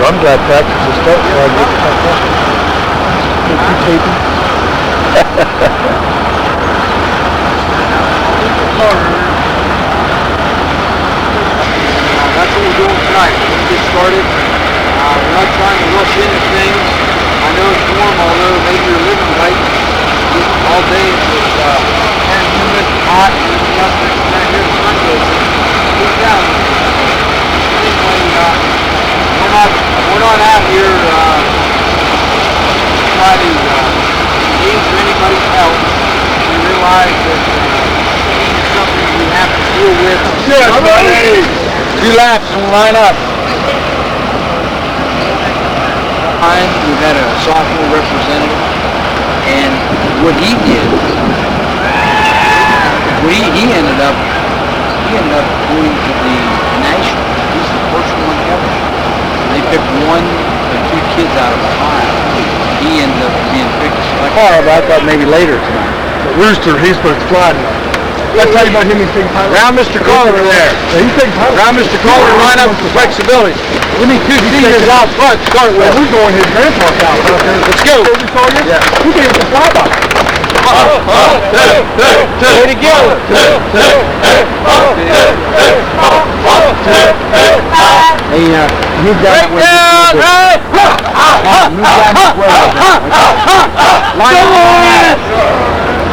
I'm glad practice is starting. So I get That's what we're doing tonight. Let's get started. We're not trying to rush into things. I know it's warm, although maybe you're living right. All day it's just kind of humid, hot, and everything else. Right here, the sun goes down. Anyway, we're not out here trying to endanger anybody's health. We realize that it's something we have to deal with. Yes, buddy. 2 laps and line up. We've had a sophomore representative, and what he did, he ended up going to the national. He's the first one ever. They picked 1 or 2 kids out of Ohio. He ended up being picked. Oh, but I thought maybe later tonight. But Rooster, he's supposed to fly tonight. Let's tell you about him. He's taking pilot. Round Mr. Caller there. Yeah, he's taking pilot. Round Mr. Caller, line up for flexibility. We need 2 seniors out front. Start with. We're going his grandpa's house out there. Let's go. Yeah. He gave us a flyby. Way to go. Hey, move down this way. Move down this way. Line up.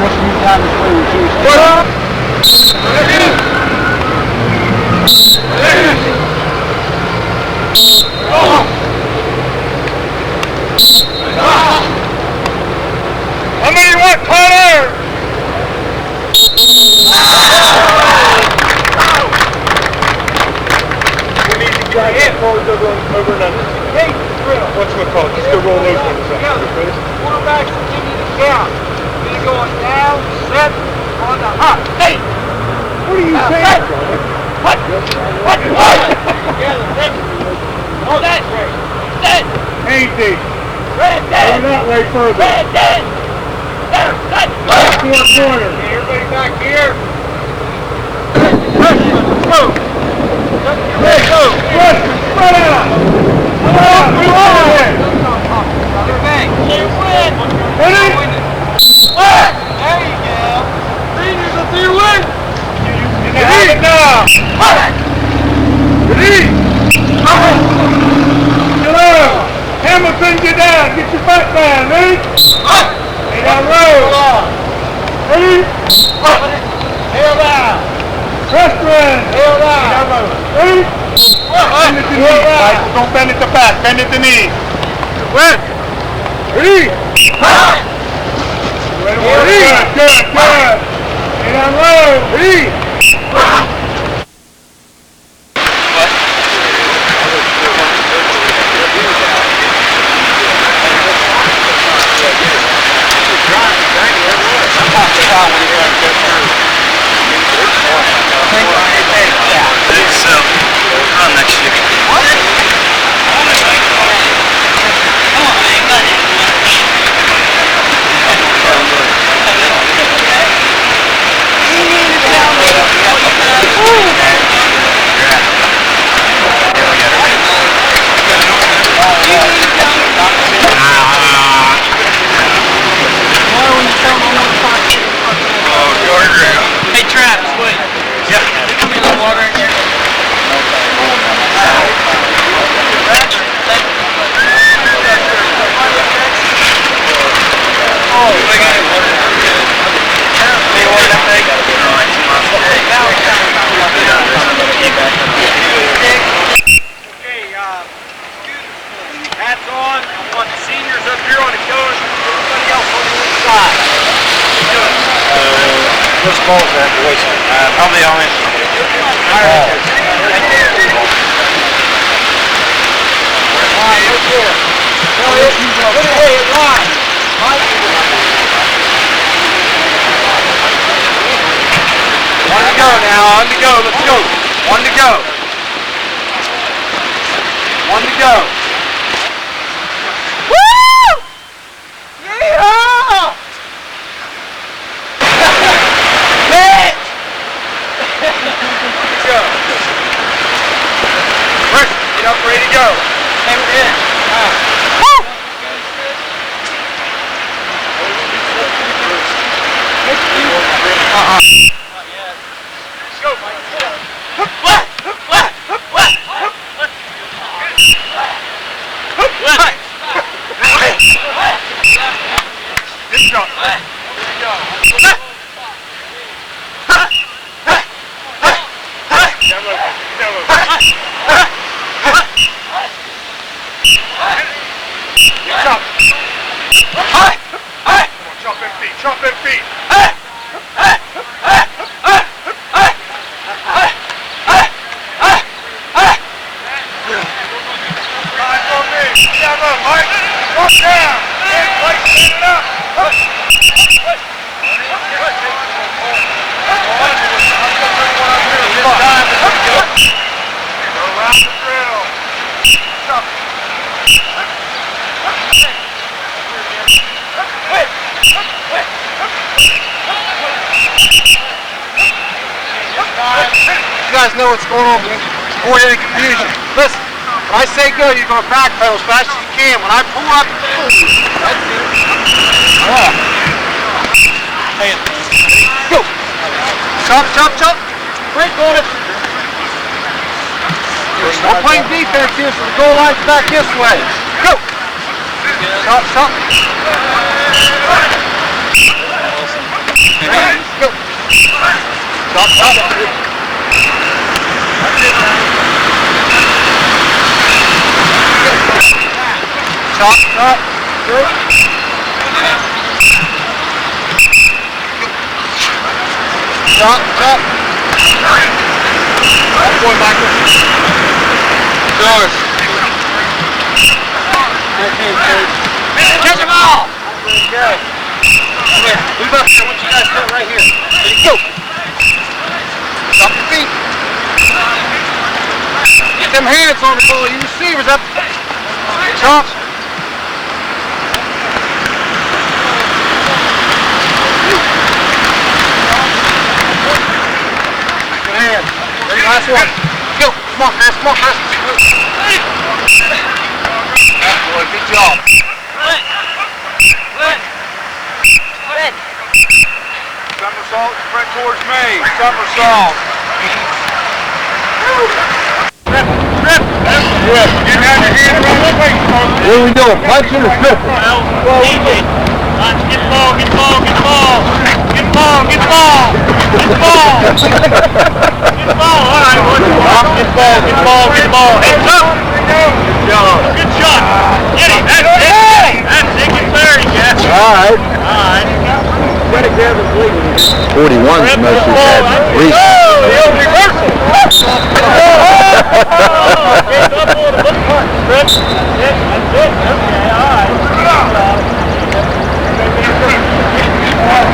Let's move down this way with you. How many you want, Connor? We need to get it forward over and under. Hey, what's it called? Just go roll over on the side. Quarterbacks give you the count. You're going down, set, on the hop. Hey! What are you saying? What? Together, set. Oh, that's right. Set. Easy. Red dead. Go that way further. Red dead. Set. Set. 4 corners. Everybody back here. Go. Let's go. Spread out. Come on. You win. Ready? Win. There you go. Seniors, let's see you win. Ready? Now. Ready? Hello. Hamilton, get down. Get your butt down. Ready? Lay down low. Ready? Hail down. Restaurant. Hail down. Ready? Bend at the knee. Michael, don't bend at the back. Bend at the knee. Win. Ready? Ready? Good. Lay down low. Ready? What's the ball graduation? Probably on it. One to go now, on to go, let's go. One to go. One to go. Woo! Yeehaw! Hit! Go. Rick, get up, ready to go. Hey, we're in. guys know what's going on, avoid any confusion. Listen, when I say go, you're going to backpedal as fast as you can. When I pull up, that's it. Hey, go. Chop, chop, chop. Break on it. We're playing defense here, so the goal line's back this way. Go. Chop, chop. Go. Chop, chop. Chop, chop. Good. Chop, chop. Good boy, Michael. Yours. Catch them all! Good. Come here. Move up here. I want you guys to sit right here. Ready, go. Stop your feet. Get them hands on the ball. You receivers up. Chop. Good hand. Ready, last one. Go. Come on, Chris. Come on, Chris. Good boy. Good job. Somersault, spread towards me. Somersault. Grip. Good. You have your hand around the waist. What are we doing? Punching or flipping? Easy. Get the ball, get the ball, get the ball. Get the ball, get the ball. Get the ball. Get the ball. All right, one. Get the ball, get the ball, get the ball. Heads up. Good job. Good shot. Get him. That's it. That's it. Get there, Jeff. All right. All right. 41's the most we've had recently. Oh, reversal.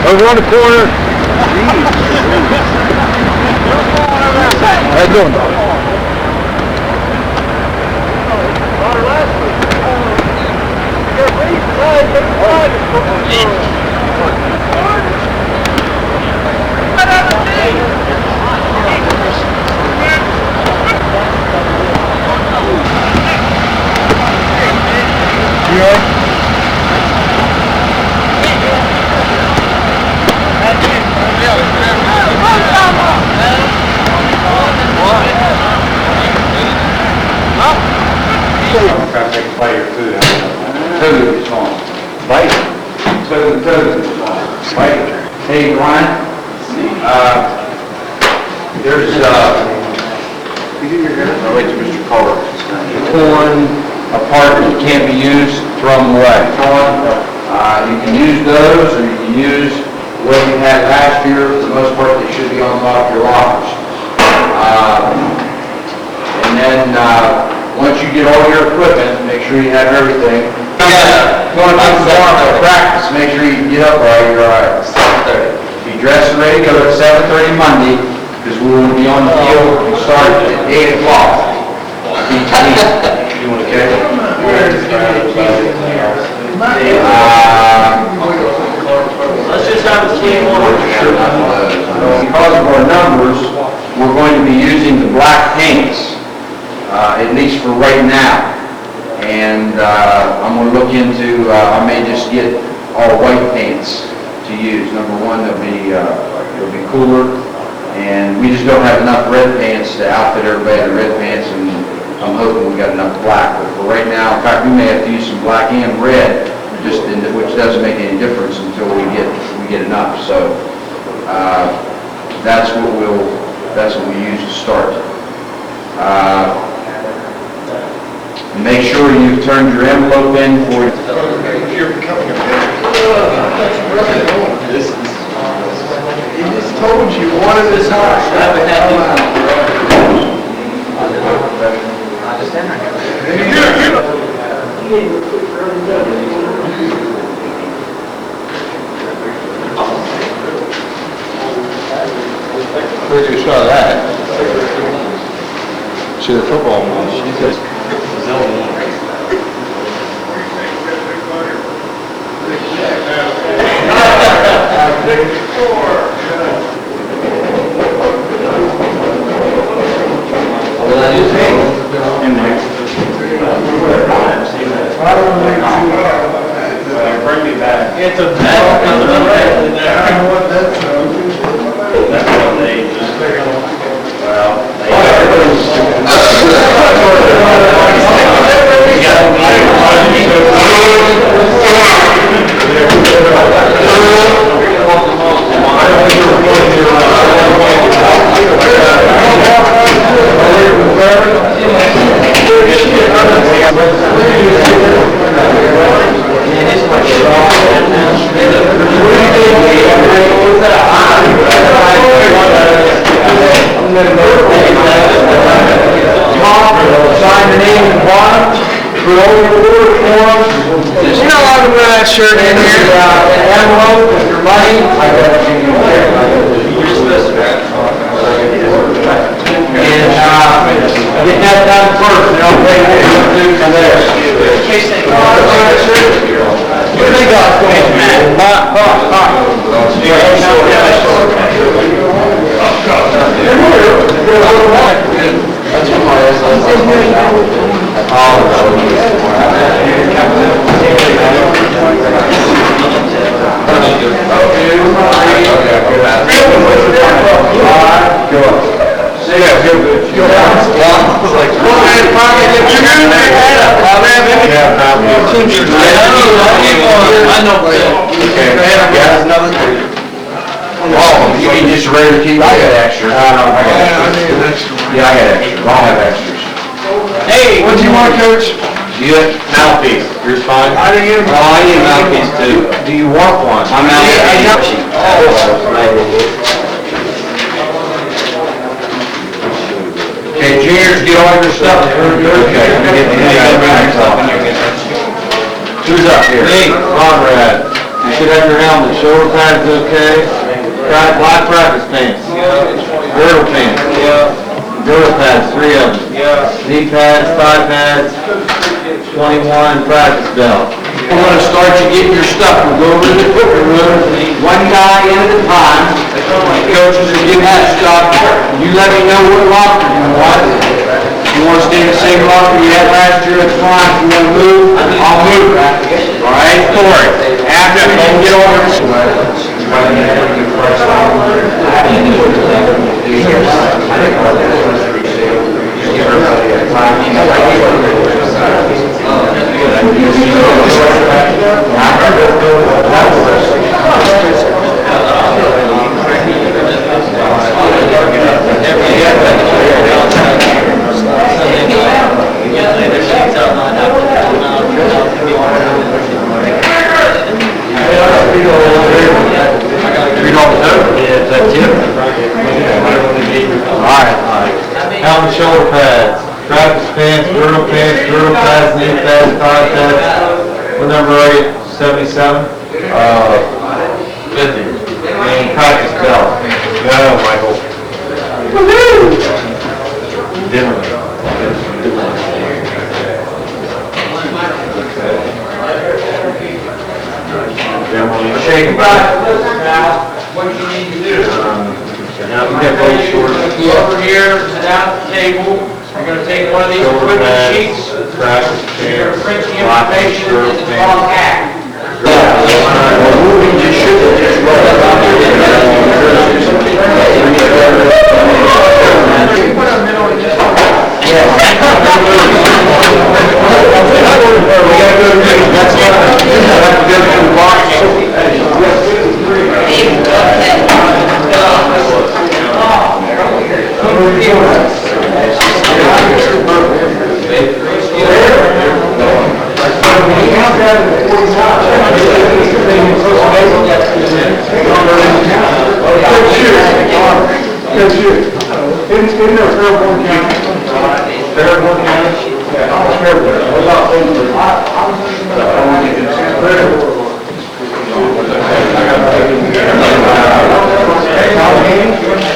Over on the corner. How you doing, dog? Hey, Brian. There's I'll wait till Mr. Carter. Torn apart that can't be used, throw them away. You can use those, or you can use what you had last year. For the most part, they should be on top of your lockers. And then once you get all your equipment, make sure you have everything. If you want to come tomorrow for practice, make sure you get up right. You're all right. 7:30. Be dressed and ready to go at 7:30 Monday, because we will be on the field. We start at 8 o'clock. You want to get it? Let's just have a team order. Because of our numbers, we're going to be using the black paints, at least for right now. And I'm going to look into, I may just get all white paints to use. Number one, it'll be cooler, and we just don't have enough red paints to outfit everybody in red pants, and I'm hoping we got enough black. But for right now, in fact, we may have to use some black and red, which doesn't make any difference until we get enough. So that's what we use to start. Make sure you've turned your envelope in for You're becoming a He just told you one of his hearts. Where'd you saw that? See the football match. Sign your name at the bottom. Put all your order forms. You know I'm gonna wear that shirt in here. An envelope with your money. I got it. And get that done first, and I'll pay for your food from there. What do they got going, man? You mean just ready to keep? I got extra. Yeah, I got extra. I'll have extras. Hey, What do you want, Coach? You get mouthpiece. Yours fine? I need a mouthpiece too. Do you want one? I'm out. Okay, juniors, get all your stuff. Okay. Who's up here? Me. Conrad. You should have your helmet. Shoulder pads okay? Black practice pants. Girdle pants. Girdle pads, 3 of them. Knee pads, thigh pads, 21 practice belt. We're going to start you getting your stuff. We'll go over to the equipment room, one guy in at a time. Coaches will give that stuff. You let me know what locker you want. If you want to stay in the same locker you had last year, that's fine. If you want to move, I'll move. All right? Corey, after you can get over helmet, shoulder pads, practice pants, girdle pads, knee pads, thigh pads. What number are you? 77? 50. And practice belt. Go, Michael. Woohoo! Different. Shake it back. Now, what you need to do. Now we get those short. Go over here, sit down at the table. You're going to take one of these equipment sheets. You're going to print the information in the long hat.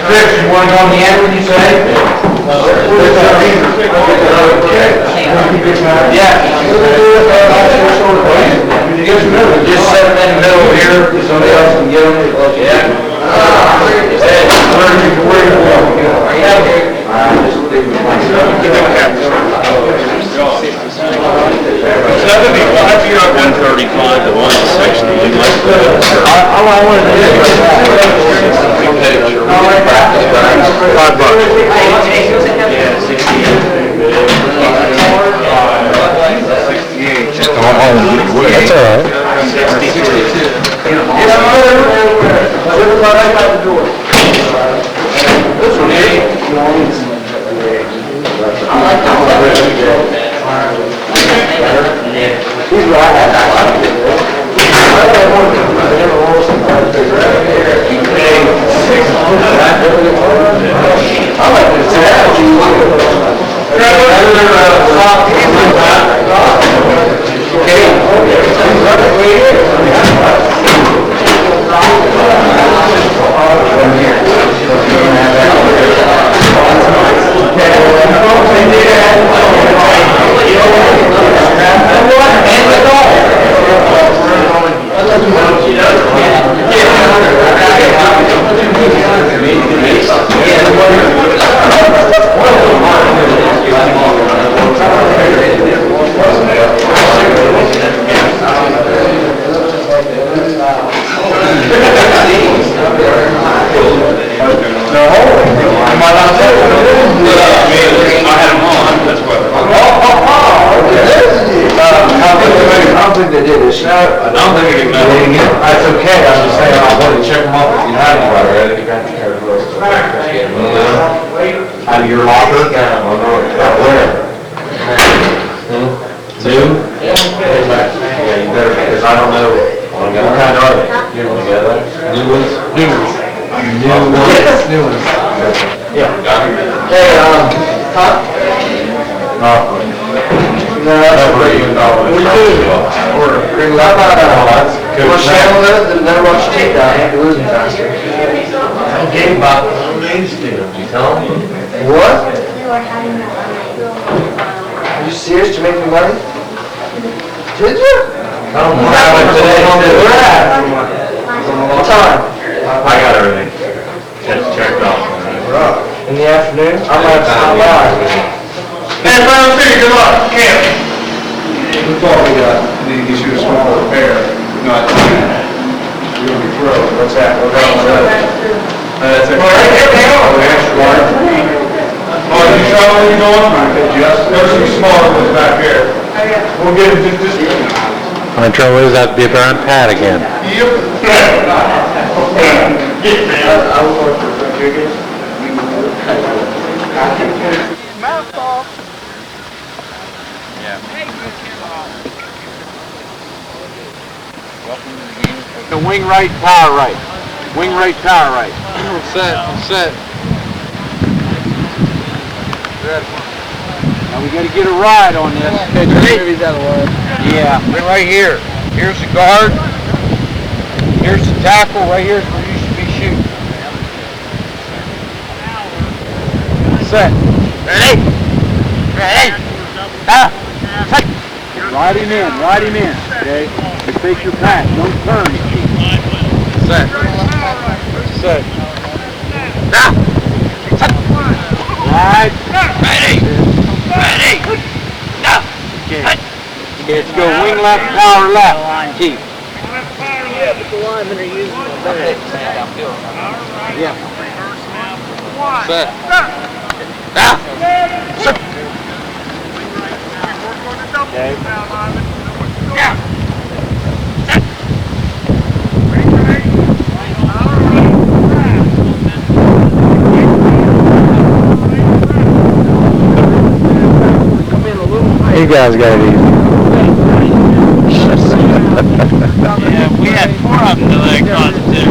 Chris, you want to go on the end when you say? Yeah. Just set them in the middle here, so somebody else can get them. Yeah. If you're at 135 to 160, you might All I want to do is That's all right. That's okay, I'm just saying, I wanted to check them off if you had any already. Out of your locker? Where? New? Yeah, you better, because I don't know, what kind are they? You know, new ones? New ones. New ones. Yeah. Hey, huh? No, that's a great $1. We do. How about, we'll channel it, and then watch tape down, you're losing faster. I gave about Main Street, did you tell him? What? Are you serious to make me money? Did you? I went today. Where at? What time? I got everything. Just checked out. In the afternoon? I'm gonna stop by. Hey, Brown City, good luck. Camp. We thought we need to get you a small repair, not you're gonna be through. What's that? What's that? That's it. All right, hang on. Oh, you try where you're going? Just, There's some smaller ones back here. We'll get it just. My trouble is I have to be up around Pat again. Yep. I was going for a ticket. Mouth off. The wing right, power right. Wing right, power right. Set, set. Now we gotta get a ride on this. Yeah, right here. Here's the guard. Here's the tackle. Right here's where you should be shooting. Set. Ready? Ready? Set. Ride him in, okay? You face your back, don't turn. Set. Set. Now. Set. Ride. Ready. Ready. Now. Okay. Okay, let's go wing left, power left. Keep. Yeah, but the linemen are using the Yeah. Set. Now. Set. Okay. Yeah. You guys got it easy. Yeah, we had 4 of them till they caused it too.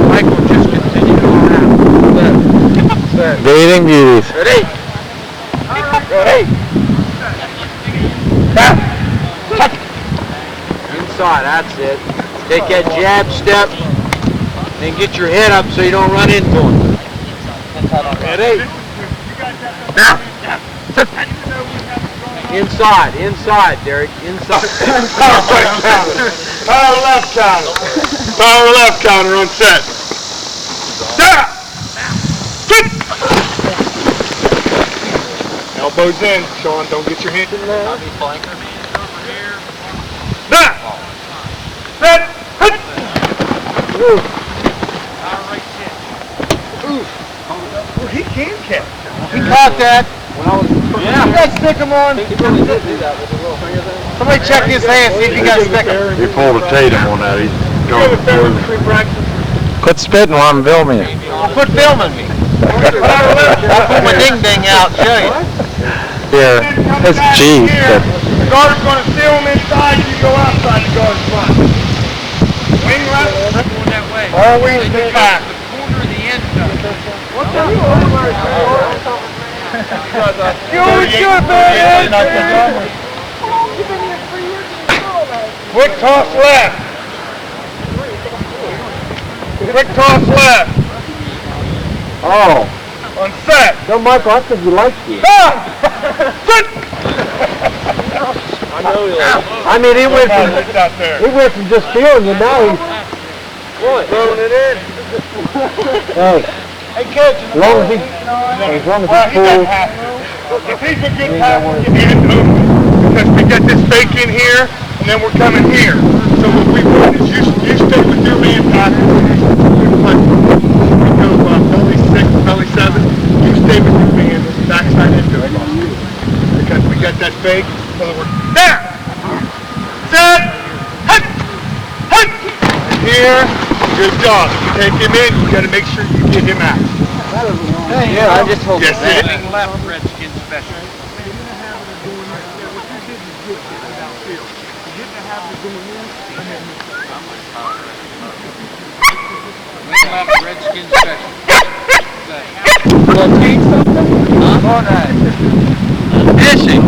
Michael, just continue going out. Set. Bathing beauties. Ready? Ready? Inside, that's it. Take that jab step, then get your head up so you don't run into him. Ready? Now. Inside, Derek. Inside. Power left counter. Power left counter on set. Stop! Elbows in. Sean, don't get your hand in there. Stop! Set! Hit! He can catch. He caught that. When I was, yeah. You got stick him on. He really did do that with the little finger thing. Somebody check his hand, see if he got stick him. He pulled a Tatum on that. He's You're the favorite between practice. Quit spitting while I'm filming you. Well, quit filming me. I'll pull my ding-ding out and show you. Here, that's cheap. The guard's going to steal him inside, you go outside, the guard's front. Wing left, going that way. All wings to the back. The corner of the end zone. What's up? You always should, man. Quick toss left. Quick toss left. Oh. On set. No, Michael, I think you like you. Sit. I mean, he went from, It's out there. he went from just feeling you, now he's, Throwing it in. hey, Hey, coach. as long as he, Well, he doesn't have to. If he's a good passer, give me it over. Because we got this fake in here, and then we're coming here. So what we want is you stay with your man passer. We go belly 6, belly 7. You stay with your man, backside into it. Because we got that fake. So that we're there. Set. Hut. Hut. Here. Good job. You take him in, you got to make sure you get him out. yeah, I just hope. Yes, it. Left Redskins special. Left Redskins special. Fishing.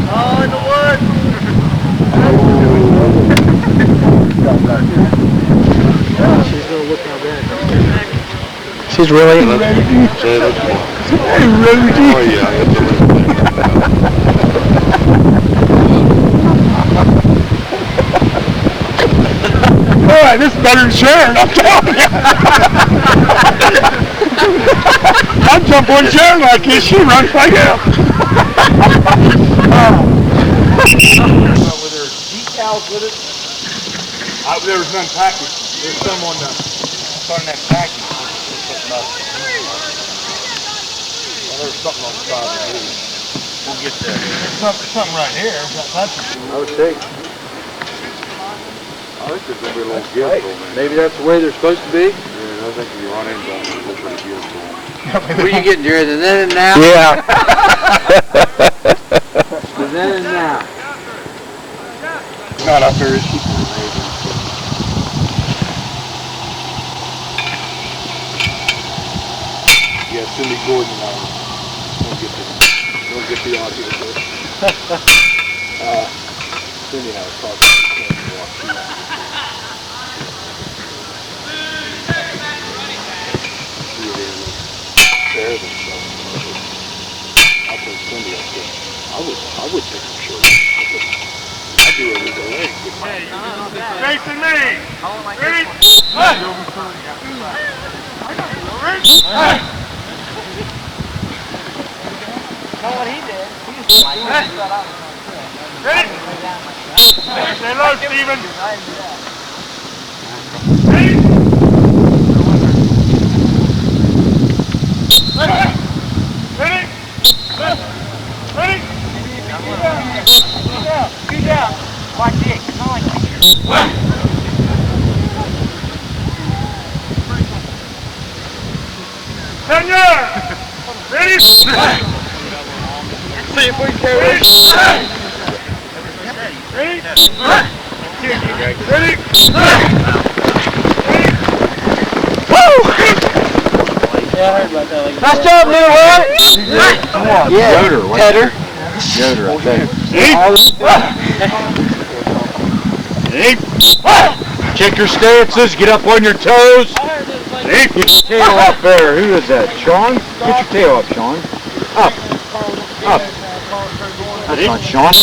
Oh, in the woods. She's really. Oh Boy, this is better than Sharon, I'm telling you. I jump on Sharon like this, she runs like hell. Were there decals with it? There was none packaged. There's some on that package. Well, there's something on the side of it. We'll get that. There's something right here. I would think. I think there's gonna be a little gift on there. Maybe that's the way they're supposed to be. Yeah, I think if you run into them, there's a little gift on them. What are you getting, Jerry? The then and now? Yeah. The then and now. Not up there, is she? Yeah, Cindy Gordon and I don't get the Aussie to do it. Cindy and I was talking about Candy Walk. She was in there and stuff. I told Cindy, I said, I would take some short. I do every day. Facing me. Ready? Ready? Say hello, Steven. Ready? Ready? Ready? Get down. Like this. Not like this. Tenure! Ready? See if we can carry it. Ready? Ready? Nice job, little one. Yeah. Yoder, what? Tedder. Yoder, I think. Check your stances, get up on your toes. Get your tail up there. Who is that? Sean? Get your tail up, Sean. Up. Up. That's not Sean.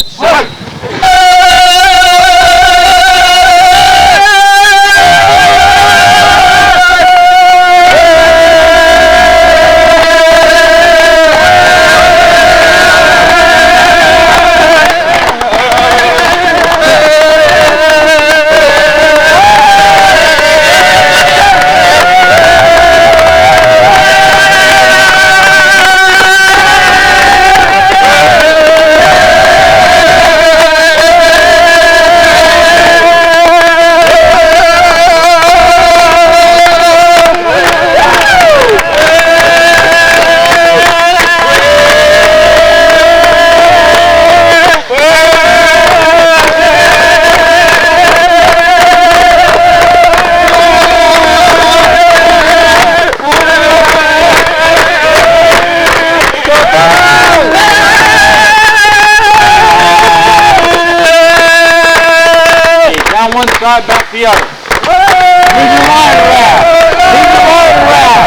the other. Move your line around. Move your line around.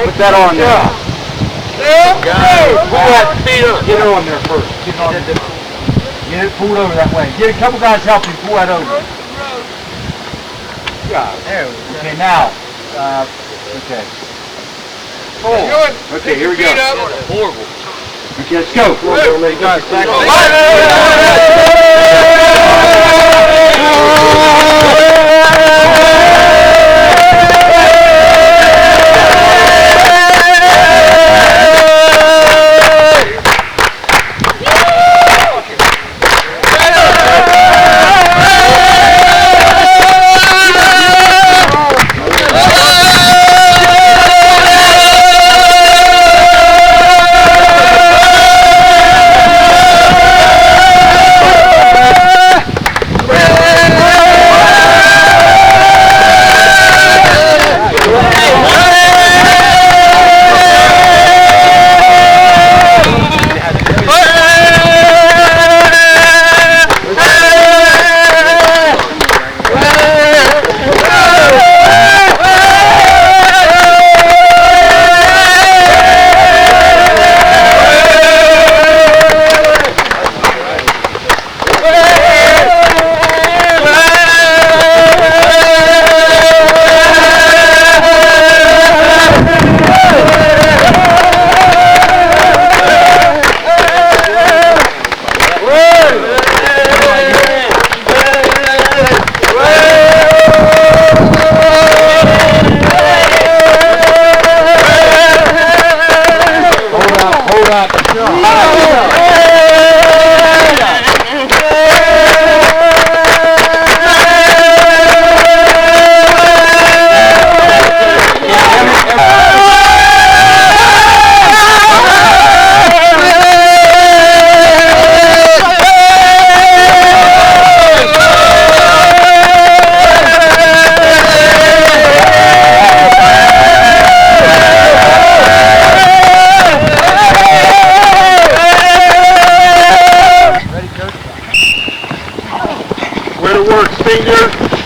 Put that on there. Pull that feet up. Get it on there first. Get it on there. Get it pulled over that way. Get a couple guys help you pull that over. Okay, now. Okay. Okay, here we go. Horrible. Okay, let's go.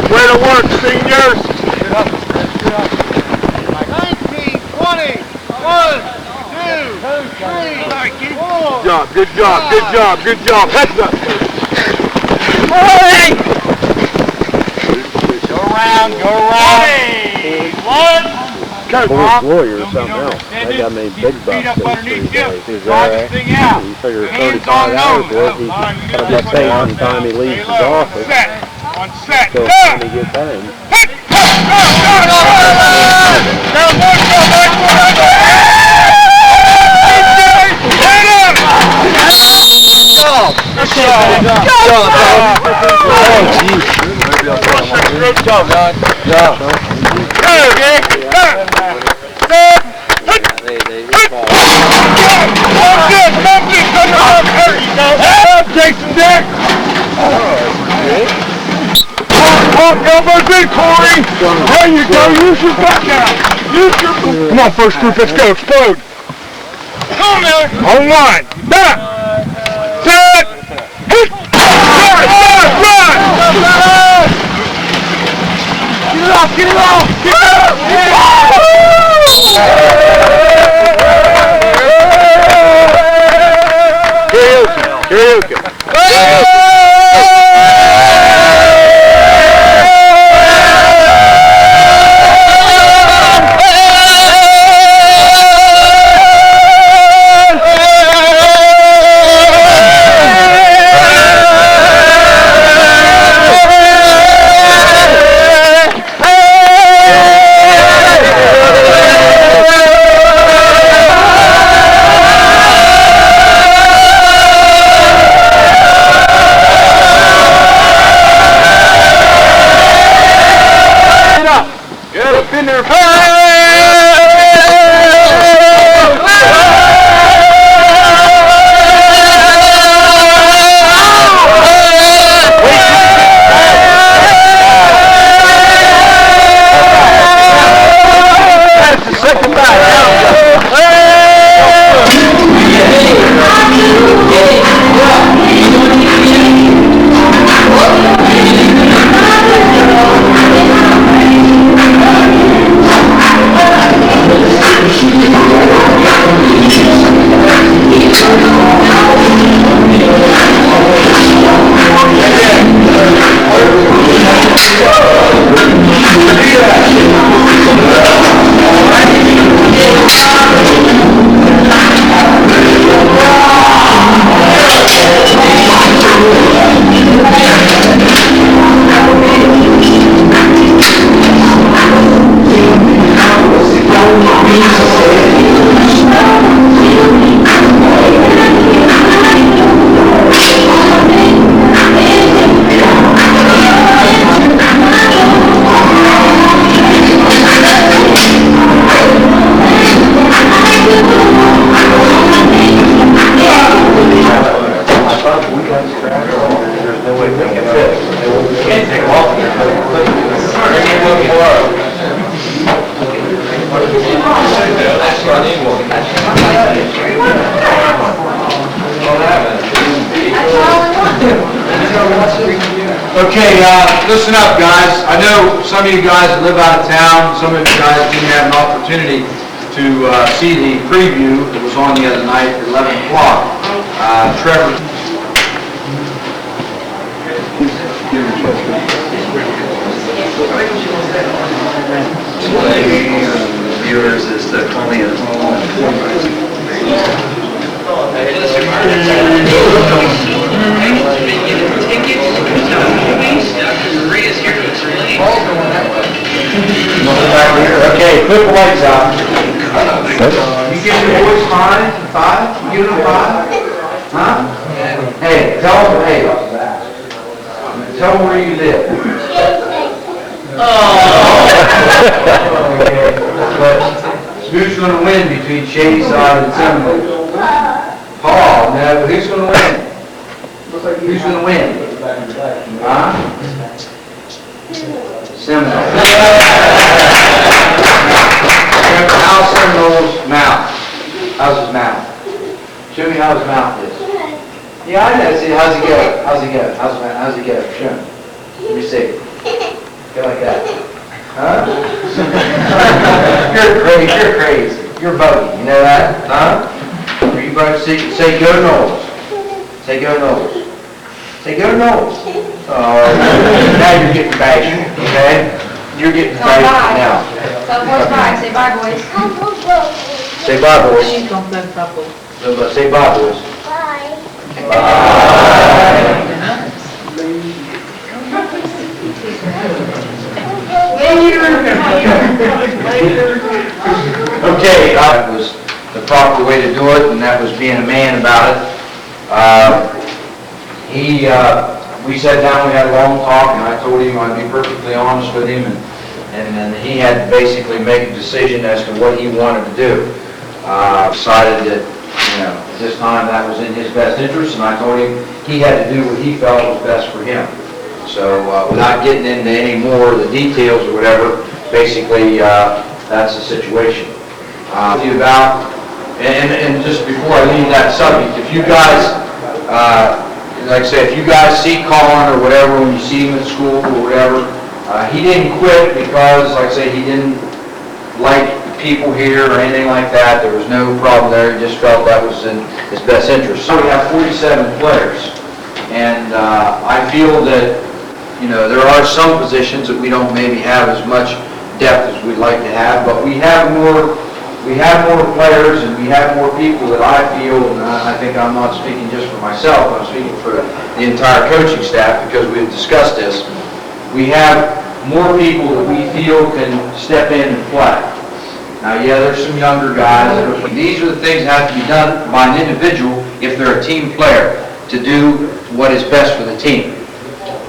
Way to work, seniors! 19, 20, 1, 2, 3, 4. Good job. Heads up. Go around. 1. Boy's lawyer or something else. They got me big bucks these 3 days. Is that right? You figure 35 hours worth, he's got to pay one time he leaves his office On set. till the time he gets home. Jason Dick! Elbows in, Corey! There you go, use your back out! Come on, first group, let's go, explode! Come on, Miller! On line! Back! Set! Hit! Run! Get it off! Get it off! Get it off! Karaoke! Okay, listen up, guys. I know some of you guys live out of town. Some of you guys didn't have an opportunity to see the preview that was on the other night at 11 o'clock. Trevor. Viewers is to call me at home. Okay, put the lights out. You give your boys five? You give them 5? Huh? Hey, tell them where you live. Who's gonna win between Shadyside and Seminole? Paul, no, who's gonna win? Who's gonna win? Huh? Seminole. How's Seminole's mouth? How's his mouth? Show me how his mouth is. Yeah, I know. See, how's he go? How's he go? How's he go? Show me. Let me see. Go like that. Huh? You're crazy. You're crazy. You're buggy. You know that? Huh? Are you both say go Knowles? Say go Knowles. Say go Knowles. Oh, now you're getting bashful. Okay? You're getting bashful now. Tell boys bye. Say bye, boys. Say bye, boys. She's gonna play couple. Say bye, boys. Okay, that was the proper way to do it, and that was being a man about it. We sat down, we had a long talk, and I told him I'd be perfectly honest with him, and then he had to basically make a decision as to what he wanted to do. Decided that, at this time that was in his best interest, and I told him he had to do what he felt was best for him. So without getting into any more of the details or whatever, basically that's the situation. And just before I leave that subject, if you guys, like I said, if you guys see Colin or whatever, when you see him at school or whatever, he didn't quit because, like I say, he didn't like people here or anything like that. There was no problem there. He just felt that was in his best interest. So we have 47 players, and I feel that there are some positions that we don't maybe have as much depth as we'd like to have, but we have more players and we have more people that I feel, and I think I'm not speaking just for myself, I'm speaking for the entire coaching staff because we've discussed this. We have more people that we feel can step in and play. Now, yeah, there's some younger guys. These are the things that have to be done by an individual if they're a team player to do what is best for the team.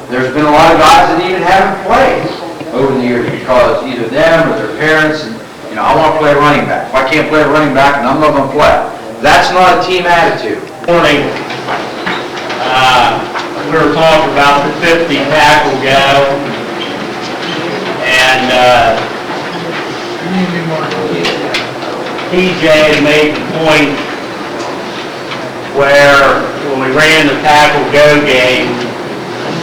There's been a lot of guys that even haven't played over the years because either them or their parents, and I want to play running back. If I can't play running back, then I'm not going to play. That's not a team attitude. Morning. We were talking about the 50 tackle go, and TJ made the point where when we ran the tackle go game,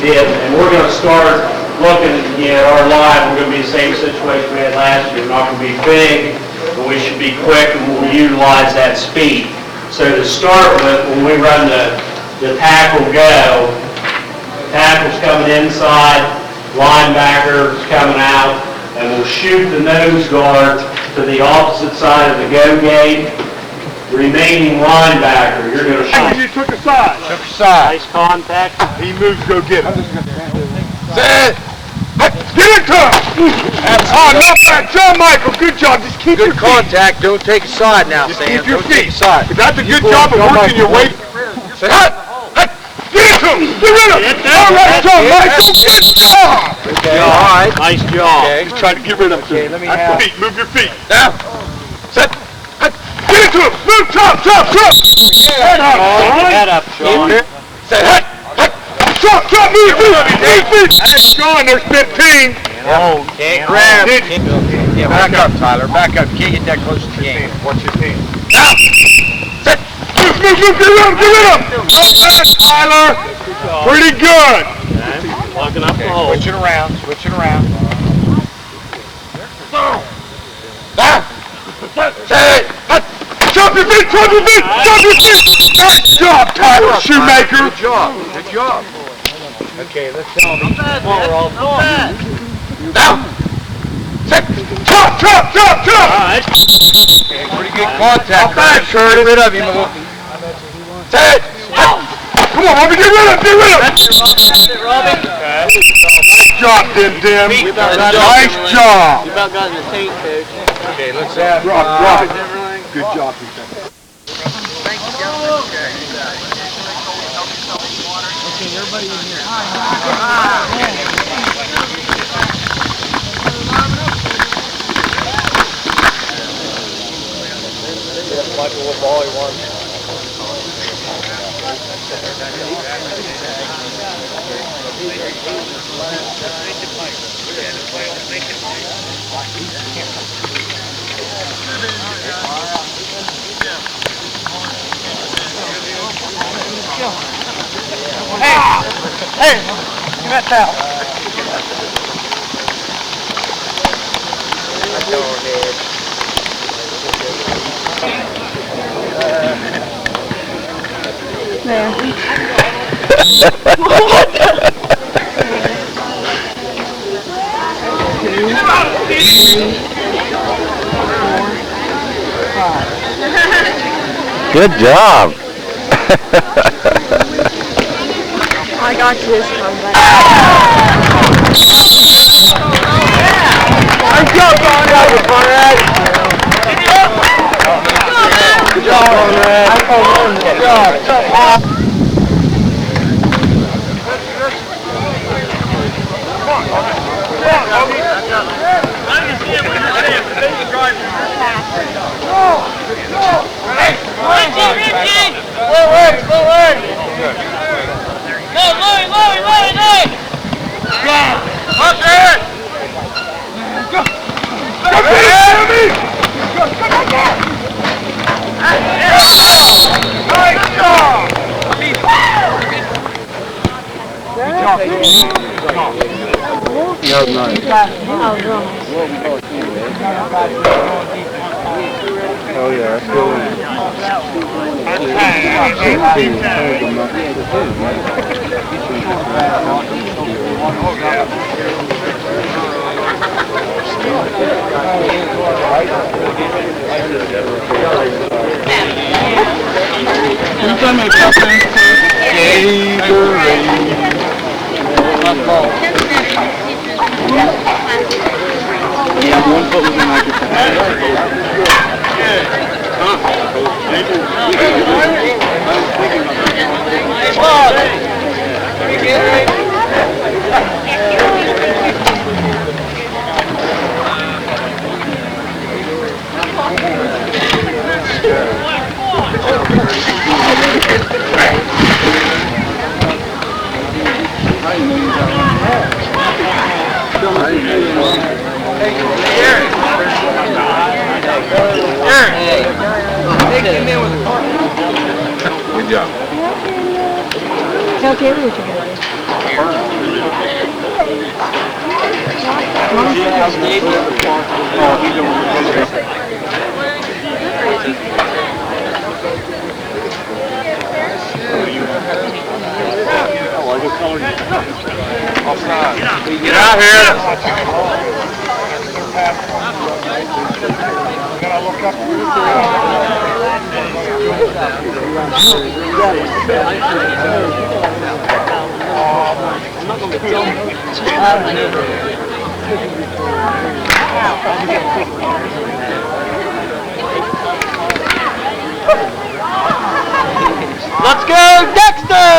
and we're going to start looking at our line, we're going to be in the same situation we had last year. We're not going to be big, but we should be quick and we'll utilize that speed. So to start with, when we run the tackle go, tackle's coming inside, linebacker coming out, and we'll shoot the nose guard to the opposite side of the go game. Remaining linebacker, you're going to shoot. You took a side. Took a side. Nice contact. He moves, go get him. Say, get it to him! Oh, not bad. John Michael, good job. Just keep your Good feet. contact, don't take a side now, Just Sam. keep your Don't take feet. a side. That's a good job of working your weight. Say, hut! Get it to him! Get rid of him! All right, John Michael, get off! Okay. All right. Nice job. Okay. He's trying to get rid of him. Okay, let me That's have- the feet. Move your feet. Now. Set. Get it to him! Move, chop! Head up, Sean. Head up, Sean. Say, hut! Chop! Move your feet! Hey, Sean, there's 15. Can't grab. Yeah, back up, Tyler. Back up. You can't get that close to the game. Watch your team. Now! Set! Move! Get rid of him! Go back, Tyler! Pretty good. Plugging up the hole. Switch it around. Switch it around. Jump your feet! Jump your feet! Jump your feet! Nice job, Tyler Shoemaker. Good job. Good job. Okay, let's tell them. Down. Chop! Chop! Chop! Chop! Alright. Pretty good contact. Get rid of him. Set! Come on, Robbie, get rid of him! Get rid of him! That's it, Robbie. Nice job, Dim Dim. Nice job. You about got in the tank, coach. Okay, let's have Rob. Good job. Hey, you got that. Good job. I got you this time, but... Nice job, Conrad. Good job, Conrad. Good job. Oh yeah, that's good. Good job. Tell Taylor what you gotta do. Get out here. Let's go, Dexter!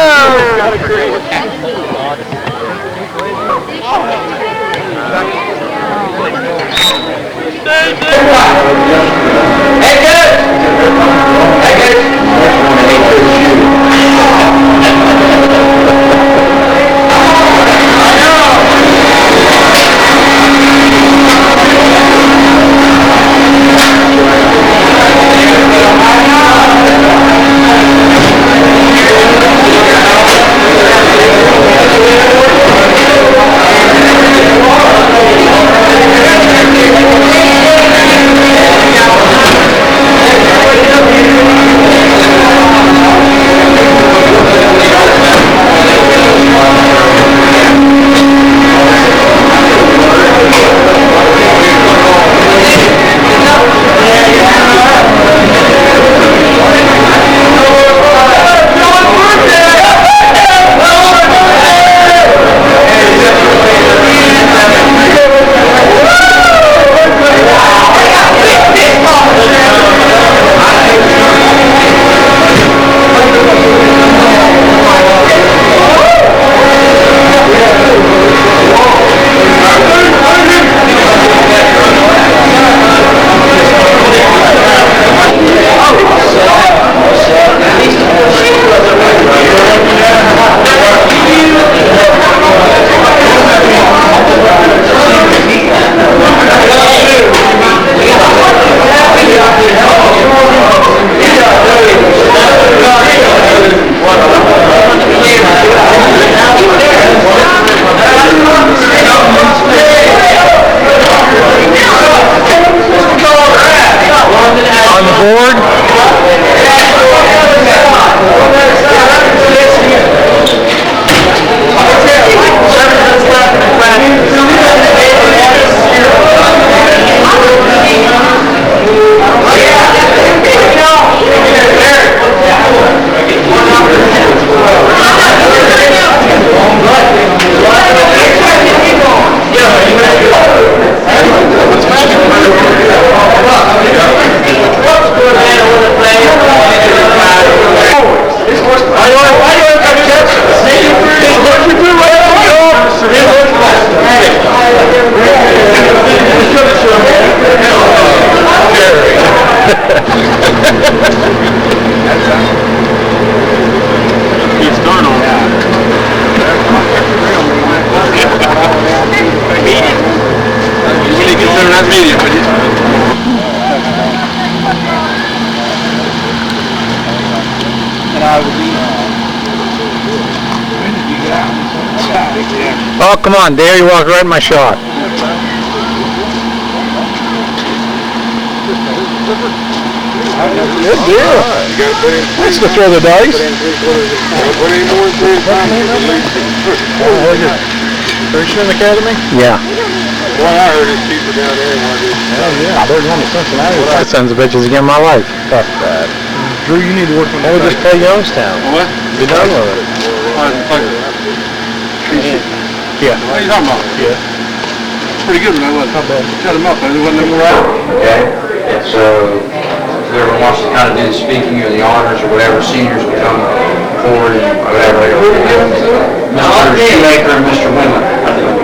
Oh, come on, Dare. You walked right in my shot. Good deal. Nice to throw the dice. Christian Academy? Yeah. Boy, I heard his people down there. Hell yeah. They're going to Cincinnati. That sons of bitches again my life. Fuck that. Drew, you need to work on that. Or just play Youngstown. What? Be done with it. Yeah. What are you talking about? Yeah. Pretty good, man. What? Shut him up, man. There wasn't nothing right. Okay, and so whoever wants to kind of do the speaking or the honors or whatever, seniors will come forward and whatever. Mr. Shoemaker and Mr. Windler.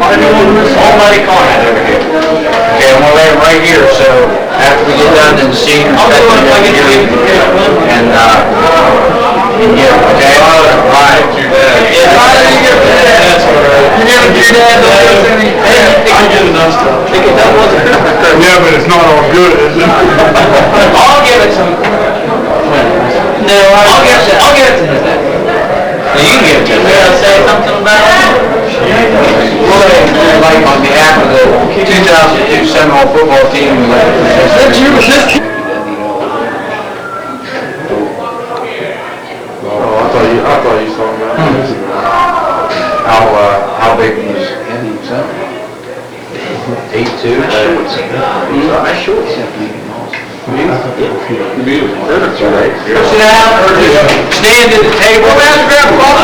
Almighty Conrad over here. Okay, I'm gonna lay him right here, so after we get done, then the seniors step in over here and yeah, okay? All right. You never do that. I get enough stuff. Yeah, but it's not all good, is it? I'll give it to him. No, I'll give it to him. No, you can give it to him. Say something about it? Like on behalf of the 2002 Seminole football team. That's you, was this? I thought you saw that. How big was Andy? 8'2". I sure beautiful. Sit down or just stand at the table. Grab a pop.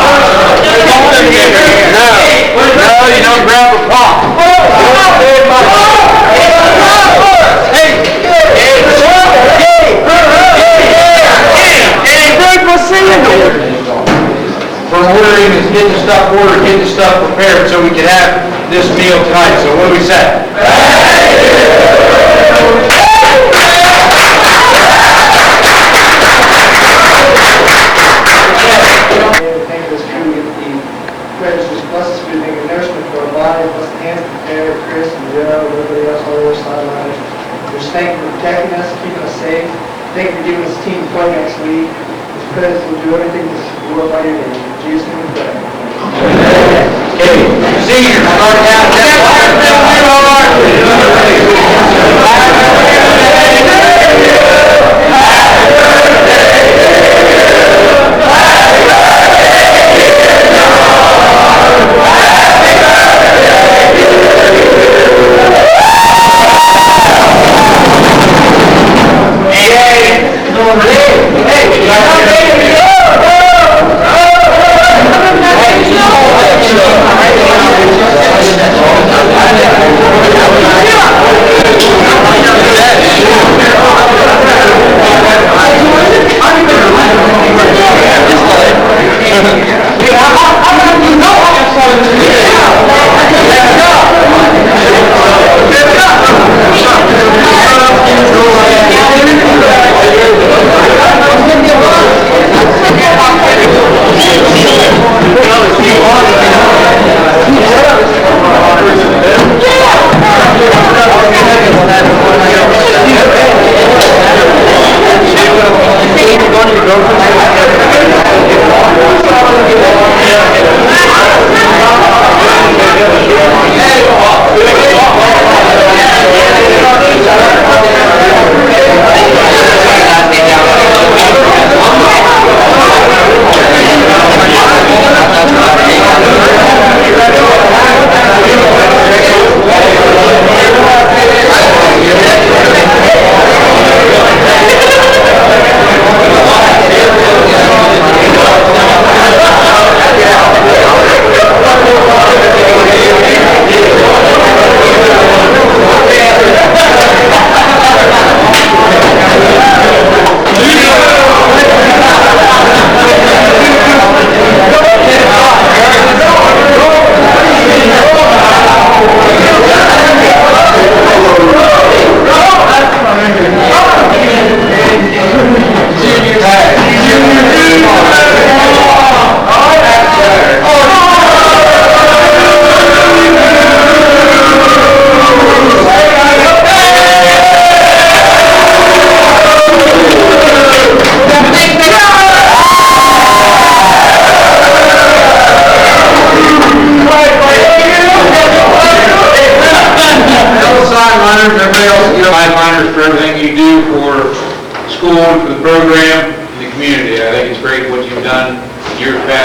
No, you don't grab a pop. From ordering is getting the stuff ordered, getting the stuff prepared so we can have this meal tonight. So what do we say? Bless us with the nourishment for our body, bless the hands prepared, Chris and Joe, everybody else on the other sideline. Just thank you for protecting us, keeping us safe. Thank you for giving us a team to play next week. Just pray that we'll do everything to glorify your name. In Jesus' name we pray. Okay, seniors, start down. Hey,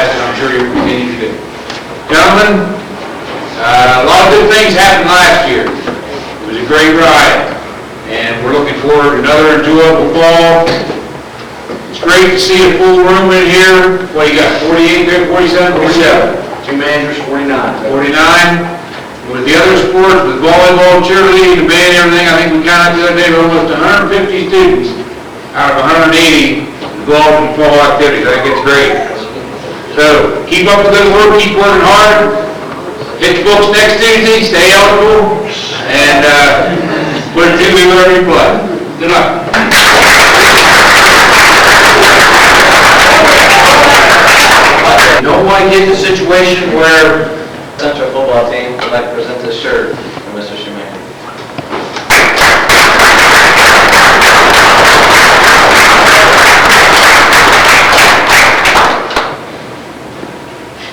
past, and I'm sure you'll continue to do. Gentlemen, a lot of good things happened last year. It was a great ride, and we're looking forward to another enjoyable fall. It's great to see a full room in here. What you got, 48 there, 47, 47? Two managers, 49. 49. With the other sports, with volleyball, cheerleading, the band, everything, I think we counted the other day, almost 150 students out of 180 involved in fall activities. I think it's great. So, keep up the good work, keep working hard. Hit the books next Tuesday, stay eligible, and put it to me wherever you play. Good luck. Don't want to get in a situation where Central football team would like to present this shirt from Mr. Schumacher.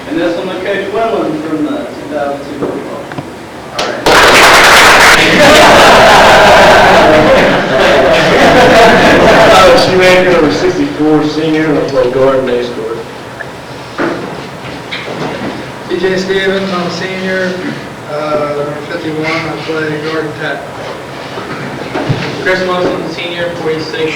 And this one to Coach Wellen from the 2002 football. Shoemaker, number 64, senior, and I play guard and day scorer. DJ Stevens, I'm a senior, number 51, I play guard and tackle. Chris Wilson, senior, 46.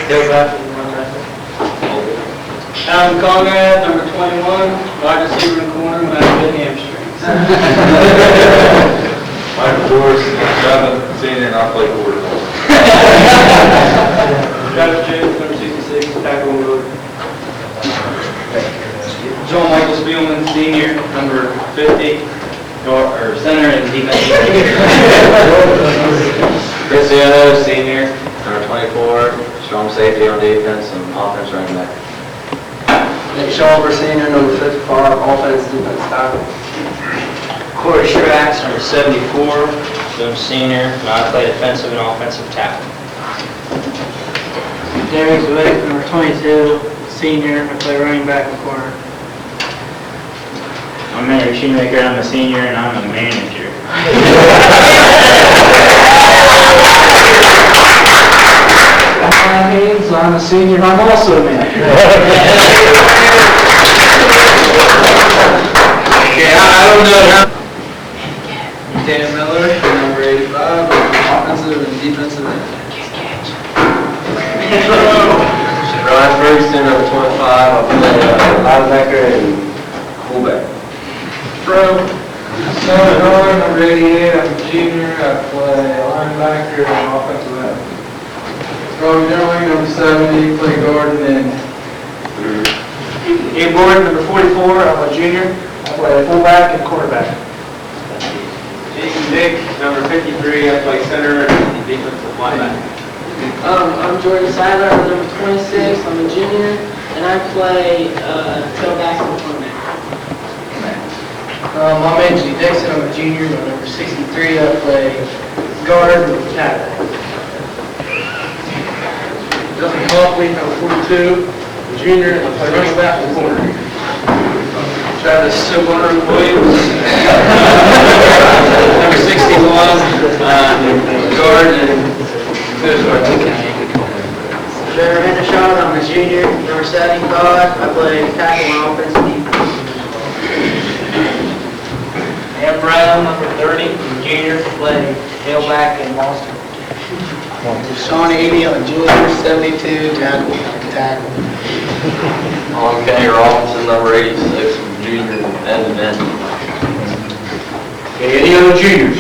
Alan Conrad, number 21, wide receiver in corner when I have good hamstrings. Michael Doris, 7, senior, and I play quarterback. Travis Jones, number 66, tackle and guard. John Michael Spielman, senior, number 50, or center and defensive. Chris Ianno, senior, number 24, strong safety on defense and offense running back. Nick Schauber, senior, number 55, offense, defense tackle. Corey Schrax, number 74, so I'm senior, and I play defensive and offensive tackle. Darius Wick, number 22, senior, I play running back and corner. I'm Mary Shoemaker, I'm a senior, and I'm a manager. Ryan Haynes, I'm a senior, I'm also a manager. Okay, I don't know how. Dan Miller, number 85, offensive and defensive end. Ryan Ferguson, number 25, I play linebacker and fullback. Sully Miller, number 88, I'm a junior, I play linebacker and offensive end. Rob Joey, number 70, play guard and end. Gabe Gordon, number 44, I'm a junior, I play fullback and quarterback. Jason Dick, number 53, I play center and defensive linebacker. I'm Jordan Seiler, I'm number 26, I'm a junior, and I play tailback and cornerback. I'm Anthony Dixon, I'm a junior, I'm number 63, I play guard and tackle. Justin Copley, number 42, junior, I play running back and corner. Travis Silver Williams, number 61, guard and Trevor Hendershot, I'm a junior, number 75, I play tackle and offense and defense. Aaron Brown, number 30, junior, play tailback and monster. Sean 80, I'm a junior, 72, tackle. Alan Kenny Robinson, number 86, junior and end. Okay, any other juniors?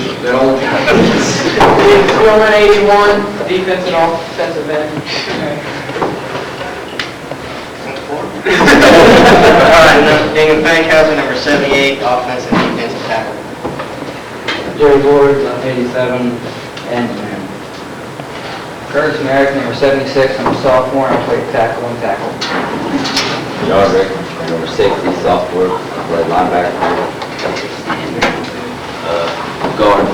Foreman 81, defense and offensive end. Daniel Fankhauser, number 78, offensive and defensive tackle. Jerry Ward, 87, and man. Curtis Merrick, number 76, I'm a sophomore, I play tackle and tackle. John Rick, number 60, sophomore, I play linebacker. Guard.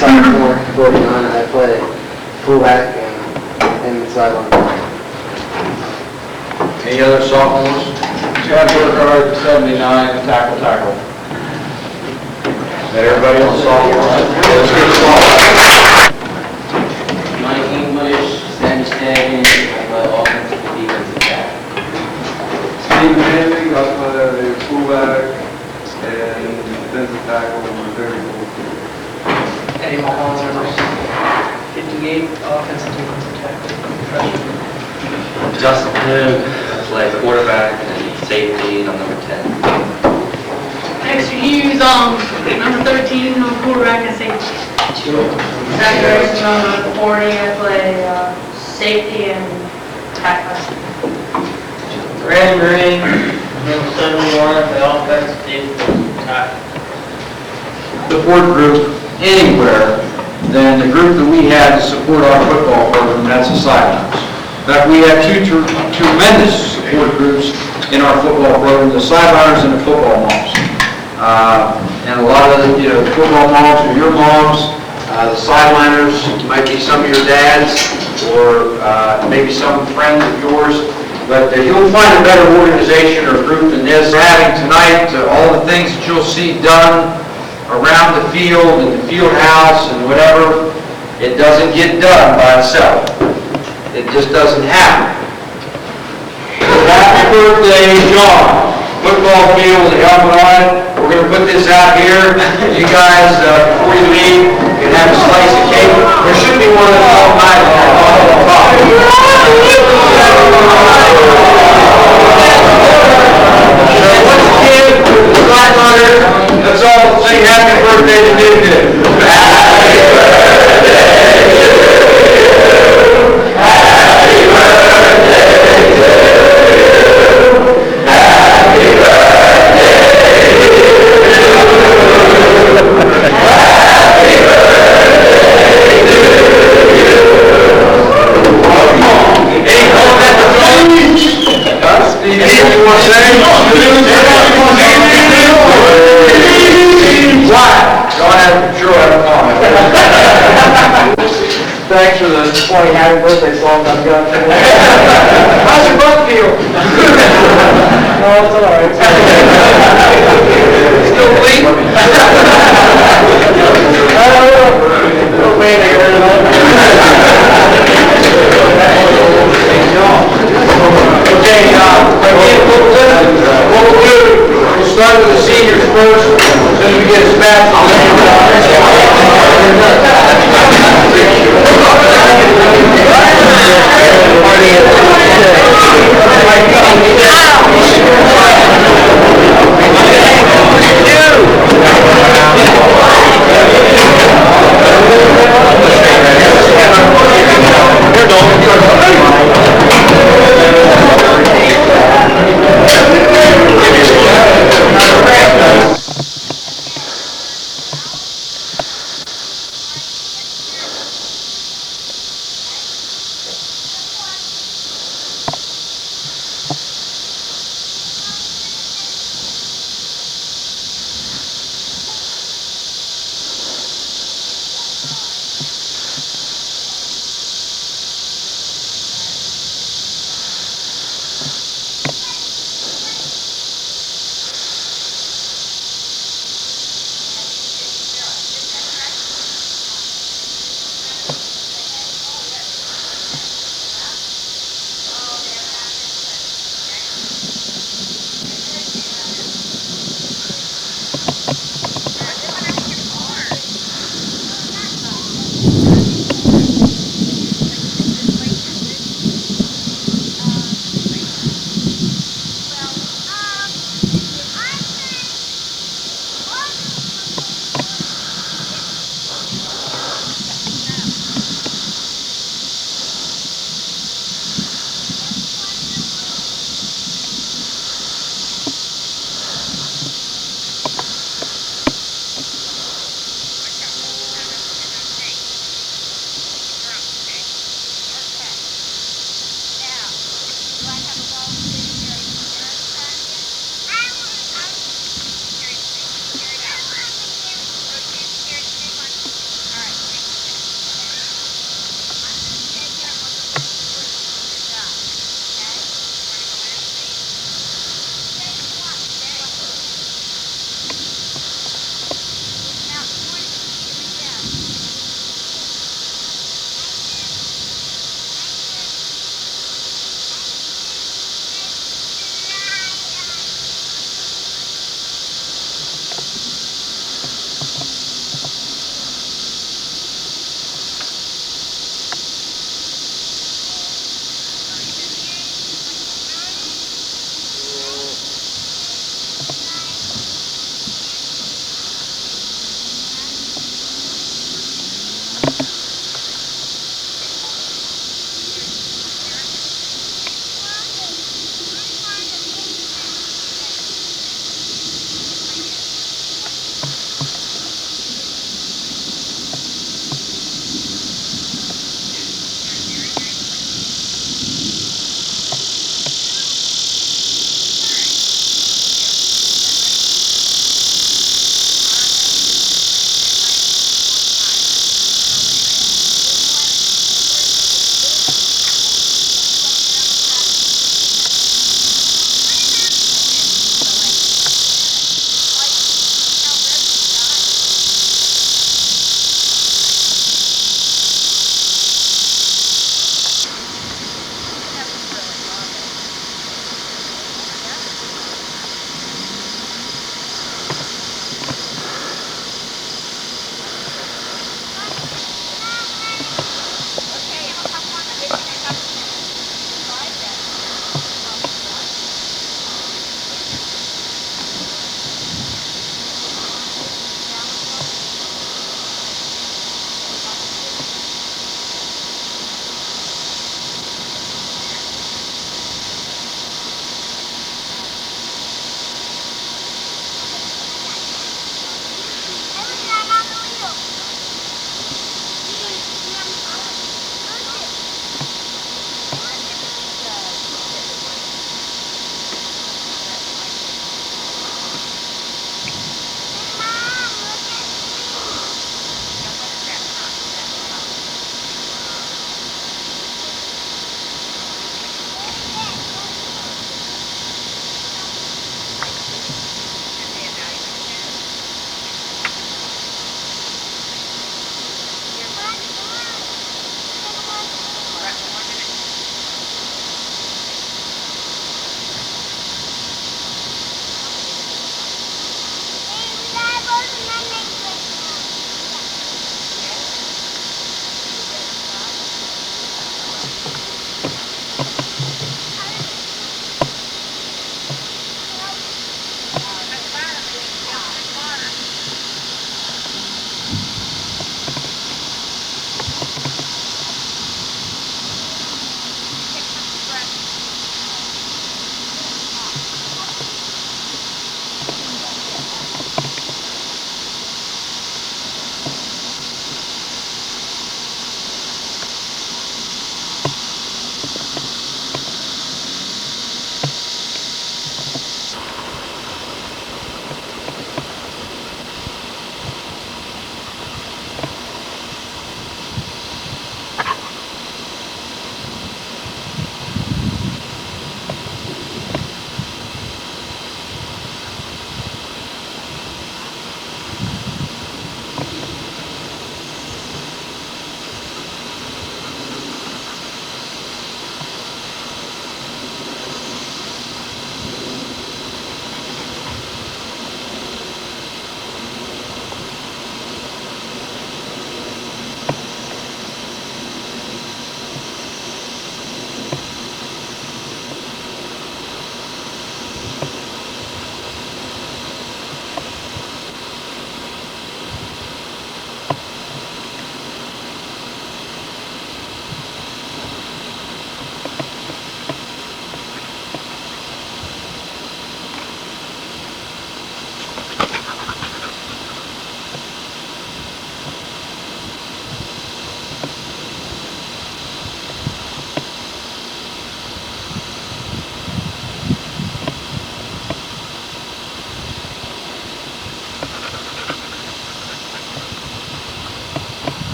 Sophomore, 49, I play fullback and sideline. Any other sophomores? Chad Burkhardt, 79, tackle. That everybody on sophomore? Let's get a sophomore. Mike English, Sandy Staggins, I play offensive and defensive tackle. Stephen Henry, I play fullback, and defensive tackle were very good. Eddie Mahomes, 58, offensive defensive tackle. Justin Hoog, play quarterback and safety, and I'm number 10. Dexter Hughes, number 13, quarterback and safety. Zach Grayson, number 40, I play safety and tackle. Randy Green, number 71, the offensive defensive tackle. Support group anywhere than the group that we had to support our football program, and that's the sidelines. In fact, we have two tremendous support groups in our football program, the sideliners and the football moms. And a lot of the, football moms are your moms, the sideliners might be some of your dads, or maybe some friends of yours. But you'll find a better organization or group than this. We're having tonight all the things that you'll see done around the field and the field house and whatever. It doesn't get done by itself. It just doesn't happen. So happy birthday, John. Football field, the helmet on. We're going to put this out here. You guys, before you leave, can have a slice of cake. There should be one of those all night on the top. Once again, the sideliner, let's all say happy birthday to Nick. Happy birthday to you. Happy birthday to you. Happy birthday to you. Happy birthday to you. Come on. Hey, hold that to anything you want to say? Why? Sure have a comment. Thanks for the 20 happy birthday songs I've got. How's your butt feel? No, it's all right. Still bleeding? Little pain Okay, again, what we'll do, we'll start with the seniors first, then we get us back.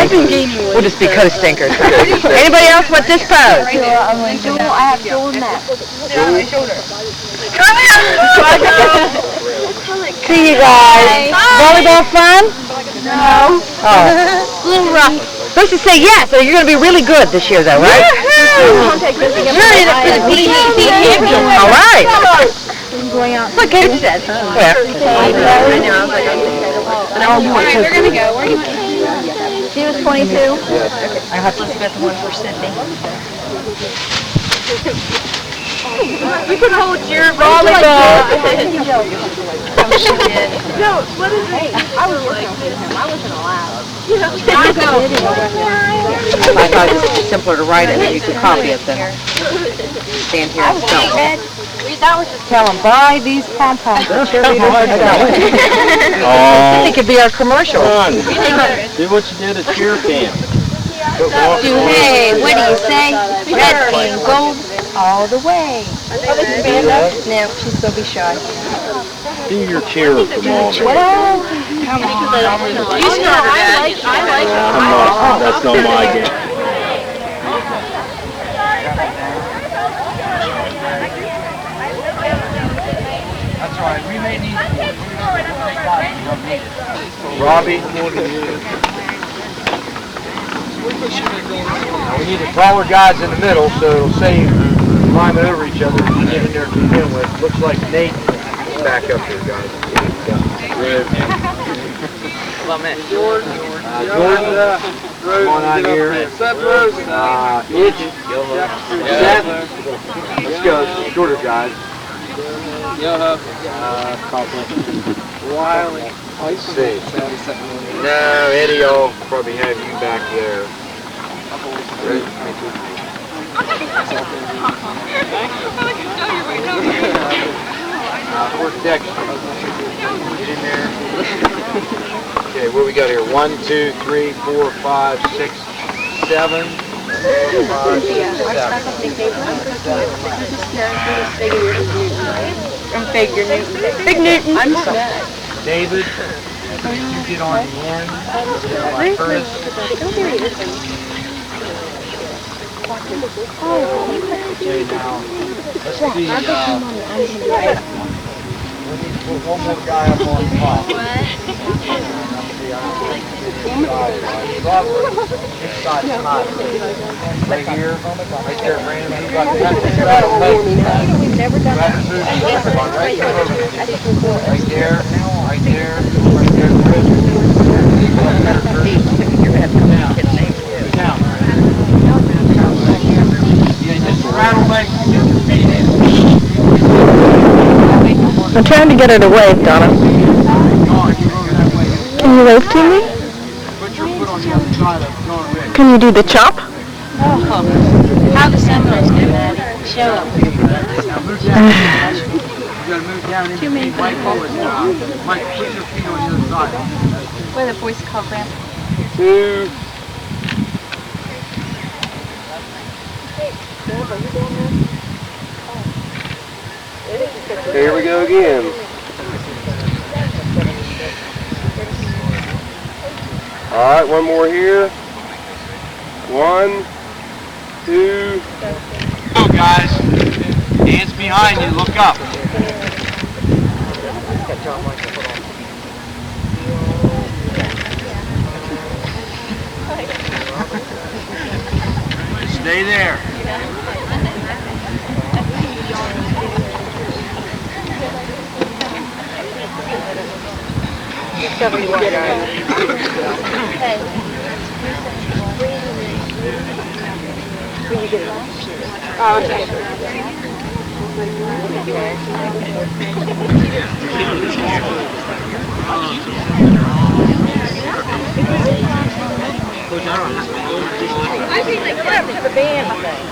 We'll just be co-stinkers. Anybody else want this pose? I have Joel and Matt. See you guys. Volleyball fun? No. Oh. A little rough. Supposed to say yes, so you're going to be really good this year, though, right? You're in it for the PE champion. All right. Look, Gabe said. Yeah. They're going to go. Where are you? She was 22. I have to Elizabeth won for Sydney. You can hold your volleyball. No, what is it? I was working with him. I wasn't allowed. I thought it was simpler to write it and you could copy it than stand here and spell it. Tell them, buy these pom-poms. I think it could be our commercial. Do what you did at cheer camp. Hey, what do you say? Red and gold all the way. No, she's still be shy. Do your cheer for mom. You started it. That's not my game. That's all right. We may need Robbie. Now we need the taller guys in the middle, so it'll save climbing over each other and get in there to begin with. Looks like Nate is back up here, guys. Jordan, come on out here. Itch. Seth. Let's go, shorter guys. Wiley. Let's see. No, Eddie, I'll probably have you back there. Where's Dexter? He's in there. Okay, what we got here? 1, 2, 3, 4, 5, 6, 7. Big Newton. I'm sorry. David, you get on the end. First. Okay, now, let's see. We need to put one more guy up on top. This side is hot. Right here, right there, Brandon. You got that. We've never done that. Right there, right there, right there, Chris. You're going to have to come out. Down. Yeah, just rattle back and get your feet in. I'm trying to get her to wave, Donna. Can you wave to me? Put your foot on the other side of it. Can you do the chop? How the sunrise do that? Show them. Now move down. You gotta move down into the Mike forward now. Mike, put your feet on the other side. What are the voice called, Graham? 2. Here we go again. All right, one more here. 1, 2. Go, guys. Hands behind you. Look up. Stay there. Oh, okay. I think they come to the band thing.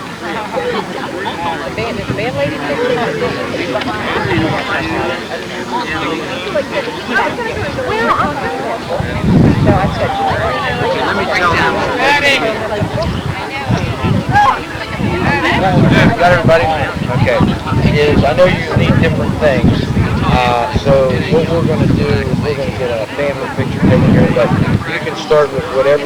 The band lady thing. Let me tell you. Got everybody? Okay. I know you need different things. So what we're going to do is we're going to get a family picture taken here, but you can start with whatever.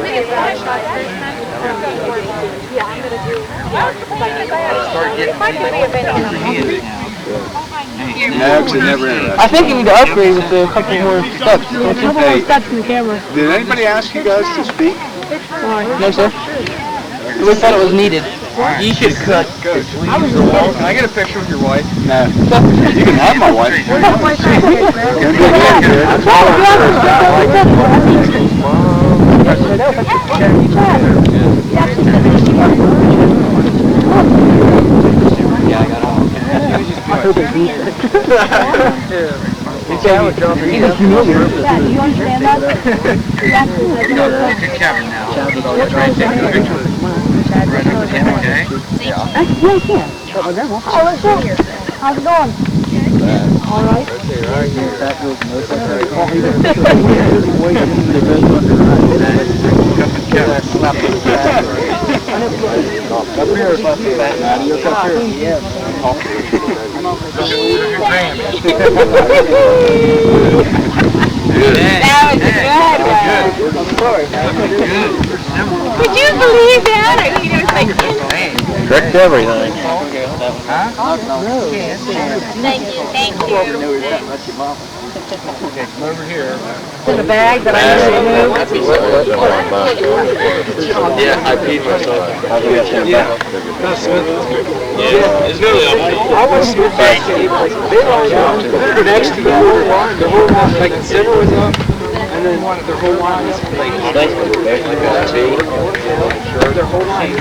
Actually, never interested. I think you need to upgrade with a couple more steps. Hey, Steps in the camera. did anybody ask you guys to speak? No, sir. We thought it was needed. You should cut. Good. Can I get a picture with your wife? No. You can have my wife. Yeah, I got all. Yeah, do you understand that? Good camera now. Try and take a picture right up with him, okay? Yeah, I can. Oh, let's go. How's it going? All right. That was good. Of course. Could you believe that? I mean, it was like Tricked everything. Thank you, thank you. Okay, come over here. In a bag that I usually move. Yeah, I peed myself. Yeah. Yeah, it's really up. I was so bad. They're next to the whole line. The whole line, like the center was up, and then their whole line is like their whole line.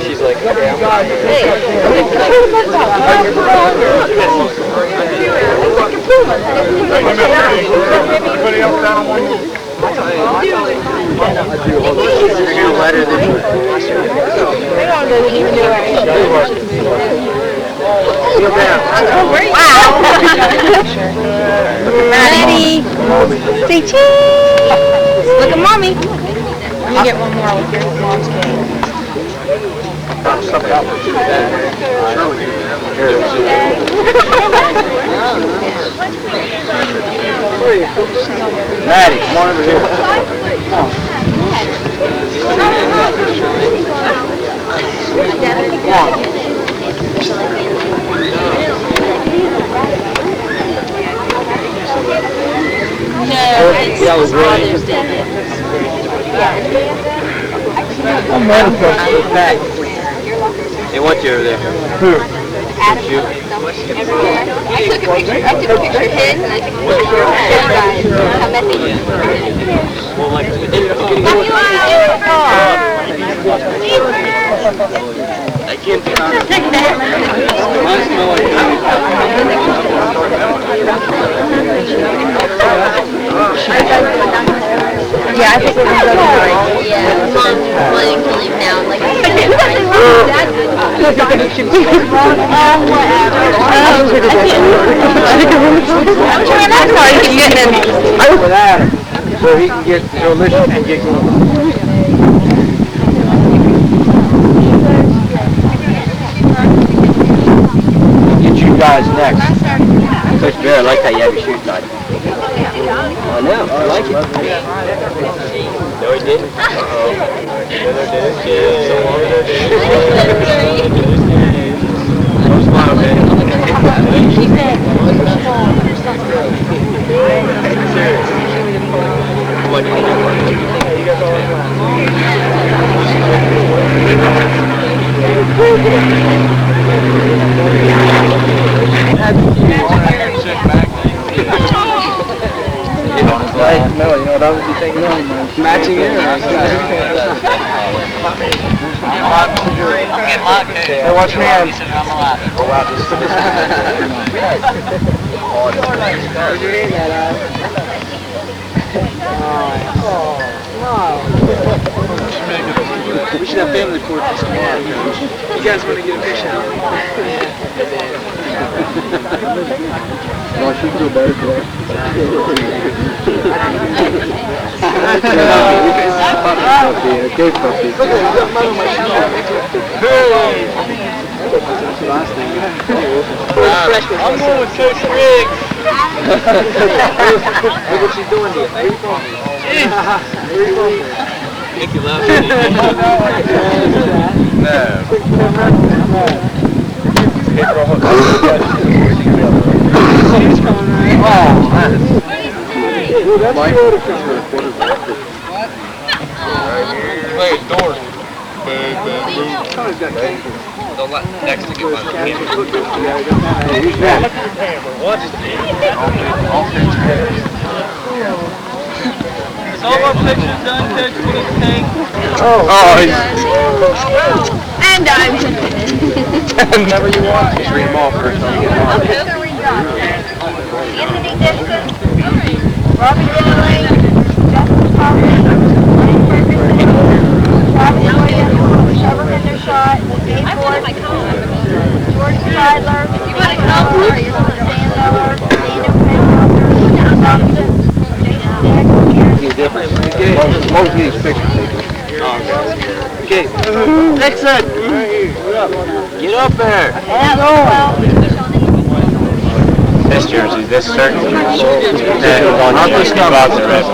She's like, Anybody else down on one? Ready? Say cheese! Look at mommy. You get one more with your mom's cake. Maddie, come on over here. No, it's Father's Day. I'm manifesting back. they want you over there. Adam. I took a picture of his and I took a picture of your guys. How messy. I can't do Yeah, I think we're going to go to Yeah, Mom wanting to leave now. Like, I'm sorry, he's getting in. With Adam, so he can get, so listen and get Get you guys next. Coach Bear, I like how you have your shoes tied. I know, I like it. No, he didn't. No, you know what I would be thinking? Matching in. Hey, watch me hands. We should have family portraits tomorrow, Coach. You guys want to get a picture? No, she feel better today. Okay, puppy. I'm going with Coach Riggs. Look what she's doing to you. Make you laugh. Wait, doors. Don't let next to get my Is all our pictures done, Coach? What do you think? And done. Whenever you want. Just read them all first. Okay. Anthony Dixon, Robbie Dilley, Justin Coffey, Lane Ferguson, Travis Williams, Trevor Hendershot, Dave Ford, George Seidler, Mike Miller, Stan Miller, Daniel Penholzer, John Thompson, Jason Dick, Most of these pictures taken. Okay. Dixon! Get up there! This jersey, this certain jersey. Not this about the red.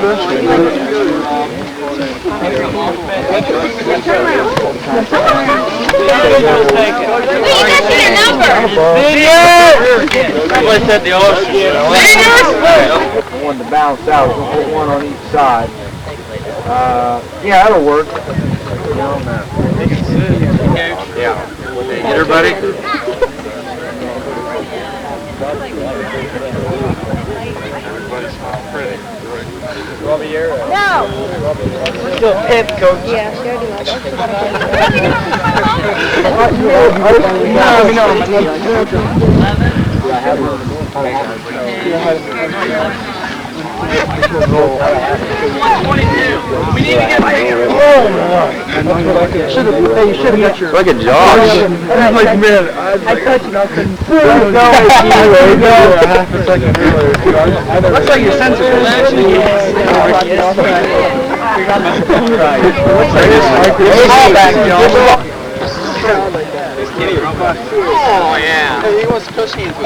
Wait, you got your number! Somebody said the ocean. One to bounce out, we'll put one on each side. Yeah, that'll work. Yeah. Get her, buddy. No! Still pimp, Coach. Yeah, sure do. We need to get bigger. You should have got your... Look at Josh. I'm like, man, I touched it, I couldn't... Half a second earlier. Looks like your sensors are actually... Oh, yeah. He wants to push hands with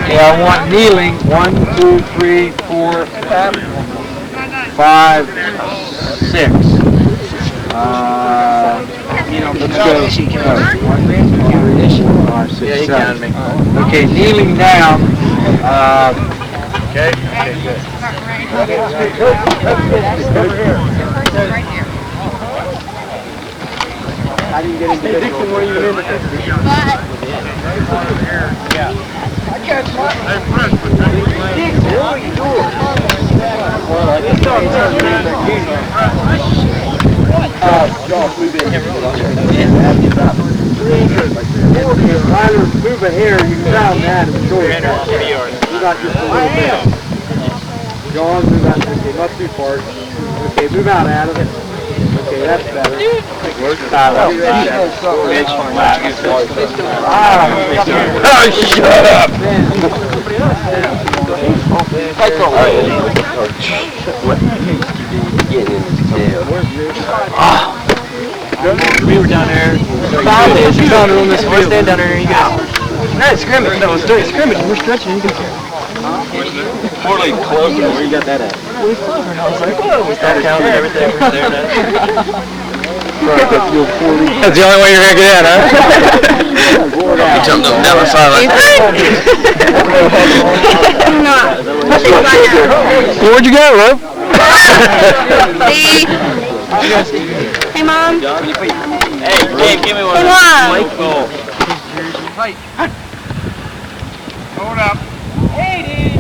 Yeah, I want kneeling. 1, 2, 3, 4, 5, 6. Let's go. 1, 2, 3, 4, 5, 6, 7. Okay, kneeling down. Okay, good. I didn't get into this one. What are you in? Move it here, you can sound that and show it. You got just a little bit. John, move out. Okay, not too far. Okay, move out, Adam. Okay, that's better. Where's Tyler? Oh, shut up! We were down there. Found it. You found it on this field. We're standing down there and you go, nice scrimmage. No, it's doing scrimmage. We're stretching. You can see. Totally close. Where you got that at? Well, Clover. And I was like, whoa. We started counting everything. We were there now. That's the only way you're gonna get in, huh? You jumped up, never silent. Where'd you go, Rob? See? Hey, Mom. Hey, Dave, give me one. Hey, Mom. Hold up. Hey,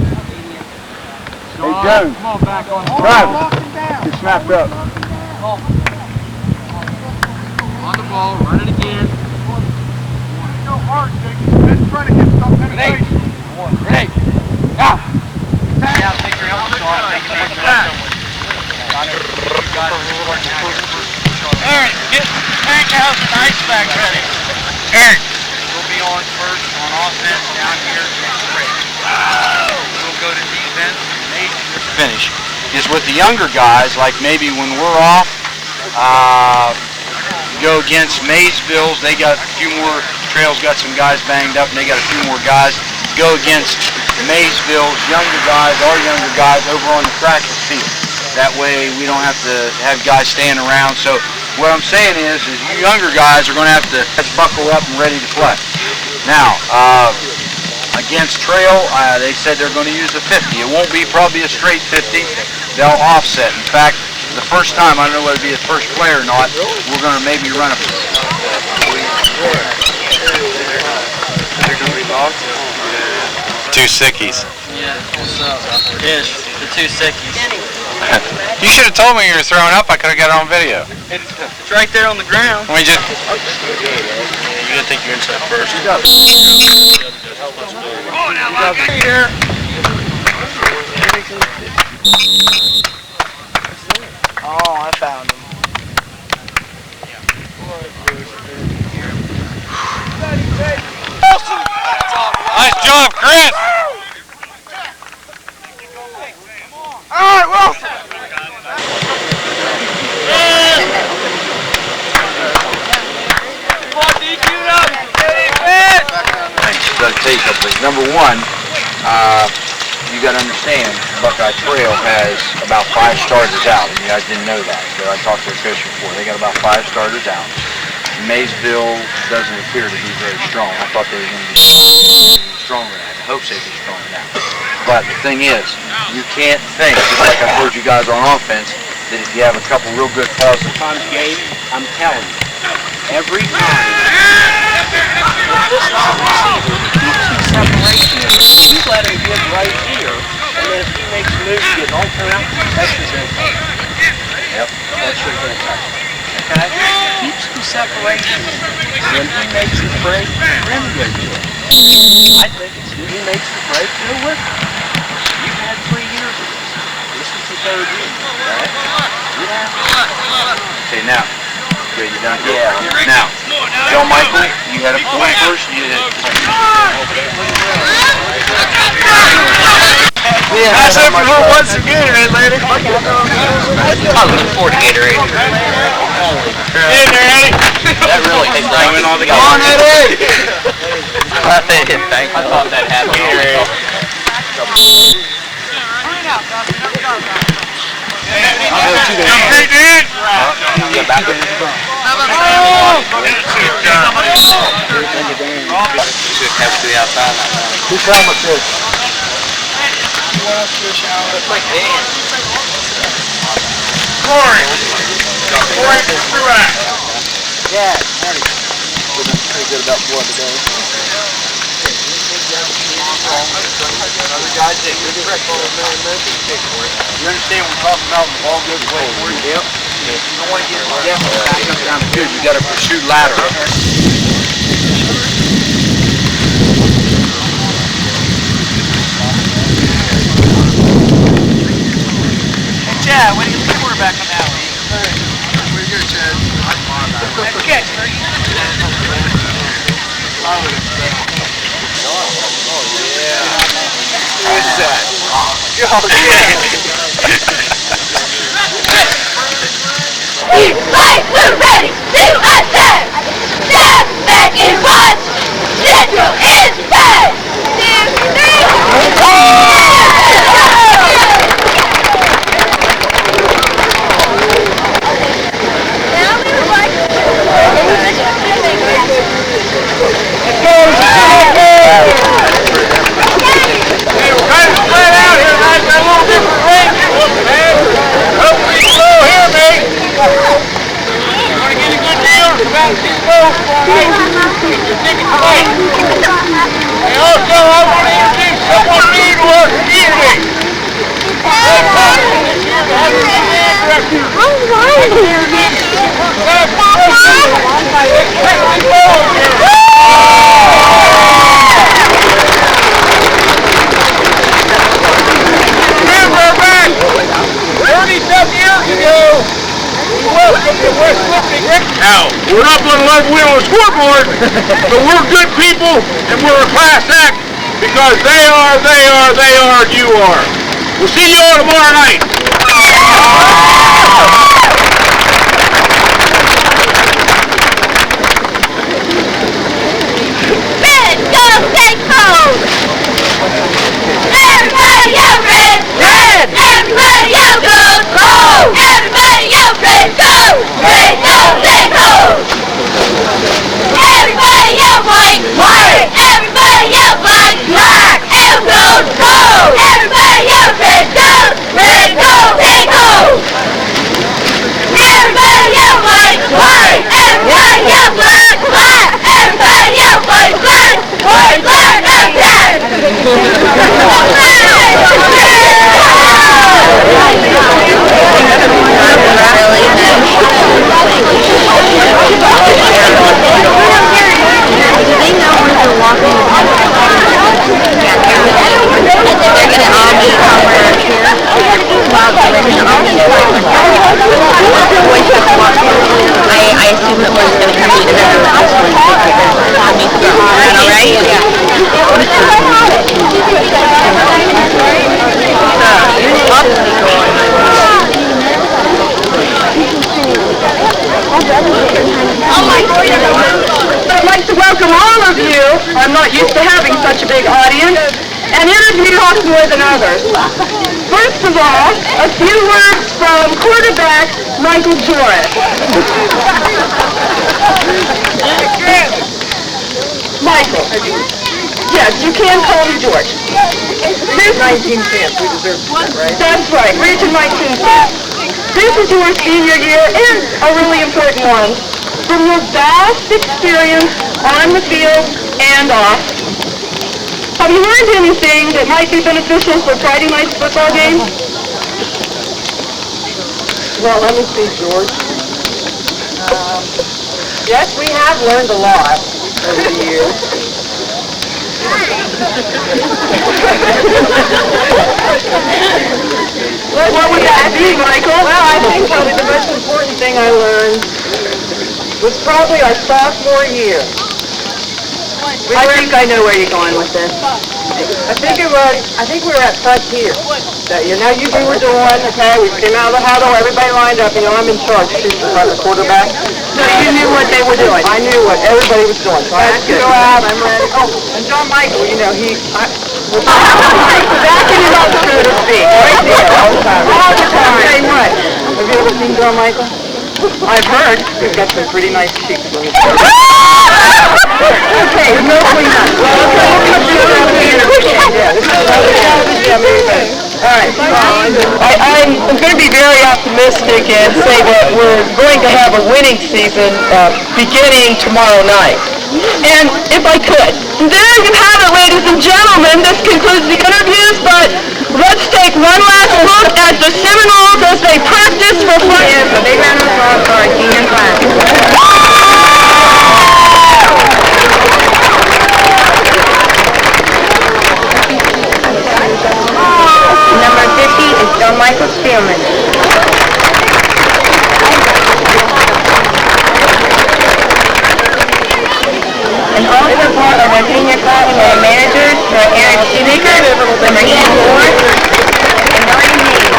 Jones. Come on, back on. Travis, you're snapped up. On the ball, run it again. Go hard, Jake. Aaron, get Hank House and ice bag ready. Aaron, we'll be on first on offense down here against Ray. We'll go to defense. Finish is with the younger guys, like maybe when we're off, go against Maysville's. They got a few more, Trail's got some guys banged up, and they got a few more guys. Go against Maysville's younger guys, our younger guys, over on the practice field. That way we don't have to have guys standing around. So what I'm saying is you younger guys are going to have to buckle up and ready to play. Now, against Trail, they said they're going to use a 50. It won't be probably a straight 50. They'll offset. In fact, the first time, I don't know whether it'll be a first play or not, we're going to maybe run a... Two sickies. Yeah, what's up? Ish, the two sickies. You should have told me you were throwing up. I could have got it on video. It's right there on the ground. We just... You gotta take your inside first. Oh, now, Mike, here. Oh, I found him. Nice job, Chris! All right, Wilson. I'll tell you a couple things. Number one, you got to understand, Buckeye Trail has about 5 starters out. You guys didn't know that, so I talked to their coach before. They got about 5 starters out. Maysville doesn't appear to be very strong. I thought they were going to be stronger than that. I hope they'd be stronger than that. But the thing is, you can't think, just like I told you guys on offense, that if you have a couple real good calls at times game, I'm telling you, every time, you let him get right here, and then if he makes a move to get all turned out, that's your good touch. Yep, that's your good touch. Okay? Keep some separation. When he makes the break, then go to it. I think it's when he makes the break, go with it. You've had 3 years of this. This is the 3rd year. Right? Yeah. Okay, now. Okay, you done? Yeah. Now, Joe Michael, you had a point first. You had Pass up for her once again, Red Lady. I'm looking forward to Gatorade. Get in there, Eddie. That really takes time in all the guys. Come on, Eddie. Thank you. I thought that happened. Gatorade. Hey, Dan. Yeah, back there. Have to be outside. Who's helmet this? It's like Dan. Corey. Corey Truax. Yeah, pretty good about one today. Other guys that good pressure on you understand what we're talking about when the ball goes away for you? Yep. You don't want to get back up down the field. You got to pursue lateral. Hey, Chad, what do you think we're back on that one? Pretty good, Chad. Nice catch, Fergie. Who's that? Oh, yeah. We fight, we're ready to attack! Step back and watch! Central is back! And also, I want to introduce someone new to our community. Remember back 30-some years ago, Now, we're not going to let wheel on the scoreboard, but we're good people and we're a class act because they are, and you are. We'll see you all tomorrow night. Red, go, stay cold! Everybody yell red! Red! Everybody yell go, cold! Everybody yell red, go! Red, go, stay cold! Everybody yell white! White! Everybody yell black! Black! And gold, gold! Everybody yell red, go! Red, go, stay cold! Everybody yell white! White! Everybody yell black! Black! Everybody yell white! Black! White! Black! And black! I assume that one's going to come to I'd like to welcome all of you. I'm not used to having such a big audience, and interview us more than others. First of all, a few words from quarterback Michael Joris. Michael. Yes, you can call me George. 19 cents, we deserve that, right? That's right, Region 19 cents. This is your senior year and a really important one. From your vast experience on the field and off, have you learned anything that might be beneficial for Friday night's football game? Well, let me see, George. Yes, we have learned a lot over the years. What would that be, Michael? Well, I think probably the most important thing I learned was probably our sophomore year. I think I know where you're going with this. I think we were at Frontier that year. Now you were doing, okay, we came out of the huddle, everybody lined up, I'm in charge, the quarterback. So you knew what they were doing. I knew what everybody was doing. So I had to go out, I'm ready. Oh, and John Michael, he was backing him up, so to speak, right there, all the time. All the time. Say what? Have you ever seen John Michael? I've heard. He's got some pretty nice cheeks. Okay, no cleanup. Well, okay, we'll cut you around the interview. Yeah, this is all right. I'm going to be very optimistic and say that we're going to have a winning season beginning tomorrow night. And if I could, there you have it, ladies and gentlemen. This concludes the interviews, but let's take one last look at the Seminoles as they practice for fun. Yes, a big round of applause for our senior class. Number 50 is John Michael Spielman. And also part of our senior class are our managers, Eric Shoemaker, number 84, and Donnie Hayes.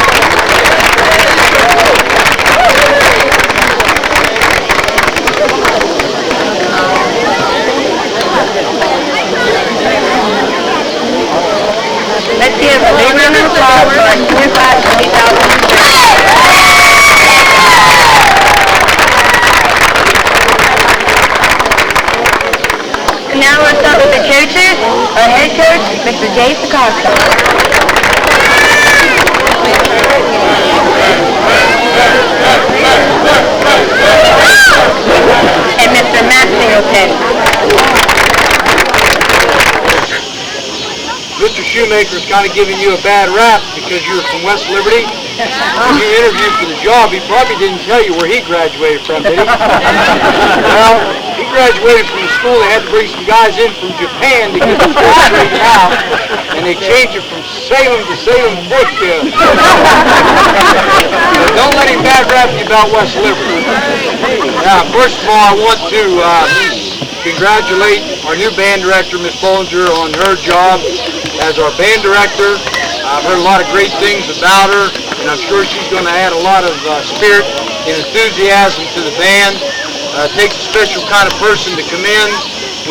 Let's give a big round of applause for our senior class of 2003. And now let's start with the coaches. Our head coach, Mr. Jay Sikoska. And Mr. Matt Singleton. Mr. Shoemaker's kind of giving you a bad rap because you're from West Liberty. When you interviewed for the job, he probably didn't tell you where he graduated from, did he? Well, he graduated from the school. They had to bring some guys in from Japan to get the school straightened out, and they changed it from Salem to Salem, Brookfield. Don't let him bad rap you about West Liberty. First of all, I want to congratulate our new band director, Ms. Bollinger, on her job as our band director. I've heard a lot of great things about her, and I'm sure she's going to add a lot of spirit and enthusiasm to the band. It takes a special kind of person to come in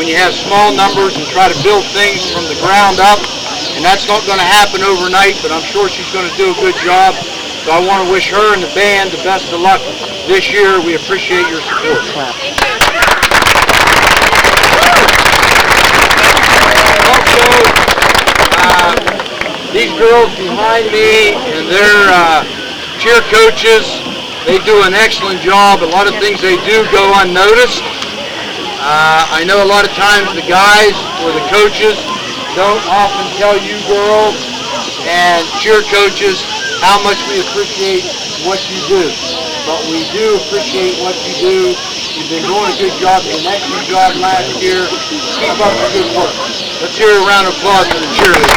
when you have small numbers and try to build things from the ground up, and that's not going to happen overnight, but I'm sure she's going to do a good job. So I want to wish her and the band the best of luck this year. We appreciate your support. Also, these girls behind me and their cheer coaches, they do an excellent job. A lot of things they do go unnoticed. I know a lot of times the guys or the coaches don't often tell you girls and cheer coaches how much we appreciate what you do. But we do appreciate what you do. You've been doing a good job, an excellent job last year. Keep up the good work. Let's hear a round of applause for the cheerleaders.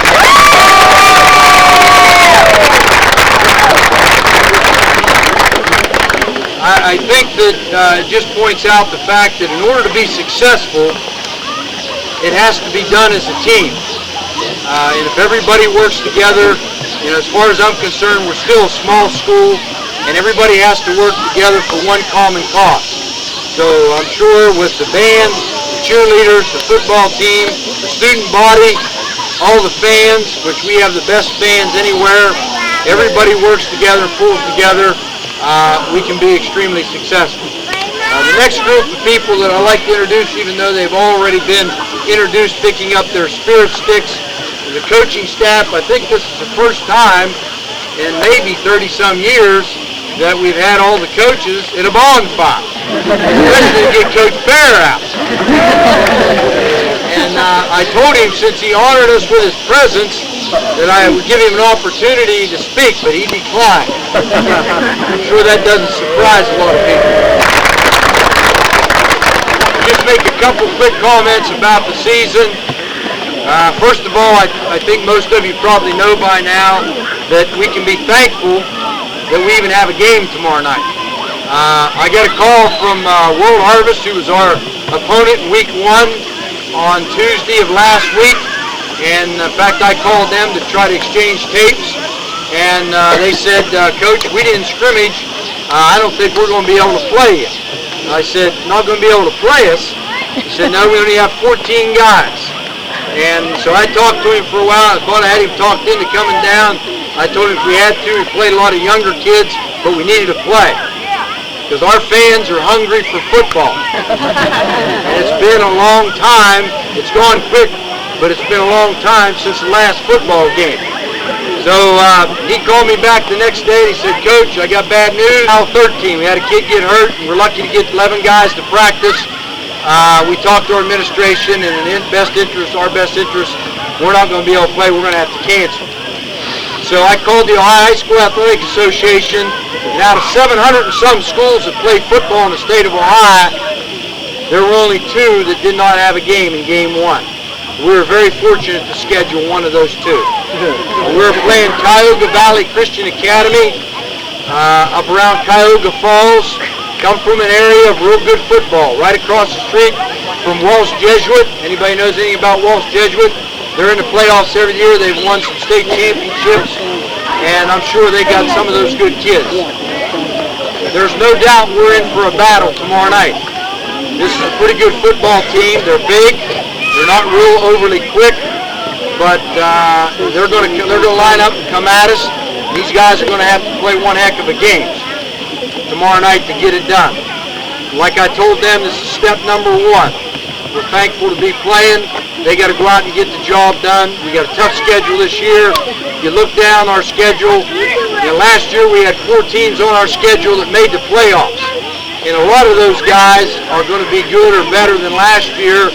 I think that it just points out the fact that in order to be successful, it has to be done as a team. And if everybody works together, as far as I'm concerned, we're still a small school, and everybody has to work together for one common cause. So I'm sure with the band, the cheerleaders, the football team, the student body, all the fans, which we have the best fans anywhere, everybody works together, pulls together, we can be extremely successful. The next group of people that I'd like to introduce, even though they've already been introduced picking up their spirit sticks, the coaching staff. I think this is the first time in maybe 30-some years that we've had all the coaches in a bonfire. Especially to get Coach Bear out. And I told him, since he honored us with his presence, that I would give him an opportunity to speak, but he declined. I'm sure that doesn't surprise a lot of people. Just make a couple quick comments about the season. First of all, I think most of you probably know by now that we can be thankful that we even have a game tomorrow night. I got a call from World Harvest, who was our opponent in week 1 on Tuesday of last week. And in fact, I called them to try to exchange tapes. And they said, Coach, we didn't scrimmage. I don't think we're going to be able to play you. I said, not going to be able to play us? He said, no, we only have 14 guys. And so I talked to him for a while. I thought I had him talked into coming down. I told him if we had to, we played a lot of younger kids, but we needed to play. Because our fans are hungry for football. And it's been a long time. It's gone quick, but it's been a long time since the last football game. So he called me back the next day and he said, Coach, I got bad news. Mile 13, we had a kid get hurt, and we're lucky to get 11 guys to practice. We talked to our administration, and in our best interest, we're not going to be able to play. We're going to have to cancel. So I called the Ohio High School Athletic Association, and out of 700 and some schools that play football in the state of Ohio, there were only 2 that did not have a game in game 1. We were very fortunate to schedule one of those 2. We were playing Cuyahoga Valley Christian Academy up around Cuyahoga Falls. Come from an area of real good football, right across the street from Walsh Jesuit. Anybody knows anything about Walsh Jesuit? They're in the playoffs every year. They've won some state championships, and I'm sure they got some of those good kids. There's no doubt we're in for a battle tomorrow night. This is a pretty good football team. They're big. They're not real overly quick, but they're going to line up and come at us. These guys are going to have to play one heck of a game tomorrow night to get it done. Like I told them, this is step number 1. We're thankful to be playing. They got to go out and get the job done. We got a tough schedule this year. You look down our schedule, and last year we had 4 teams on our schedule that made the playoffs. And a lot of those guys are going to be good or better than last year.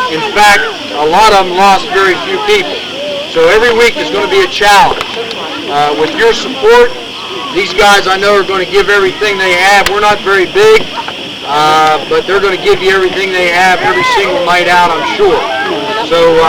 In fact, a lot of them lost very few people. So every week is going to be a challenge. With your support, these guys I know are going to give everything they have. We're not very big, but they're going to give you everything they have every single night out, I'm sure. So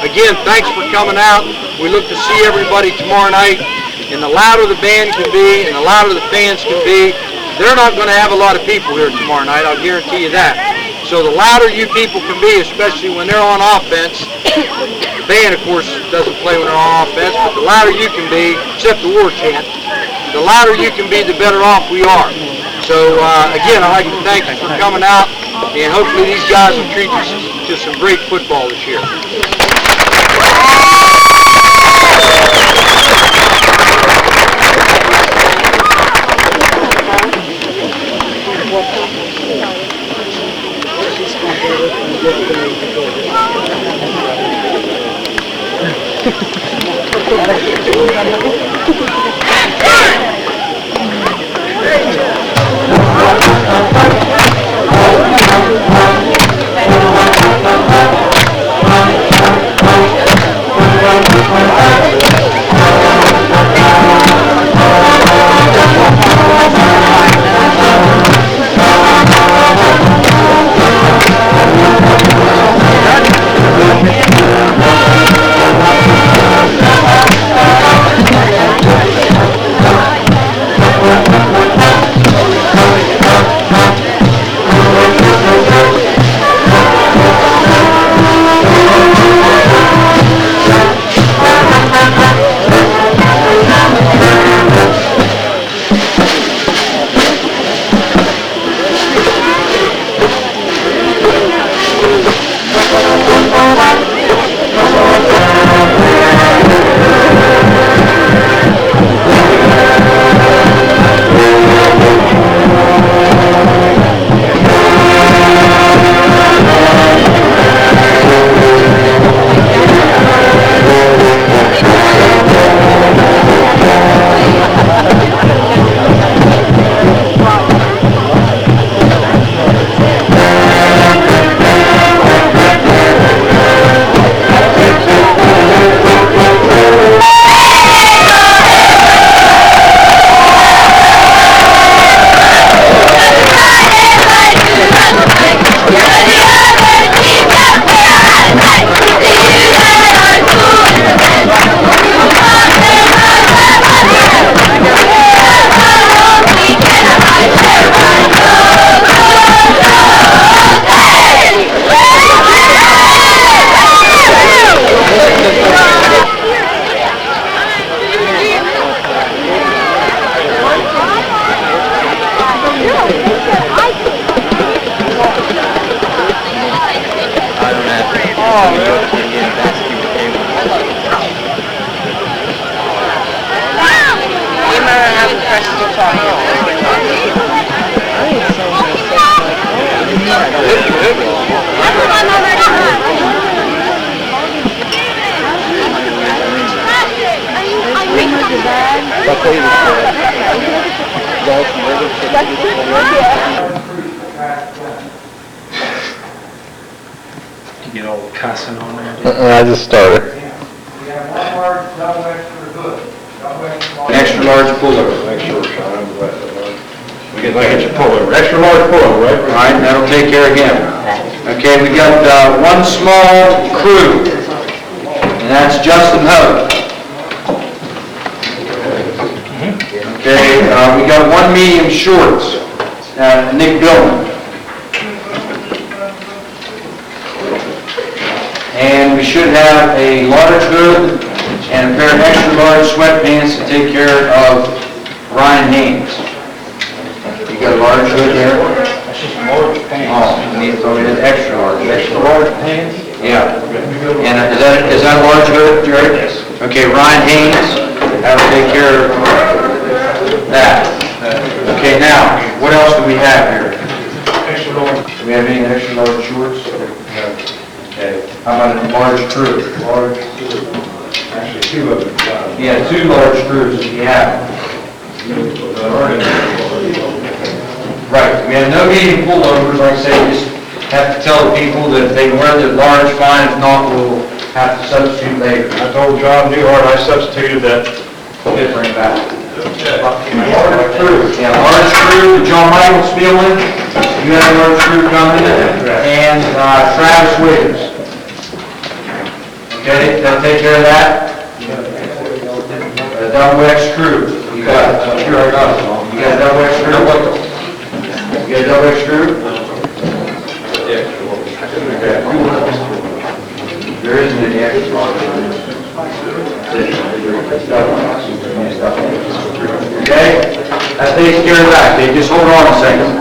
again, thanks for coming out. We look to see everybody tomorrow night. And the louder the band can be and the louder the fans can be, they're not going to have a lot of people here tomorrow night, I'll guarantee you that. So the louder you people can be, especially when they're on offense, the band, of course, doesn't play when they're on offense, but the louder you can be, except the war chant, the louder you can be, the better off we are. So, again, I'd like to thank you for coming out, and hopefully these guys will treat you to some great football this year. You get all cussing on there? I just started. We have one large double extra hood. Extra large pullover. We get your pullover, extra large pullover, right? All right, that'll take care of him. Okay, we got one small crew, and that's Justin Hope. Okay, we got one medium shorts, Nick Billman. And we should have a large hood and a pair of extra large sweatpants to take care of Ryan Haynes. You got a large hood there? That's just large pants. Oh, you need to it extra large. Extra large pants? Yeah. And is that a large hood, Jerry? Yes. Okay, Ryan Haynes, that'll take care of that. Okay, now, what else do we have here? Extra large. Do we have any extra large shorts? Okay. How about a large crew? Large, actually two of them. Yeah, 2 large crews if you have. Right, we have no medium pullovers, like I say, we just have to tell the people that if they can wear the large, fine, if not, we'll have to substitute later. I told John Newhart I substituted that. We'll bring it back. Large crew, yeah, large crew, John Michael Spielman, you have a large crew coming, and Travis Williams. Okay, they'll take care of that. Double X crew, you got it, I'm sure I got it. You got a double X crew? You got a double X screw? There isn't any extra. Okay? That takes care of that. Okay, just hold on a second.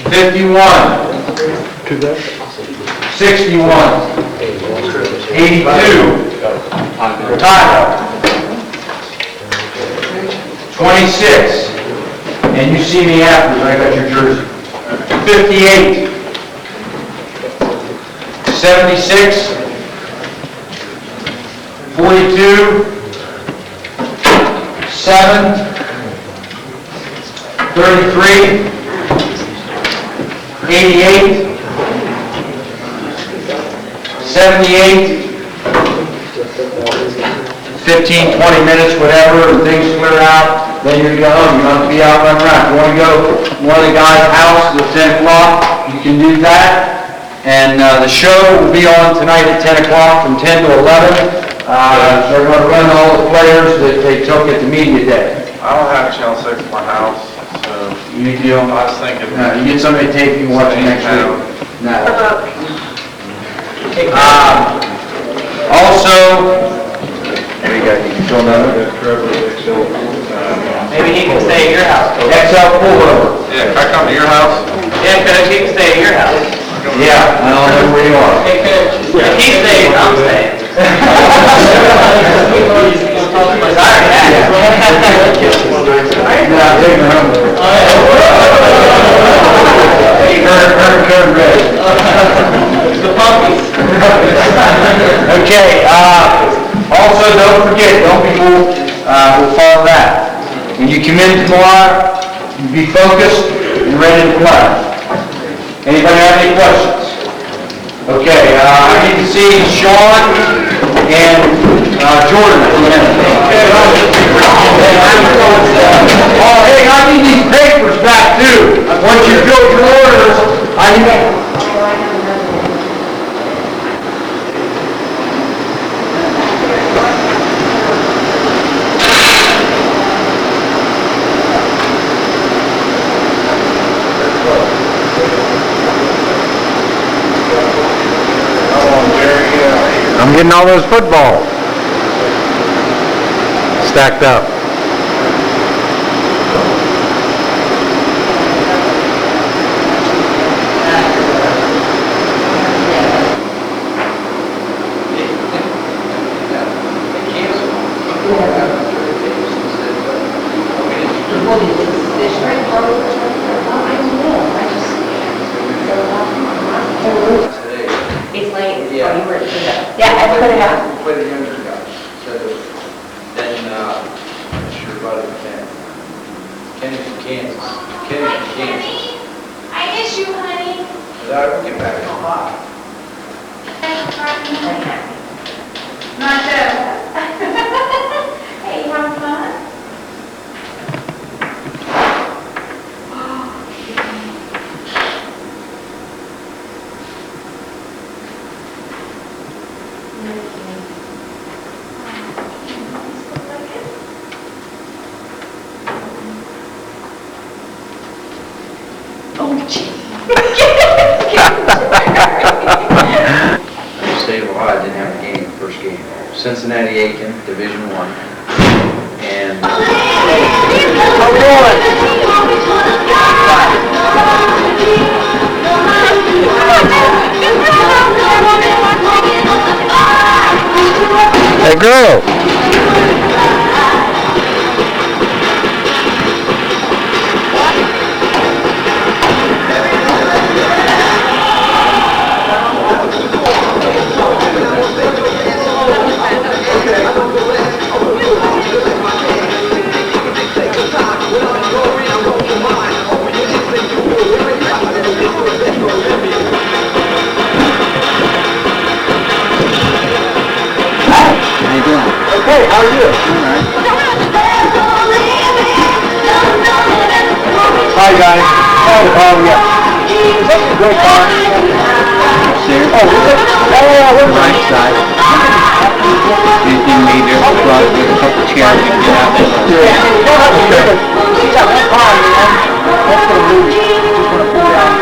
$51, $61, $82, Tyler, 26, and you see me afterwards, I got your jersey. 58, 76, 42, 7, 33, 88, 78, 15, 20 minutes, whatever, and things clear out, then you're going home. You don't have to be out running around. If you want to go to one of the guys' houses at 10 o'clock, you can do that. And the show will be on tonight at 10 o'clock from 10 to 11. They're going to run all the players that they took at the media day. I don't have Channel 6 at my house, so You need to, I was thinking. you get somebody to take you and watch it next week. No. Also, there you go, you can show another. Maybe he can stay at your house. XL pullover. Yeah, can I come to your house? Yeah, Coach, he can stay at your house. Yeah, I don't know where you are. Hey, Coach, if he stays, I'm staying. Because I already had it. Yeah, take me home. Turn red. The puppies. Okay, also don't forget, don't be fooled, we'll follow that. When you come in tomorrow, be focused and ready to play. Anybody have any questions? Okay, I need to see Sean and Jordan for a minute. Oh, hey, I need these papers back too. Once you fill your orders, I need... I'm getting all those footballs stacked up. It's late. Yeah, I put it out. Play the younger guys, then, sure buddy Kenny from Kansas. I miss you, honey. But I will get back on high. Not sure. Hey, you having fun? State of Ohio didn't have a game, first game. Cincinnati-Aiken, Division I. And... Hey, girl. How you doing? Hey, how are you? All right. Hi, guys. Oh, yeah. Is that your great car? Upstairs. Oh, is it? Right side. Anything major, plus with a couple chairs you can get out there. She's got one car, man. That's gonna move. Just wanna pull down.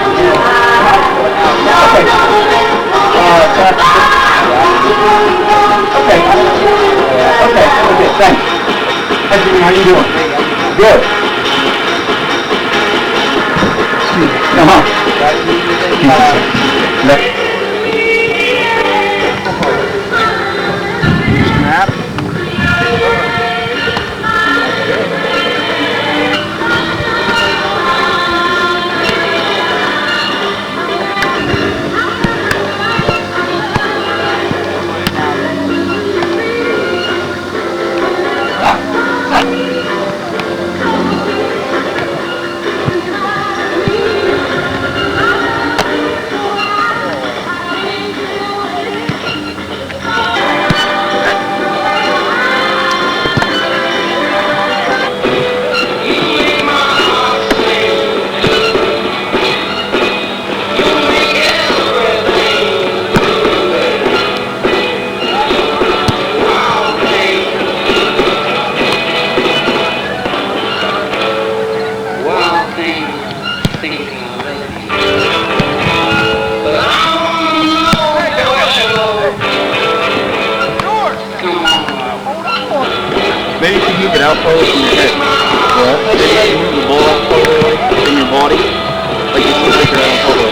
Okay. Okay, thanks. Hi, Jimmy, how you doing? Good. Maybe you can move it out further from your head. What? Maybe you can move the ball out further like in your body. Like you can take it out further.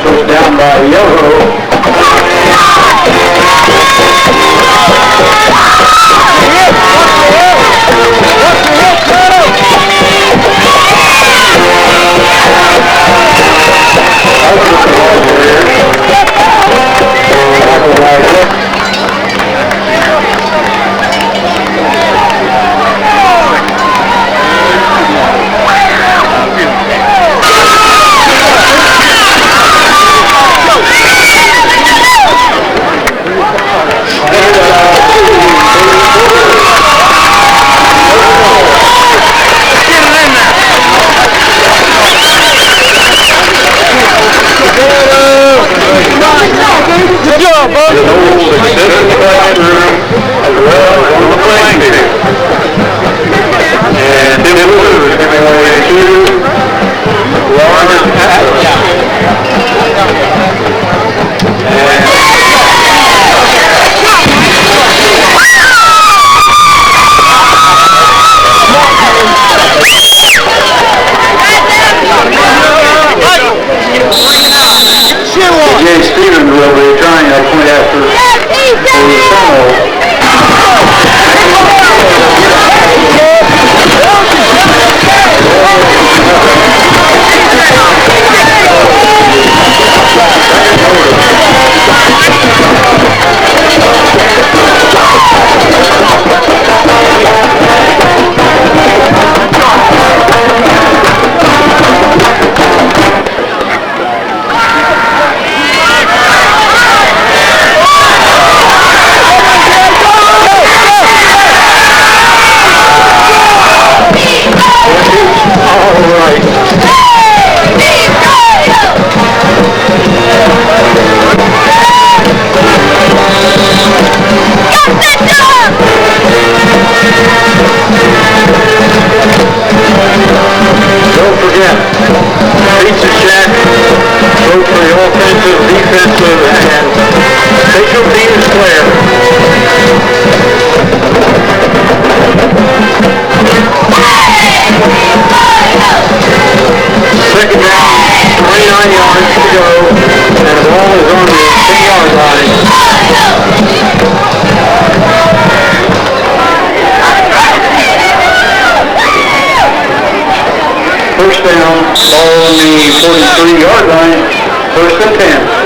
Goes down by Yoho. an old successful classroom as well as on the playing field. And Tim Lewis is giving away 2 large hats. Jay Stevens will be trying to point after the funnel. Don't forget, Pizza Shack, both for the offensive, defensive, and special teams player. Second down, 29 yards to go, and the ball is on the 10-yard line. First down, ball on the 43-yard line, 1st and 10.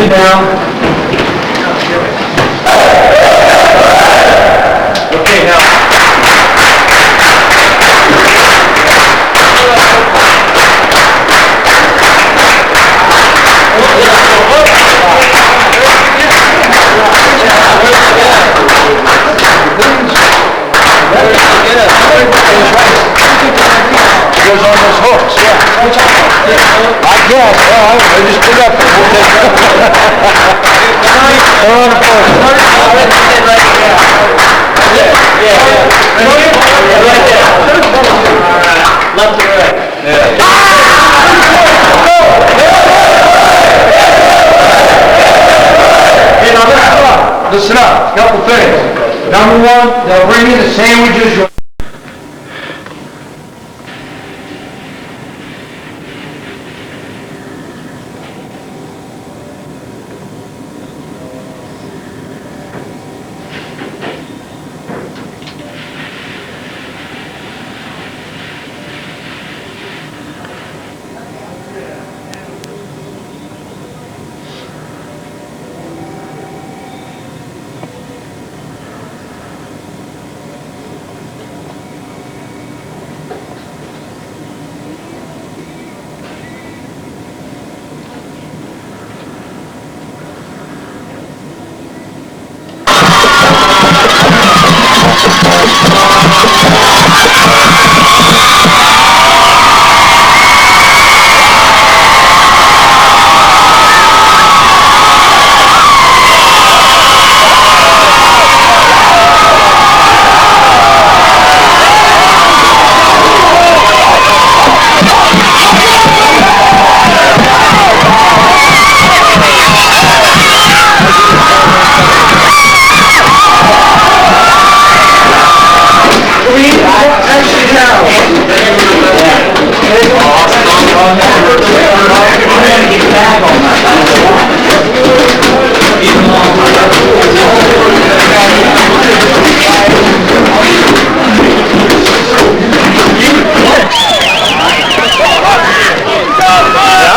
Sit down. Okay, now. Goes on those hooks, yeah. I guess, well, I just put up and we'll take it. They're on the floor. Right there. Left to right. Hey, now listen up. Listen up. Couple things. Number one, they'll bring you the sandwiches.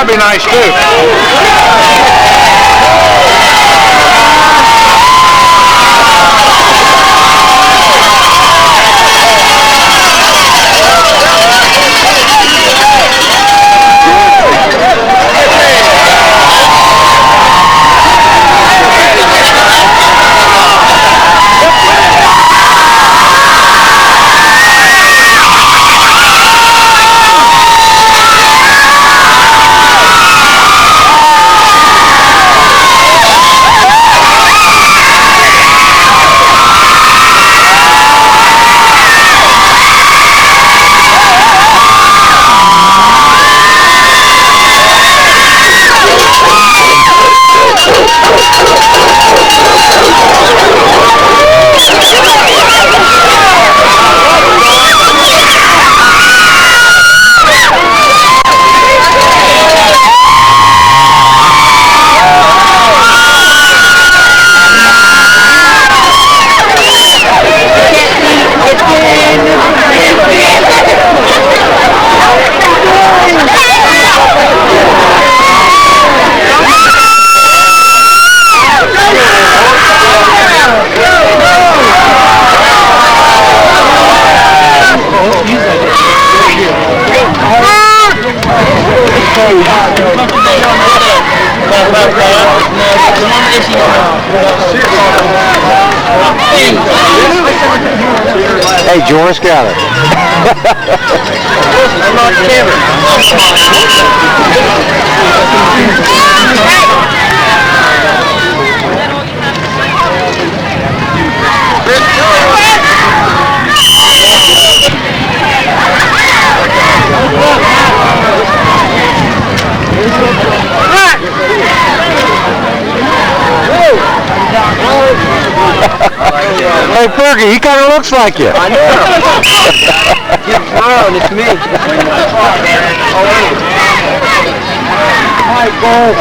That'd be nice too. Hey, Joris, got it. I'm on camera. Hey, Fergie, he kind of looks like you. I know. Keep smiling, it's me. Hi, Cole.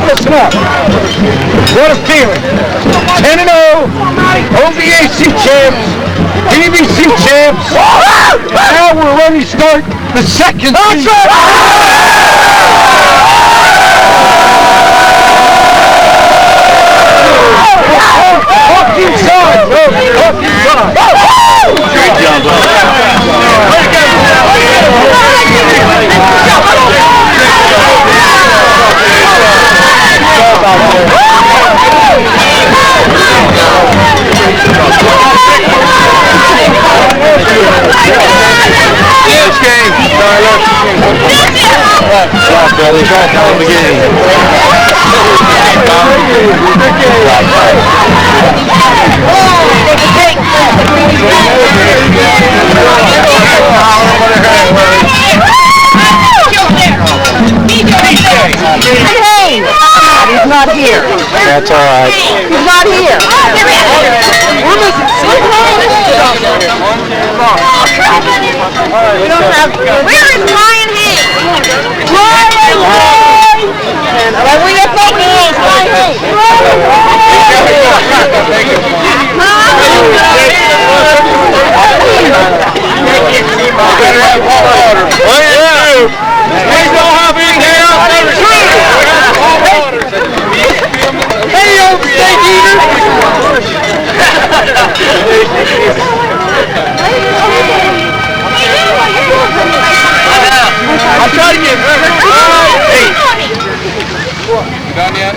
Listen up. What a feeling. 10-0, OVAC champs, PVC champs. And now we're ready to start the second season. Walk inside, bro. Walk inside. Great job, This game. Billy. Try to the beginning. He's not here. That's all right. He's not here. We're missing We don't have. Where is Ryan Hayes? Ryan Hayes! Where are you focused? Ryan Hayes! Please don't have anything else. Hey, old steak eater! I'm trying to get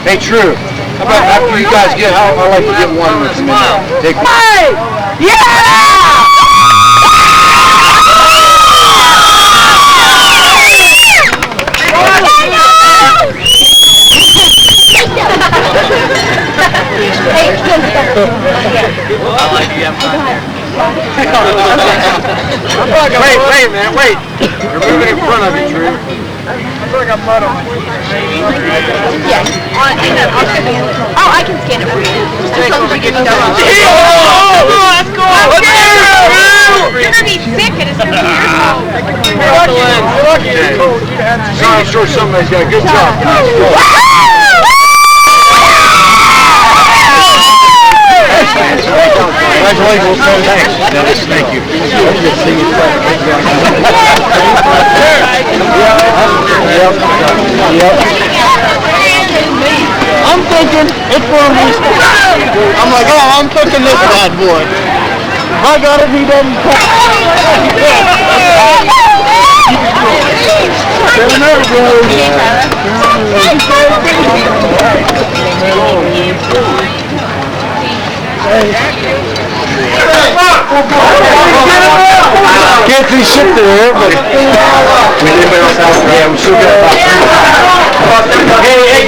Hey, True. How about after you guys get out, I'd like to get one with smile. Take Hey! Yeah! Wait, man, wait. You're moving in front of me, Drew. Yes. Oh, I can scan it for you. As long as you get it done. Let's go! You're gonna be sick and it's gonna be your fault. I'm sure somebody's got a good job. Congratulations. Thanks, Dennis. Thank you. I'm thinking it's for me. I'm like, oh, I'm cooking this bad boy. I got it, he doesn't cook. Can't see shit there, but anybody else has? Yeah, we still got about 3. Hey,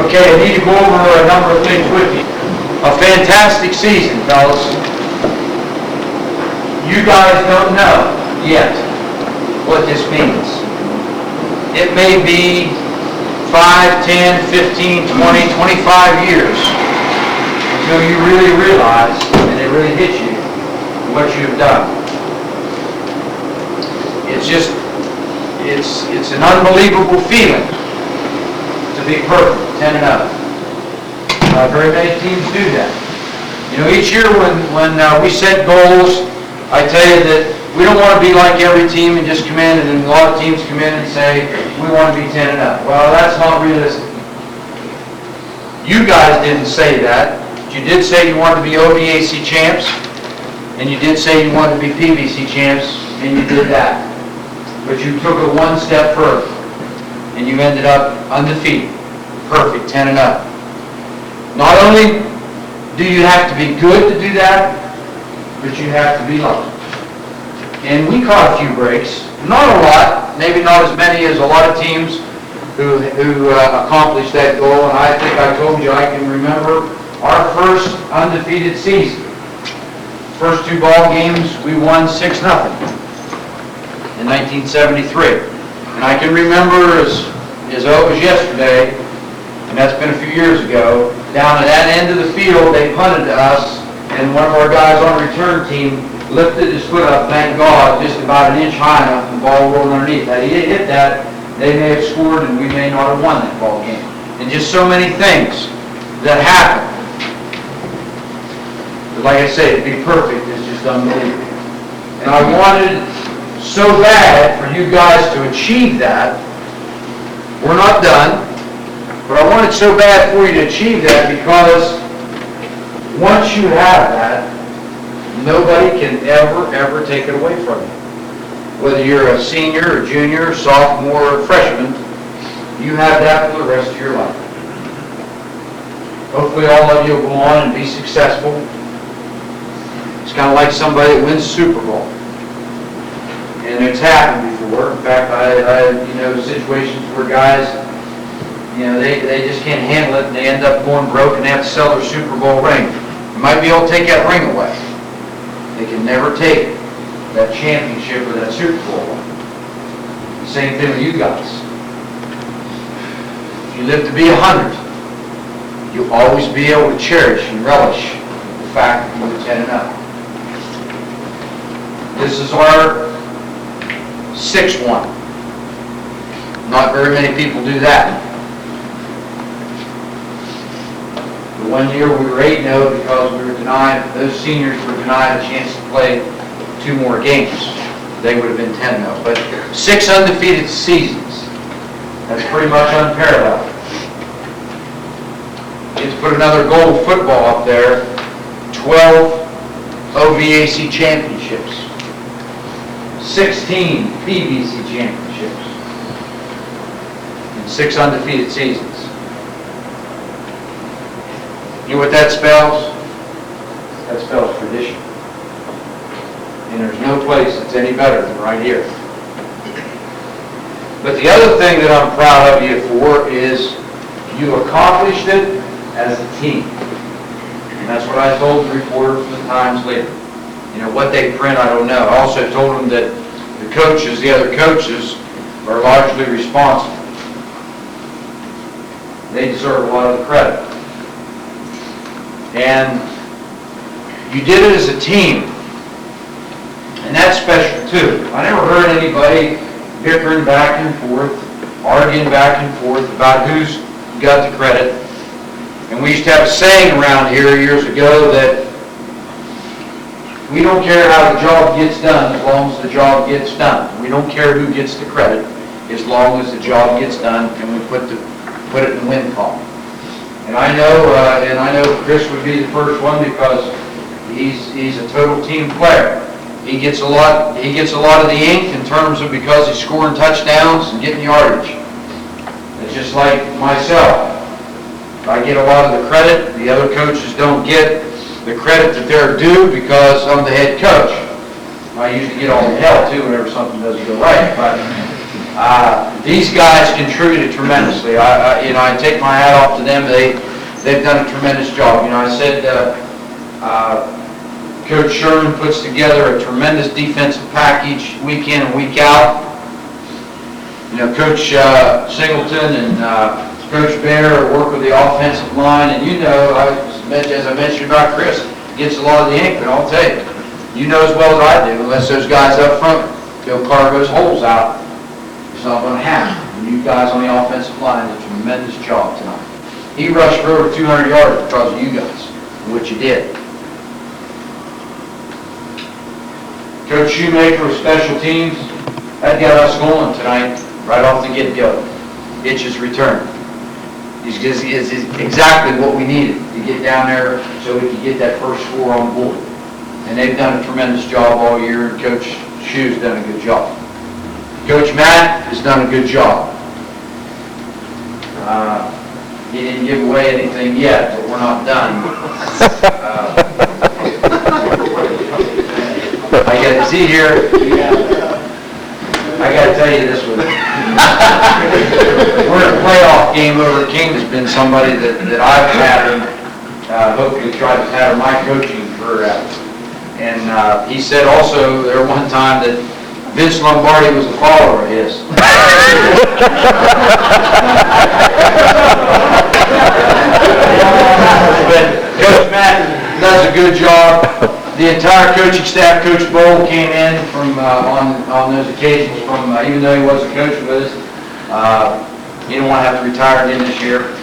Okay, I need to go over a number of things with you. fantastic season, fellas. You guys don't know yet what this means. It may be 5, 10, 15, 20, 25 years until you really realize, and it really hits you, what you've done. It's just, it's an unbelievable feeling to be perfect, 10-0. Not very many teams do that. You know, each year when we set goals, I tell you that we don't want to be like every team and just come in, and then a lot of teams come in and say, we want to be 10-0. Well, that's not realistic. You guys didn't say that. You did say you wanted to be OVAC champs, and you did say you wanted to be PVC champs, and you did that. But you took it one step further, and you ended up undefeated. Perfect, 10-0. Not only do you have to be good to do that, but you have to be lucky. And we caught a few breaks. Not a lot, maybe not as many as a lot of teams who accomplished that goal. And I think I told you I can remember our first undefeated season. First 2 ball games, we won 6-0 in 1973. And I can remember as though it was yesterday, and that's been a few years ago, down at that end of the field, they punted to us, and one of our guys on the return team lifted his foot up, thank God, just about an inch high enough, and the ball rolled underneath. Had he hit that, they may have scored, and we may not have won that ball game. And just so many things that happen. But like I say, to be perfect is just unbelievable. And I wanted so bad for you guys to achieve that. We're not done. But I wanted so bad for you to achieve that because once you have that, nobody can ever take it away from you. Whether you're a senior, or junior, sophomore, or freshman, you have that for the rest of your life. Hopefully all of you will go on and be successful. It's kind of like somebody that wins the Super Bowl. And it's happened before. In fact, I know situations where guys, they just can't handle it, and they end up going broke, and they have to sell their Super Bowl ring. You might be able to take that ring away. They can never take that championship or that Super Bowl. Same thing with you guys. If you live to be 100, you'll always be able to cherish and relish the fact that you were 10-0. This is our 6th one. Not very many people do that. The one year we were 8-0 because we were denied, those seniors were denied a chance to play 2 more games. They would have been 10-0. But 6 undefeated seasons. That's pretty much unparalleled. Let's put another gold football up there. 12 OVAC championships. 16 PVC championships. And 6 undefeated seasons. You know what that spells? That spells tradition. And there's no place that's any better than right here. But the other thing that I'm proud of you for is you accomplished it as a team. And that's what I told the reporter from the Times later. You know, what they print, I don't know. I also told them that the coaches, the other coaches, are largely responsible. They deserve a lot of the credit. And you did it as a team. And that's special too. I never heard anybody bickering back and forth, arguing back and forth about who's got the credit. And we used to have a saying around here years ago that we don't care how the job gets done as long as the job gets done. We don't care who gets the credit as long as the job gets done and we put it in win column. And I know Chris would be the first one because he's a total team player. He gets a lot of the ink in terms of because he's scoring touchdowns and getting yardage. It's just like myself. I get a lot of the credit. The other coaches don't get the credit that they're due because I'm the head coach. I usually get all the hell too whenever something doesn't go right. But these guys contributed tremendously. I take my hat off to them. They they've done a tremendous job. You know, I said, Coach Sherman puts together a tremendous defensive package week in and week out. You know, Coach Singleton and Coach Bear work with the offensive line, and you know, as I mentioned about Chris, gets a lot of the ink, but I'll tell you, you know as well as I do, unless those guys up front Bill Cargo's holes out, it's not going to happen. And you guys on the offensive line did a tremendous job tonight. He rushed for over 200 yards because of you guys, which you did. Coach Shoemaker with special teams, that got us going tonight, right off the get-go. Itch's return. He's exactly what we needed to get down there so we could get that first score on board. And they've done a tremendous job all year, and Coach Shue's done a good job. Coach Matt has done a good job. He didn't give away anything yet, but we're not done. I got to see here. I got to tell you this one. We're in a playoff game over. King has been somebody that I've patterned, hopefully tried to pattern my coaching career out. And he said also there one time that Vince Lombardi was a follower of his. But Coach Matt does a good job. The entire coaching staff, Coach Bowl came in from on those occasions from, even though he wasn't coach with us, he didn't want to have to retire again this year.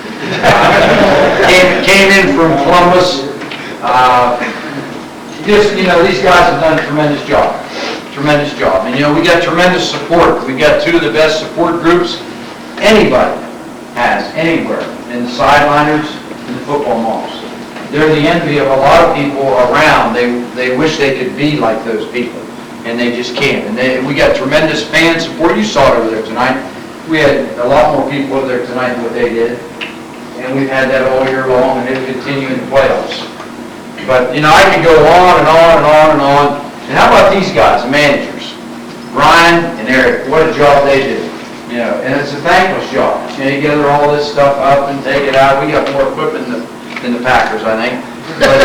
Came in from Columbus. Just, you know, these guys have done a tremendous job. Tremendous job. And, you know, we got tremendous support. We got two of the best support groups anybody has anywhere in the sideliners and the football moms. They're the envy of a lot of people around. They wish they could be like those people, and they just can't. And we got tremendous fan support. You saw it over there tonight. We had a lot more people over there tonight than what they did, and we've had that all year long, and it'll continue in the playoffs. But, you know, I could go on and on and on and on. And how about these guys, the managers? Ryan and Eric, what a job they do. You know, and it's a thankless job. You know, you gather all this stuff up and take it out. We got more equipment than the Packers, I think. But,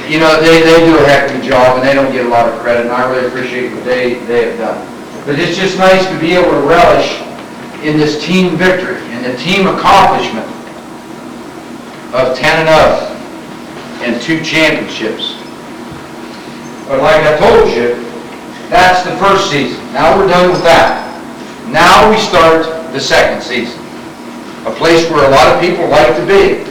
you know, they do a heck of a job, and they don't get a lot of credit, and I really appreciate what they have done. But it's just nice to be able to relish in this team victory and the team accomplishment of 10-0 and 2 championships. But like I told you, that's the first season. Now we're done with that. Now we start the second season. A place where a lot of people like to be.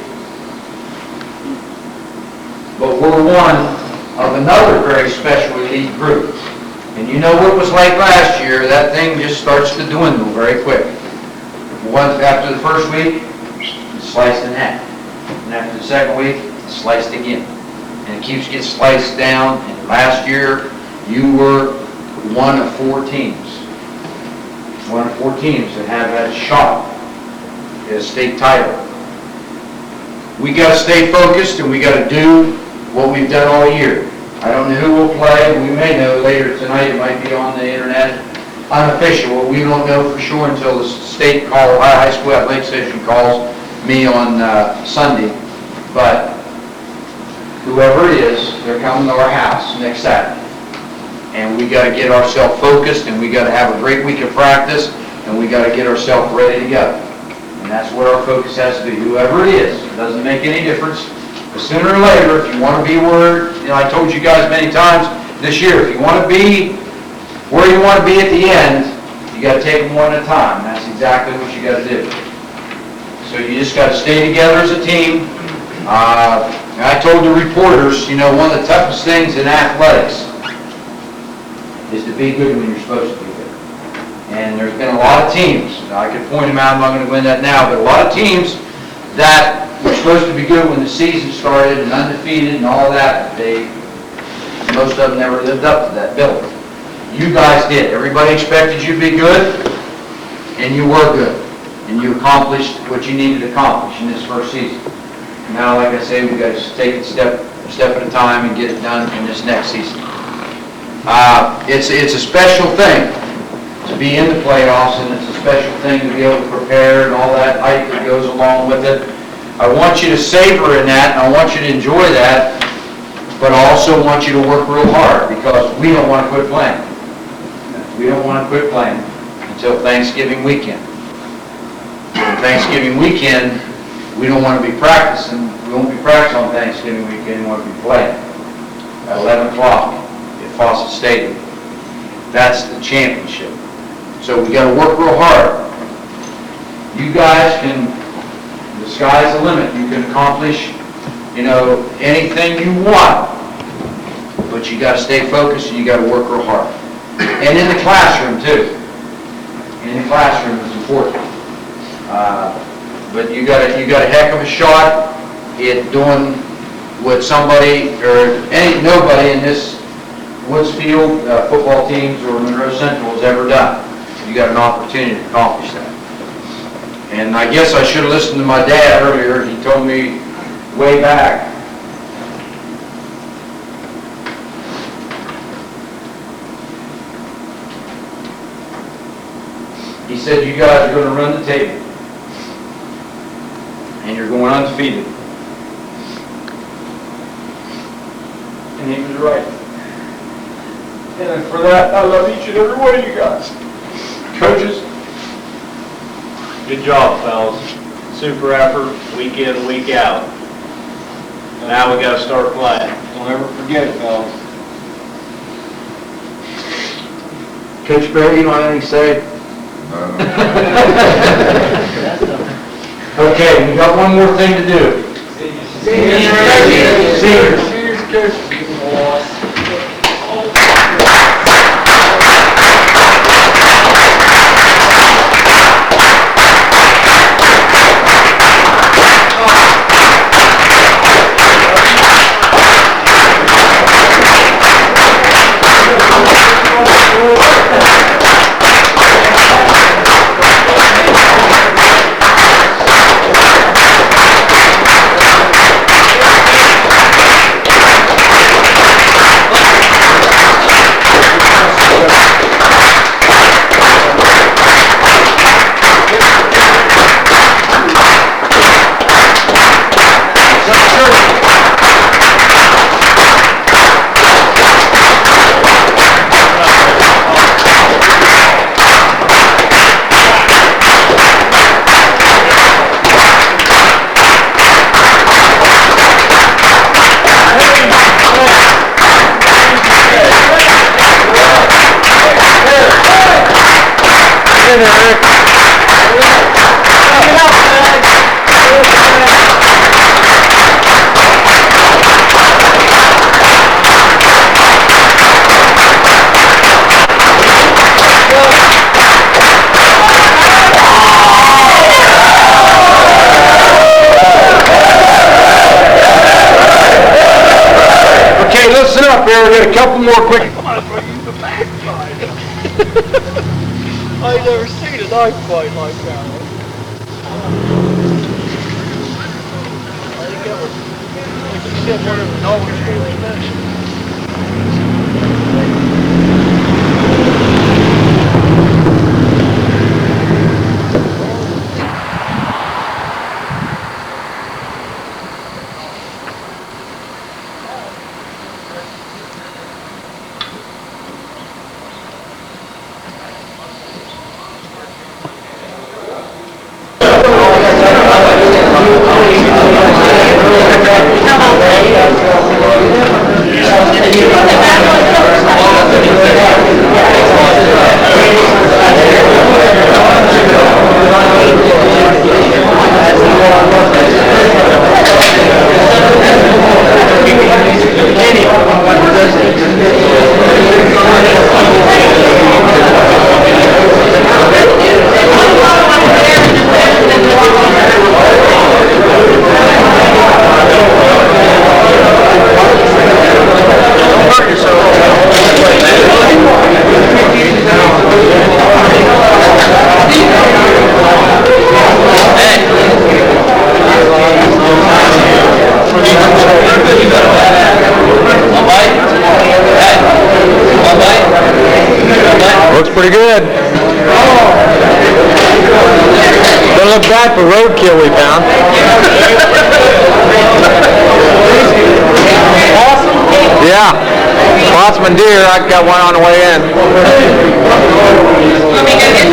But we're one of another very special elite group. And you know what it was like last year, that thing just starts to dwindle very quick. Once after the first week, it's sliced in half. And after the second week, it's sliced again. And it keeps getting sliced down. And last year, you were one of 4 teams. One of 4 teams that have that shot at a state title. We got to stay focused, and we got to do what we've done all year. I don't know who will play. We may know later tonight. It might be on the internet. Unofficial. We don't know for sure until the state high school athletic station calls me on Sunday. But whoever it is, they're coming to our house next Saturday. And we got to get ourselves focused, and we got to have a great week of practice, and we got to get ourselves ready to go. And that's where our focus has to be. Whoever it is, it doesn't make any difference. But sooner or later, if you want to be where, you know, I told you guys many times this year, if you want to be where you want to be at the end, you got to take them one at a time. That's exactly what you got to do. So you just got to stay together as a team. And I told the reporters, you know, one of the toughest things in athletics is to be good when you're supposed to be good. And there's been a lot of teams, I could point them out, I'm not going to go into that now, but a lot of teams that were supposed to be good when the season started and undefeated and all that, most of them never lived up to that bill. You guys did. Everybody expected you to be good, and you were good. And you accomplished what you needed to accomplish in this first season. Now, like I say, we've got to take it step at a time and get it done in this next season. It's a special thing to be in the playoffs, and it's a special thing to be able to prepare and all that hype that goes along with it. I want you to savor in that, and I want you to enjoy that, but I also want you to work real hard, because we don't want to quit playing. We don't want to quit playing until Thanksgiving weekend. Thanksgiving weekend, we don't want to be practicing. We won't be practicing on Thanksgiving weekend. We want to be playing at 11 o'clock at Fawcett Stadium. That's the championship. So we got to work real hard. You guys can, the sky's the limit. You can accomplish, anything you want. But you got to stay focused and you got to work real hard. And in the classroom too. In the classroom is important. But you got a heck of a shot at doing what somebody or nobody in this Woodsfield football teams or Monroe Central has ever done. You got an opportunity to accomplish that. And I guess I should have listened to my dad earlier. He told me way back. He said, you guys are going to run the table. And you're going undefeated. And he was right. And for that, I love each and every one of you guys. Coaches. Good job, fellas. Super effort, week in, week out. Now we got to start playing. Don't ever forget it, fellas. Coach Barry, you don't have anything to say? Okay, we got one more thing to do. Seniors. Listen up here, we got a couple more quick. I've never seen a knife fight like that. I think that was, like you said, one of the dollars really mentioned. Looks pretty good. Don't look bad for roadkill we found. Councilman Deere, I got one on the way in. Let me get it.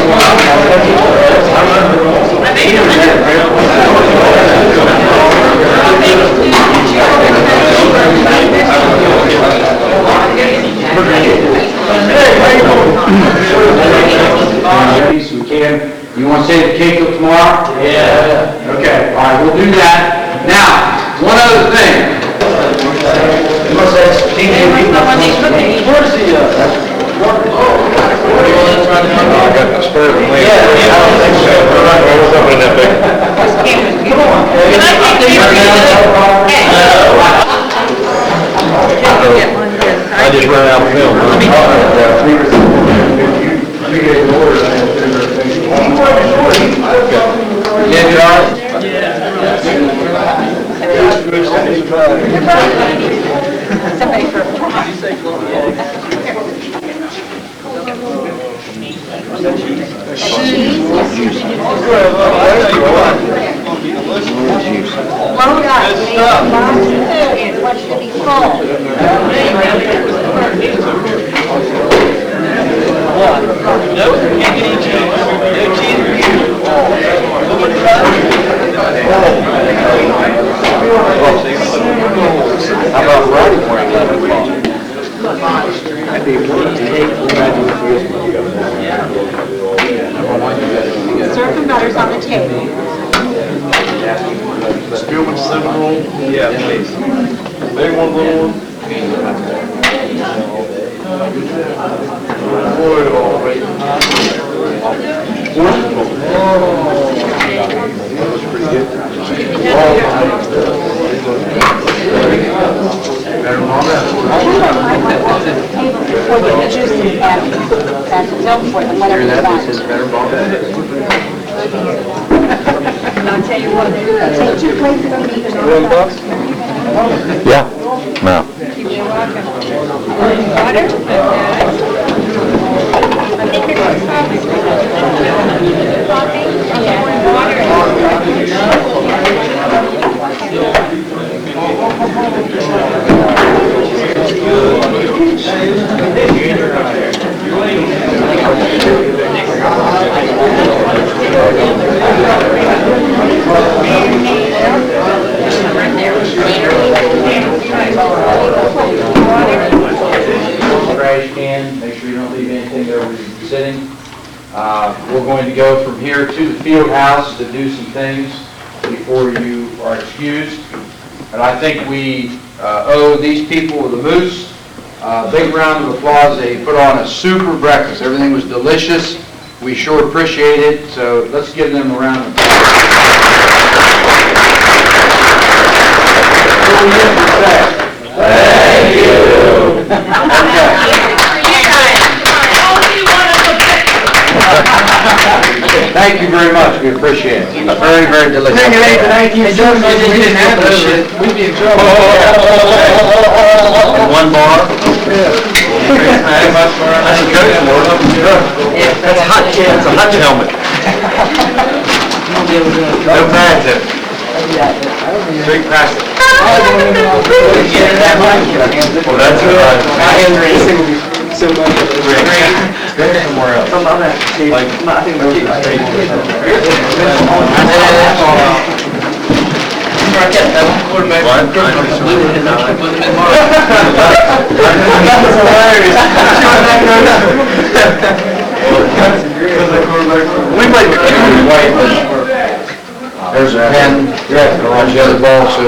So we can. You want to save the cake till tomorrow? Yeah. Okay, all right, we'll do that. Now, one other thing. Where's the, I got the spur of the leg. I don't think so. What's up in that big? I just ran out of film. Yeah, Charles? Somebody for Well done. It wants to be How about Friday morning? serve the butters on the table. Spielman cinnamon roll? Yeah, please. Maybe one little one? I'll tell you what, take 2 plates of meat. Yeah, no. You're welcome. Water? Okay. I think it's coffee. Coffee? Yeah. Trash can, make sure you don't leave anything there where you're sitting. We're going to go from here to the field house to do some things before you are excused. And I think we owe these people with the Moose a big round of applause. They put on a super breakfast. Everything was delicious. We sure appreciate it. So let's give them a round of applause. Thank you. Thank you very much. We appreciate it. It's very, very delicious. Thank you. We didn't have this shit. We'd be in trouble. In one bar? That's hot, it's a hot helmet. No pads in it. Straight plastic. Well, that's right. So much. Somewhere else. I'm not that. Like, I think we're straight. There's a pen, you're at the other ball, so.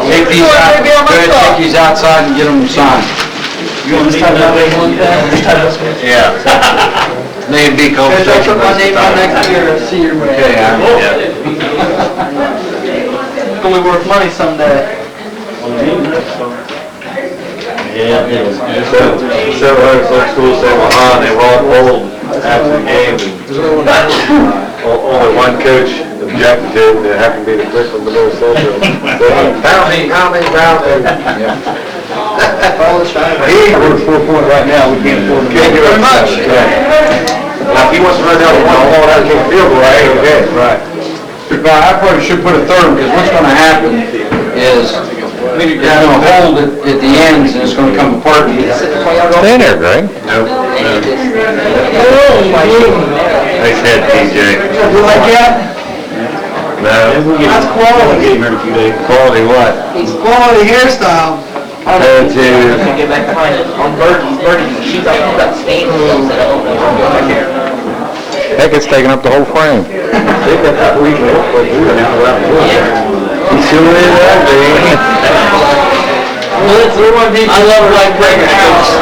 Take these out, go ahead, take these outside and get them signed. You want to start that way one Yeah. Name B conversation. Put my name on next to your senior way. Okay, It's gonna be worth money someday. Yeah, several schools say, well, they were all old after the game, and only one coach objected to it, and it happened to be the Cleveland Minnesota. Bounty. He works 4 point right now, we can't afford to. Thank you very much. Now, if he wants to run down the one ball, that can't field goal, right? Okay, right. But I probably should put a third, because what's gonna happen is, it's gonna hold at the ends and it's gonna come apart. Stay in there, Greg. Nope. Nice head, TJ. You like that? No. That's quality. Quality what? It's quality hairstyle. Go to... Get back behind it. On Birdie, she's got stains. Heck, it's taking up the whole frame. They got that week off, but we don't have that one. You see what it is, baby? I love her like breaking house.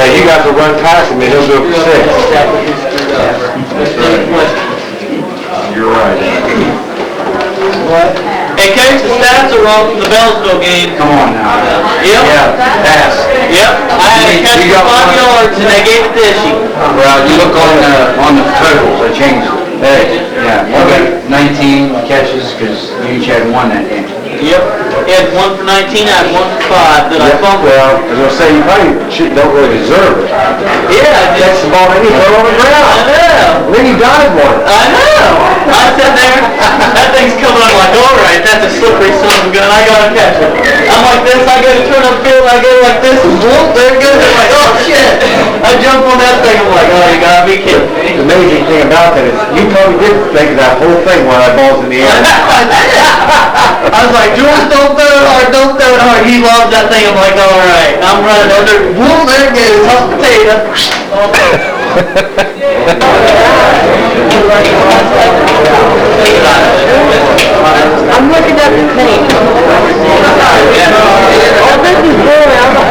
Hey, you got to run past him and he'll go for 6. You're right. Hey, Coach, the stats are wrong from the Bellsville game. Come on now. Yep. Yeah, pass. Yep. I had to catch You for got 5 yards and they gave it to Ishii. Well, you look on the totals, I changed it. Hey, yeah, you got 19 catches because you each had 1 that game. Yep. He had 1 for 19, I had 1 for 5 that I fumbled. Well, as I say, you probably don't really deserve it. Yeah, I Catch the ball and you throw it on the ground. I know. Then you dive for it. I know. I sat there, that thing's coming up like, all right, that's a slippery son of a gun, I gotta catch it. I'm like this, I go to turn up field, I go like this, and whoop, there it goes. I'm like, oh shit. I jump on that thing, I'm like, oh, you gotta be kidding me. The amazing thing about that is you probably did think of that whole thing while that ball's in the air. I was like, George, don't throw it hard, don't throw it hard. He loves that thing. I'm like, all right. I'm running under. Whoop, there it goes. Hot potato. I'm looking at the tape. Oh, this is good. I'm not with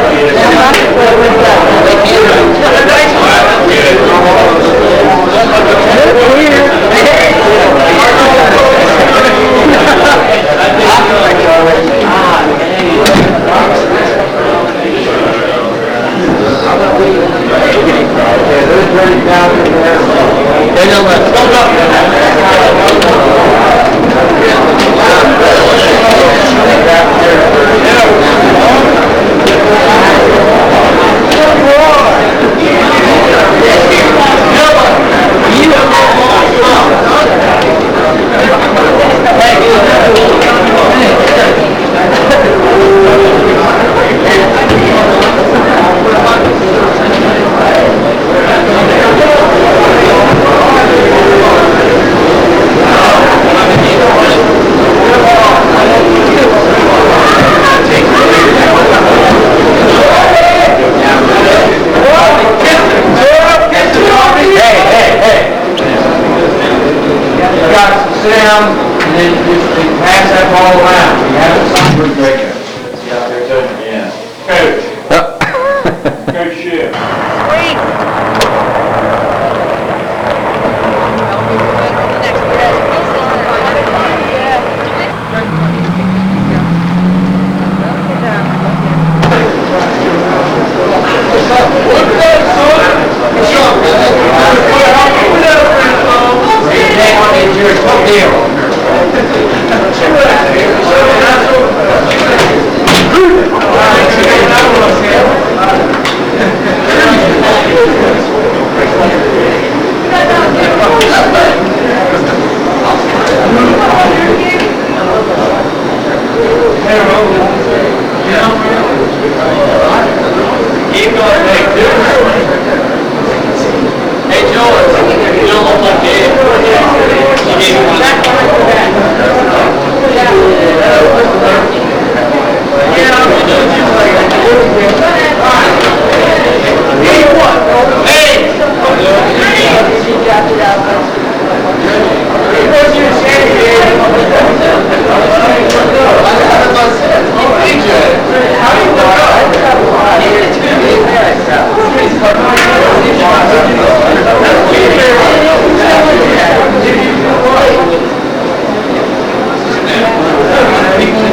that.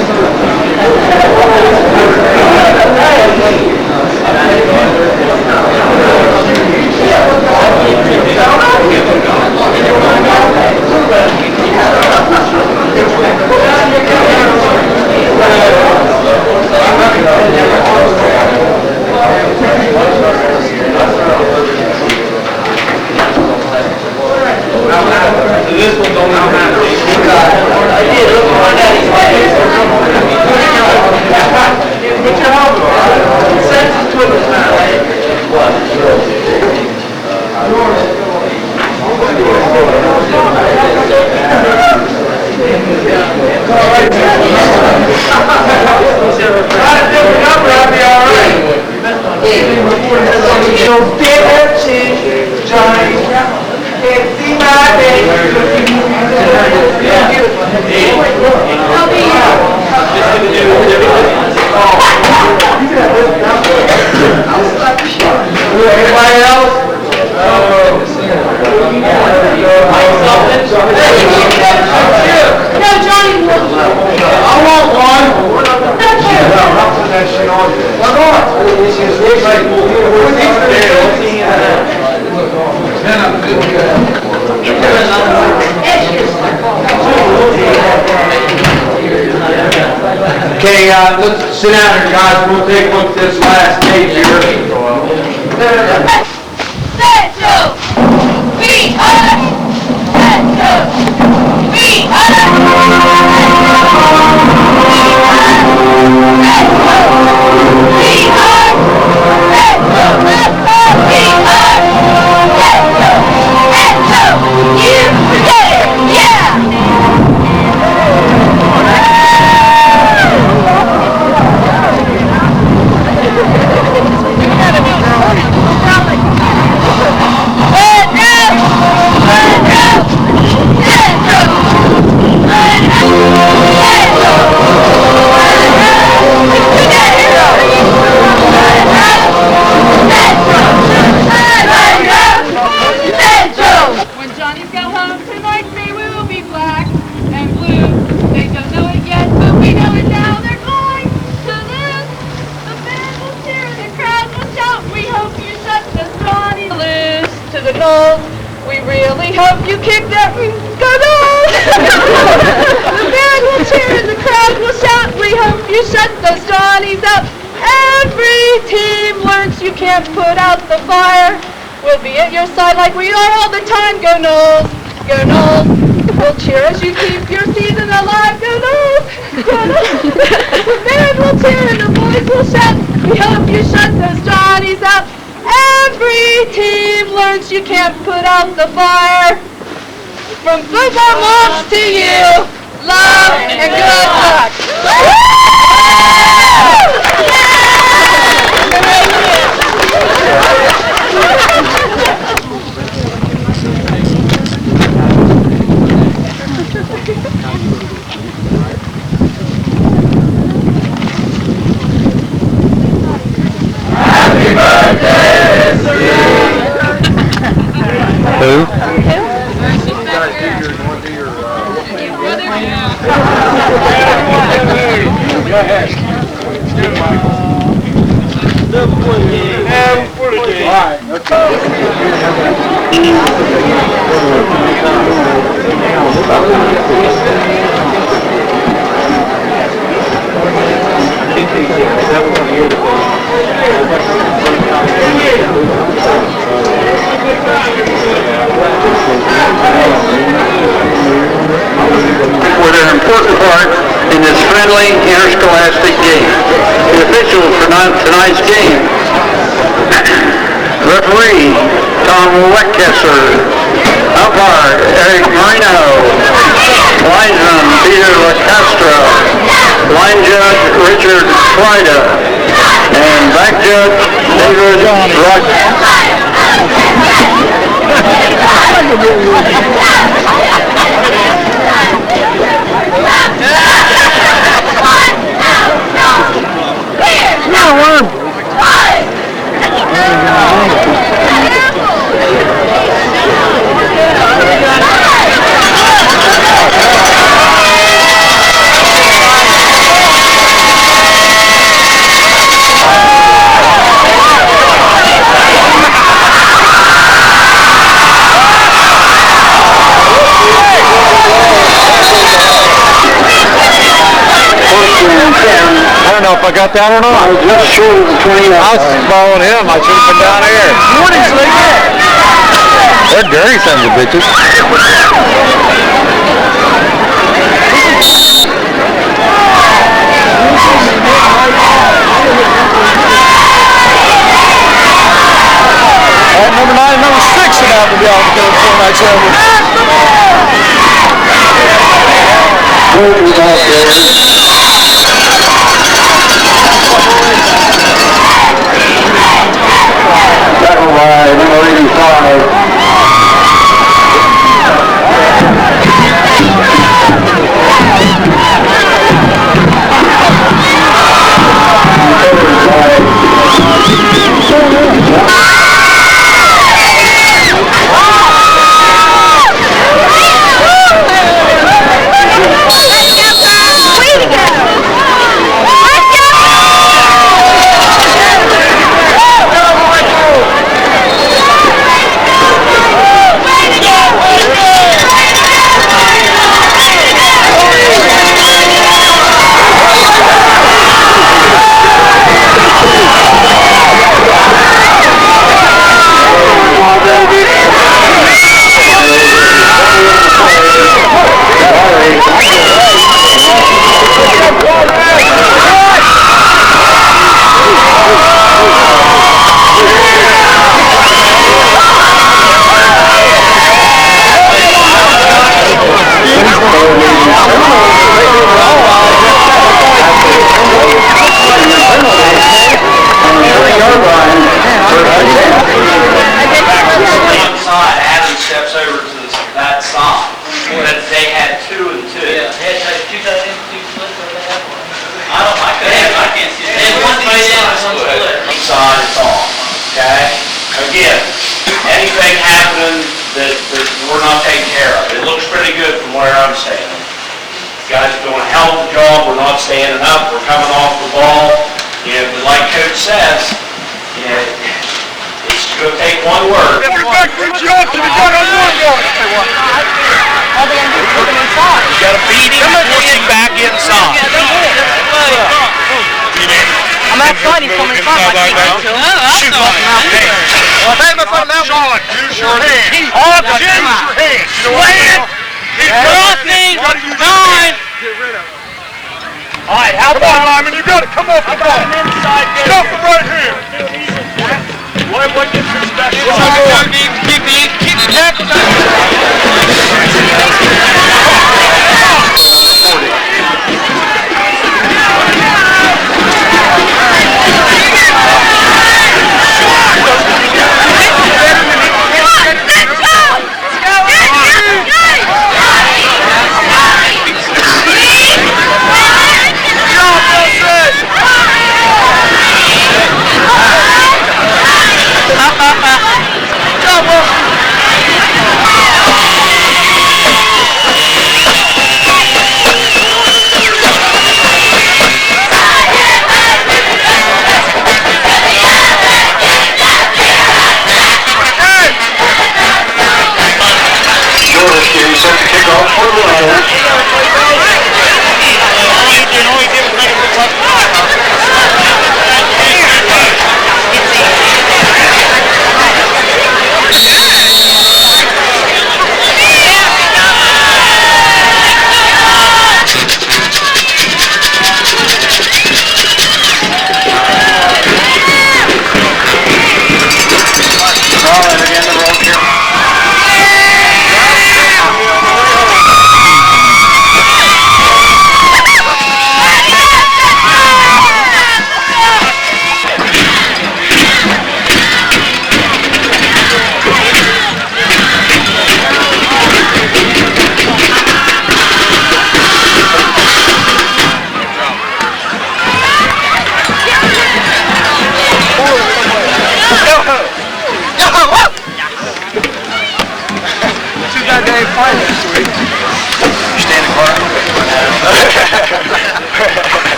let's sit down here, guys. We'll take a look at this last page here. Central! We are! Central! We are! We really hope you kick that goal! The band will cheer and the crowd will shout. We hope you shut those Johnnies up. Every team learns you can't put out the fire. We'll be at your side like we are all the time. Go Noles! Go Noles! We'll cheer as you keep your season alive. Go Noles! Go Noles! The band will cheer and the boys will shout. We hope you shut those Johnnies up. Every team learns you can't put out the fire. From football moms to you, love and good luck. Happy birthday to you. Who? Go ahead. With an important part in this friendly interscholastic game. The officials for tonight's game: referee Tom Weckesser, umpire Eric Marino, linesman Peter LaCastro, line judge Richard Frida, and back judge David Rogers. I don't know if I got that or not. I was just short of the 20. I was following him. I should have been down here. What is that? They're dirty sons of bitches. Number 9 and number 6 are out to be out together before night's over. Second by number 85. again, anything happening that we're not taking care of. It looks pretty good from where I'm standing. Guys are doing a hell of a job. We're not standing up. We're coming off the ball. Like Coach says, it's going to take one word. Everybody, reach out to the gun on one guard. All they gotta do is put them inside. You got to beat him and push him back inside. I'm outside, he's coming inside. I can't get to him. Shoot off the mouth. Charlotte, use your hand. All the use your hand. Slam! Crossing! Nine! All right, how about Lyman? You got to come up the ball. Stop him right here. What gets your special? Keep the tackle down.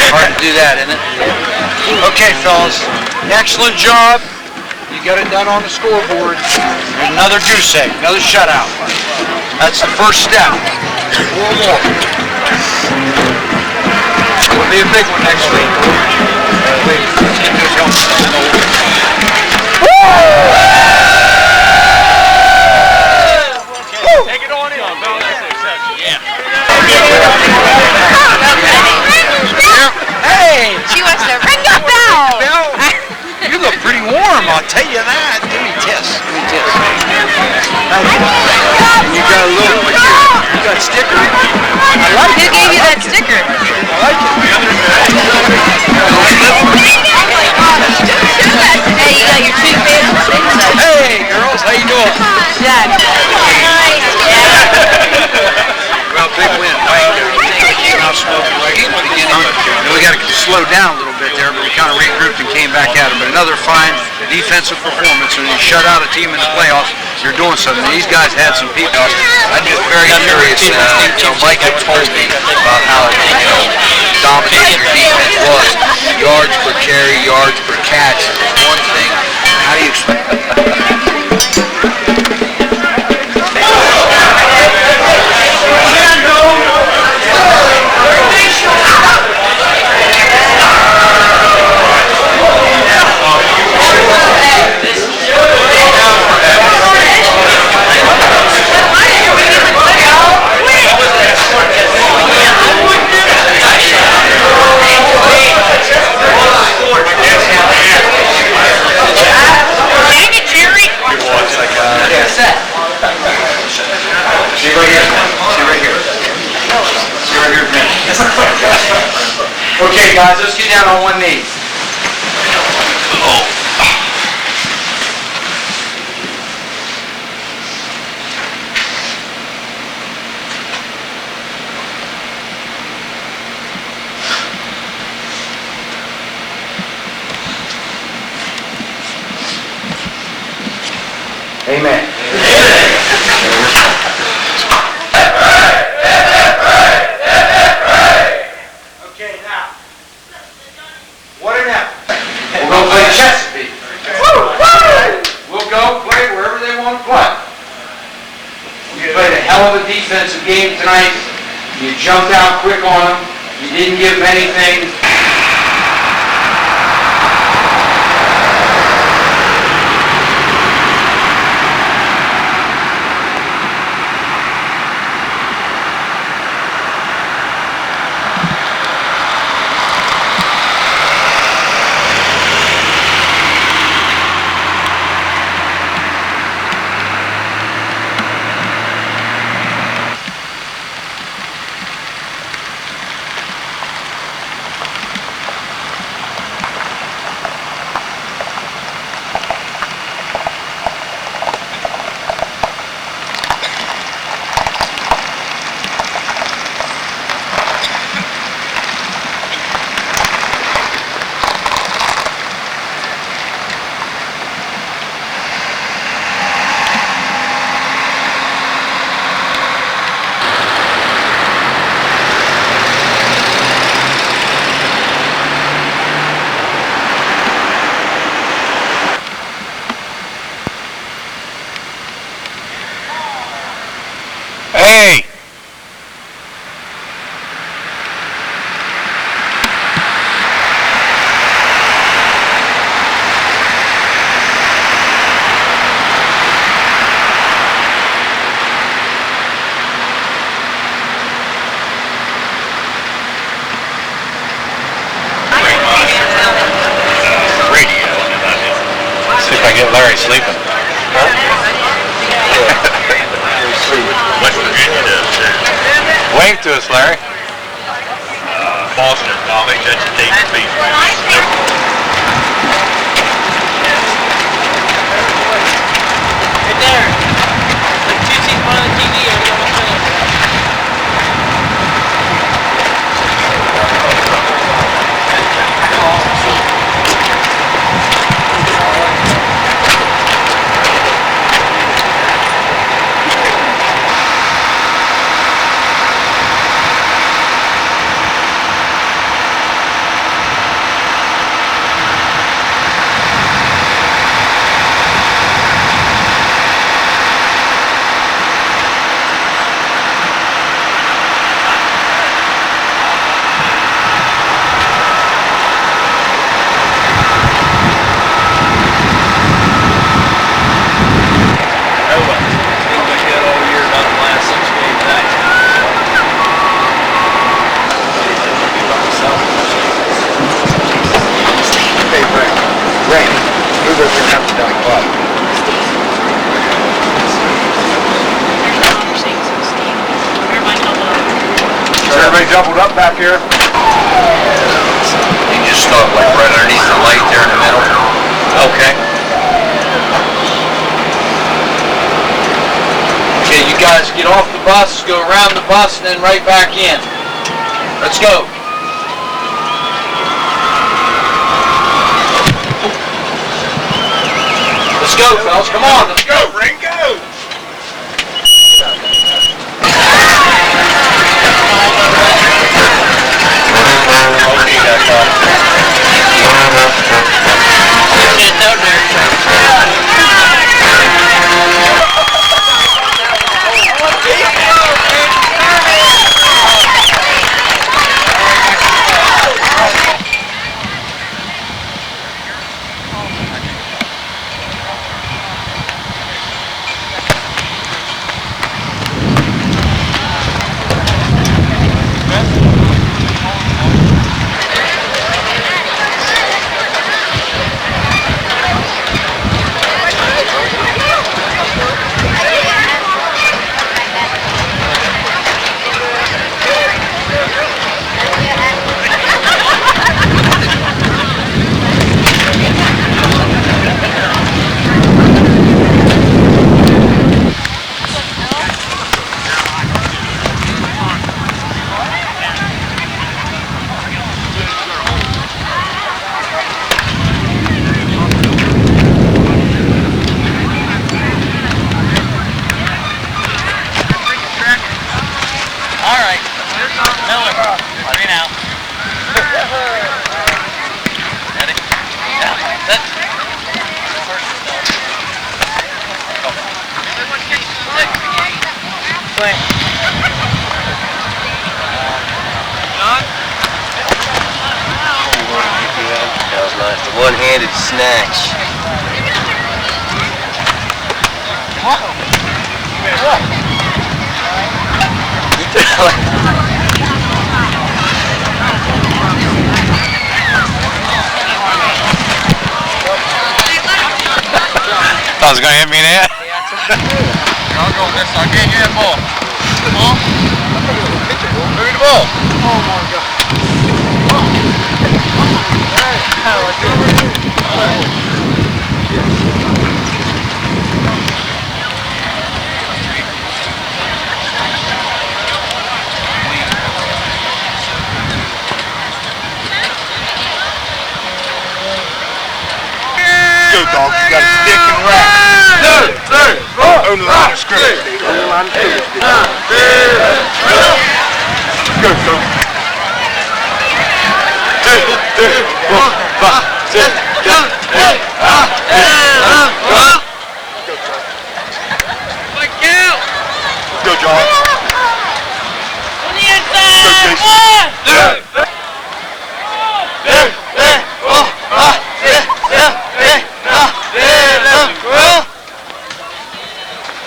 Hard to do that, isn't it? Okay, fellas. Excellent job. You got it done on the scoreboard. There's another goose egg, another shutout. That's the first step. One more. It'll be a big one next week. Let's get those helmets on. Take it on in. Yeah. Hey! She wants to ring your bell. You look pretty warm, I'll tell you that. Give me a kiss. Give me a kiss. You got a little, you got a sticker? I like it. Who gave you that sticker? I like it. Hey, you got your two favorite things. Hey, girls, how you doing? Dad. Well, big win. Now smoking right in the beginning. And we got to slow down a little bit there, but we kind of regrouped and came back at them. But another fine defensive performance. When you shut out a team in the playoffs, you're doing something. These guys had some people. I'm just very curious. Mike had told me about how dominating your defense was. Yards per carry, yards per catch is one thing. How do you expect Dang it, Jerry! Amen. Okay, now, what an effort. We'll go play Chesapeake. We'll go play wherever they want to play. You played a hell of a defensive game tonight. You jumped out quick on them. You didn't give them anything. Hey! See if I get Larry sleeping. West Virginia does too. Wave to us, Larry. Boston College, that's a deep piece. Hey, Darren. Like, two seats behind the TV or you on the Everybody doubled up back here. You just start like right underneath the light there in the middle. Okay. Okay, you guys get off the bus, go around the bus, and then right back in. Let's go. Let's go, fellas. Come on, let's go. Ring, go! Nice, the one-handed snatch. Thought it was gonna hit me in the head. I'll go this side. Get that ball. Ball? Bring me the ball. Oh my God. Go, dog. You got a stick and rap. Own the line of scrimmage. Own the line of scrimmage. Go, son. 2, 1, 5, 6, 7, 8, 9, 10. Go, John. On the inside! One!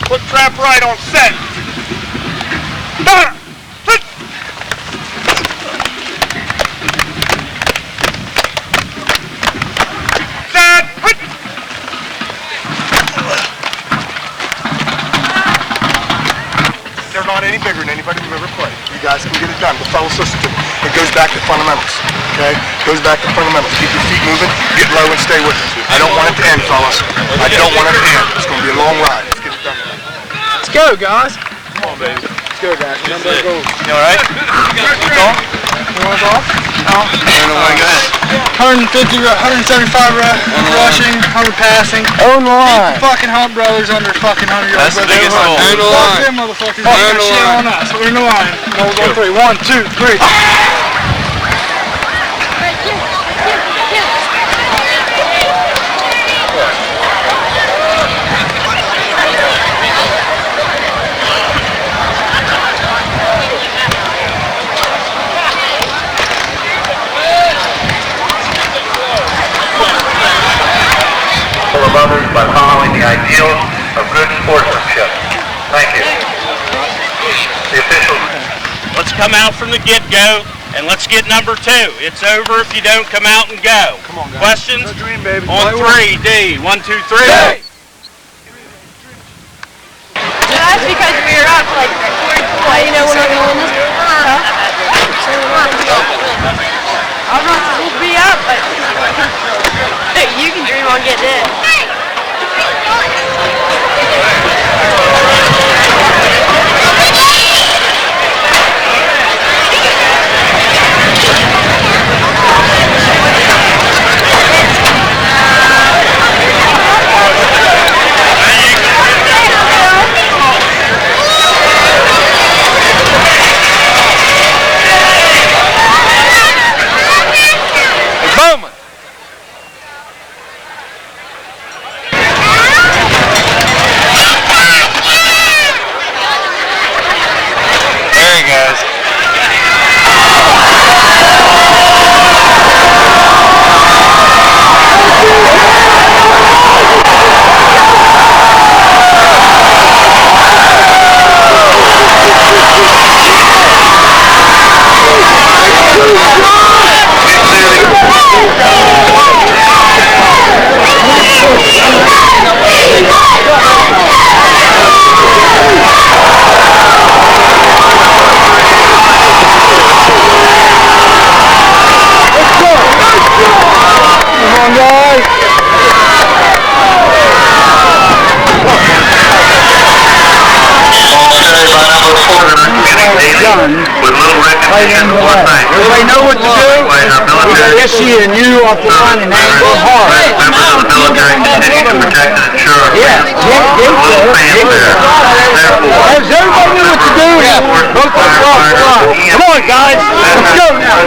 Put trap right on set. They're not not any bigger than anybody we've ever played. You guys can get it done. But fellas, listen to me. It goes back to fundamentals, okay? It goes back to fundamentals. Keep your feet moving, get low, and stay with it. I don't want it to end, fellas. I don't want it to end. It's going to be a long ride. Let's get it done. Let's go, guys. Come on, baby. Let's go, guys. You all right? You going? You want to go off? No. I don't know why I got it. 150, 175 rushing, 100 passing. Own line. Fucking Hunt brothers under fucking 100 yards. That's the biggest goal. Own the line. Fuck them motherfuckers. Fuck that shit on us. We're in the line. We'll go 3. 1, 2, 3. Of others by following the ideals of good sportsmanship. Thank you. The officials. Let's come out from the get-go, and let's get number 2. It's over if you don't come out and go. Come on, guys. Questions? No dream, baby. On 3, D. 1, 2, 3. Hey! That's because we were up like 44. You know we're not going to win this? I'm not supposed to be up, but you can dream on getting in. Bowman. There he goes. With little recognition or thanks. Everybody know what to do? Issue and you off the line and then go hard. Members of the military continue to protect and ensure our Yeah, little fanfare. Therefore, everybody knew what to do? Both of us. Come on, guys. Let's go now.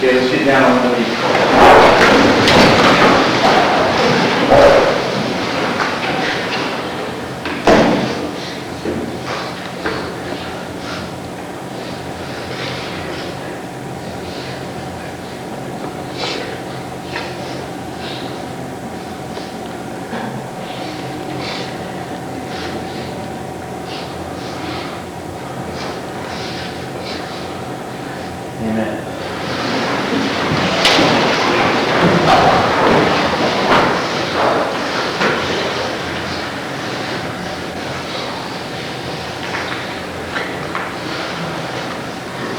Okay, let's get down on the knee. Amen.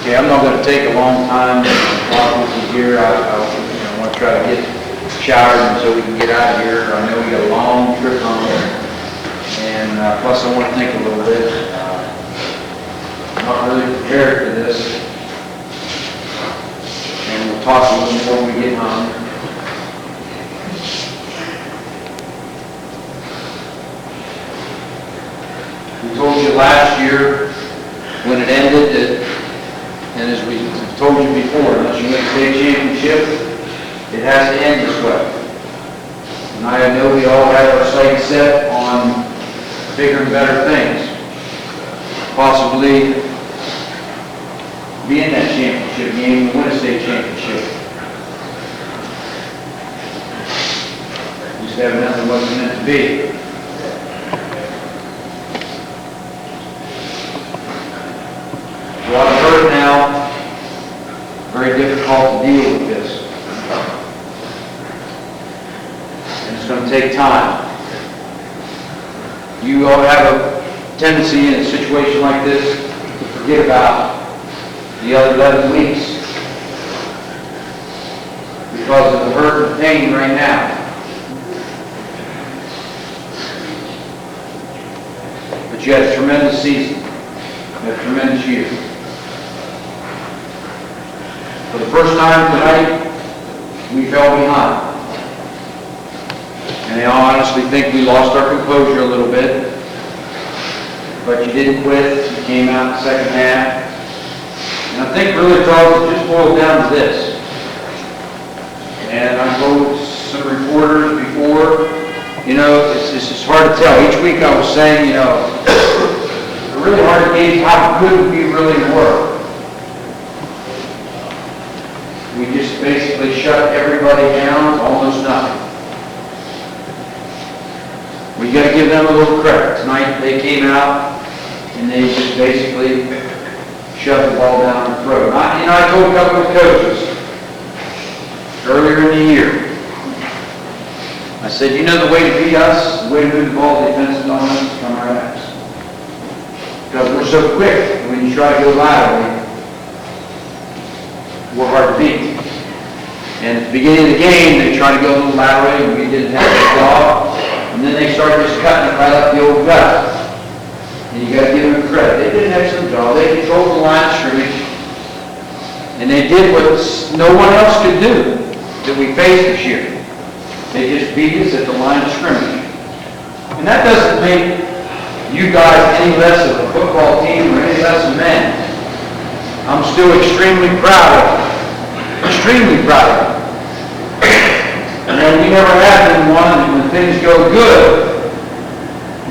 Okay, I'm not going to take a long time talking with you here. I want to try to get showered and so we can get out of here. I know we got a long trip on there. And plus I want to think a little bit. I'm not really prepared for this. And we'll talk a little more when we get home. We told you last year when it ended that, and as we told you before, unless you win a state championship, it has to end this way. And I know we all have our sights set on bigger and better things. Possibly be in that championship game and win a state championship. Just evidently wasn't meant to be. A lot of hurt now. Very difficult to deal with this. And it's going to take time. You all have a tendency in a situation like this to forget about the other 11 weeks because of the hurt and pain right now. But you had a tremendous season, you had a tremendous year. For the first time tonight, we fell behind. And I honestly think we lost our composure a little bit. But you didn't quit, you came out in the second half. And I think really, Charles, it just boiled down to this. And I told some reporters before, it's hard to tell. Each week I was saying, it's really hard to gauge how good we really were. We just basically shut everybody down to almost nothing. We got to give them a little credit. Tonight they came out and they just basically shut the ball down our throat. I told a couple of coaches earlier in the year, I said, the way to beat us, the way to move the ball defensive on us is from our backs. Because we're so quick, when you try to go laterally, we're hard to beat. And at the beginning of the game, they tried to go a little laterally, and we didn't have the ball. And then they started just cutting it right up the old gut. And you got to give them credit. They did an excellent job. They controlled the line of scrimmage. And they did what no one else could do that we faced this year. They just beat us at the line of scrimmage. And that doesn't make you guys any less of a football team or any less of men. I'm still extremely proud of it. Extremely proud of it. And we never have been one that when things go good,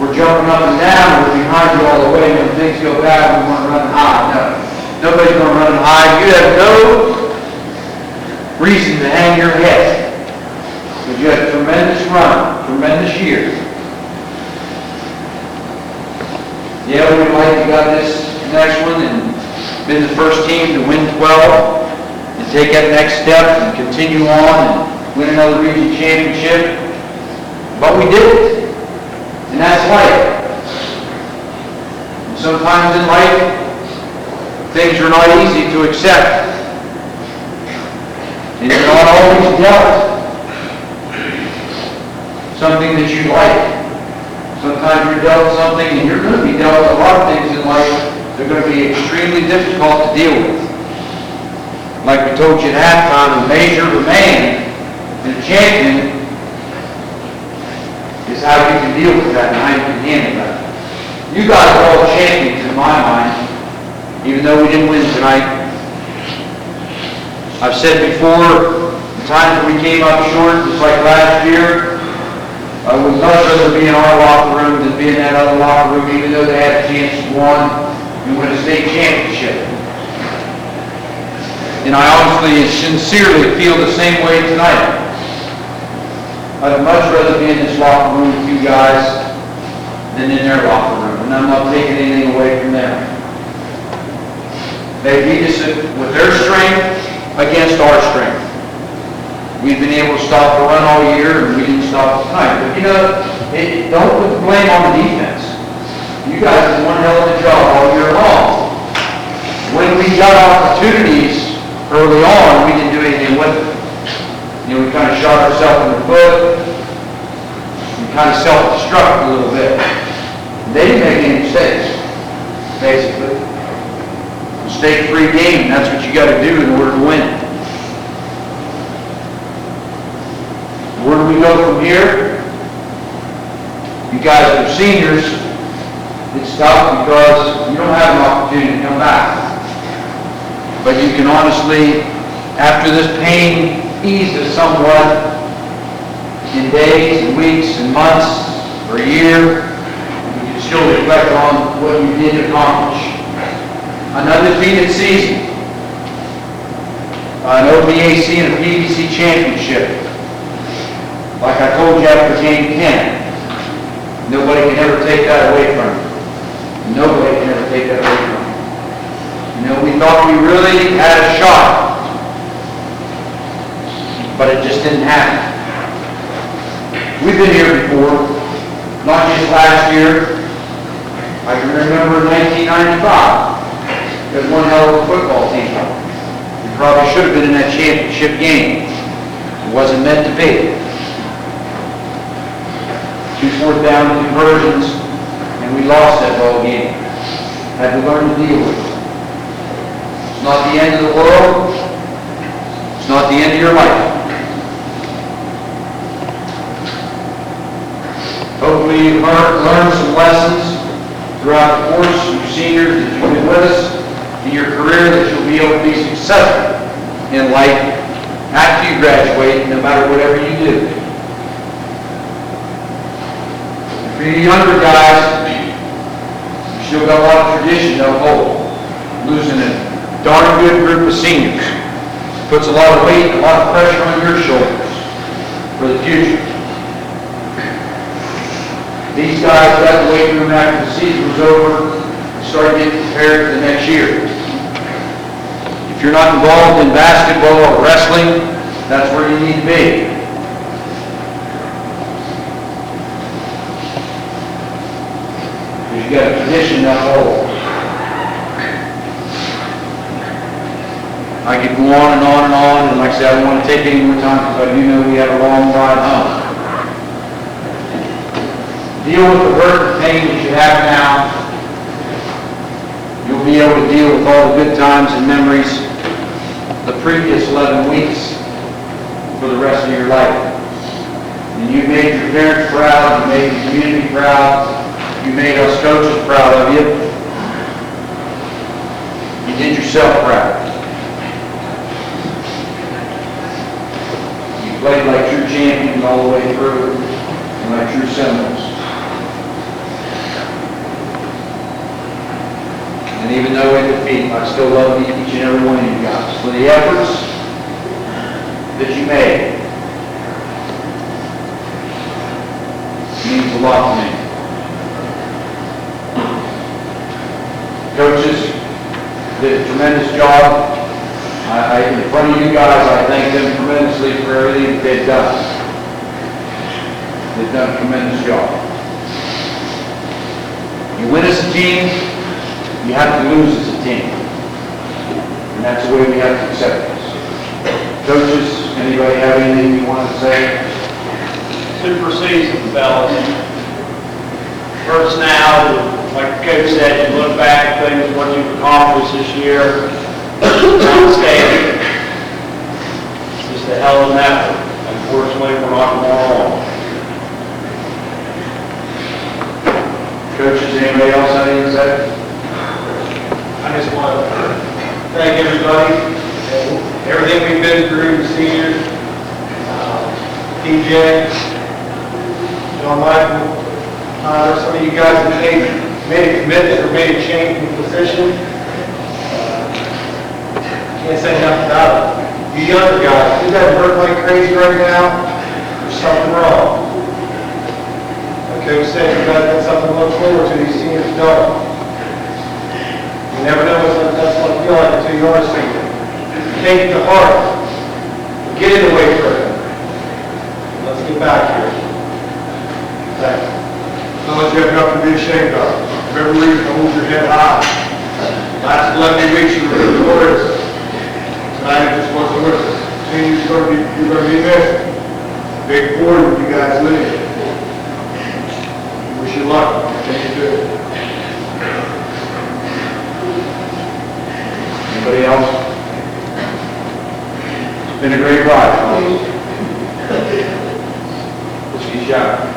we're jumping up and down, we're behind you all the way, and when things go bad, we want to run high. No. Nobody's going to run high. You have no reason to hang your head. But you had a tremendous run, tremendous year. Yeah, we would like to got this next one and been the first team to win 12 and take that next step and continue on and win another region championship. But we did it. And that's life. And sometimes in life, things are not easy to accept. And you're not always dealt something that you like. Sometimes you're dealt something, and you're going to be dealt a lot of things in life that are going to be extremely difficult to deal with. Like we told you at halftime, a measure of a man and a champion is how you can deal with that and how you can handle that. You guys are all champions in my mind, even though we didn't win tonight. I've said before, the times we came up short, just like last year, I would much rather be in our locker room than be in that other locker room, even though they had a chance to win a state championship. And I honestly and sincerely feel the same way tonight. I'd much rather be in this locker room with you guys than in their locker room, and I'm not taking anything away from them. They beat us with their strength against our strength. We've been able to stop the run all year, and we didn't stop it tonight. But you know, don't put the blame on the defense. You guys did one hell of a job all year long. When we got opportunities early on, we didn't do anything with it. You know, we kind of shot ourselves in the foot. We kind of self-destruct a little bit. They didn't make any mistakes, basically. Mistake-free game, that's what you got to do in order to win. Where do we go from here? You guys are seniors. It's tough because you don't have an opportunity to come back. But you can honestly, after this pain eases somewhat in days and weeks and months or a year, you can still reflect on what you did accomplish. Another defeated season. An OVAC and a PVC championship. Like I told you after game 10, nobody can ever take that away from you. Nobody can ever take that away from you. You know, we thought we really had a shot, but it just didn't happen. We've been here before, not just last year. I can remember 1995. There's one hell of a football team. We probably should have been in that championship game. It wasn't meant to be. 2 fourth down conversions, and we lost that ball game. Had to learn to deal with it. It's not the end of the world. It's not the end of your life. Hopefully you've learned some lessons throughout the course, you seniors that you've been with us, in your career, that you'll be able to be successful in life after you graduate, no matter whatever you do. For you younger guys, you still got a lot of tradition to uphold. Losing a darn good group of seniors puts a lot of weight and a lot of pressure on your shoulders for the future. These guys got the weight room after the season was over and started getting prepared for the next year. If you're not involved in basketball or wrestling, that's where you need to be. Because you got a tradition to uphold. I could go on and on and on, and like I said, I don't want to take any more time because I do know we have a long ride home. Deal with the hurt and pain that you have now. You'll be able to deal with all the good times and memories the previous 11 weeks for the rest of your life. And you made your parents proud, you made the community proud, you made us coaches proud of you. You did yourself proud. You played like true champions all the way through, and like true Seminoles. And even though in defeat, I still love each and every one of you guys for the efforts that you made. It means a lot to me. Coaches did a tremendous job. In front of you guys, I thank them tremendously for everything that they've done. They've done a tremendous job. You win as a team, you have to lose as a team. And that's the way we have to accept this. Coaches, anybody have anything you want to say? Super season, fellas. First now, like the coach said, you look back at things, what you've accomplished this year. Outstanding. Just a hell of an effort. Unfortunately, we're not going on. Coaches, anybody else have anything to say? I just want to thank everybody. Everything everything we've been through, the seniors, TJ, John Michael, some of you guys have made a commitment or made a change in position. Can't say nothing about it. You younger guys, you guys work like crazy right now, there's something wrong. Okay, we said you guys got something to look forward to, these seniors don't. You never know what that's going to feel like until you are a senior. Take it to heart. Get it away from it. Let's get back here. Thanks. Not that you have nothing to be ashamed of. Every reason to hold your head high. Last 11 weeks you were in the woods. Tonight it just wasn't with us. Seniors you're going to be missed. Big board when you guys leave. Wish you luck. Continue to do it. Anybody else? It's been a great ride, folks. Let's get shot.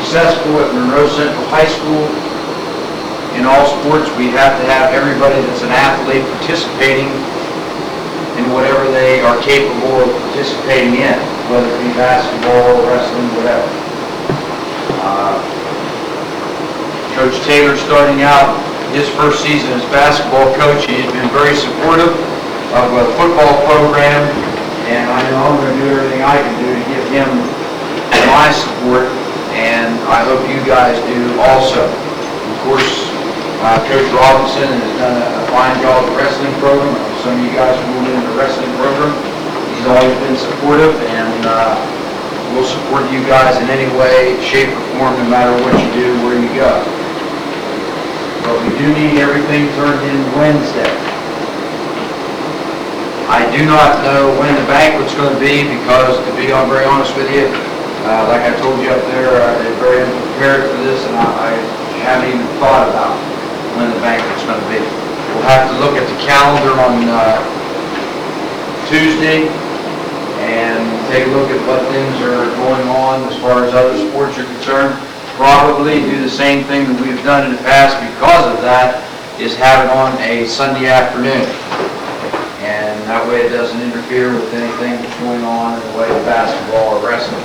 Successful at Monroe Central High School in all sports. We have to have everybody that's an athlete participating in whatever they are capable of participating in, whether it be basketball, wrestling, whatever. Coach Taylor starting out his first season as basketball coach. He's been very supportive. of a football program, and I know I'm going to do everything I can do to give him my support, and I hope you guys do also. Of course, Coach Robinson has done a fine job with the wrestling program. Some of you guys are moving into the wrestling program. He's always been supportive, and we'll support you guys in any way, shape, or form, no matter what you do, where you go. But we do need everything turned in Wednesday. I do not know when the banquet's going to be because, to be very honest with you, like I told you up there, they're very unprepared for this, and I haven't even thought about when the banquet's going to be. We'll have to look at the calendar on Tuesday and take a look at what things are going on as far as other sports are concerned. Probably do the same thing that we've done in the past because of that, is have it on a Sunday afternoon. And that way it doesn't interfere with anything that's going on in the way of basketball or wrestling.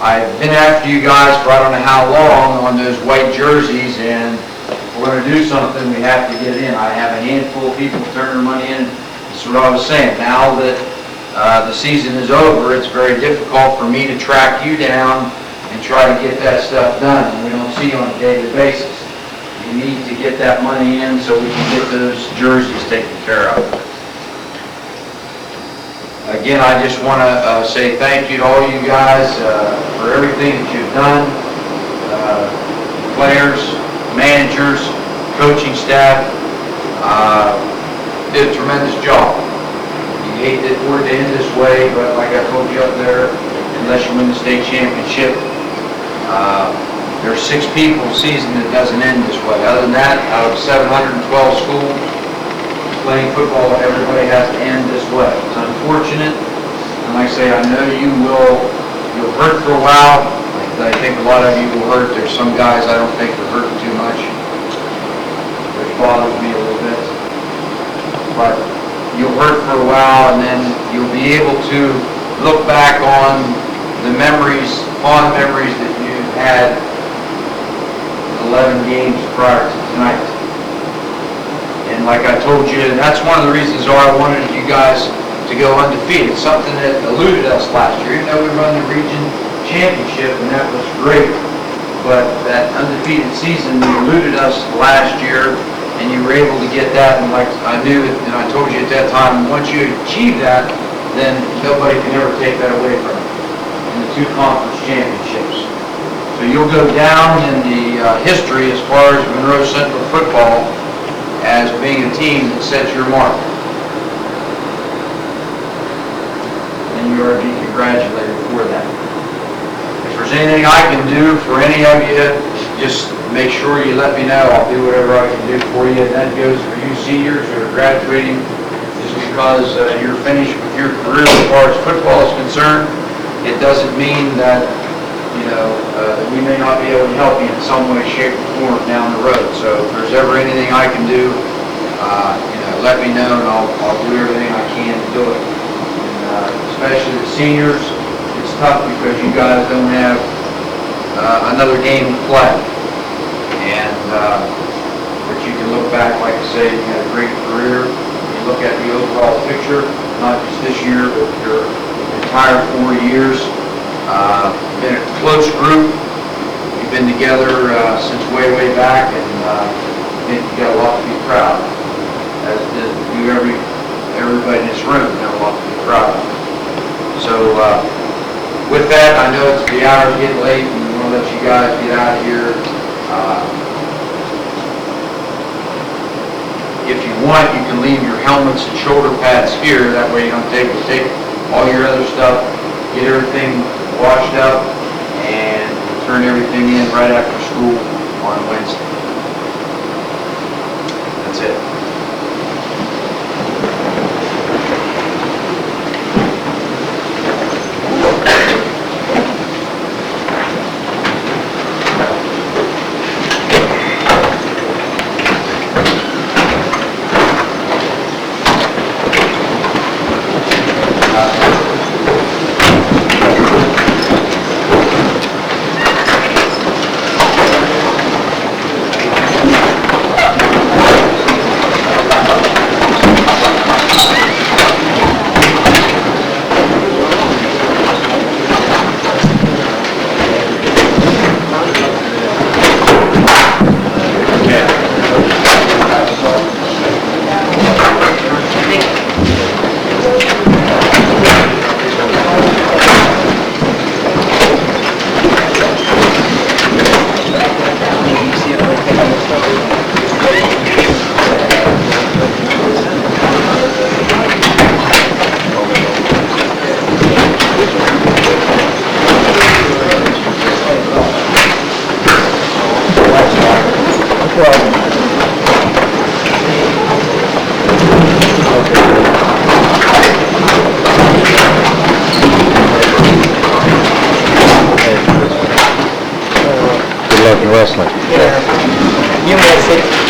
I've been after you guys for I don't know how long on those white jerseys, and if we're going to do something, we have to get it in. I have a handful of people turn their money in. That's what I was saying. Now that the season is over, it's very difficult for me to track you down and try to get that stuff done. We don't see you on a daily basis. You need to get that money in so we can get those jerseys taken care of. Again, I just want to say thank you to all you guys for everything that you've done. Players, managers, coaching staff did a tremendous job. You hate that for it to end this way, but like I told you up there, unless you win the state championship, there's 6 people a season that doesn't end this way. Other than that, out of 712 schools playing football, everybody has to end this way. It's unfortunate, and like I say, I know you'll hurt for a while. I think a lot of you will hurt. There's some guys I don't think are hurting too much, which bothers me a little bit. But you'll hurt for a while, and then you'll be able to look back on the memories, fond memories that you had 11 games prior to tonight. And like I told you, that's one of the reasons why I wanted you guys to go undefeated. Something that eluded us last year, even though we won the region championship, and that was great. But that undefeated season eluded us last year, and you were able to get that. And like I knew, and I told you at that time, once you achieve that, then nobody can ever take that away from you. In the 2 conference championships. So you'll go down in the history as far as Monroe Central football as being a team that sets your mark. And you are to be congratulated for that. If there's anything I can do for any of you, just make sure you let me know. I'll do whatever I can do for you. And that goes for you seniors who are graduating just because you're finished with your career as far as football is concerned. It doesn't mean that, we may not be able to help you in some way, shape, or form down the road. So if there's ever anything I can do, let me know, and I'll do everything I can to do it. And, especially the seniors, it's tough because you guys don't have another game to play. And but you can look back, like I say, you had a great career. You look at the overall picture, not just this year, but your entire 4 years. Been a close group. We've been together since way back, and I think you got a lot to be proud of. As did you, everybody in this room got a lot to be proud of. So with that, I know the hour's getting late, and we want to let you guys get out of here. If you want, you can leave your helmets and shoulder pads here. That way you don't take all your other stuff, get everything washed up, and turn everything in right after school on Wednesday. That's it. Good luck in wrestling. You miss it.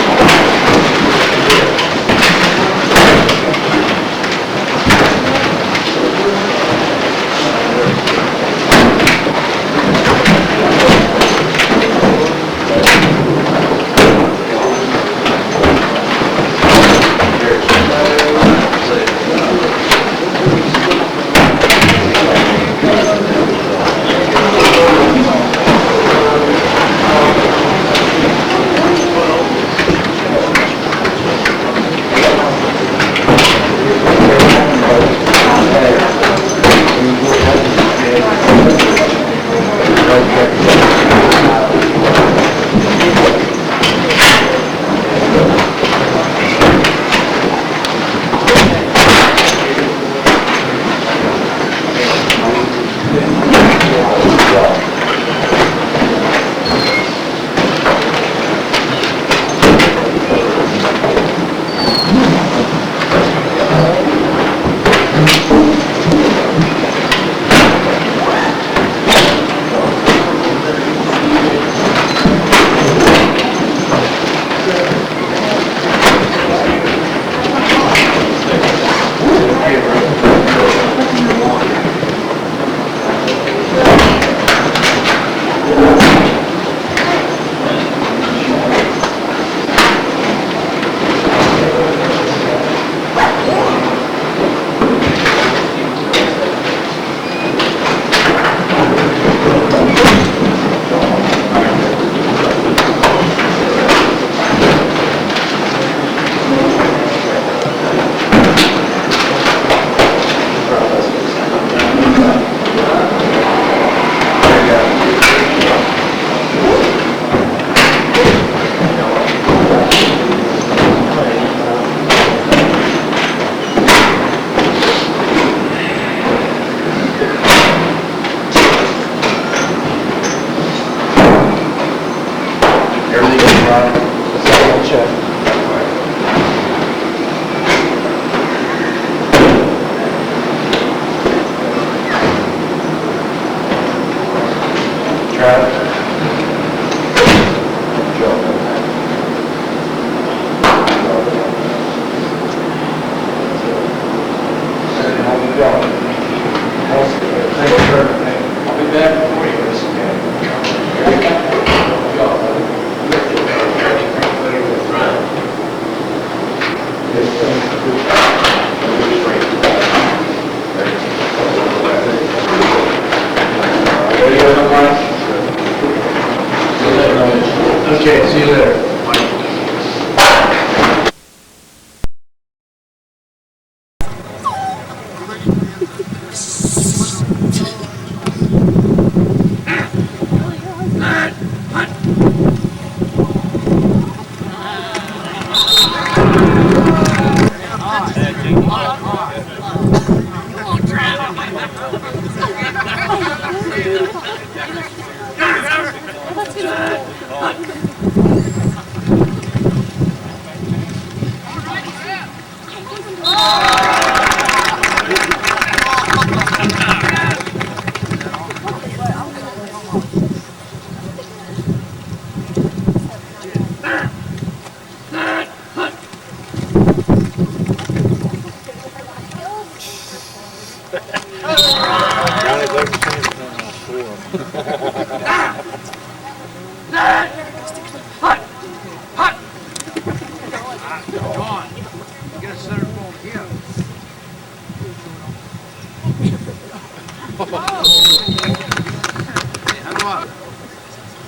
Okay, see you later.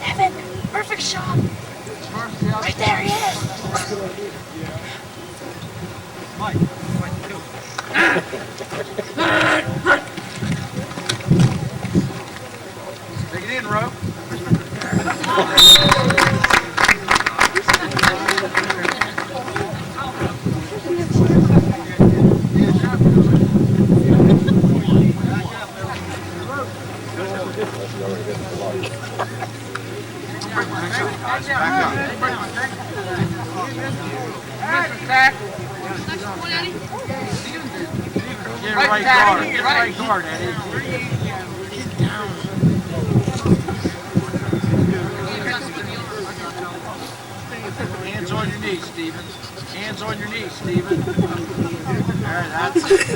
Evan, perfect shot. Right there he is. Take it in, Ro. Get right guard. Get right guard, Eddie. Hands on your knees, Steven. Hands on your knees, Steven. Alright, that's it.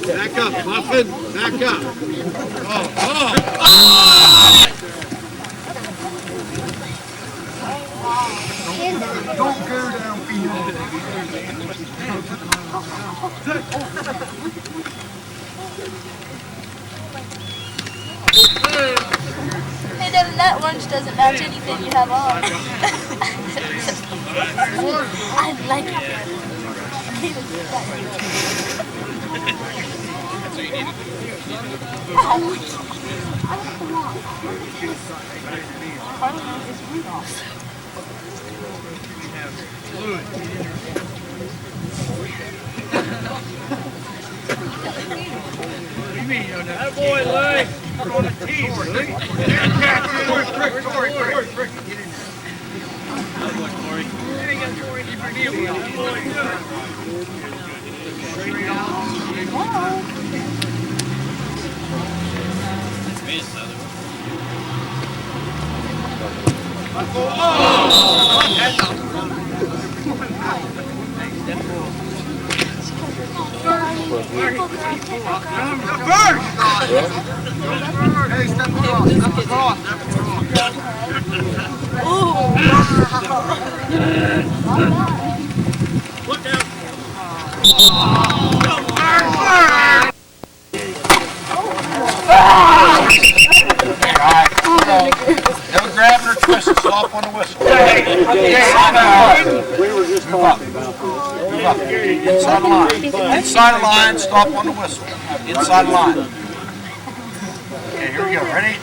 Back up, Muffin, back up. Don't go down beyond. Hey Devin, that lunch doesn't match anything you have on. I like it. That boy, Lee. On the team, Lee. Hey, step across, step across. Look out. No grabbing or twisting, stop on the whistle. We were just talking about this. Move up. Inside the line. Inside the line, stop on the whistle. Inside the line. Okay, here we go. Ready?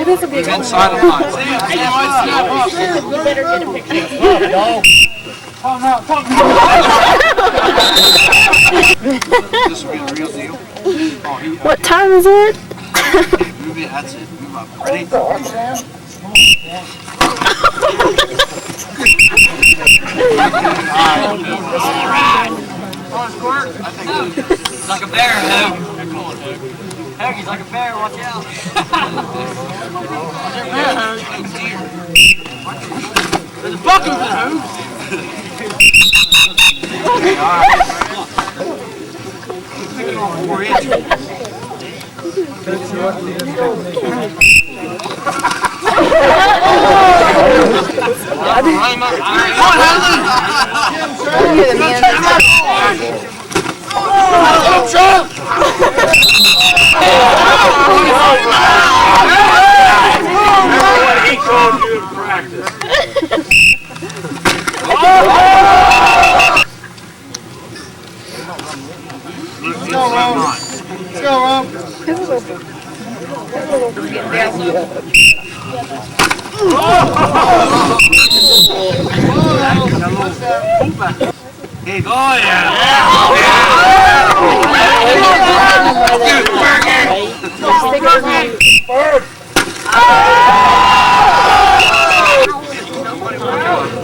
This will be a good Inside the line. You better get a picture. This will be the real deal. Oh, What time is it? move it. That's it. Move up. Ready? He's like a bear, Hogue. Hogue, he's like a bear, watch out. There's a buck over there, Hogue. He told you in practice. Let's go, Rome. Let's go, Oh yeah.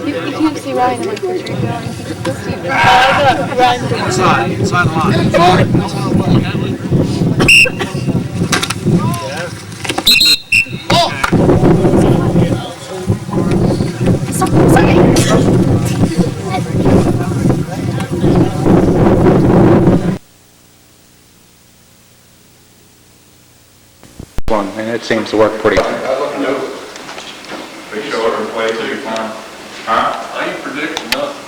You can't see Ryan in my picture. Inside the line. And it seems to work pretty well. They show it and play, so you're fine. Huh? I ain't predicting nothing.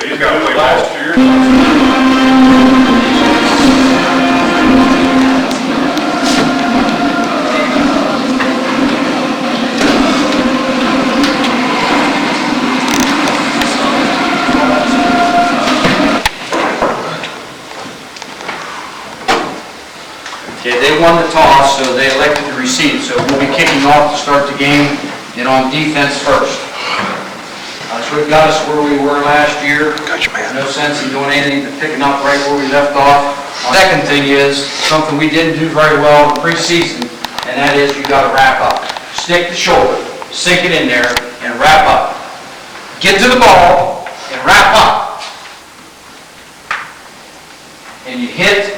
They just gotta play last year. won the toss, so they elected to receive. So we'll be kicking off to start the game, and on defense first. So it got us where we were last year. No sense in doing anything but picking up right where we left off. Second thing is something we didn't do very well in preseason, and that is you got to wrap up. Stick the shoulder, sink it in there, and wrap up. Get to the ball and wrap up. And you hit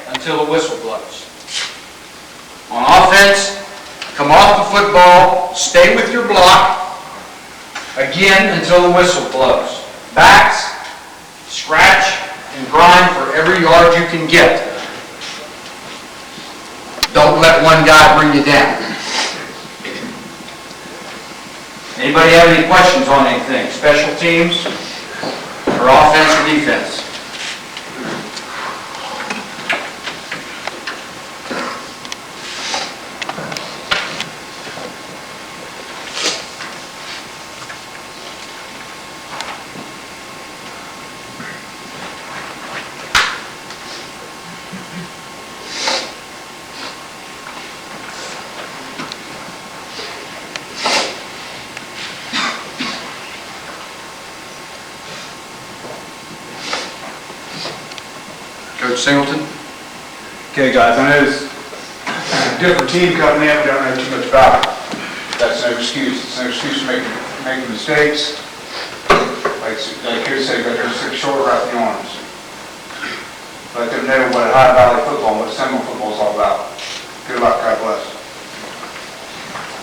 until the whistle blows. On offense, come off the football, stay with your block, again until the whistle blows. Backs, scratch, and grind for every yard you can get. Don't let one guy bring you down. Anybody have any questions on anything? Special teams, or offense or defense? Coach Singleton? Okay, guys, I know it's a different team coming in, we don't know too much about it. That's no excuse. It's no excuse for making mistakes. Like Coach said, but there's 6 shoulder right the arms. Let them know what High Valley football, what Seminole football is all about. Good luck, God bless.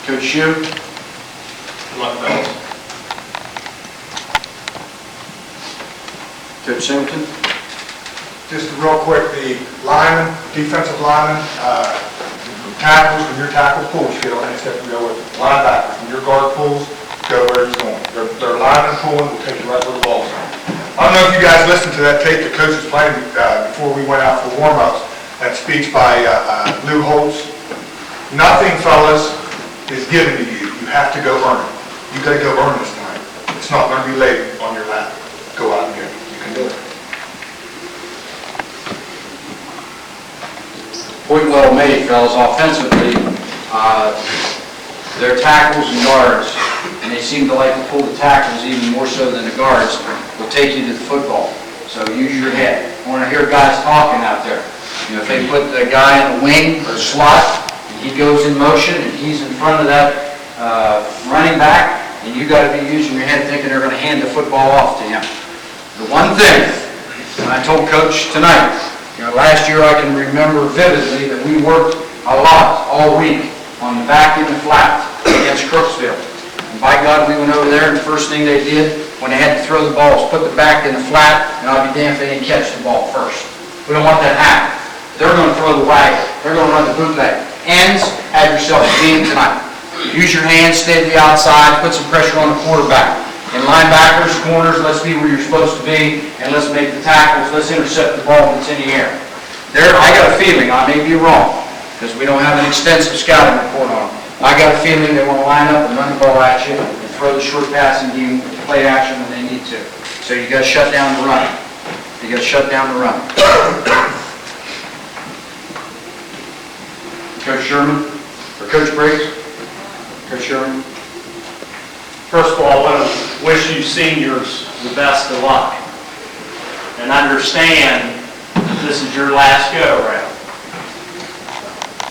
Coach Shue? Good luck, fellas. Coach Singleton? Just real quick, the linemen, defensive linemen, tackles, when your tackle pulls, you don't have to go with it. Linebackers, when your guard pulls, go where he's going. They're linemen pulling, will take you right where the ball's going. I don't know if you guys listened to that tape the coach was playing before we went out for warm-ups, that speech by Lou Holtz. Nothing, fellas, is given to you. You have to go earn it. You got to go earn this tonight. It's not going to be laid on your lap. Go out and get it. You can do it. Point well made, fellas. Offensively, their tackles and guards, and they seem to like to pull the tackles even more so than the guards, will take you to the football. So use your head. I want to hear guys talking out there. You know, if they put the guy in the wing or slot, and he goes in motion, and he's in front of that running back, and you got to be using your head thinking they're going to hand the football off to him. The one thing, and I told Coach tonight, you know, last year I can remember vividly that we worked a lot all week on the back end and flat against Crooksville. And by God, we went over there, and the first thing they did when they had to throw the ball was put the back in the flat, and I'll be damned if they didn't catch the ball first. We don't want that to happen. They're going to throw the wagon. They're going to run the bootleg. Ends, have yourself a game tonight. Use your hands, stay to the outside, put some pressure on the quarterback. And linebackers, corners, let's be where you're supposed to be, and let's make the tackles, let's intercept the ball when it's in the air. There, I got a feeling, I may be wrong, because we don't have an extensive scouting report on them. I got a feeling they want to line up and run the ball at you and throw the short passing game, play action when they need to. So you got to shut down the run. You got to shut down the run. Coach Sherman, or Coach Briggs? Coach Sherman? First of all, I want to wish you seniors the best of luck. And understand this is your last go-around.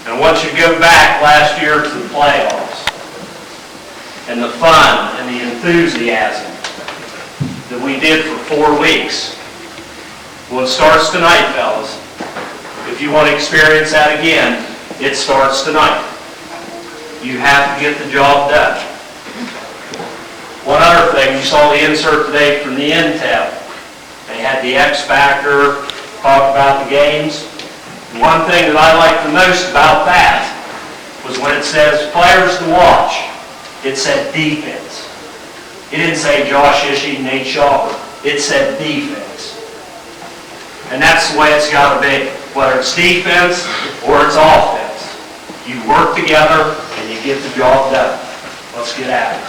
And once you go back last year to the playoffs, and the fun and the enthusiasm that we did for 4 weeks, well, it starts tonight, fellas. If you want to experience that again, it starts tonight. You have to get the job done. One other thing, you saw the insert today from the Intel. They had the X Factor, talk about the games. One thing that I liked the most about that was when it says players to watch, it said defense. It didn't say Josh Ishii, Nate Schauber. It said defense. And that's the way it's got to be, whether it's defense or it's offense. You work together and you get the job done. Let's get at it.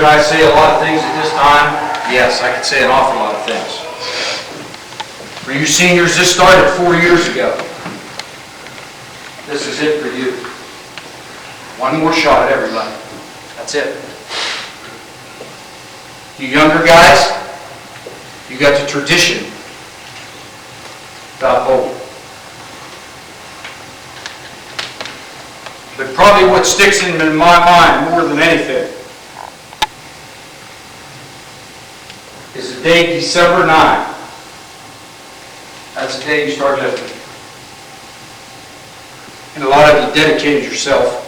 Could I say a lot of things at this time? Yes, I could say an awful lot of things. For you seniors, this started 4 years ago. This is it for you. One more shot at everybody. That's it. You younger guys, you got the tradition to uphold. But probably what sticks in my mind more than anything is the day December 9. That's the day you start lifting. And a lot of you dedicated yourself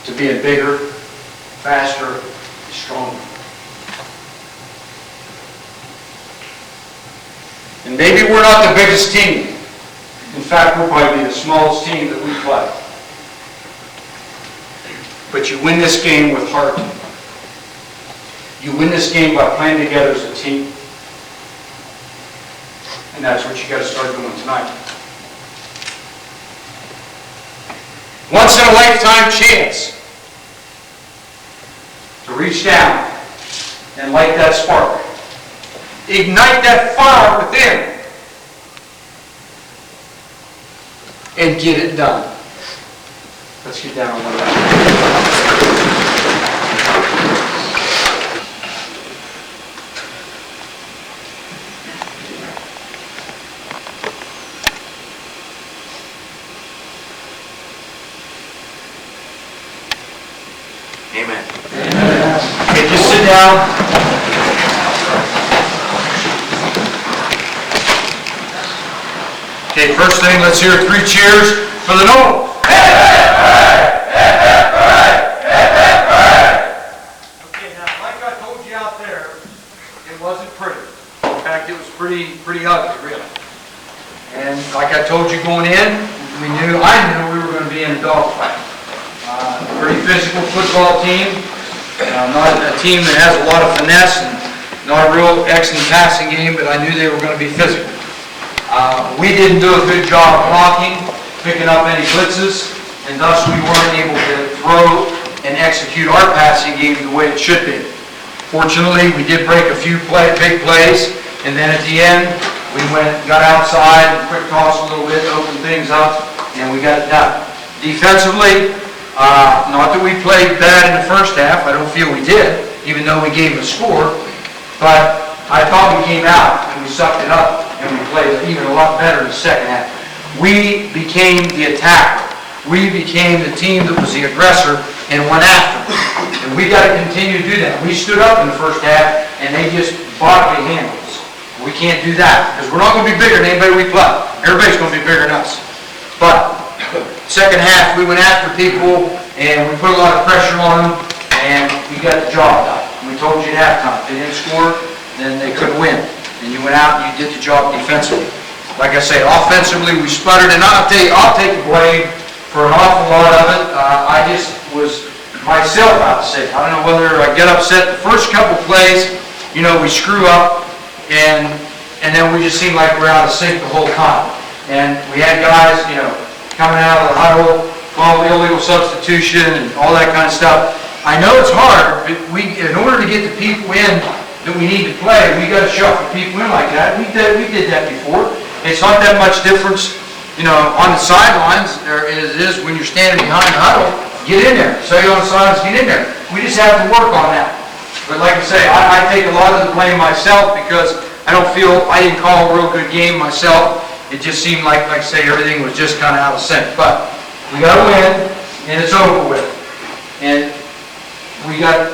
to being bigger, faster, and stronger. And maybe we're not the biggest team. In fact, we'll probably be the smallest team that we play. But you win this game with heart. You win this game by playing together as a team. And that's what you got to start doing tonight. Once in a lifetime chance to reach down and light that spark. Ignite that fire within and get it done. Let's get down on one leg. Amen. Okay, just sit down. Okay, first thing, let's hear 3 cheers for the Nobles. Okay, now, like I told you out there, it wasn't pretty. In fact, it was pretty ugly, really. And like I told you going in, I knew we were going to be in a dogfight. Pretty physical football team, not a team that has a lot of finesse and not a real excellent passing game, but I knew they were going to be physical. We didn't do a good job blocking, picking up any blitzes, and thus we weren't able to throw and execute our passing game the way it should be. Fortunately, we did break a few big plays, and then at the end, we got outside, quick toss a little bit, opened things up, and we got it done. Defensively, not that we played bad in the first half, I don't feel we did, even though we gave them a score, but I thought we came out and we sucked it up and we played even a lot better in the second half. We became the attacker. We became the team that was the aggressor and went after them. And we got to continue to do that. We stood up in the first half and they just bodily handled us. We can't do that because we're not going to be bigger than anybody we play. Everybody's going to be bigger than us. But second half, we went after people, and we put a lot of pressure on them, and we got the job done. We told you at halftime, if they didn't score, then they couldn't win. And you went out and you did the job defensively. Like I say, offensively, we sputtered, and I'll tell you, I'll take the blame for an awful lot of it. I just was myself out of sync. I don't know whether I get upset the first couple plays, we screw up, and then we just seem like we're out of sync the whole time. And we had guys, coming out of the huddle, call illegal substitution and all that kind of stuff. I know it's hard, but in order to get the people in that we need to play, we got to shuffle people in like that. We did that before. It's not that much difference, on the sidelines as it is when you're standing behind the huddle. Get in there. So you're on the sidelines, get in there. We just have to work on that. But like I say, I take a lot of the blame myself because I don't feel I didn't call a real good game myself. It just seemed like I say, everything was just kind of out of sync. But we got to win, and it's over with. And we got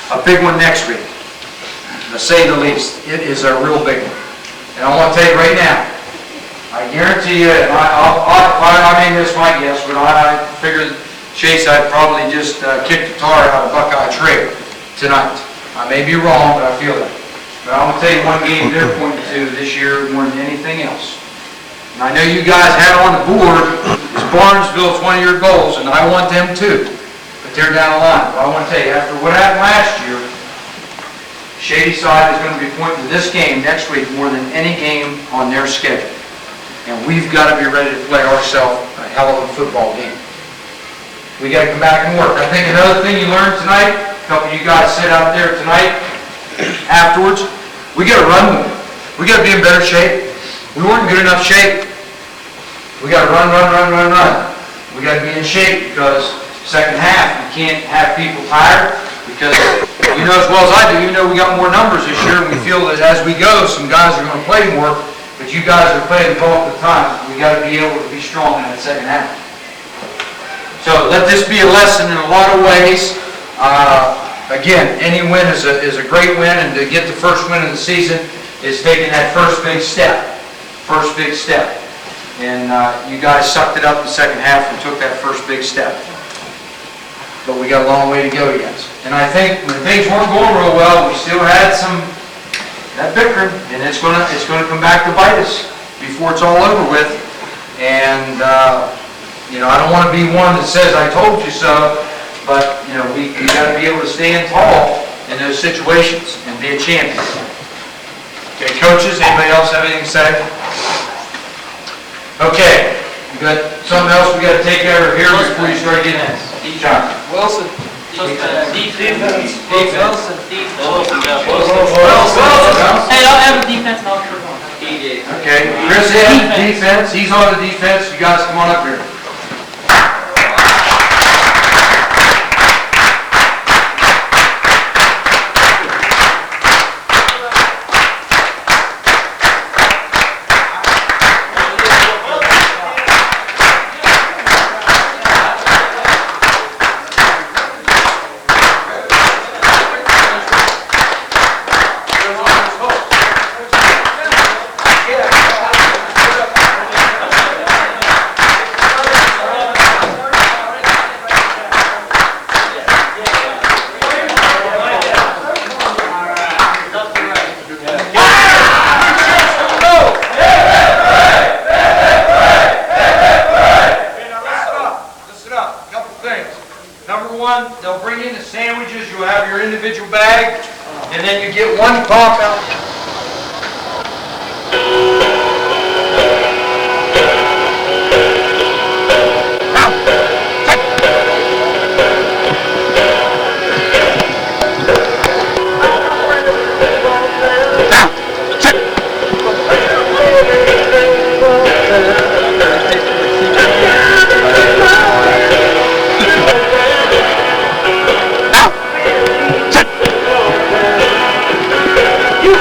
a big one next week, to say the least. It is a real big one. And I want to tell you right now, I guarantee you, and I mean this my guess, but I figured Chase, I'd probably just kick the tar out of Buckeye Trail tonight. I may be wrong, but I feel that. But I'm going to tell you one game they're pointing to this year more than anything else. And I know you guys had on the board is Barnesville's one of your goals, and I want them too. But they're down the line. But I want to tell you, after what happened last year, Shadyside is going to be pointing to this game next week more than any game on their schedule. And we've got to be ready to play ourselves a hell of a football game. We got to come back and work. I think another thing you learned tonight a couple of you guys sit out there tonight, afterwards, we gotta run more. We gotta be in better shape. We weren't in good enough shape. We gotta run. We gotta be in shape because second half, we can't have people tired because you know as well as I do, you know we got more numbers this year and we feel that as we go, some guys are gonna play more, but you guys are playing the bulk of the time. We gotta be able to be strong in that second half. So let this be a lesson in a lot of ways. Again, any win is a great win, and to get the first win of the season is taking that first big step. And you guys sucked it up in the second half and took that first big step. But we got a long way to go yet. And I think when things weren't going real well, we still had that bickering, and it's gonna come back to bite us before it's all over with. And you know, I don't want to be one that says I told you so, but you know, we got to be able to stand tall in those situations and be a champion. Okay, coaches, anybody else have anything to say? Okay, we got something else we got to take care of here before you start getting in. John. Wilson. Defense. Wilson. Hey, I'll have a defense and I'll turn on. Okay, Chris, defense. He's on the defense. You guys come on up here. They'll bring in the sandwiches, you'll have your individual bag, and then you get one pop out. You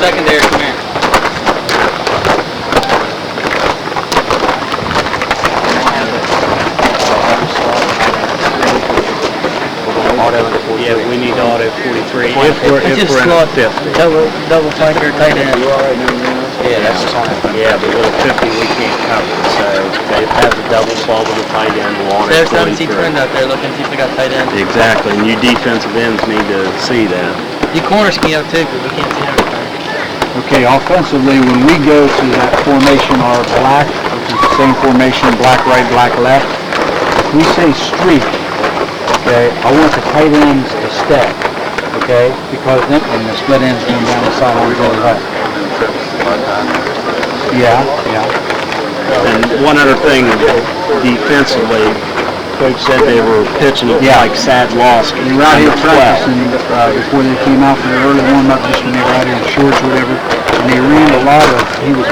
Secondary, come here. Yeah, we need auto 43. If we're in a 50. Double flanker tight end. Yeah, that's yeah, but with a 50 we can't cover it, so they have the double fall with the tight end on it. There's MC Trend out there looking, see if we got tight end. Exactly, and you defensive ends need to see that. You corner ski up too, because we can't see everything. Okay, offensively, when we go to that formation, our black, which is the same formation, black right, black left, we say streak, okay? I want the tight ends to step, okay? Because then, and the split ends going down the sideline going left. Yeah, yeah. And one other thing, defensively, Coach said they were pitching it like Sadlowski. They were out here practicing before they came out for their early warm-up, just when they were out here in shorts or whatever, and they ran a lot of, he was...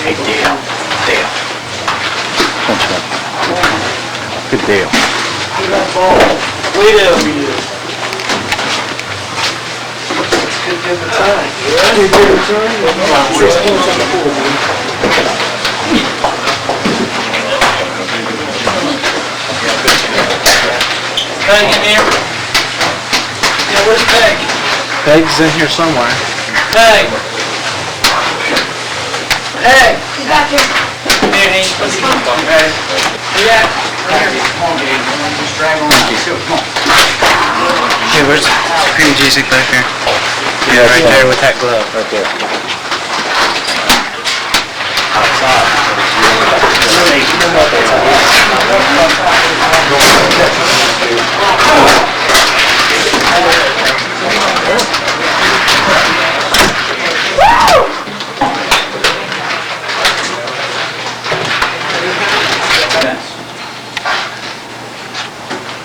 Hey, Dale. Good deal. We do. Peg in here? Yeah, where's Peg? Peg's in here somewhere. Peg! Peg! He's back here. Here, Hank. Let's see. Peg. Yeah. Yeah, where's Supreme GC back here? Yeah, right there with that glove. Right there.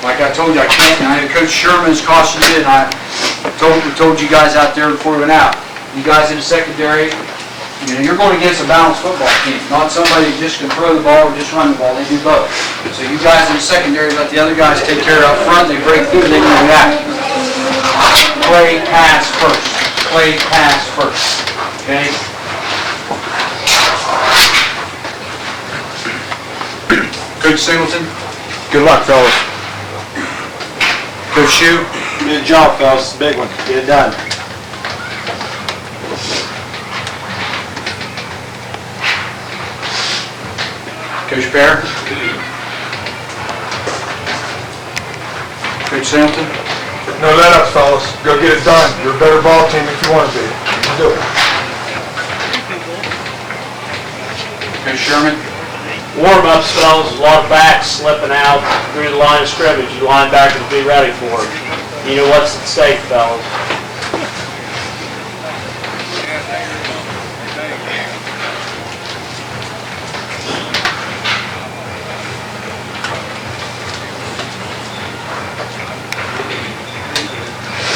Like I told you, I can't, and I know Coach Sherman's cautioned you, and I told you guys out there before we went out. You guys in the secondary, you know, you're going against a balanced football team, not somebody who just can throw the ball or just run the ball. They do both. So you guys in the secondary let the other guys take care of up front. They break through, then you react. Play, pass first. Play, pass first. Okay? Coach Singleton? Good luck, fellas. Coach Shue? Good job, fellas. It's a big one. Get it done. Coach Bear? Coach Singleton? No let-ups, fellas. Go get it done. You're a better ball team if you want to be. You can do it. Coach Sherman? Warm-ups, fellas, a lot of backs slipping out through the line of scrimmage. You linebackers be ready for it. You know what's at stake, fellas.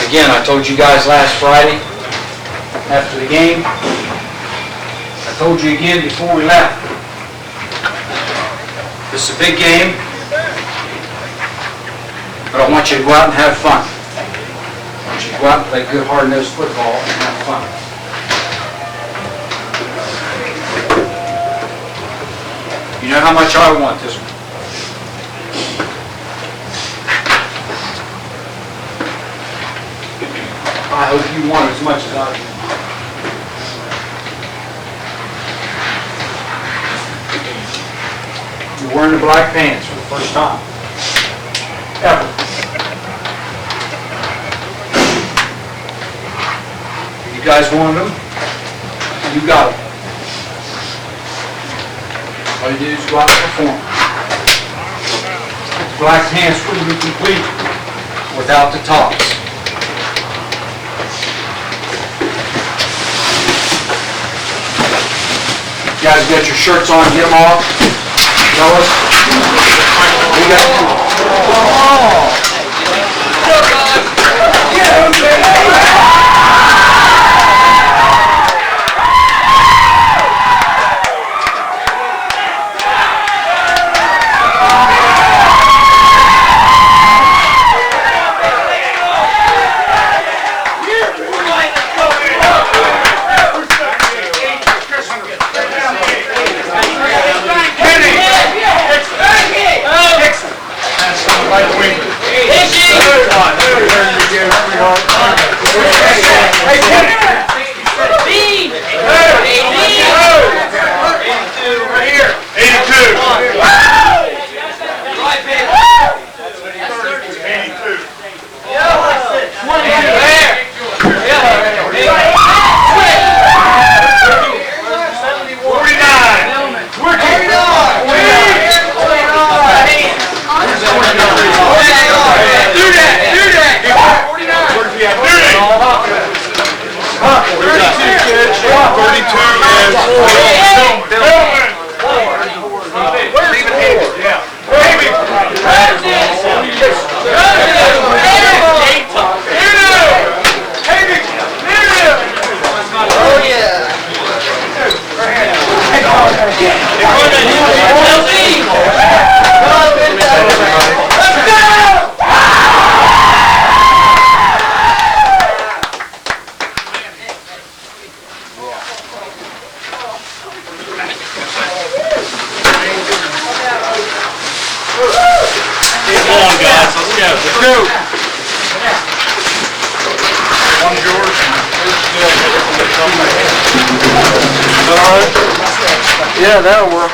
Again, I told you guys last Friday, after the game, I told you again before we left. This is a big game, but I want you to go out and have fun. I want you to go out and play good, hard-nosed football and have fun. You know how much I want this one. I hope you want it as much as I do. You're wearing the black pants for the first time. Ever. You guys wanted them? You got them. All you do is go out and perform. Black pants wouldn't be complete without the tops. You guys got your shirts on, get them off. Fellas, we got Yeah, that'll work.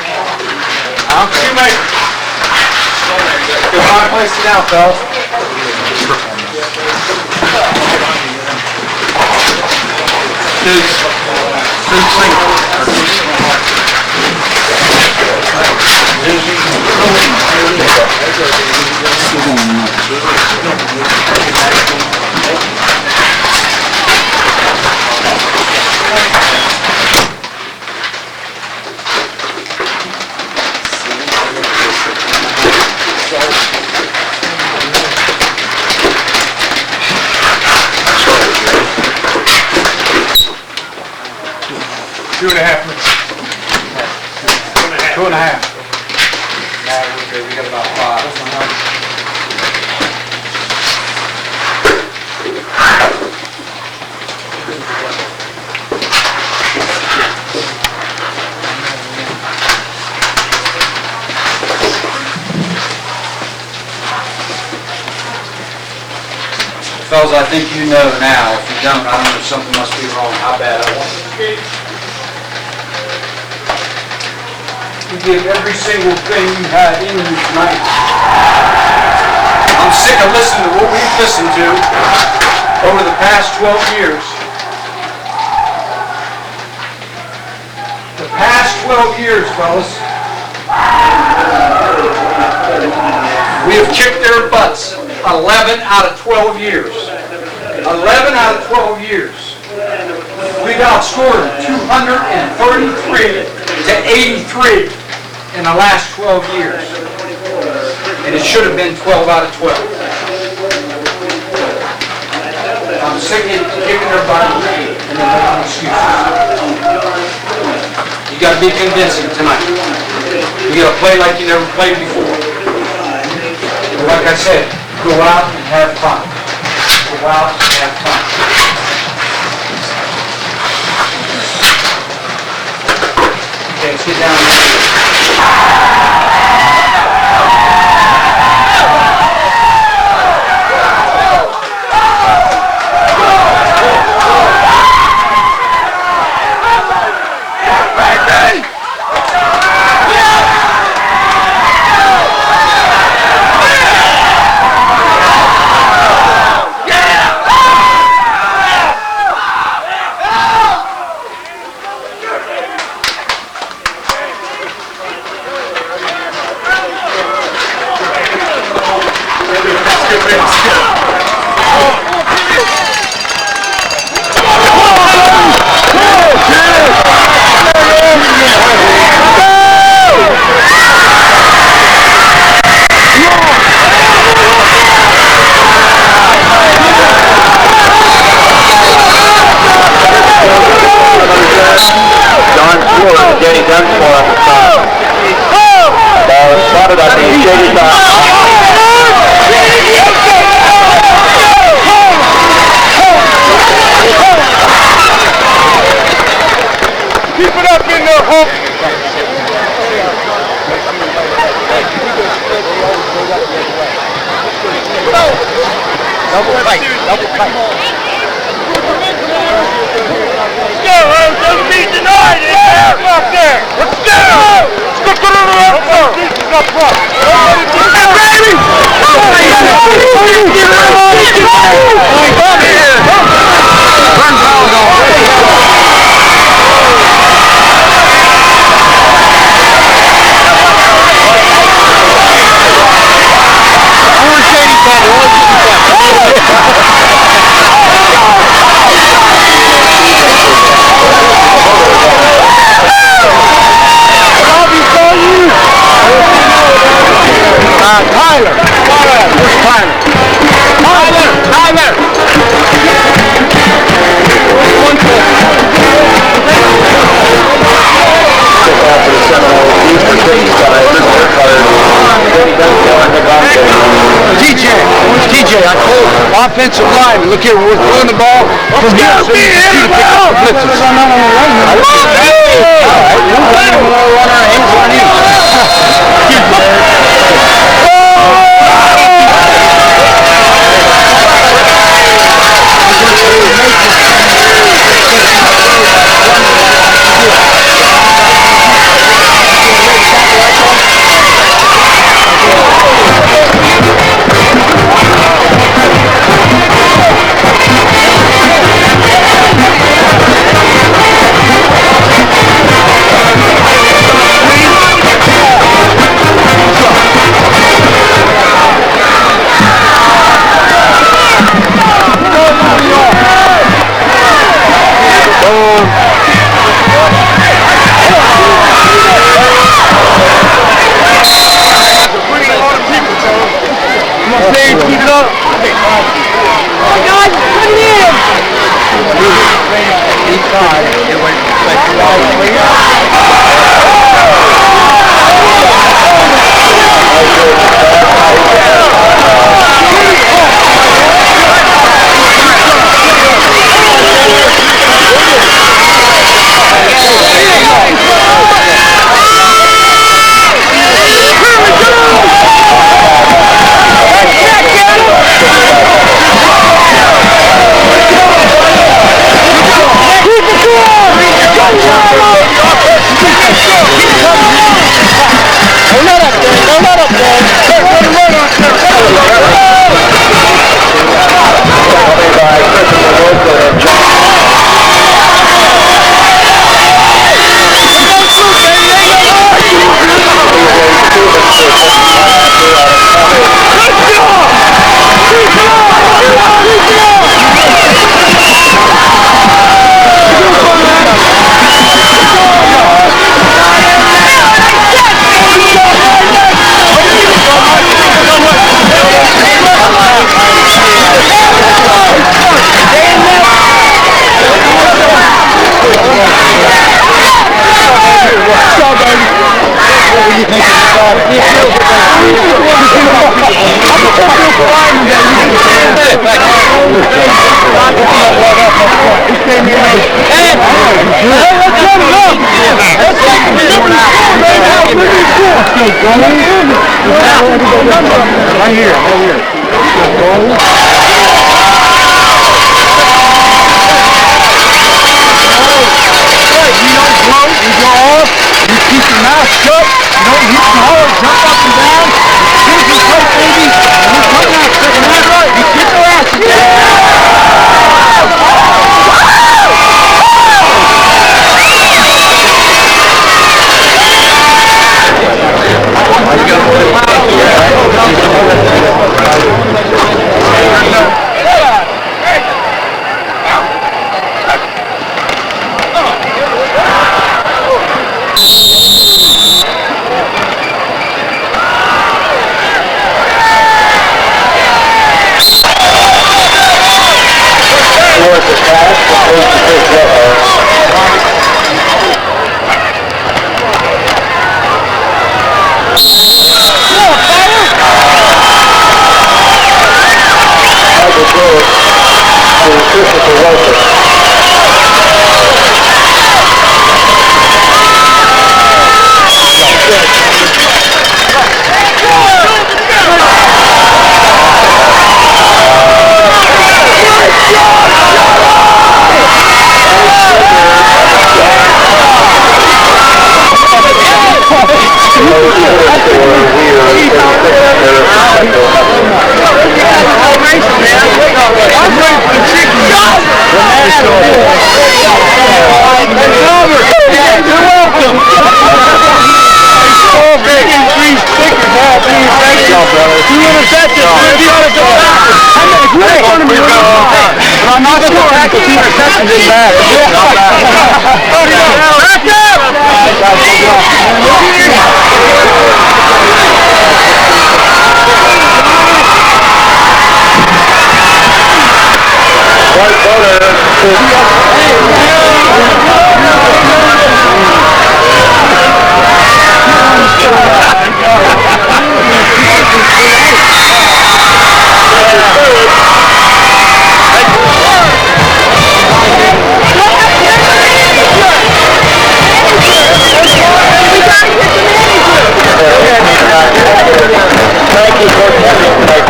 Shoemaker. Good hard place to down, fellas. Two and a half minutes. 2.5. We got about 5. Fellas, I think you know now. If you don't, I don't know, something must be wrong. How bad I want it. You give every single thing you had in you tonight. I'm sick of listening to what we've listened to over the past 12 years. The past 12 years, fellas. We have kicked their butts 11 out of 12 years. 11 out of 12 years. We've outscored 233 to 83 in the last 12 years. And it should have been 12 out of 12. I'm sick of kicking their butt and then making excuses. You got to be convincing tonight. You got to play like you never played before. Like I said, go out and have fun. Go out and have fun. Okay, let's get down there. Double tight. Double tight. Let's go, Rose. Don't be denied in there. Up there. Let's go. Let's go to the left front. Up front. Baby. Tyler! Where's Tyler? Tyler! TJ, I told offensive line, look here, we're throwing the ball from here, so you can see the blitzes. I love you! All right, we're on our hands on you. Right here. You keep your mouth shut, you don't hit the hole, jump up and down, here's your plate, baby, and we're coming out second half, right, you keep your ass I'm not sure.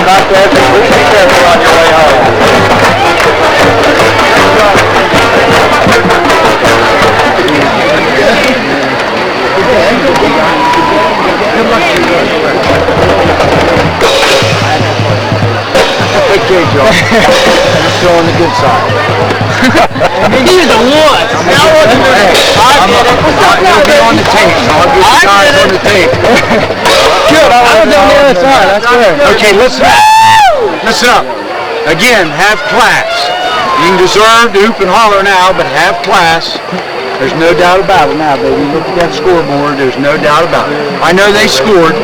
Back Just on the good side. He's the one. Now what's the name? I get it. I'll be on the tape. I'll get you guys on the tape. Good. I was on the other side. That's good. Okay, listen up. Listen up. Again, have class. You can deserve to hoop and holler now, but have class. There's no doubt about it now, baby. Look at that scoreboard. There's no doubt about it. I know they scored.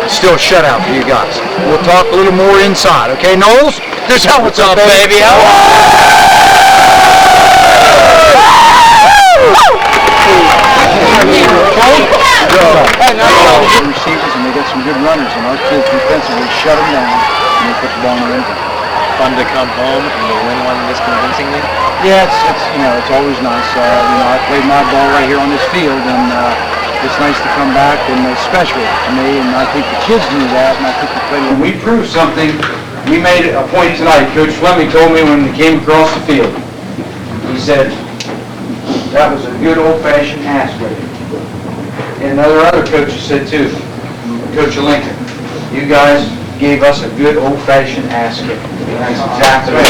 Still a shutout for you guys. We'll talk a little more inside, okay, Knowles? This is what's up, baby. Receivers, and they got some good runners, and our kids defensively shut them down, and they put the ball in the end zone. Fun to come home and to win one this convincingly? Yeah, it's always nice. I played my ball right here on this field, and it's nice to come back, and especially to me, and I think the kids knew that, and I think when we proved something, we made a point tonight. Coach Fleming told me when we came across the field, he said, that was a good old-fashioned ass whipping. And other coaches said too, Coach Lincoln, you guys gave us a good old-fashioned ass kicking. That's exactly right.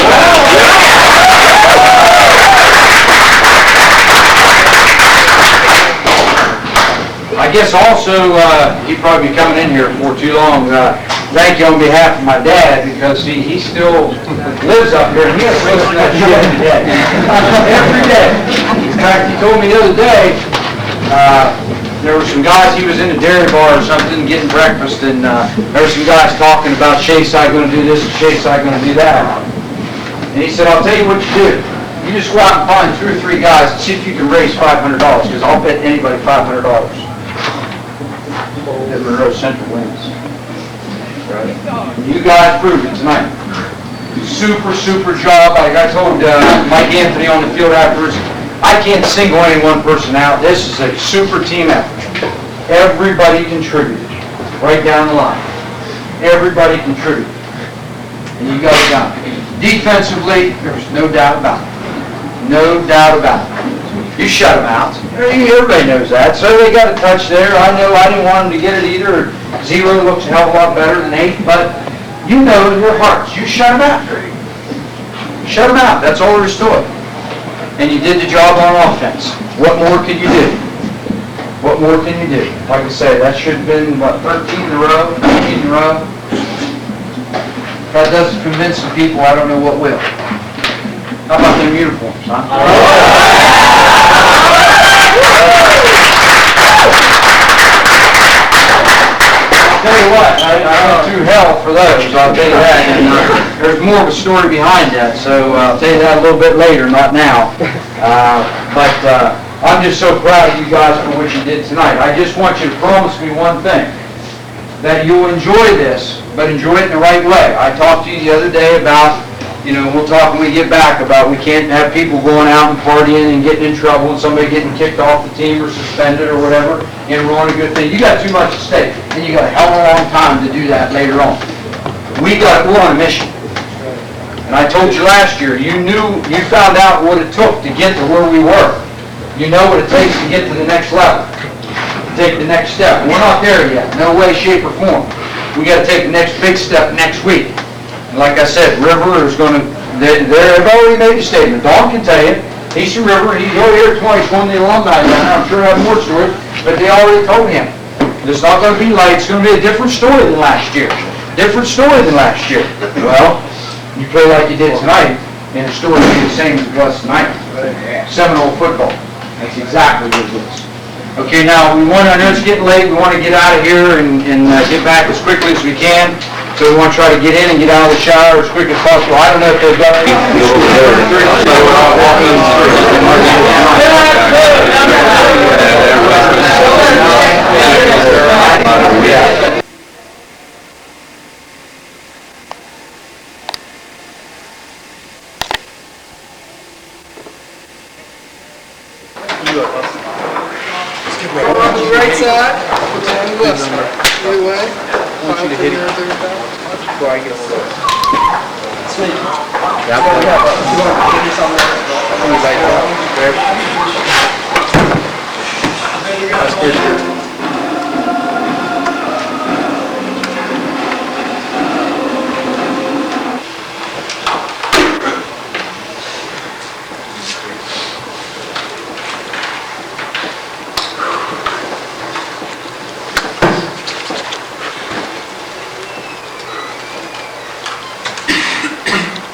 I guess also, he'd probably be coming in here before too long. Thank you on behalf of my dad, because he still lives up here, and he has to listen to that shit every day. Every day. In fact, he told me the other day, there were some guys, he was in a dairy bar or something getting breakfast, and there were some guys talking about Shayside going to do this and Shayside going to do that. And he said, I'll tell you what you do. You just go out and find 2 or 3 guys and see if you can raise $500, because I'll bet anybody $500. That Monroe Central wins. Right? You guys proved it tonight. Super job. Like I told Mike Anthony on the field afterwards, I can't single any one person out. This is a super team effort. Everybody contributed. Right down the line. Everybody contributed. And you got it done. Defensively, there's no doubt about it. No doubt about it. You shut them out. Everybody knows that. So they got a touch there. I know I didn't want them to get it either. 0 looks a hell of a lot better than 8, but you know in your hearts, you shut them out. Shut them out. That's all there is to it. And you did the job on offense. What more could you do? What more can you do? Like I say, that should have been, 13 in a row, 15 in a row? If that doesn't convince the people, I don't know what will. How about them uniforms, huh? I'll tell you what, I went through hell for those, I'll tell you that. And, there's more of a story behind that, so I'll tell you that a little bit later, not now. But I'm just so proud of you guys for what you did tonight. I just want you to promise me one thing, that you'll enjoy this, but enjoy it in the right way. I talked to you the other day about, we'll talk when we get back about we can't have people going out and partying and getting in trouble and somebody getting kicked off the team or suspended or whatever and ruin a good thing. You got too much at stake, and you got a hell of a long time to do that later on. We're on a mission. And I told you last year, you found out what it took to get to where we were. You know what it takes to get to the next level, to take the next step. We're not there yet, no way, shape, or form. we gotta take the next big step next week. And like I said, River is gonna, they've already made a statement. Don can tell you, Eastern River, he's over here twice, won the alumni down. I'm sure I have more stories, but they already told him. It's not gonna be like, it's gonna be a different story than last year. Different story than last year. Well, you play like you did tonight, and the story will be the same as it was tonight. Seminole football. That's exactly what it is. Okay, now, I know it's getting late, we want to get out of here and get back as quickly as we can. So we want to try to get in and get out of the shower as quick as possible. I don't know if they've got any. On the right side, put it on the left side. Either way. I want you to hit it before I get a little. Sweet. Yeah, that's good.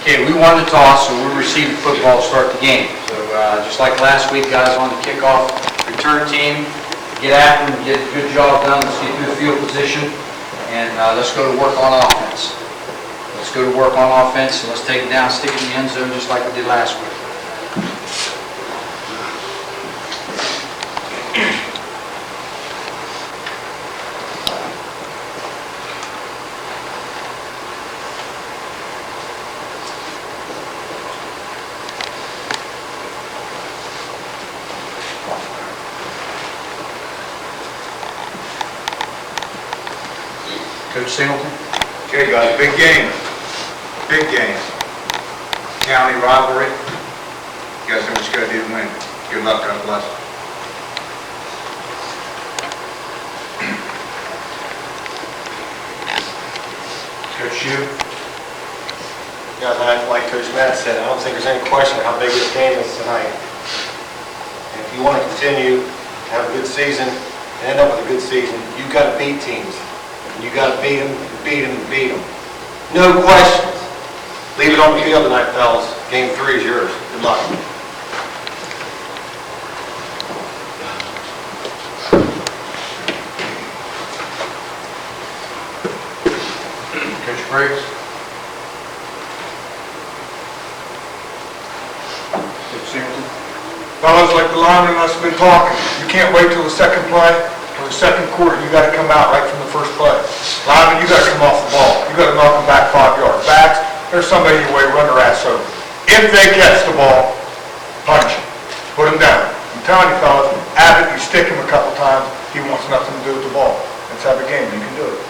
Okay, we won the toss, so we received the football to start the game. So just like last week, guys on the kickoff return team, get after them, get a good job done, let's get through the field position, and let's go to work on offense. Let's go to work on offense, and let's take it down, stick it in the end zone just like we did last week. Coach Singleton? Okay, guys, big game. Big game. County rivalry. You guys know what you gotta do to win. Good luck, God bless. Coach Hugh? Yeah, like Coach Matt said, I don't think there's any question how big this game is tonight. And if you want to continue to have a good season, and end up with a good season, you've got to beat teams. You got to beat them, beat them, beat them. No questions. Leave it on the field tonight, fellas. Game 3 is yours. Good luck. Coach Briggs? Coach Singleton? Fellas, like the lineman must have been talking, you can't wait till the second play, or the second quarter, you gotta come out right from the first play. Lineman, you gotta come off the ball. You gotta knock them back 5 yards. Backs, there's somebody in your way, run their ass over. If they catch the ball, punch them. Put them down. I'm telling you fellas, Abbott, you stick him a couple times, he wants nothing to do with the ball. Let's have a game, you can do it.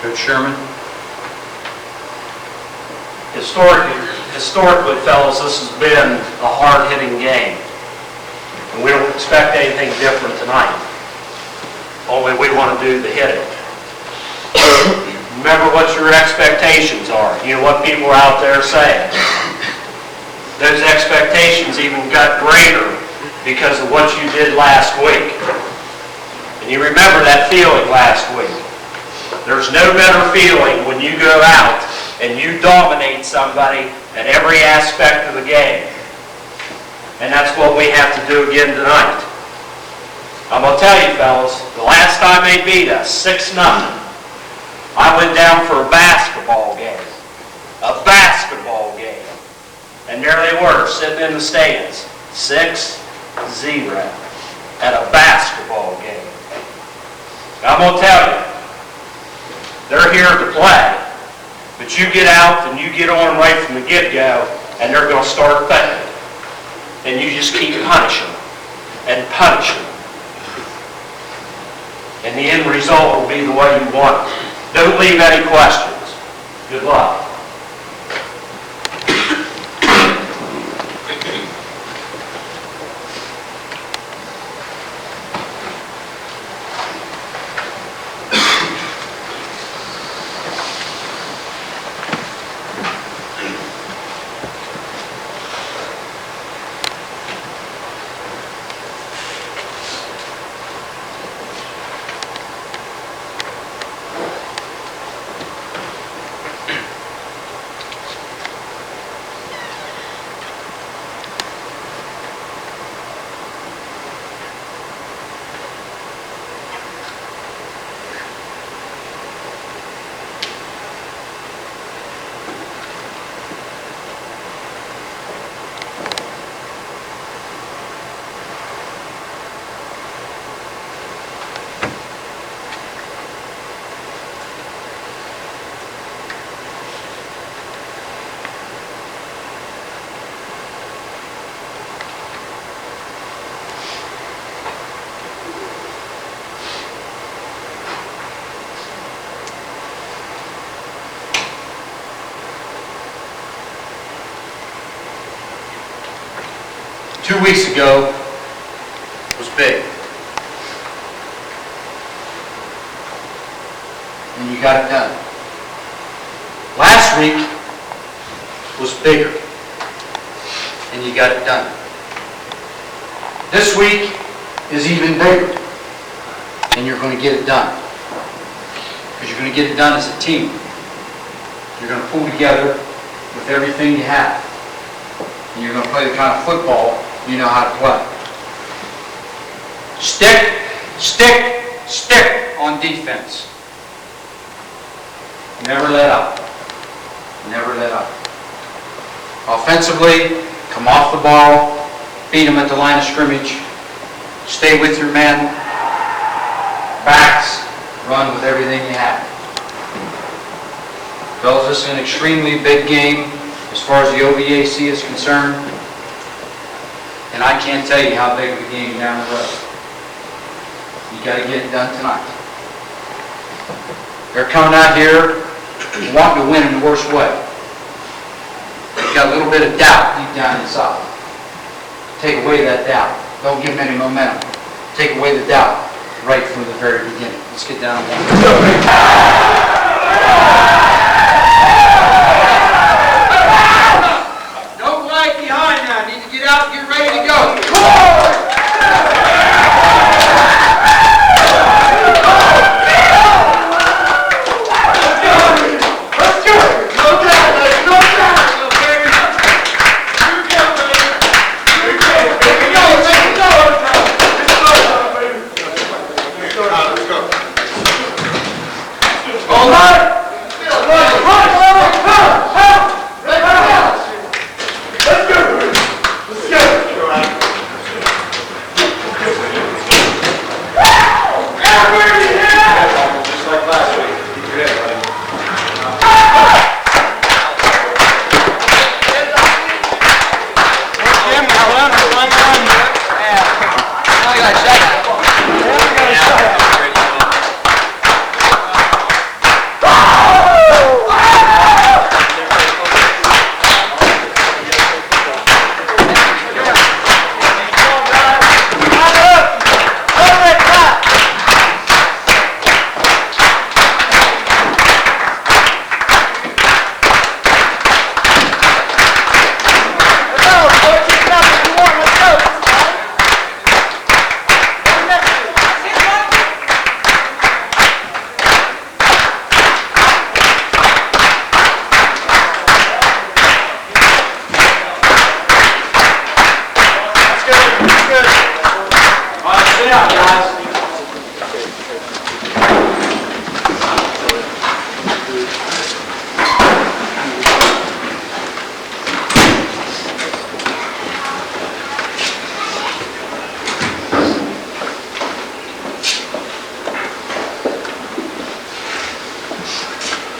Coach Sherman? Historically, fellas, this has been a hard-hitting game. And we don't expect anything different tonight. Only we want to do the hitting. Remember what your expectations are. You know what people are out there saying. Those expectations even got greater because of what you did last week. And you remember that feeling last week. There's no better feeling when you go out and you dominate somebody at every aspect of the game. And that's what we have to do again tonight. I'm going to tell you, fellas, the last time they beat us, 6-0, I went down for a basketball game. A basketball game. And there they were, sitting in the stands. 6-0 at a basketball game. I'm going to tell you, they're here to play, but you get out and you get on right from the get-go, and they're going to start thinking. And you just keep punishing them and punishing them. and the end result will be the way you want it. Don't leave any questions. Good luck. Two weeks ago was big. And you got it done. Last week was bigger. And you got it done. This week is even bigger. And you're going to get it done. Because you're going to get it done as a team. You're going to pull together with everything you have. And you're going to play the kind of football you know how to play. Stick, stick, stick on defense. Never let up. Never let up. Offensively, come off the ball, beat them at the line of scrimmage, stay with your men, backs, run with everything you have. Fellas, this is an extremely big game as far as the OVAC is concerned. And I can't tell you how big of a game down the road. You got to get it done tonight. They're coming out here wanting to win in the worst way. They've got a little bit of doubt deep down inside. Take away that doubt. Don't give them any momentum. Take away the doubt right from the very beginning. Let's get down to one. Don't lag behind now. Need to get out and get ready to go.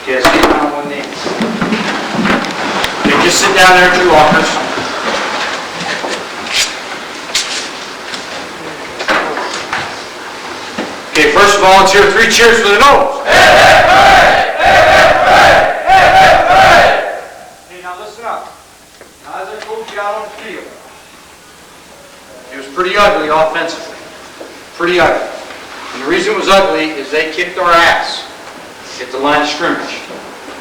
Yes, get down on one knee. Okay, just sit down there at your lockers. Okay, Okay, first of all, let's hear 3 cheers for the Noles. Okay, now listen up. Now, as I told you out on the field, it was pretty ugly offensively. Pretty ugly. And the reason it was ugly is they kicked our ass at the line of scrimmage.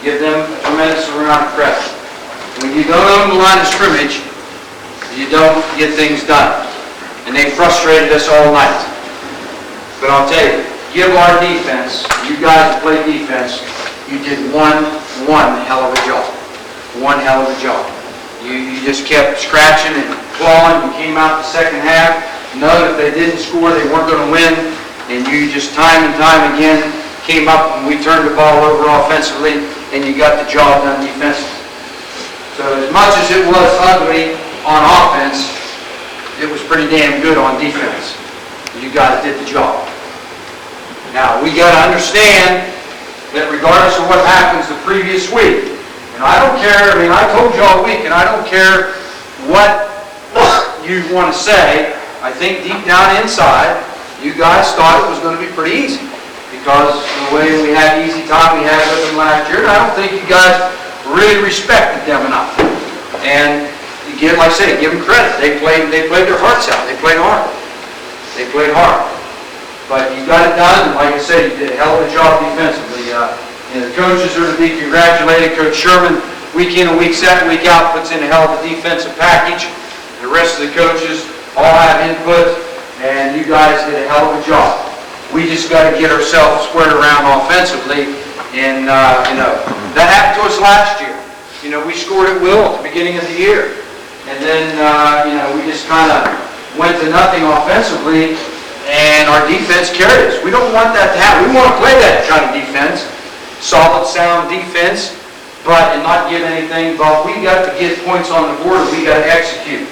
Give them a tremendous amount of credit. When you don't own the line of scrimmage, you don't get things done. And they frustrated us all night. But I'll tell you, give our defense, you guys that play defense, you did one hell of a job. One hell of a job. You just kept scratching and clawing. You came out the second half, knowing if they didn't score, they weren't going to win. And you just time and time again came up and we turned the ball over offensively and you got the job done defensively. So as much as it was ugly on offense, it was pretty damn good on defense. You guys did the job. Now, we got to understand that regardless of what happens the previous week, and I don't care, I told you all week, and I don't care what you want to say, I think deep down inside, you guys thought it was going to be pretty easy. Because the way we had easy time we had with them last year, and I don't think you guys really respected them enough. And like I say, give them credit. They played their hearts out. They played hard. They played hard. But you got it done, and like I said, you did a hell of a job defensively. The coaches are to be congratulated. Coach Sherman, week in and week out, puts in a hell of a defensive package. The rest of the coaches all have input, and you guys did a hell of a job. We just got to get ourselves squared around offensively, and that happened to us last year. We scored at will at the beginning of the year, and then we just kind of went to nothing offensively, and our defense carried us. We don't want that to happen. We want to play that kind of defense, solid, sound defense, and not give anything. But we got to get points on the board. We got to execute.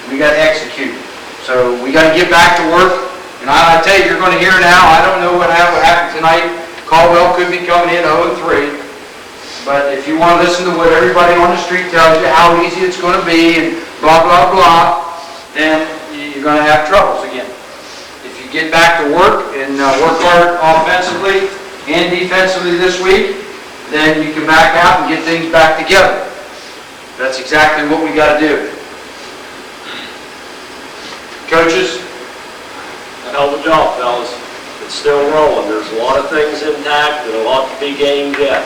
We got to execute. So we got to get back to work. And I tell you, you're going to hear now. I don't know what happened tonight. Caldwell could be coming in 0-3. But if you want to listen to what everybody on the street tells you, how easy it's going to be, and blah, blah, blah, then you're going to have troubles again. If you get back to work and work hard offensively and defensively this week, then you can back out and get things back together. That's exactly what we got to do. Coaches? A hell of a job, fellas. It's still rolling. There's a lot of things intact and a lot to be gained yet.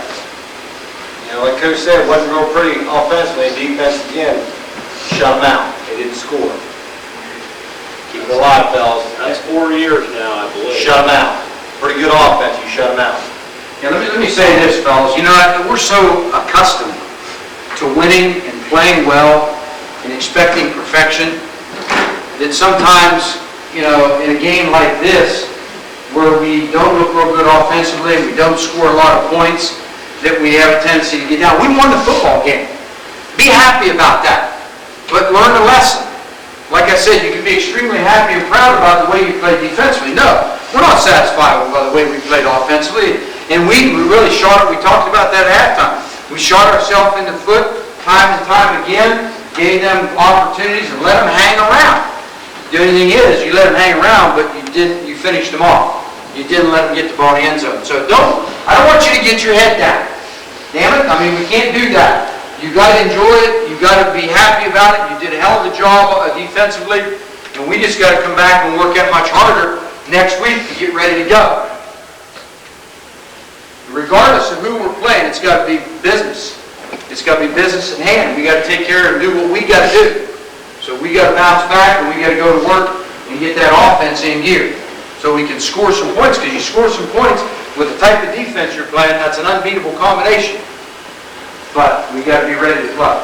Like Coach said, it wasn't real pretty offensively. Defense, again, shut them out. They didn't score. Keep it alive, fellas. That's 4 years now, I believe. Shut them out. Pretty good offense. You shut them out. Yeah, let me say this, fellas. We're so accustomed to winning and playing well and expecting perfection that sometimes, in a game like this, where we don't look real good offensively, we don't score a lot of points, that we have a tendency to get down. We won the football game. Be happy about that. But learn the lesson. Like I said, you can be extremely happy and proud about the way you played defensively. No, we're not satisfied with the way we played offensively. And we really we talked about that at halftime. We shot ourselves in the foot time and time again, gave them opportunities and let them hang around. The only thing is, you let them hang around, but you finished them off. You didn't let them get the ball in the end zone. So I don't want you to get your head down. Damn it, we can't do that. You got to enjoy it. You got to be happy about it. You did a hell of a job defensively, and we just got to come back and work that much harder next week to get ready to go. Regardless of who we're playing, it's got to be business. It's got to be business in hand. We got to take care and do what we got to do. So we got to bounce back, and we got to go to work and get that offense in gear, so we can score some points. Because you score some points with the type of defense you're playing, that's an unbeatable combination. But we got to be ready to play.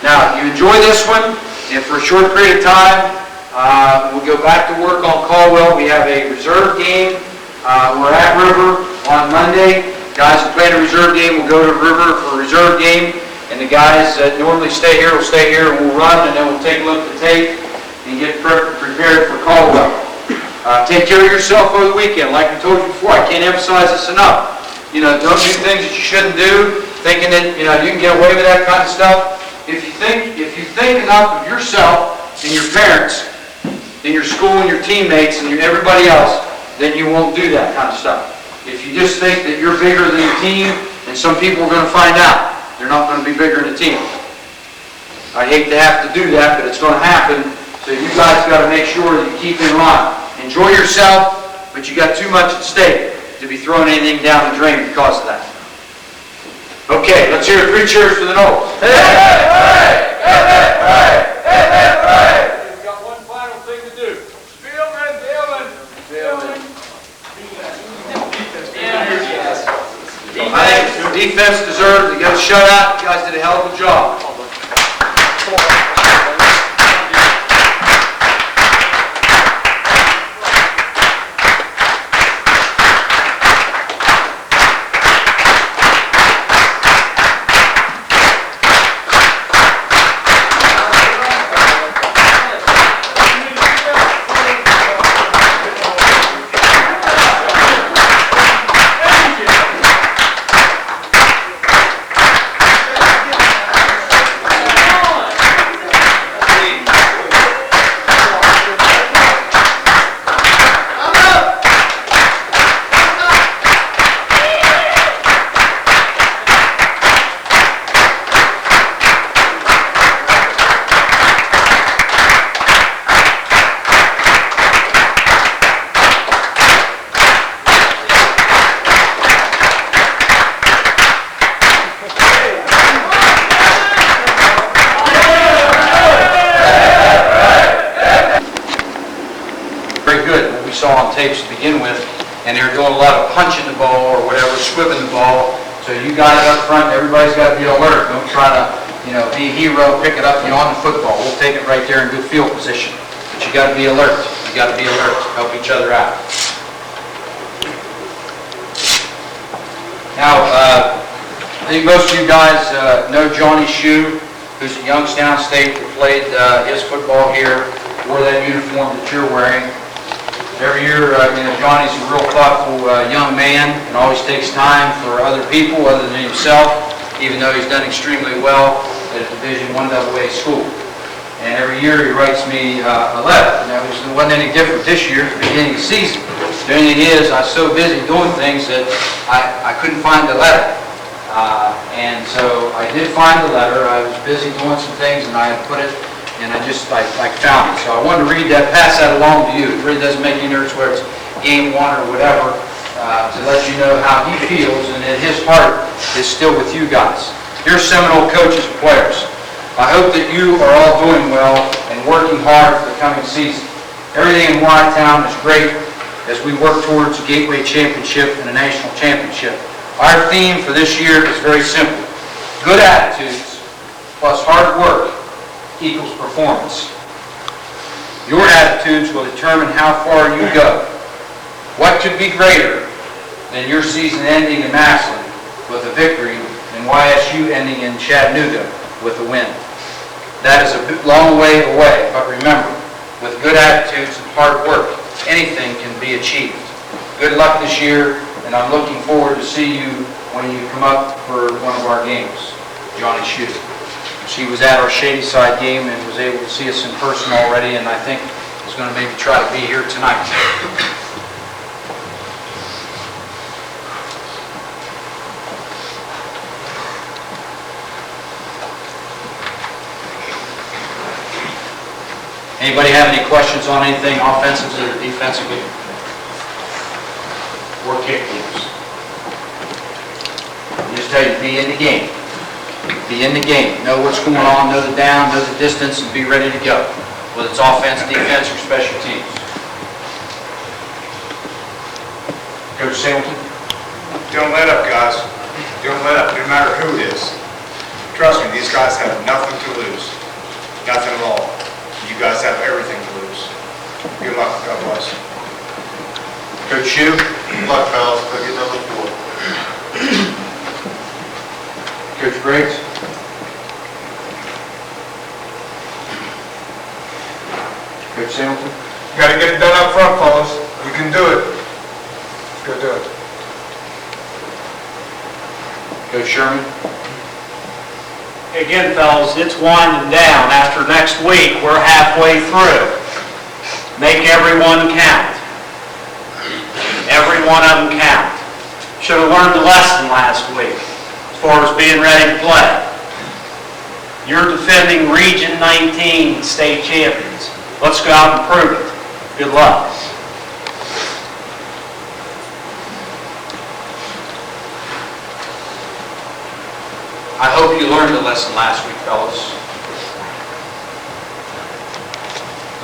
Now, you enjoy this one, and for a short period of time, we'll go back to work on Caldwell. We have a reserve game. We're at River on Monday. Guys that play in a reserve game will go to River for a reserve game, and the guys that normally stay here will stay here, and we'll run, and then we'll take a look at the tape and get prepared for Caldwell. Take care of yourself over the weekend. Like I told you before, I can't emphasize this enough. Don't do things that you shouldn't do, thinking that you can get away with that kind of stuff. If you think enough of yourself and your parents and your school and your teammates and everybody else, then you won't do that kind of stuff. If you just think that you're bigger than the team, then some people are going to find out they're not going to be bigger than the team. I hate to have to do that, but it's going to happen, so you guys got to make sure that you keep in line. Enjoy yourself, but you got too much at stake to be throwing anything down the drain because of that. Okay, let's hear 3 cheers for the Knowles. Hey, hey, hey, hey, hey, hey, hey, hey, hey. We've got one final thing to do. Spielman, Dylan. I think defense deserves to get a shutout. You guys did a hell of a job. On tapes to begin with, and they're doing a lot of punching the ball or whatever, squibbing the ball. So you guys up front, everybody's got to be alert. Don't try to, be a hero, pick it up, on the football. We'll take it right there in good field position. But you got to be alert. You got to be alert. Help each other out. Now, I think most of you guys know Johnny Shue, who's at Youngstown State, who played his football here, wore that uniform that you're wearing. Every year, Johnny's a real thoughtful young man and always takes time for other people other than himself, even though he's done extremely well at a Division I AA school. And every year he writes me a letter. Now, it wasn't any different this year at the beginning of the season. The only thing is, I was so busy doing things that I couldn't find the letter. And so I did find the letter. I was busy doing some things and I had put it, and I found it. So I wanted to read that, pass that along to you. It really doesn't make any difference whether it's game 1 or whatever, to let you know how he feels and that his heart is still with you guys. Dear Seminole coaches and players, I hope that you are all doing well and working hard for the coming season. Everything in Y-Town is great as we work towards a Gateway Championship and a national championship. Our theme for this year is very simple. Good attitudes plus hard work equals performance. Your attitudes will determine how far you go. What could be greater than your season ending in Massillon with a victory and YSU ending in Chattanooga with a win? That is a long way away, but remember, with good attitudes and hard work, anything can be achieved. Good luck this year, and I'm looking forward to see you when you come up for one of our games. Johnny Shue. She was at our Shadyside game and was able to see us in person already, and I think is going to maybe try to be here tonight. Anybody have any questions on anything offensively or defensively? Or kick games? I just tell you, be in the game. Be in the game. Know what's going on, know the down, know the distance, and be ready to go. Whether it's offense, defense, or special teams. Coach Singleton? Don't let up, guys. Don't let up, no matter who it is. Trust me, these guys have nothing to lose. Nothing at all. You guys have everything to lose. Good luck. God bless. Coach Shue? Good luck, fellas. Go get number 4. Coach Briggs? Coach Singleton? Got to get it done up front, fellas. We can do it. Let's go do it. Coach Sherman? Again, fellas, it's winding down. After next week, we're halfway through. Make everyone count. one of them count. Should have learned the lesson last week as far as being ready to play. You're defending Region 19 state champions. Let's go out and prove it. Good luck. I hope you learned the lesson last week, fellas.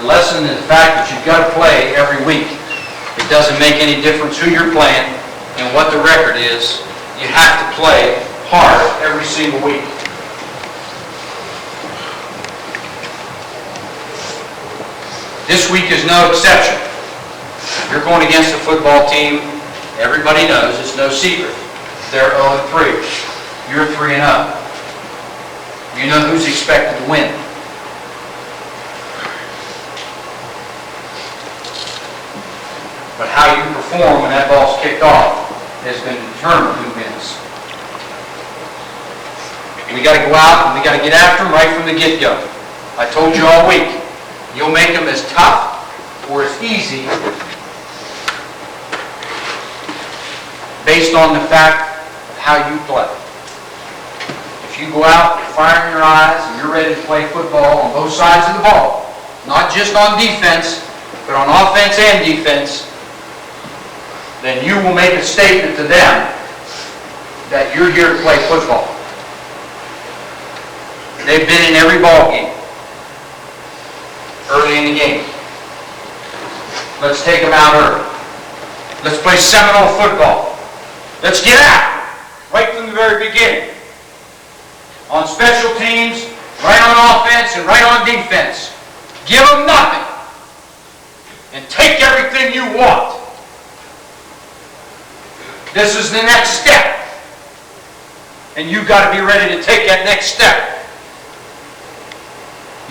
The lesson is the fact that you've got to play every week. It doesn't make any difference who you're playing and what the record is. You have to play hard every single week. This week is no exception. You're going against a football team, everybody knows, it's no secret. They're 0-3. You're 3-0. You know who's expected to win. But how you perform when that ball's kicked off is going to determine who wins. We got to go out and we got to get after them right from the get-go. I told you all week, you'll make them as tough or as easy based on the fact of how you play. If you go out firing your eyes and you're ready to play football on both sides of the ball, not just on defense, but on offense and defense, then you will make a statement to them that you're here to play football. They've been in every ball game early in the game. Let's take them out early. Let's play Seminole football. Let's get out right from the very beginning. On special teams, right on offense and right on defense. Give them nothing and take everything you want. This is the next step. And you've got to be ready to take that next step.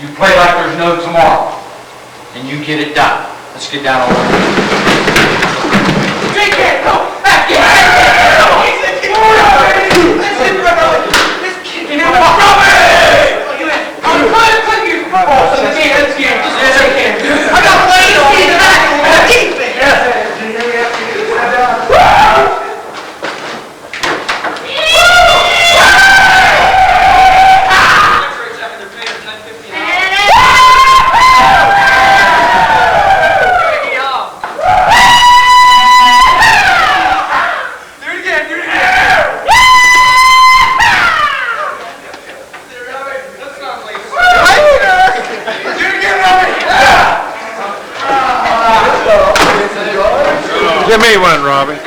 You play like there's no tomorrow. And you get it done. Let's get down on it. Take it! Go! Back in! I got plenty of speed and defense! Give me one, Robbie.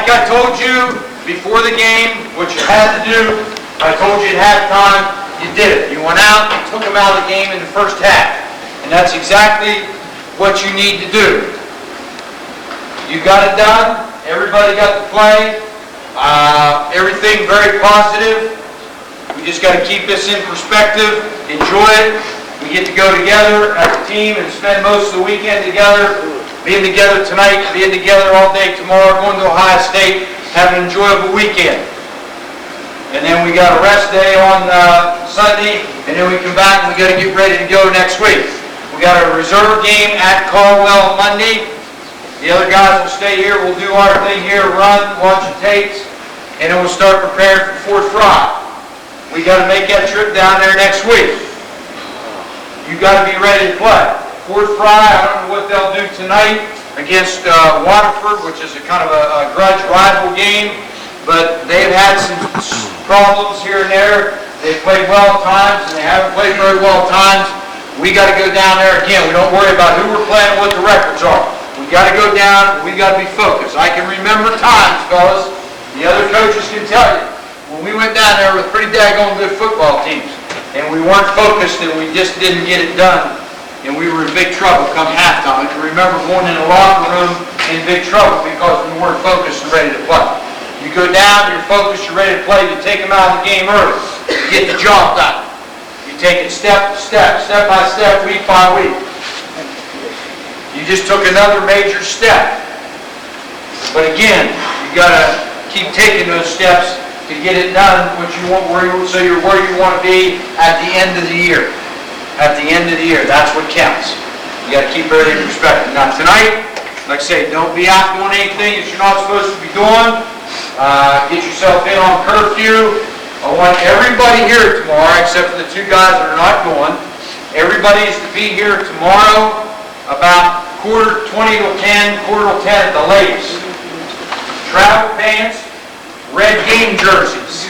like I told you before the game, what you had to do, I told you at halftime, you did it. You went out, you took them out of the game in the first half. And that's exactly what you need to do. You got it done. Everybody got to play. Everything very positive. We just got to keep this in perspective. Enjoy it. We get to go together as a team and spend most of the weekend together. Being together tonight, being together all day tomorrow, going to Ohio State, have an enjoyable weekend. And then we got a rest day on Sunday, and then we come back and we got to get ready to go next week. We got a reserve game at Caldwell Monday. The other guys will stay here. We'll do our thing here, run, watch the tapes, and then we'll start preparing for 4th Fry. We got to make that trip down there next week. You got to be ready to play. 4th Fry, I don't know what they'll do tonight against Waterford, which is a kind of a grudge rival game, but they've had some problems here and there. They've played well at times, and they haven't played very well at times. We got to go down there again. We don't worry about who we're playing and what the records are. We got to go down, we got to be focused. I can remember times, fellas, the other coaches can tell you, when we went down there with pretty daggone good football teams, and we weren't focused and we just didn't get it done, and we were in big trouble come halftime. I can remember going in the locker room in big trouble because we weren't focused and ready to play. You go down, you're focused, you're ready to play, you take them out of the game early. You get the job done. You take it step by step, week by week. You just took another major step. But again, you got to keep taking those steps to get it done, so you're where you want to be at the end of the year. At the end of the year, that's what counts. You got to keep everything in perspective. Now tonight, like I say, don't be out doing anything that you're not supposed to be doing. Get yourself in on curfew. I want everybody here tomorrow, except for the 2 guys that are not going. Everybody is to be here tomorrow about 20 to 10, quarter to 10 at the latest. Travel pants, red game jerseys.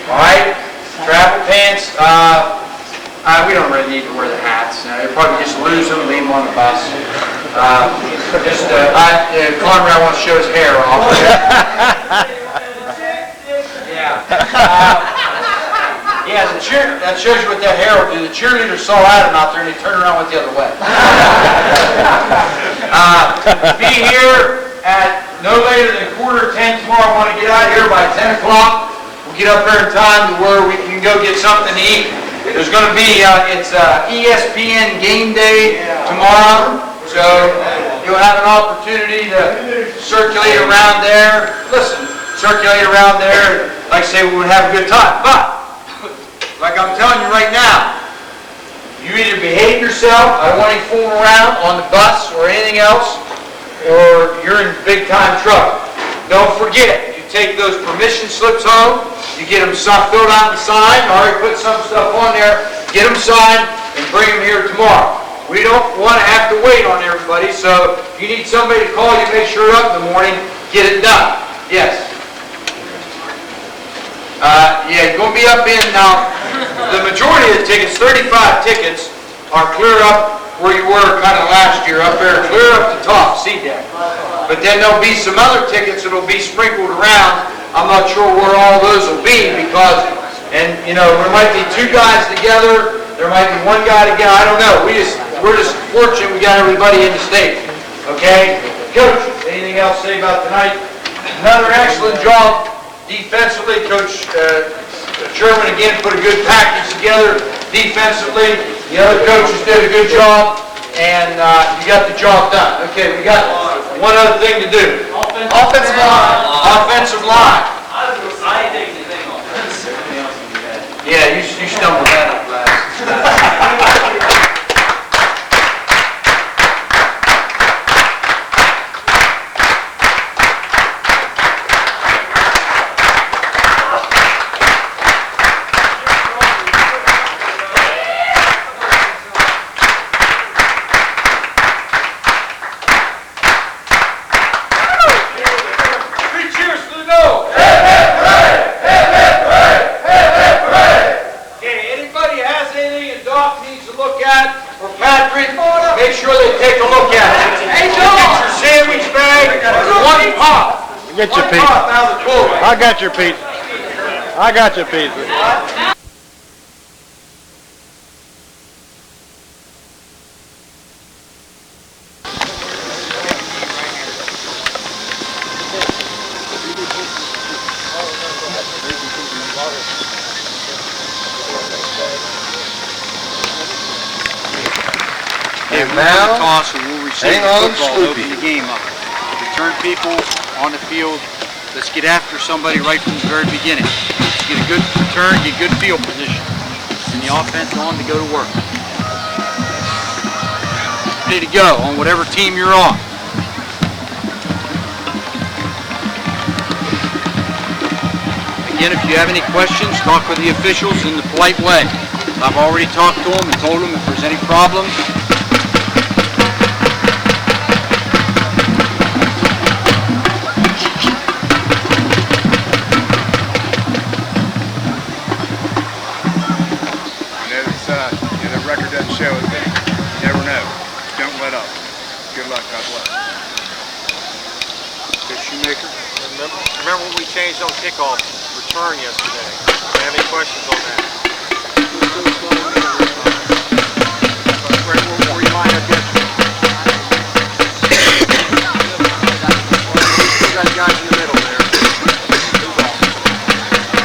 All right? Travel pants. We don't really need to wear the hats. You'll probably just lose them and leave them on the bus. Conrad wants to show his hair off. Yeah. That shows you what that hair will do. The cheerleaders saw Adam out there and they turned around and went the other way. Be here at no later than quarter to 10 tomorrow. I want to get out here by 10 o'clock. We'll get up there in time to where we can go get something to eat. There's going to be, it's ESPN game day tomorrow, so you'll have an opportunity to circulate around there. Listen, circulate around there. Like I say, we would have a good time. But, like I'm telling you right now, you either behave yourself, I don't want you fooling around on the bus or anything else, or you're in big time trouble. Don't forget, you take those permission slips home, you get them filled out and signed. I already put some stuff on there. Get them signed and bring them here tomorrow. We don't want to have to wait on everybody, so if you need somebody to call you, make sure you're up in the morning, get it done. Yes? You're going to be up in, now, the majority of the tickets, 35 tickets, are clear up where you were kind of last year, up there, clear up the top, C deck. But then there'll be some other tickets that'll be sprinkled around. I'm not sure where all those will be because, and you know, there might be 2 guys together, there might be 1 guy together, I don't know. We're just fortunate we got everybody in the state. Okay? Coach, anything else to say about tonight? Another excellent job defensively. Coach Sherman again put a good package together defensively. The other coaches did a good job, and you got the job done. Okay, we got one other thing to do. Offensive line. Offensive line. Yeah, you stumbled that up last. Get your pizza. I got your pizza. I got your pizza. Hey, now, toss and we'll receive hang the on, football, Sloopy. open the game up. Return people on the field. Let's get after somebody right from the very beginning. Let's get a good return, get good field position. And the offense on to go to work. Ready to go on whatever team you're on. Again, if you have any questions, talk with the officials in the polite way. I've already talked to them and told them if there's any problems. The record doesn't show it, but you never know. Don't let up. Good luck. God bless. Good Shoemaker. Remember when we changed on kickoff return yesterday? Do you have any questions on that? Where you line up yesterday? You got guys in the middle there.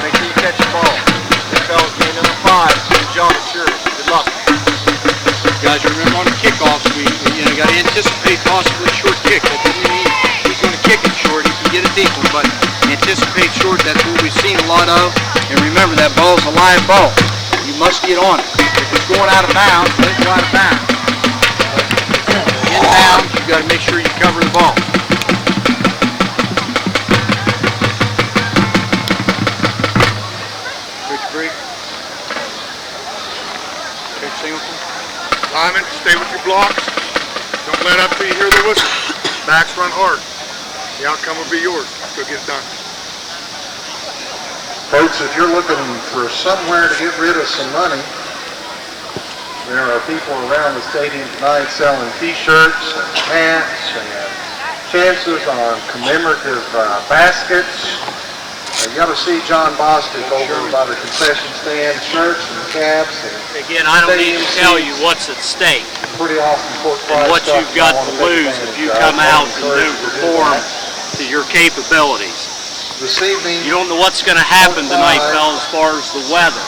Make sure you catch the ball. Good fellas, game number 5. Good job, sure. Good luck. Guys, remember on the kickoffs, we got to anticipate possibly short kick. That doesn't mean he's going to kick it short. He can get a deep one, but anticipate short. That's what we've seen a lot of. And remember, that ball's a live ball. You must get on it. If it's going out of bounds, let it go out of bounds. But in bounds, you got to make sure you cover the ball. Coach Bree. Coach Singleton. Lyman, stay with your blocks. Don't let up till you hear the whistle. Backs run hard. The outcome will be yours. Go get it done. Folks, if you're looking for somewhere to get rid of some money, there are people around the stadium tonight selling t-shirts and hats and chances on commemorative baskets. You got to see John Bostic over by the concession stand, shirts and caps. And again, I don't need to tell you what's at stake. Pretty awesome pork and pie what stuff. you've got to lose if you come out and don't perform to your capabilities. This evening, you don't know what's going to happen tonight, fellas, as far as the weather.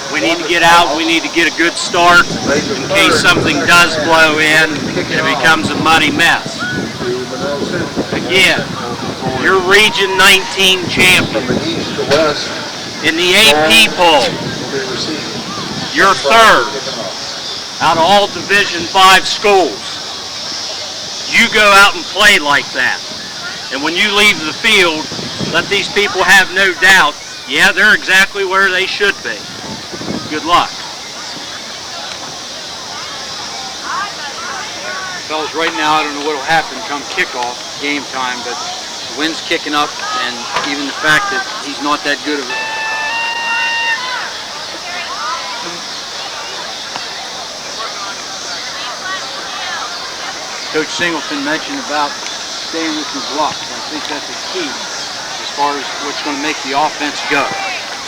We need to get out. We need to get a good start in case something does blow in and it becomes a muddy mess. Again, you're Region 19 champion. In the AP poll, you're third out of all Division 5 schools. You go out and play like that. And when you leave the field, let these people have no doubt, yeah, they're exactly where they should be. Good luck. Fellas, right now, I don't know what will happen come kickoff, game time, but the wind's kicking up, and even the fact that he's not that good of a... Coach Singleton mentioned about staying with your blocks. I think that's a key as far as what's going to make the offense go.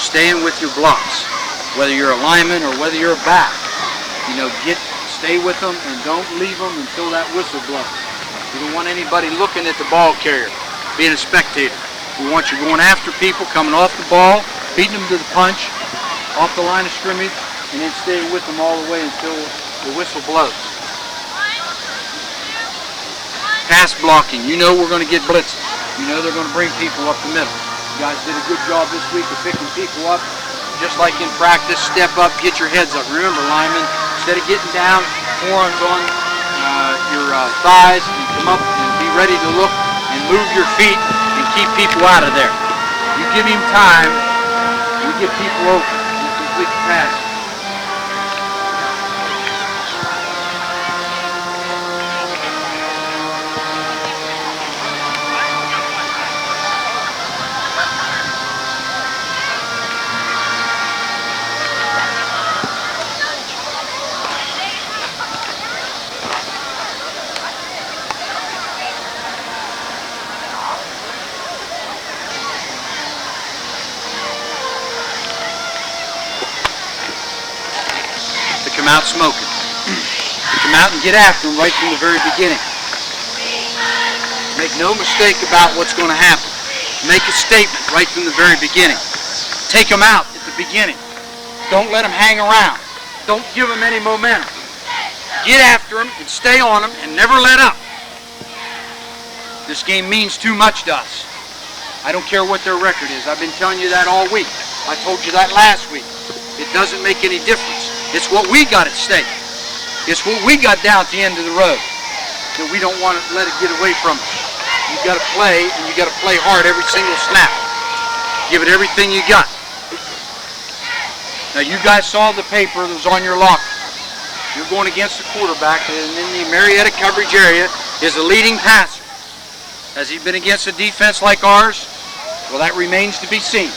Staying with your blocks, whether you're a lineman or whether you're a back. You know, stay with them and don't leave them until that whistle blows. You don't want anybody looking at the ball carrier, being a spectator. We want you going after people, coming off the ball, beating them to the punch, off the line of scrimmage, and then stay with them all the way until the whistle blows. Pass blocking, you know we're going to get blitzes. You know they're going to bring people up the middle. You guys did a good job this week of picking people up. Just like in practice, step up, get your heads up. Remember, linemen, instead of getting down, forearms on your thighs, and come up and be ready to look and move your feet and keep people out of there. You give him time, we get people open and complete the pass. come out smoking. You come out and get after them right from the very beginning. Make no mistake about what's going to happen. Make a statement right from the very beginning. Take them out at the beginning. Don't let them hang around. Don't give them any momentum. Get after them and stay on them and never let up. This game means too much to us. I don't care what their record is. I've been telling you that all week. I told you that last week. It doesn't make any difference. It's what we got at stake. It's what we got down at the end of the road that we don't want to let it get away from us. You got to play, and you got to play hard every single snap. Give it everything you got. Now you guys saw the paper that was on your locker. You're going against the quarterback, and in the Marietta coverage area is the leading passer. Has he been against a defense like ours? Well, that remains to be seen.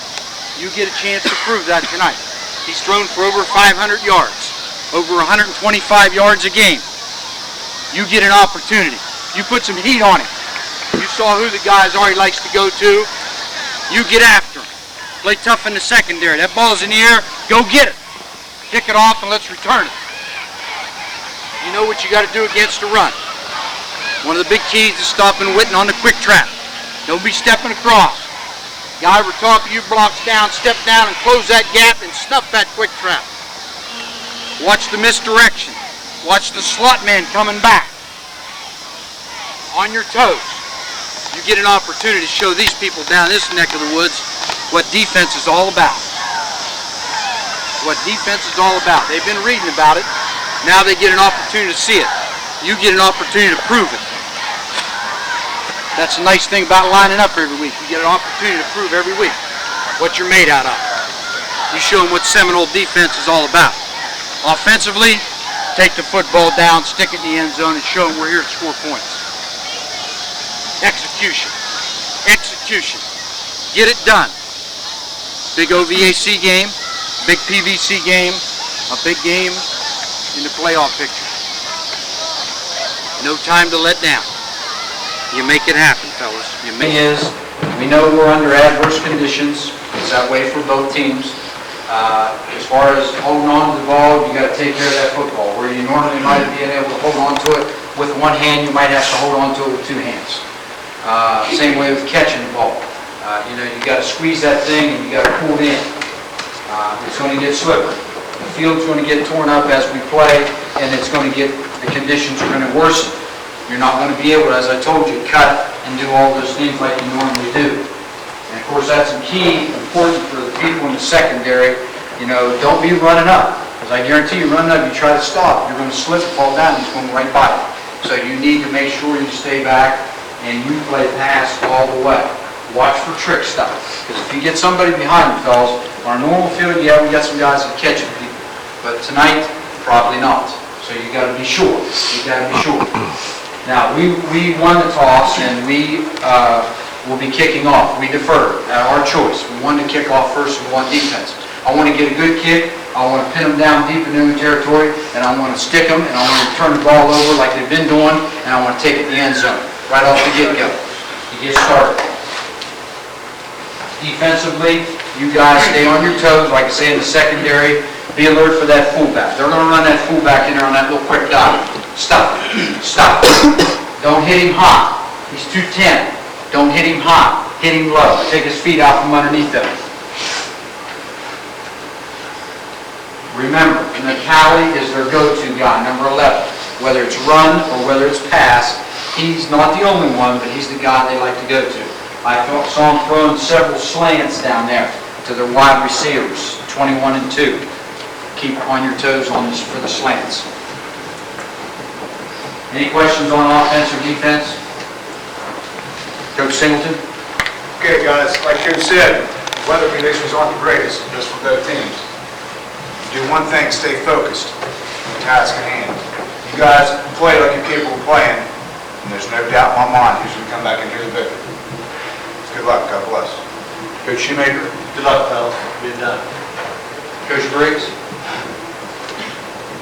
You get a chance to prove that tonight. He's thrown for over 500 yards, over 125 yards a game. You get an opportunity. You put some heat on him. You saw who the guys are he likes to go to. You get after him. Play tough in the secondary. That ball's in the air. Go get it. Kick it off and let's return it. You know what you got to do against the run. One of the big keys is stopping Witten on the quick trap. Don't be stepping across. Guy over top of you blocks down, step down and close that gap and snuff that quick trap. Watch the misdirection. Watch the slot man coming back. On your toes. You get an opportunity to show these people down this neck of the woods what defense is all about. What defense is all about. They've been reading about it. Now they get an opportunity to see it. You get an opportunity to prove it. That's the nice thing about lining up every week. You get an opportunity to prove every week what you're made out of. You show them what Seminole defense is all about. Offensively, take the football down, stick it in the end zone, and show them we're here to score points. Execution. Execution. Get it done. Big OVAC game, big PVC game, a big game in the playoff picture. No time to let down. You make it happen, fellas. You make it. Is, we know we're under adverse conditions. It's that way for both teams. As far as holding on to the ball, you got to take care of that football. Where you normally might have been able to hold on to it with one hand, you might have to hold on to it with two hands. Same way with catching the ball. You got to squeeze that thing and you got to pull it in. It's going to get slippery. The field's going to get torn up as we play, and it's going to get, the conditions are going to worsen. You're not going to be able to, as I told you, cut and do all those things like you normally do. And of course, that's important for the people in the secondary. Don't be running up. Because I guarantee you, running up, you try to stop, you're going to slip and fall down, and it's going right by you. So you need to make sure you stay back and you play pass all the way. Watch for trick stuff. Because if you get somebody behind you, fellas, on a normal field, yeah, we got some guys that catch it. But tonight, probably not. So you got to be sure. You got to be sure. Now, we won the toss, and we will be kicking off. We deferred. Our choice. We wanted to kick off first and we want defense. I want to get a good kick. I want to pin them down deep in enemy territory, and I want to stick them, and I want to turn the ball over like they've been doing, and I want to take it in the end zone right off the get-go. You get started. Defensively, you guys stay on your toes, like I say in the secondary. Be alert for that fullback. They're going to run that fullback in there on that little quick dot. Stop. Stop. Don't hit him hot. He's 210. Don't hit him hot. Hit him low. Take his feet out from underneath him. Remember, Natali is their go-to guy, number 11. Whether it's run or whether it's pass, he's not the only one, but he's the guy they like to go to. I saw him throwing several slants down there to their wide receivers, 21 and 2. Keep on your toes on this for the slants. Any questions on offense or defense? Coach Singleton? Okay, guys, like you said, weather conditions aren't the greatest, just for both teams. Do one thing, stay focused on the task at hand. You guys play like you're capable of playing, and there's no doubt in my mind who's going to come back in here the victor. Good luck, God bless. Coach Shoemaker? Good luck, fellas. Be done. Coach Briggs?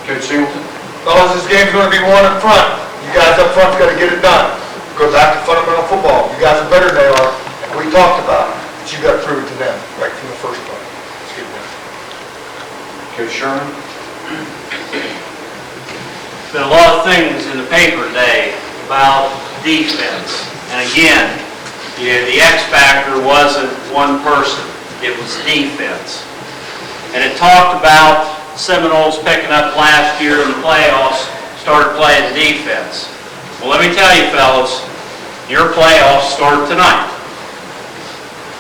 Coach Singleton? Fellas, this game's going to be won up front. You guys up front's got to get it done. Go back to fundamental football. You guys are better than they are. We talked about it, but you got to prove it to them right from the first play. Let's get it done. Coach Sherman? been a lot of things in the paper today about defense. And again, the X factor wasn't one person, it was defense. And it talked about Seminoles picking up last year in the playoffs, started playing defense. Well, let me tell you fellas, your playoffs start tonight.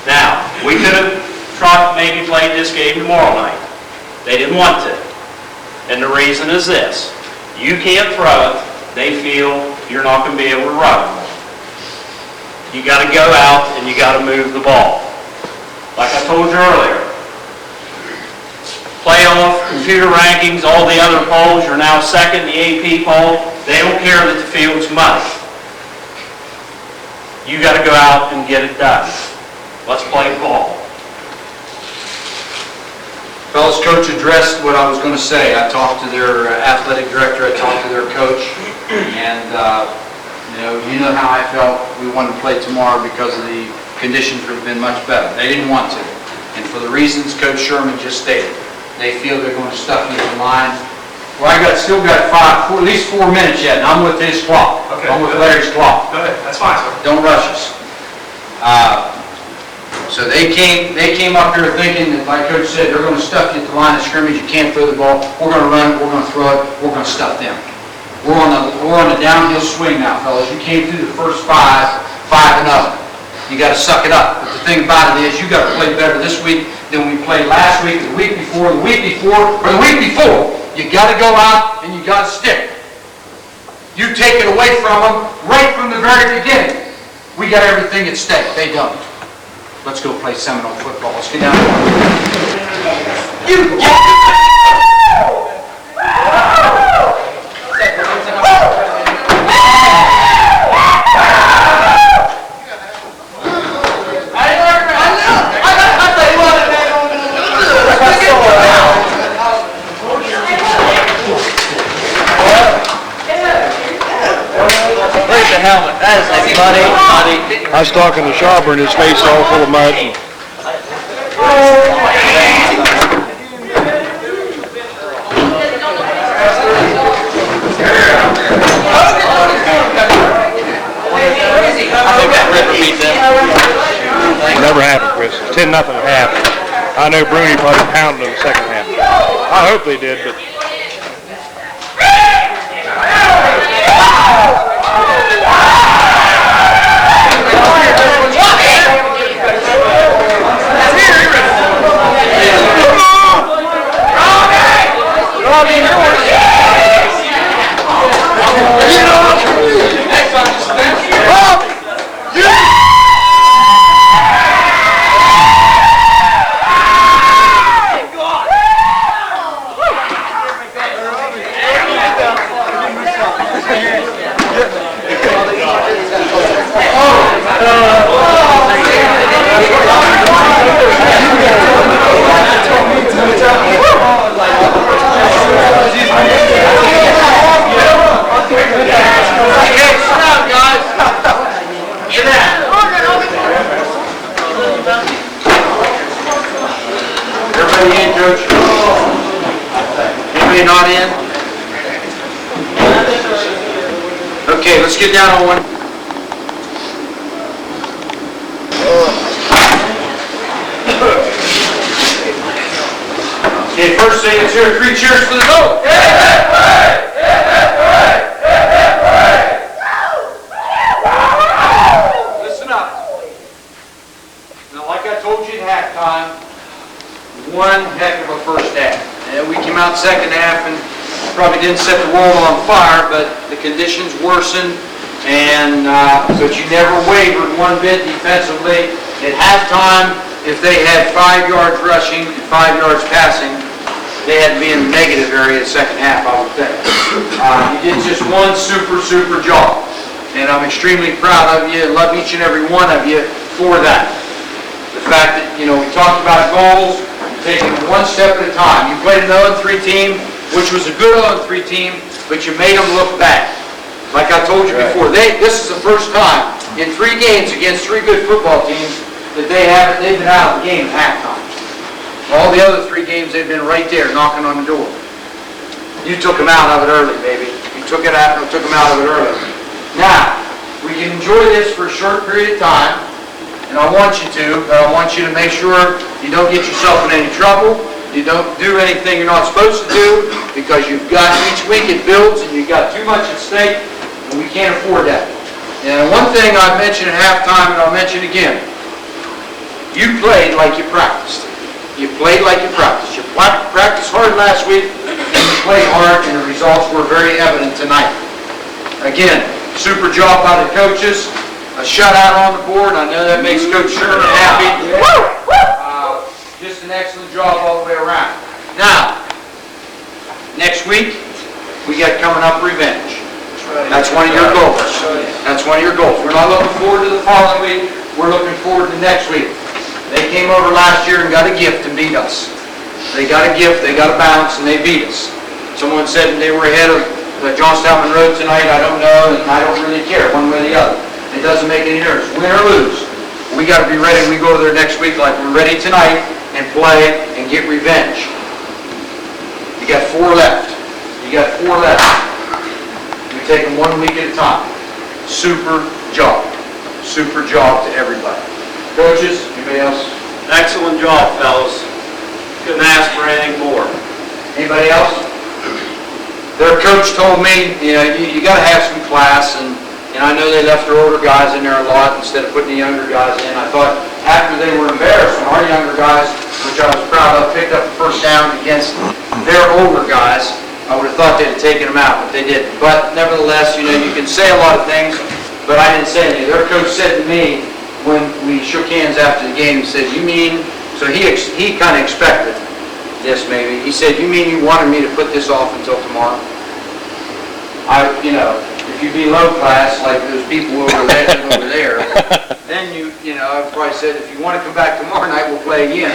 Now, we could have tried maybe played this game tomorrow night. They didn't want to. And the reason is this. You can't throw it, they feel you're not going to be able to run it. You got to go out and you got to move the ball. Like I told you earlier, playoff, computer rankings, all the other polls, you're now second in the AP poll. They don't care that the field's muddy. You got to go out and get it done. Let's play ball. Fellas, Coach addressed what I was going to say. I talked to their athletic director, I talked to their coach, and you know how I felt. We wanted to play tomorrow because of the conditions would have been much better. They didn't want to, and for the reasons Coach Sherman just stated. They feel they're going to stuff me in the line. Well, still got at least 4 minutes yet, and I'm with his clock. Okay, I'm with good. Larry's clock. Go ahead, that's fine, sir. Don't rush us. So they came up here thinking that, like Coach said, they're going to stuff you at the line of scrimmage. You can't throw the ball. We're going to run. We're going to throw it. We're going to stuff them. We're on the downhill swing now, fellas. You came through the first 5 and up. You got to suck it up. But the thing about it is, you got to play better this week than we played last week, the week before, or the week before. You got to go out and you got to stick. You take it away from them right from the very beginning. We got everything at stake. They don't. Let's go play Seminole football. Let's get down there. You get Helmet. That is muddy. I was talking to Sharper and his face all full of mud. Never happened, Chris. 10-0 at half. I know Bruni probably pounded in the second half. I hope they did, but... Everybody in, Coach? Anybody not in? Okay, let's get down on one. Okay, first thing, let's hear 3 cheers for the goal. Listen up. Now, like I told you at halftime, one heck of a first half. And we came out second half and probably didn't set the world on fire, but the conditions worsened, and but you never wavered one bit defensively. At halftime, if they had 5 yards rushing and 5 yards passing, they had to be in the negative area the second half, I would think. You did just one super job, and I'm extremely proud of you. Love each and every one of you for that. The fact that, we talked about goals, taking it one step at a time. You played an 0-3 team, which was a good 0-3 team, but you made them look bad. Like I told you before, this is the first time in 3 games against 3 good football teams that they've been out of the game at halftime. All the other 3 games, they've been right there knocking on the door. You took them out of it early, baby. You took them out of it early. Now, we can enjoy this for a short period of time, and I want you to, but I want you to make sure you don't get yourself in any trouble, you don't do anything you're not supposed to do, because you've got, each week it builds, and you've got too much at stake, and we can't afford that. And one thing I mentioned at halftime, and I'll mention again, you played like you practiced. You played like you practiced. You practiced hard last week, and you played hard, and the results were very evident tonight. Again, super job by the coaches. A shutout on the board. I know that makes Coach Sherman happy. Just an excellent job all the way around. Now, next week, we got coming up revenge. That's one of your goals. That's one of your goals. We're not looking forward to the following week. We're looking forward to next week. They came over last year and got a gift and beat us. They got a gift, they got a bounce, and they beat us. Someone said they were ahead of Johnstown Monroe tonight. I don't know, and I don't really care one way or the other. It doesn't make any difference, win or lose. We got to be ready. We go there next week like we're ready tonight and play and get revenge. You got 4 left. You got 4 left. We take them 1 week at a time. Super job. Super job to everybody. Coaches, anybody else? Excellent job, fellas. Couldn't ask for anything more. Anybody else? Their coach told me, you know, you got to have some class, and I know they left their older guys in there a lot instead of putting the younger guys in. I thought after they were embarrassed when our younger guys, which I was proud of, picked up the first down against their older guys, I would have thought they'd have taken them out, but they didn't. But nevertheless, you know, you can say a lot of things, but I didn't say anything. Their coach said to me when we shook hands after the game, he said, "You mean," so he kind of expected this maybe. He said, "You mean you wanted me to put this off until tomorrow?" You know, if you be low class like those people over there, then you know, I probably said, if you want to come back tomorrow night, we'll play again.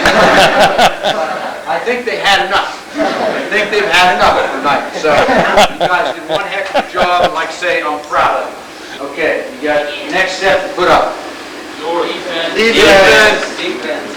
I think they had enough. I think they've had enough tonight. So you guys did one heck of a job, and like I say, I'm proud of you. Okay, you got next step to put up. Defense. Defense. Defense.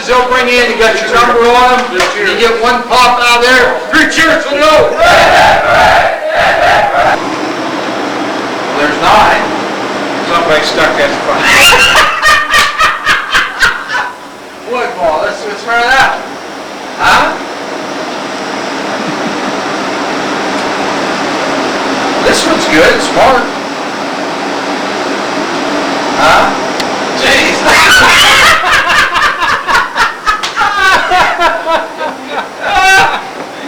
They'll bring in, you got your number on them, you get one pop out of there, 3 cheers for the oath. There's 9. Somebody stuck that spot. Wood ball, let's try that. Huh? This one's good, it's smart. Huh? Jeez.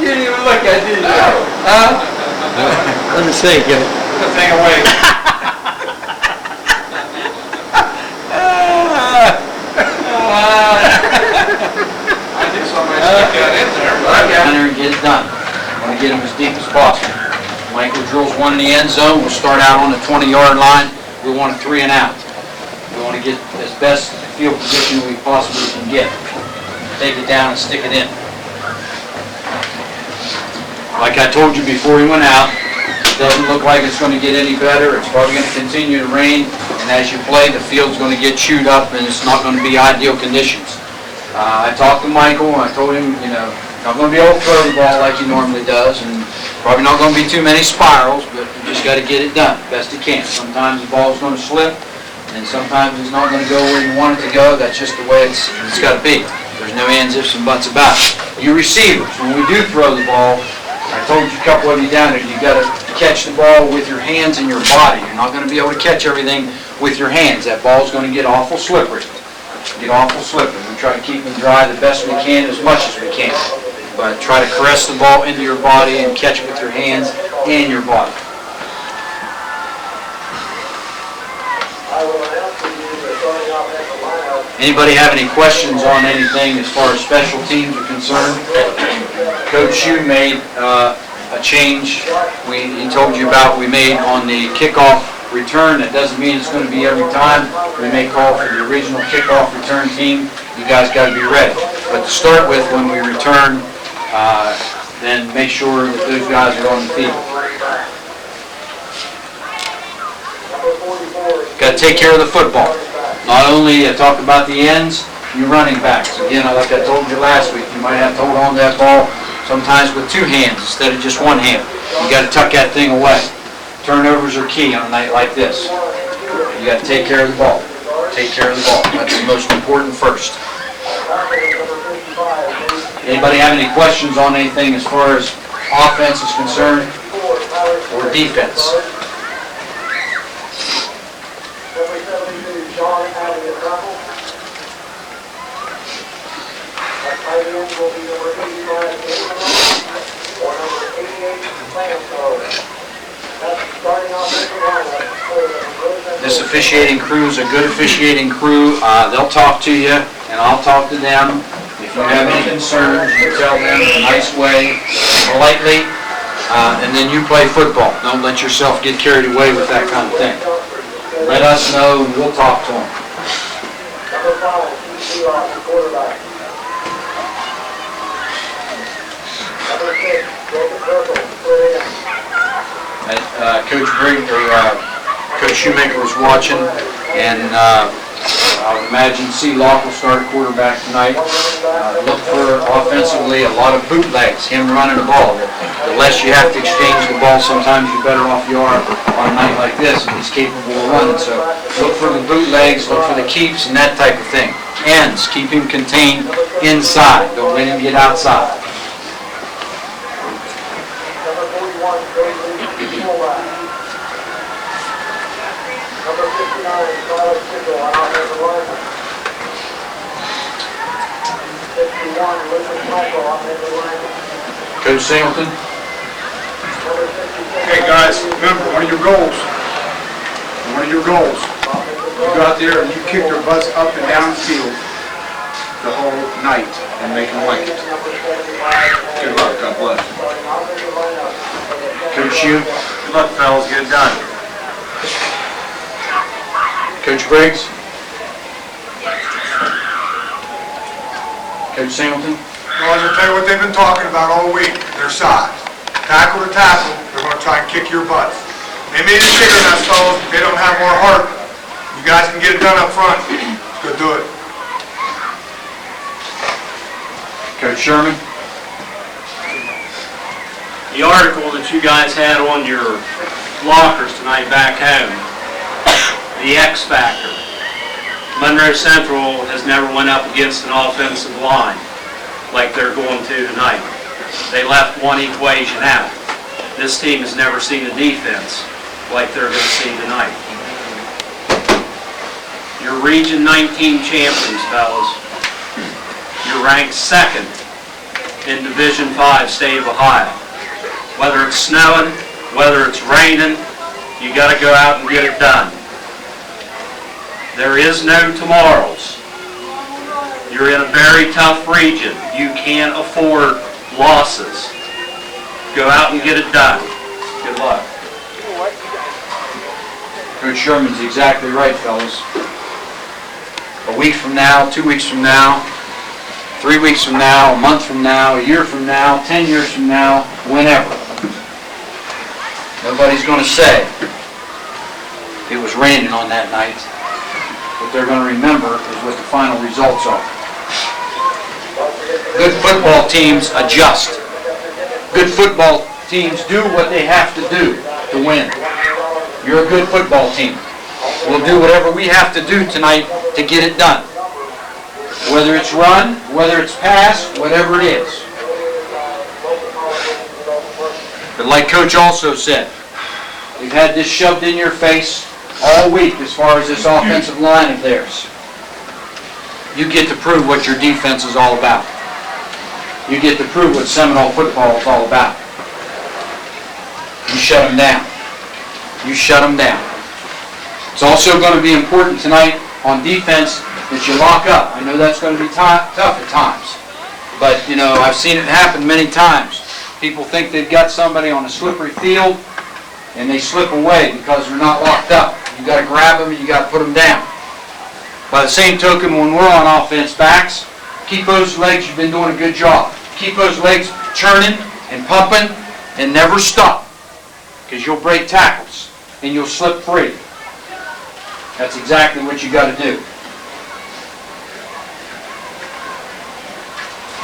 You didn't even look at it, did you? Huh? Let me see, get it. Put the thing away. I knew somebody stuck that in there, but I got in there and get it done. I want to get them as deep as possible. Michael drills one in the end zone. We'll start out on the 20-yard line. We want a 3 and out. We want to get as best field position we possibly can get. Take it down and stick it in. Like I told you before we went out, it doesn't look like it's going to get any better. It's probably going to continue to rain, and as you play, the field's going to get chewed up, and it's not going to be ideal conditions. I talked to Michael, and I told him, you know, Not going to be able to throw the ball like he normally does, and probably not going to be too many spirals, but you just got to get it done best you can. Sometimes the ball's going to slip, and sometimes it's not going to go where you want it to go. That's just the way it's got to be. There's no ands, ifs, and buts about it. You receivers, when we do throw the ball, I told you a couple of you down there, you got to catch the ball with your hands and your body. You're not going to be able to catch everything with your hands. That ball's going to get awful slippery. We try to keep them dry the best we can, as much as we can. But try to caress the ball into your body and catch it with your hands and your body. Anybody have any questions on anything as far as special teams are concerned? Coach Shue made a change he told you about we made on the kickoff return. That doesn't mean it's going to be every time. We may call for the original kickoff return team. You guys got to be ready. But to start with, when we return, then make sure that those guys are on the field. Got to take care of the football. Not only talk about the ends, you running backs. Again, like I told you last week, you might have to hold on to that ball sometimes with two hands instead of just one hand. You got to tuck that thing away. Turnovers are key on a night like this. You got to take care of the ball. Take care of the ball. That's the most important first. Anybody have any questions on anything as far as offense is concerned or defense? This officiating crew is a good officiating crew. They'll talk to you, and I'll talk to them. If you have any concerns, you tell them in a nice way, politely, and then you play football. Don't let yourself get carried away with that kind of thing. Let us know, and we'll talk to them. Coach Briggs, Coach Shoemaker was watching, and I would imagine C. Locke will start quarterback tonight. Look for offensively a lot of bootlegs, him running the ball. The less you have to exchange the ball, sometimes you're better off you are on a night like this, and he's capable of running. So look for the bootlegs, look for the keeps, and that type of thing. Ends, keep him contained inside. Don't let him get outside. Coach Singleton. Okay, guys, remember, one of your goals, you go out there and you kick their butts up and down the field the whole night and make them like it. Good luck, God bless. Coach Shue. Good luck, fellas, get it done. Coach Briggs. Coach Singleton. Well, I'm going to tell you what they've been talking about all week, their size. Tackle to tackle, they're going to try and kick your butts. They may be bigger than us, fellas, but they don't have more heart. You guys can get it done up front. Go do it. Coach Sherman. The article that you guys had on your lockers tonight back home, the X Factor. Monroe Central has never went up against an offensive line like they're going to tonight. They left one equation out. This team has never seen a defense like they're going to see tonight. You're Region 19 champions, fellas. You're ranked second in Division 5 state of Ohio. Whether it's snowing, whether it's raining, you got to go out and get it done. There is no tomorrows. You're in a very tough region. You can't afford losses. Go out and get it done. Good luck. Coach Sherman's exactly right, fellas. A week from now, 2 weeks from now, 3 weeks from now, a month from now, a year from now, 10 years from now, whenever. Nobody's going to say it was raining on that night. What they're going to remember is what the final results are. Good football teams adjust. Good football teams do what they have to do to win. You're a good football team. We'll do whatever we have to do tonight to get it done. Whether it's run, whether it's pass, whatever it is. But like Coach also said, we've had this shoved in your face all week as far as this offensive line of theirs. You get to prove what your defense is all about. You get to prove what Seminole football is all about. You shut them down. You shut them down. It's also going to be important tonight on defense that you lock up. I know that's going to be tough at times. But, you know, I've seen it happen many times. People think they've got somebody on a slippery field and they slip away because they're not locked up. You got to grab them and you got to put them down. By the same token, when we're on offense backs, keep those legs, you've been doing a good job. Keep those legs churning and pumping and never stop, because you'll break tackles and you'll slip free. That's exactly what you got to do.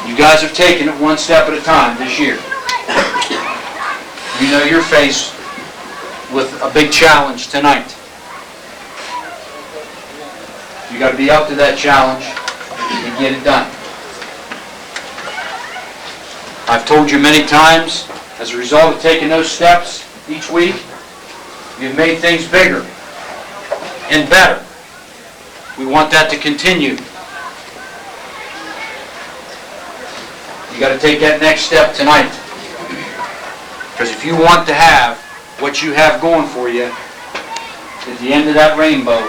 You guys have taken it one step at a time this year. You know you're faced with a big challenge tonight. You got to be up to that challenge and get it done. I've told you many times, as a result of taking those steps each week, you've made things bigger and better. We want that to continue. You got to take that next step tonight. Because if you want to have what you have going for you at the end of that rainbow,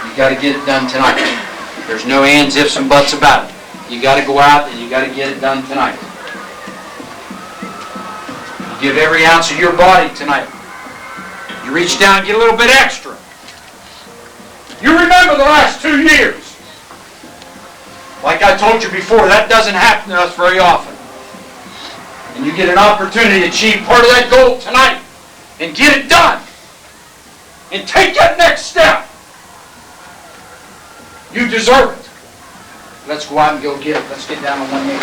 you got to get it done tonight. There's no ands, ifs, and buts about it. You got to go out and you got to get it done tonight. You give every ounce of your body tonight. You reach down and get a little bit extra. You remember the last 2 years. Like I told you before, that doesn't happen to us very often. And you get an opportunity to achieve part of that goal tonight and get it done. And take that next step. You deserve it. Let's go out and go get it. Let's get down on one knee.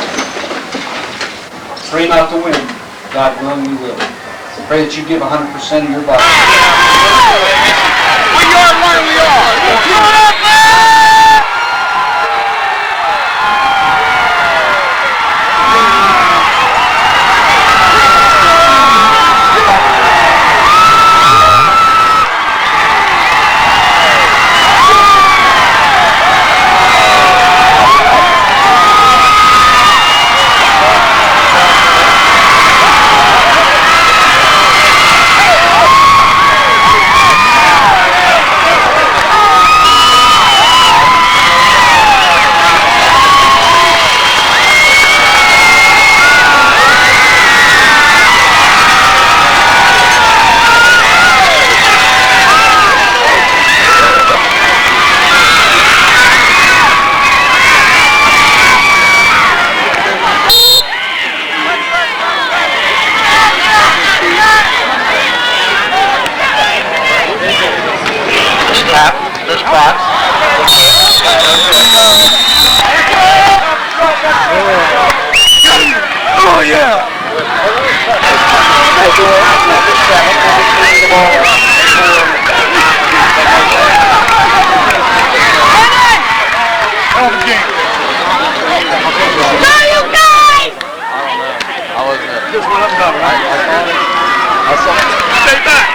Pray not to win. God willing, we will. Pray that you give 100% of your body. We are one, we are. Oh yeah! Just went up and down, right? I saw it. Stay back!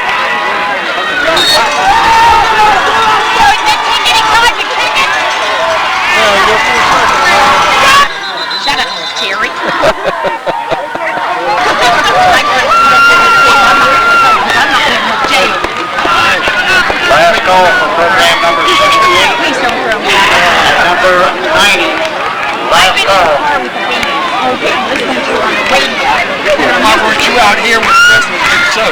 Shut up, Terry. Last call for program number 68. Please don't throw me. Number 90. Last call. Why weren't you out here with the rest of the big show?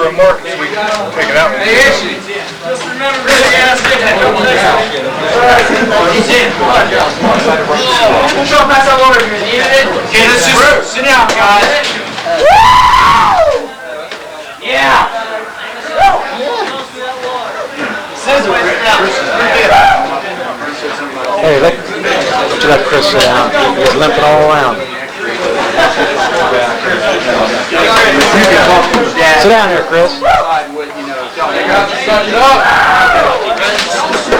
for a market, so we can take it out. Hey, Ashley, just remember, really, guys, get that double next time. He's in. Come on, Josh. Show him that's all over here. Okay, let's just sit down, guys. Yeah. Hey, let Chris sit down. He's limping all around. Sit down here, Chris. All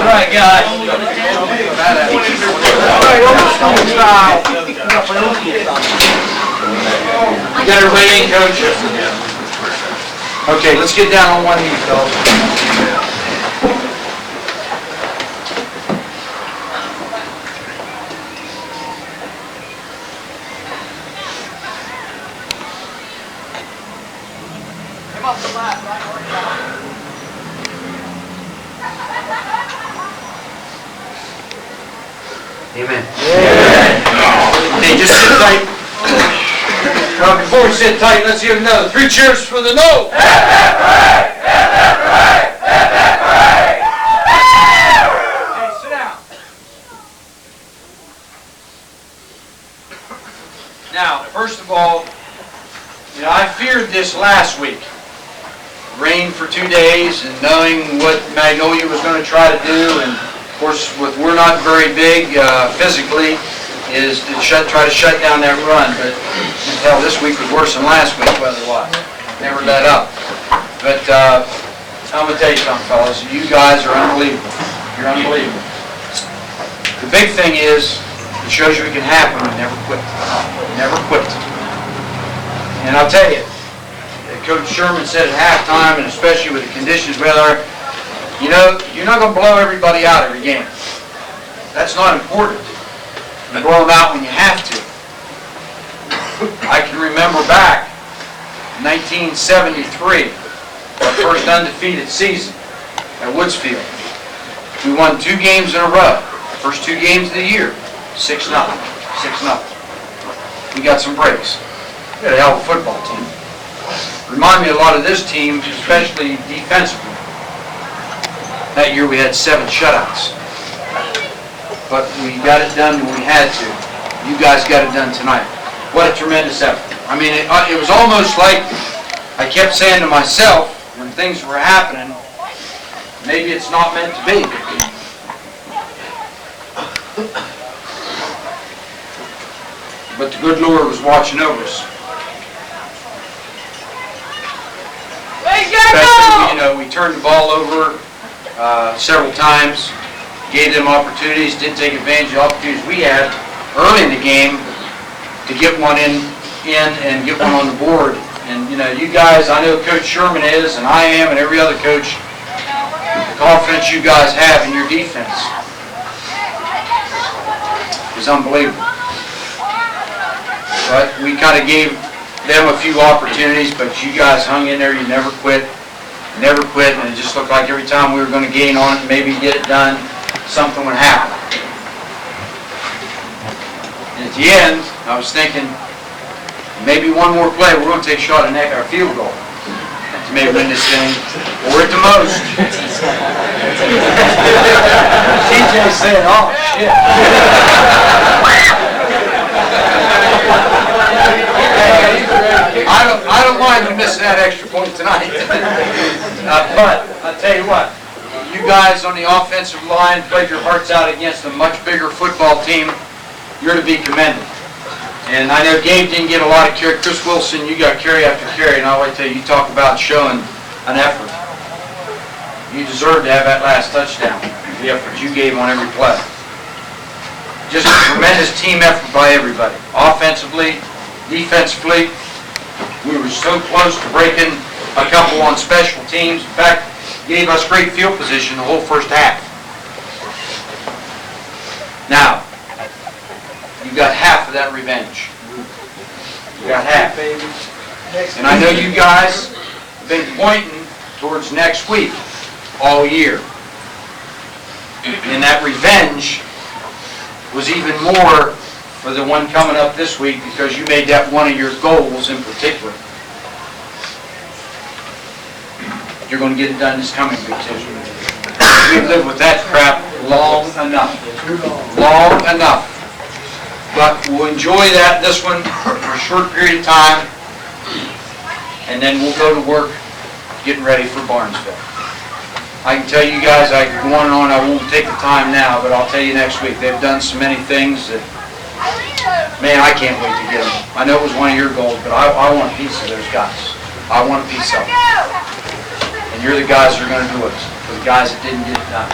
right, guys. You got everybody in, Coach? Okay, let's get down on one knee, fellas. Amen. Okay, just sit tight. Before we sit tight, let's give another 3 cheers for the no. Okay, sit down. Now, first of all, I feared this last week. Rain for 2 days and knowing what Magnolia was going to try to do, and of course, we're not very big physically, is to try to shut down that run. But you can tell this week was worse than last week weather-wise. Never let up. But I'm going to tell you something, fellas. You guys are unbelievable. You're unbelievable. The big thing is, it shows you it can happen. You never quit. Never quit. And I'll tell you, Coach Sherman said at halftime, and especially with the conditions we are, you know, you're not going to blow everybody out every game. That's not important. You blow them out when you have to. I can remember back, 1973, our first undefeated season at Woodsfield. We won 2 games in a row. First 2 games of the year, 6-0. 6-0. We got some breaks. We had a hell of a football team. Remind me a lot of this team, especially defensively. That year we had 7 shutouts. But we got it done when we had to. You guys got it done tonight. What a tremendous effort. I mean, it was almost like I kept saying to myself when things were happening, maybe it's not meant to be. But the good Lord was watching over us. Especially, we turned the ball over several times, gave them opportunities, didn't take advantage of the opportunities we had early in the game to get one in and get one on the board. And you guys, I know Coach Sherman is, and I am, and every other coach, the confidence you guys have in your defense is unbelievable. But we kind of gave them a few opportunities, but you guys hung in there. You never quit, and it just looked like every time we were going to gain on it, maybe get it done, something would happen. And at the end, I was thinking, maybe one more play, we're going to take a shot at our field goal to maybe win this thing, or at the most. TJ said, "Oh shit." I don't mind you missing that extra point tonight. But I'll tell you what, you guys on the offensive line played your hearts out against a much bigger football team. You're to be commended. And I know Gabe didn't get a lot of carry. Chris Wilson, you got carry after carry, and I always tell you, you talk about showing an effort. You deserve to have that last touchdown, the effort you gave on every play. Just a tremendous team effort by everybody. Offensively, defensively, we were so close to breaking a couple on special teams. In fact, gave us great field position the whole first half. Now, you got half of that revenge. You got half. And I know you guys have been pointing towards next week all year. And that revenge was even more for the one coming up this week because you made that one of your goals in particular. you're gonna get it done this coming week too. We've lived with that crap long enough. Long enough. But we'll enjoy this one for a short period of time, and then we'll go to work getting ready for Barnesville. I can tell you guys, I can go on and on, I won't take the time now, but I'll tell you next week, they've done so many things that, man, I can't wait to get them. I know it was one of your goals, but I want a piece of those guys. I want a piece of them. And you're the guys that are going to do it, for the guys that didn't get it done.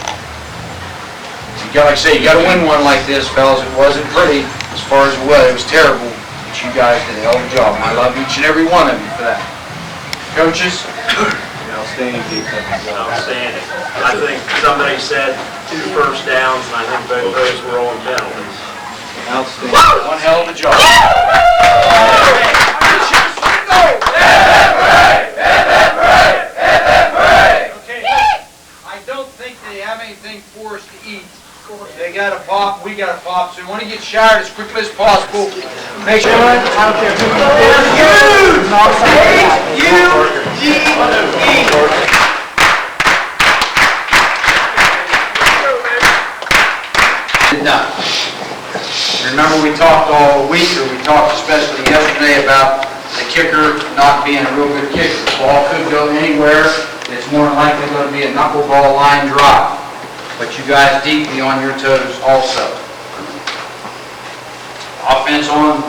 You got, like I say, you got to win one like this, fellas. It wasn't pretty as far as it was. It was terrible, but you guys did a hell of a job, and I love each and every one of you for that. Coaches? Outstanding defense. Outstanding. I think somebody said 2 first downs, and I think both those were on penalties. Outstanding. One hell of a job. Okay, I don't think they have anything for us to eat. They got a pop, we got a pop, so we want to get showered as quickly as possible. Make sure, I don't care who Done. Remember we talked all week, or we talked especially yesterday about the kicker not being a real good kicker. The ball could go anywhere. It's more than likely going to be a knuckleball line drive. But you guys need to be on your toes also. Offense on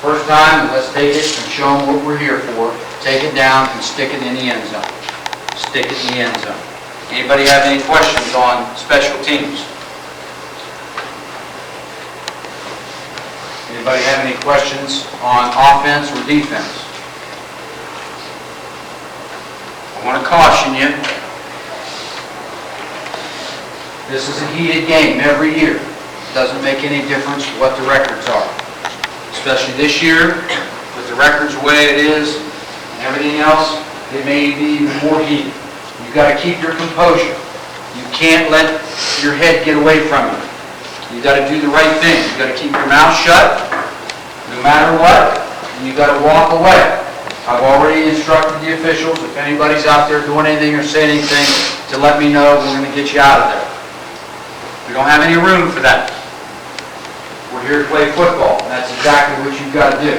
first time, and let's take it and show them what we're here for. Take it down and stick it in the end zone. Stick it in the end zone. Anybody have any questions on special teams? Anybody have any questions on offense or defense? I want to caution you. This is a heated game every year. It doesn't make any difference what the records are. Especially this year, with the records the way it is and everything else, it may be even more heated. You've got to keep your composure. You can't let your head get away from you. You've got to do the right thing. You've got to keep your mouth shut, no matter what, and you've got to walk away. I've already instructed the officials, if anybody's out there doing anything or saying anything, to let me know. We're going to get you out of there. We don't have any room for that. We're here to play football, and that's exactly what you've got to do.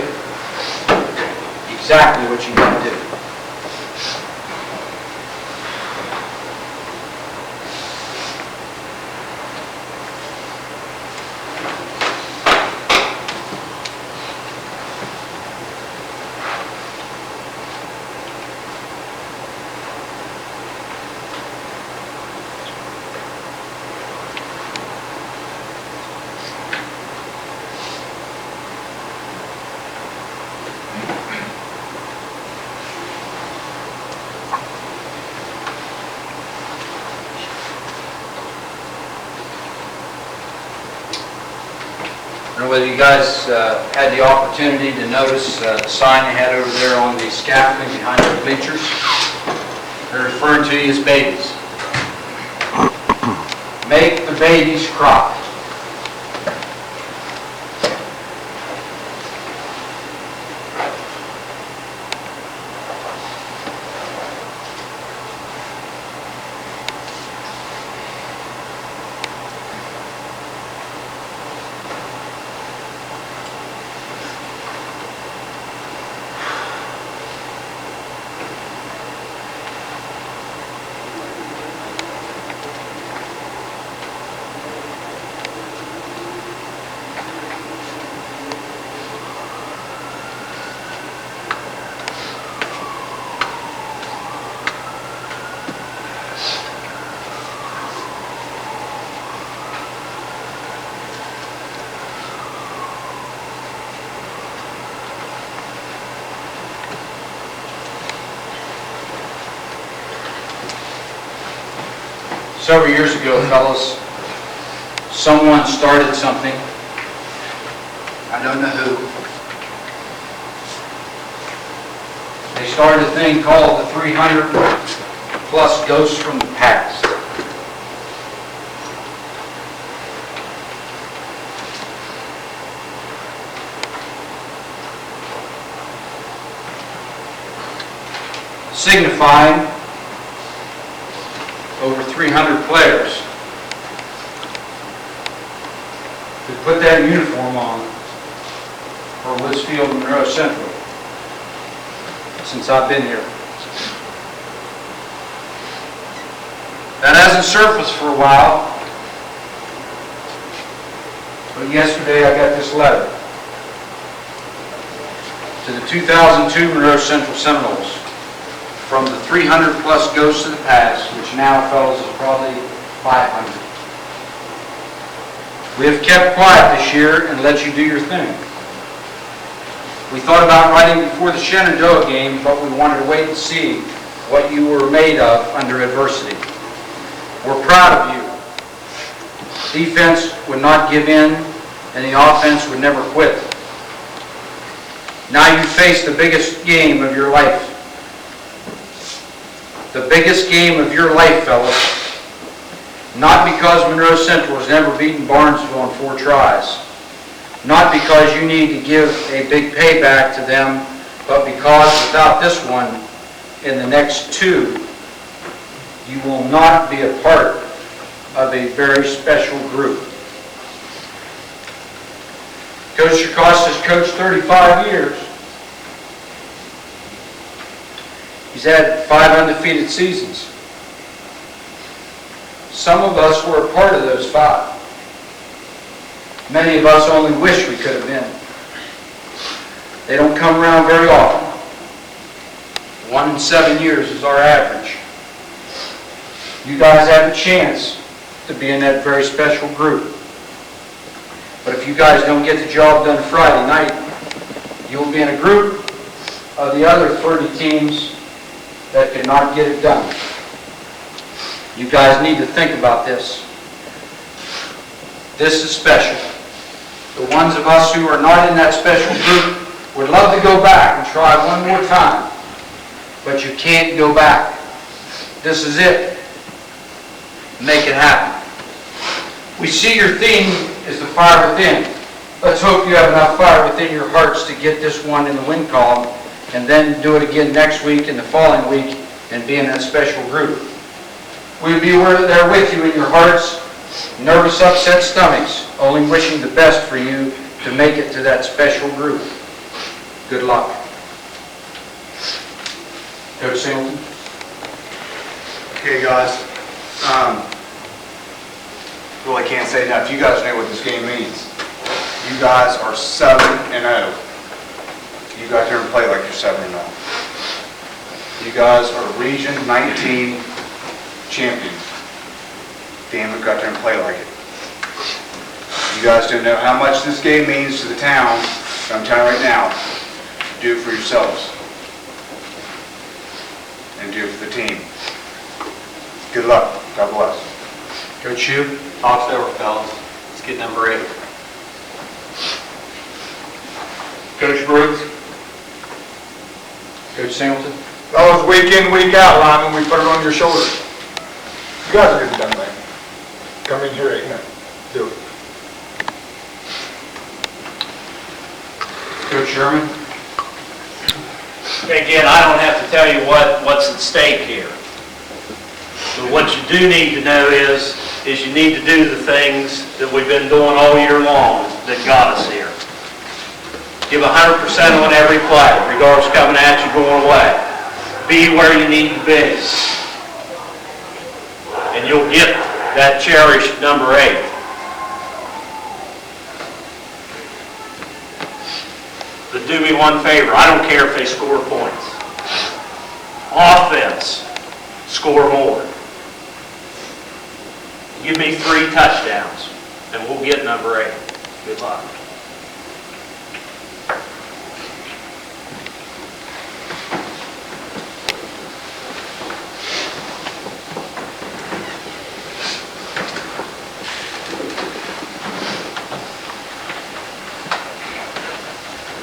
Exactly what you've got to do. I don't know whether you guys had the opportunity to notice the sign they had over there on the scaffolding behind the bleachers. They're referring to you as babies. Make the babies cry. Several years ago, fellas, someone started something. I don't know who. They started a thing called the 300 plus Ghosts from the Past. Signifying 300 players to put that uniform on for Woodsfield and Monroe Central since I've been here. That hasn't surfaced for a while, but yesterday I got this letter to the 2002 Monroe Central Seminoles from the 300 plus ghosts of the past, which now, fellas, is probably 500. We have kept quiet this year and let you do your thing. We thought about writing before the Shenandoah game, but we wanted to wait and see what you were made of under adversity. We're proud of you. Defense would not give in, and the offense would never quit. Now you face the biggest game of your life. The biggest game of your life, fellas. Not because Monroe Central has never beaten Barnesville in 4 tries. Not because you need to give a big payback to them, but because without this one, in the next 2, you will not be a part of a very special group. Coach Chakos has coached 35 years. He's had 5 undefeated seasons. Some of us were a part of those 5. Many of us only wish we could have been. They don't come around very often. 1 in 7 years is our average. You guys have a chance to be in that very special group. But if you guys don't get the job done Friday night, you'll be in a group of the other 30 teams that could not get it done. You guys need to think about this. This is special. The ones of us who are not in that special group would love to go back and try one more time, but you can't go back. This is it. Make it happen. We see your theme is the fire within. Let's hope you have enough fire within your hearts to get this one in the win column and then do it again next week and the following week and be in that special group. We'll be there with you in your hearts, nervous, upset stomachs, only wishing the best for you to make it to that special group. Good luck. Coach Singleton. Okay, guys. Really can't say enough. You guys know what this game means. You guys are 7-0. You got here and play like you're 7-0. You guys are Region 19 champions. Damn it, got there and play like it. You guys don't know how much this game means to the town. I'm telling you right now, do it for yourselves. And do it for the team. Good luck. God bless. Coach Hugh. Talk's over, fellas. Let's get number 8. Coach Brooks. Coach Singleton. Fellas, week in, week out, lineman, we put it on your shoulders. You guys are getting done, man. Come in here, ain't do it. Coach Sherman. Again, I don't have to tell you what's at stake here. But what you do need to know is you need to do the things that we've been doing all year long that got us here. Give 100% on every play, regardless coming at you, going away. Be where you need to be. And you'll get that cherished number 8. But do me one favor, I don't care if they score points. Offense, score more. Give me 3 touchdowns, and we'll get number 8. Good luck.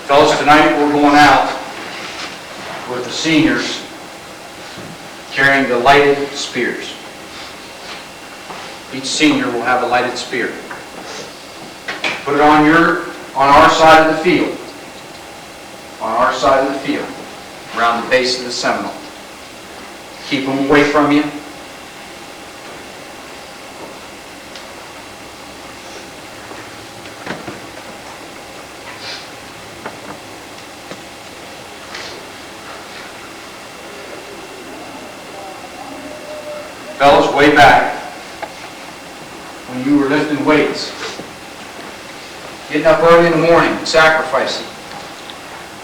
Fellas, tonight we're going out with the seniors carrying the lighted spears. Each senior will have a lighted spear. Put it on our side of the field. On our side of the field, around the base of the Seminole. Keep them away from you. Fellas, way back, when you were lifting weights, getting up early in the morning, sacrificing,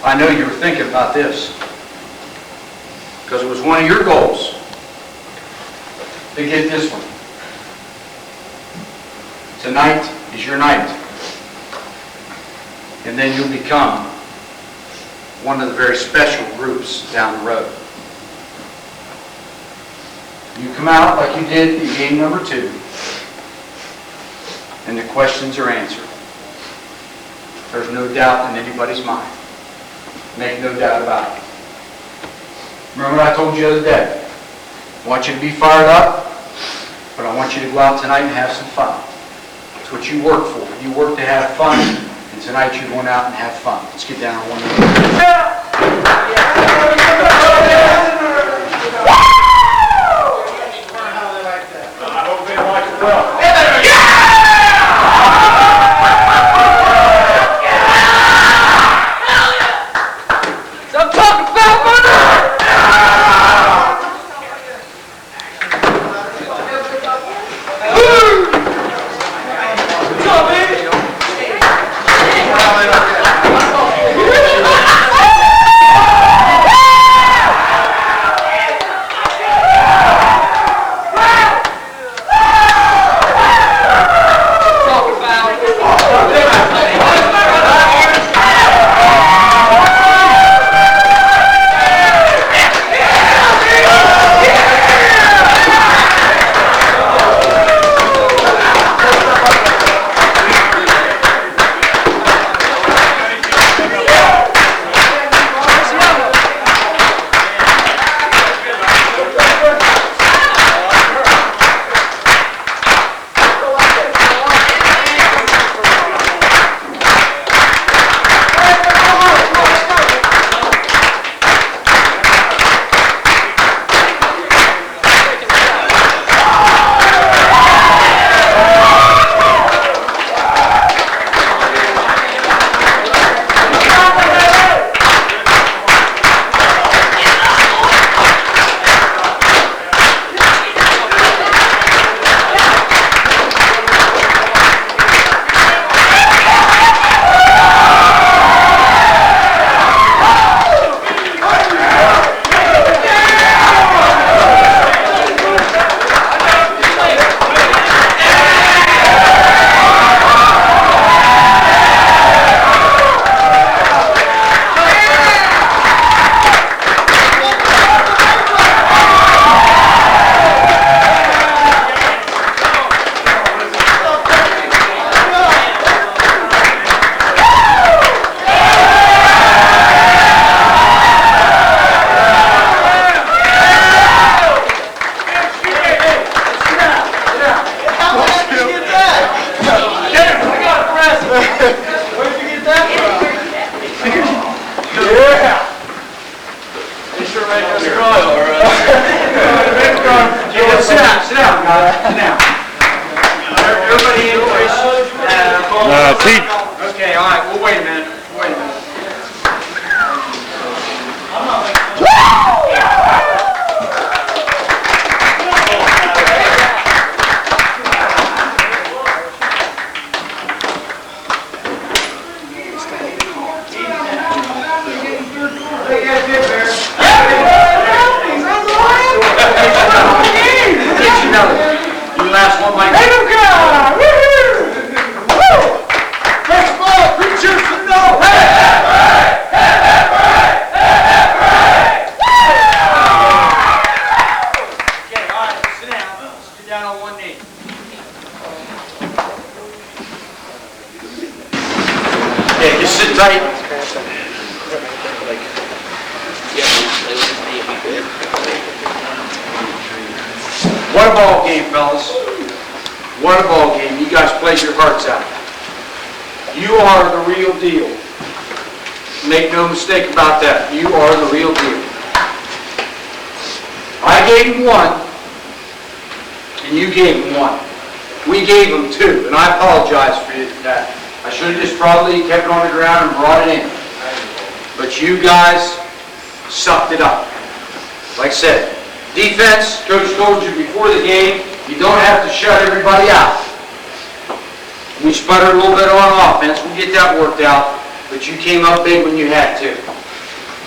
I know you were thinking about this, because it was one of your goals to get this one. Tonight is your night. And then you'll become one of the very special groups down the road. You come out like you did in game number 2, and the questions are answered. There's no doubt in anybody's mind. Make no doubt about it. Remember what I told you the other day? I want you to be fired up, but I want you to go out tonight and have some fun. That's what you work for. You work to have fun, and tonight you're going out and have fun. Let's get down on one knee. I hope they like it well. I'm talking about money! What's up, baby? Okay, all right, well, wait a minute. Wait a minute. You last one, Mike. Sit tight. What a ball game, fellas. What a ball game. You guys played your hearts out. You are the real deal. Make no mistake about that. You are the real deal. I gave him one, and you gave him one. We gave him two, and I apologize for that. I should have just probably kept it on the ground and brought it in. But you guys sucked it up. Like I said, Defense, Coach told you before the game, you don't have to shut everybody out. We sputtered a little bit on offense, we'll get that worked out, but you came up big when you had to.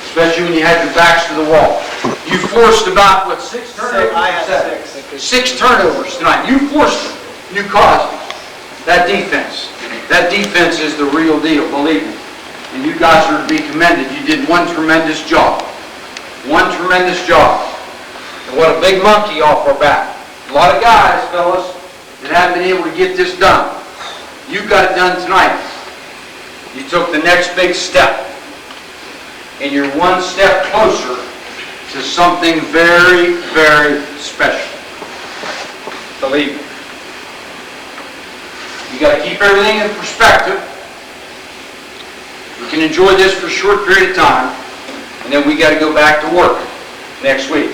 Especially when you had your backs to the wall. You forced about, what, 6 turnovers? I had 6. 6 turnovers tonight. You forced them. You caused them. That defense is the real deal, believe me. And you guys are to be commended. You did one tremendous job. One tremendous job. And what a big monkey off our back. A lot of guys, fellas, that haven't been able to get this done. You got it done tonight. You took the next big step. And you're one step closer to something very, very special. Believe me. You got to keep everything in perspective. We can enjoy this for a short period of time, and then we got to go back to work next week.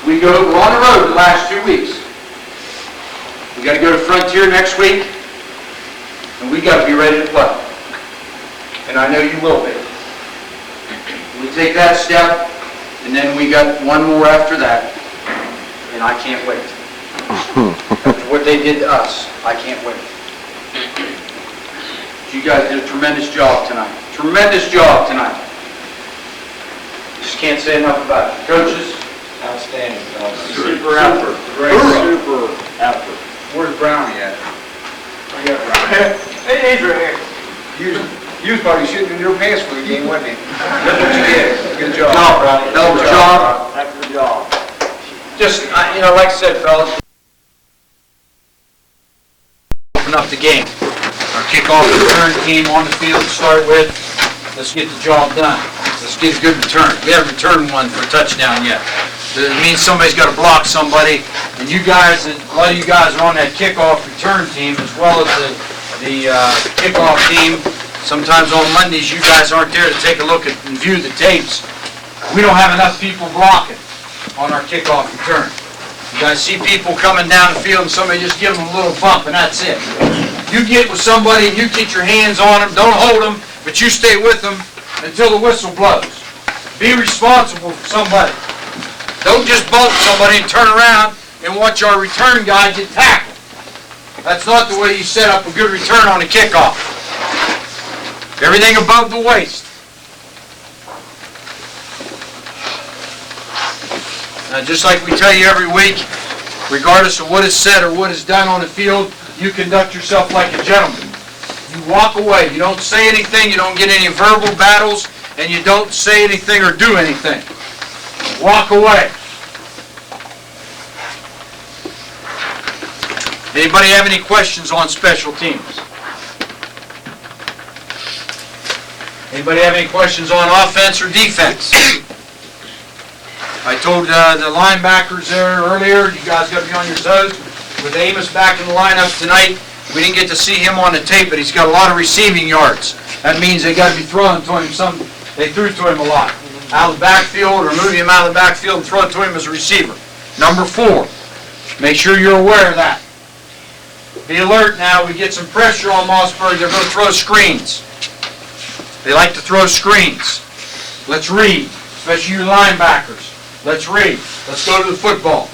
We're on the road the last 2 weeks. We got to go to Frontier next week, and we got to be ready to play. And I know you will be. We take that step, and then we got one more after that, and I can't wait. After what they did to us, I can't wait. You guys did a tremendous job tonight. Tremendous job tonight. Just can't say enough about it. Coaches, outstanding. Super effort. Great super effort. Where's Brownie at? I got Brownie. Hey, he's right here. You was probably shooting in your pants for the game, wasn't he? That's what you did. Good job. Brownie. Hell of a job. Heck of a job. Just, like I said, fellas, open up the game. Our kickoff return team on the field to start with. Let's get the job done. Let's get a good return. We haven't returned one for a touchdown yet. It means somebody's got to block somebody. And you guys, a lot of you guys are on that kickoff return team as well as the kickoff team. Sometimes on Mondays you guys aren't there to take a look at and view the tapes. We don't have enough people blocking on our kickoff return. You guys see people coming down the field and somebody just give them a little bump and that's it. You get with somebody and you get your hands on them, don't hold them, but you stay with them until the whistle blows. Be responsible for somebody. Don't just bump somebody and turn around and watch our return guy get tackled. That's not the way you set up a good return on a kickoff. Everything above the waist. Now, just like we tell you every week, regardless of what is said or what is done on the field, you conduct yourself like a gentleman. You walk away. You don't say anything. You don't get any verbal battles, and you don't say anything or do anything. Walk away. Anybody have any questions on special teams? Anybody have any questions on offense or defense? I told the linebackers there earlier, you guys got to be on your toes. With Amos back in the lineup tonight, we didn't get to see him on the tape, but he's got a lot of receiving yards. That means they got to be throwing to him they threw to him a lot. Out of the backfield or moving him out of the backfield and throw it to him as a receiver. Number 4, make sure you're aware of that. Be alert now, we get some pressure on Mossberg, they're going to throw screens. They like to throw screens. Let's read, especially you linebackers. Let's read. Let's go to the football.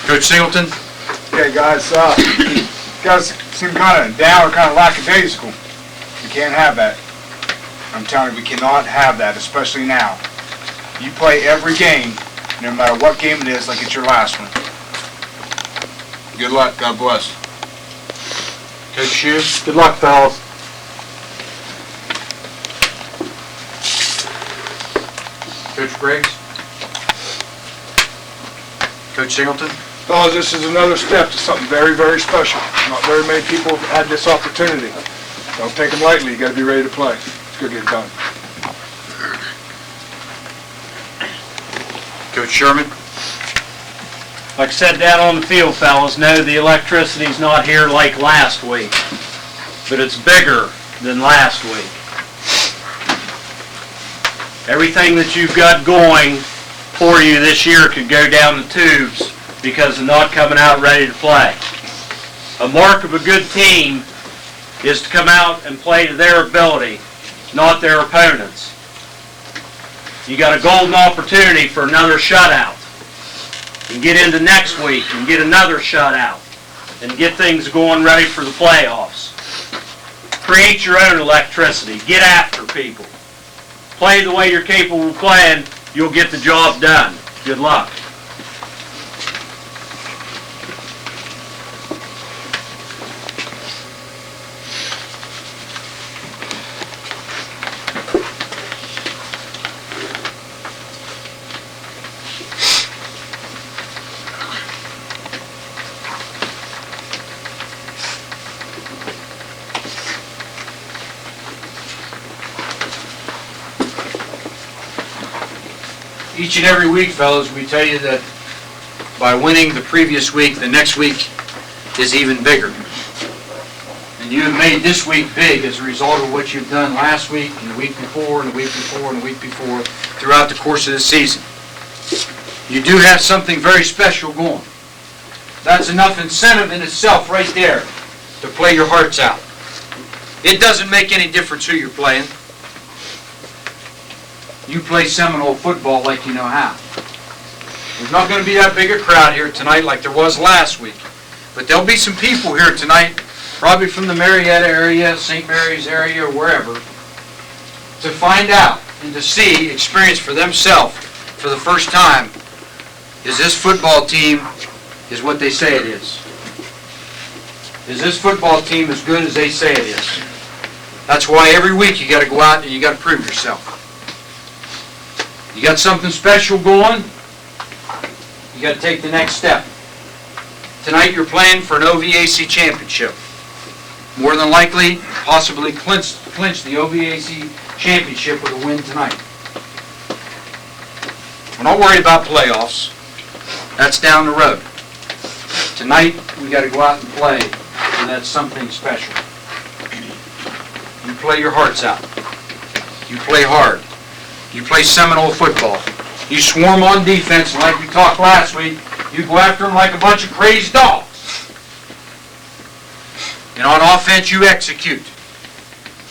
Coach Singleton? Okay, guys, you guys seem kind of down or kind of lackadaisical. You can't have that. I'm telling you, we cannot have that, especially now. You play every game, no matter what game it is, like it's your last one. Good luck. God bless. Coach Shoes? Good luck, fellas. Coach Briggs? Coach Singleton? Fellas, this is another step to something very, very special. Not very many people have had this opportunity. Don't take them lightly. You got to be ready to play. It's going to get done. Coach Sherman? Like I said down on the field, fellas, no, the electricity's not here like last week, but it's bigger than last week. Everything that you've got going for you this year could go down the tubes because of not coming out ready to play. A mark of a good team is to come out and play to their ability, not their opponents. You got a golden opportunity for another shutout. And get into next week and get another shutout. And get things going ready for the playoffs. Create your own electricity. Get after people. Play the way you're capable of playing. You'll get the job done. Good luck. Each and every week, fellas, we tell you that by winning the previous week, the next week is even bigger. And you have made this week big as a result of what you've done last week, and the week before, and the week before, and the week before, throughout the course of the season. You do have something very special going. That's enough incentive in itself right there to play your hearts out. It doesn't make any difference who you're playing. You play Seminole football like you know how. There's not going to be that big a crowd here tonight like there was last week. But there'll be some people here tonight, probably from the Marietta area, St. Mary's area, or wherever, to find out and to see, experience for themselves for the first time, is this football team is what they say it is. Is this football team as good as they say it is? That's why every week you got to go out and you got to prove yourself. You got something special going, you got to take the next step. Tonight you're playing for an OVAC championship. More than likely, possibly clinch the OVAC championship with a win tonight. We're not worried about playoffs. That's down the road. Tonight we got to go out and play, and that's something special. You play your hearts out. You play hard. You play Seminole football. You swarm on defense, and like we talked last week, you go after them like a bunch of crazy dogs. And on offense, you execute.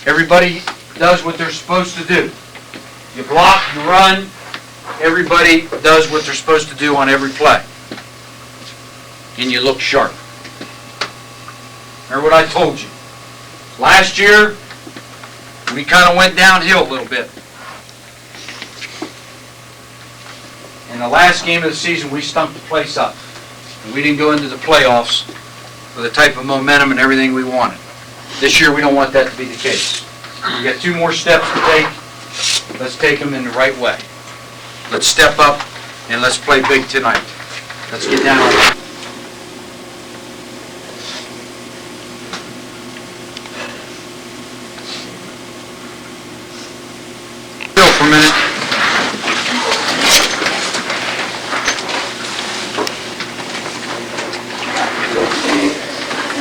Everybody does what they're supposed to do. You block, you run. Everybody does what they're supposed to do on every play. And you look sharp. Remember what I told you. Last year, we kind of went downhill a little bit. In the last game of the season, we stumped the place up. And we didn't go into the playoffs with the type of momentum and everything we wanted. This year, we don't want that to be the case. We got 2 more steps to take. Let's take them in the right way. Let's step up and let's play big tonight. Let's get down on it. Chill for a minute.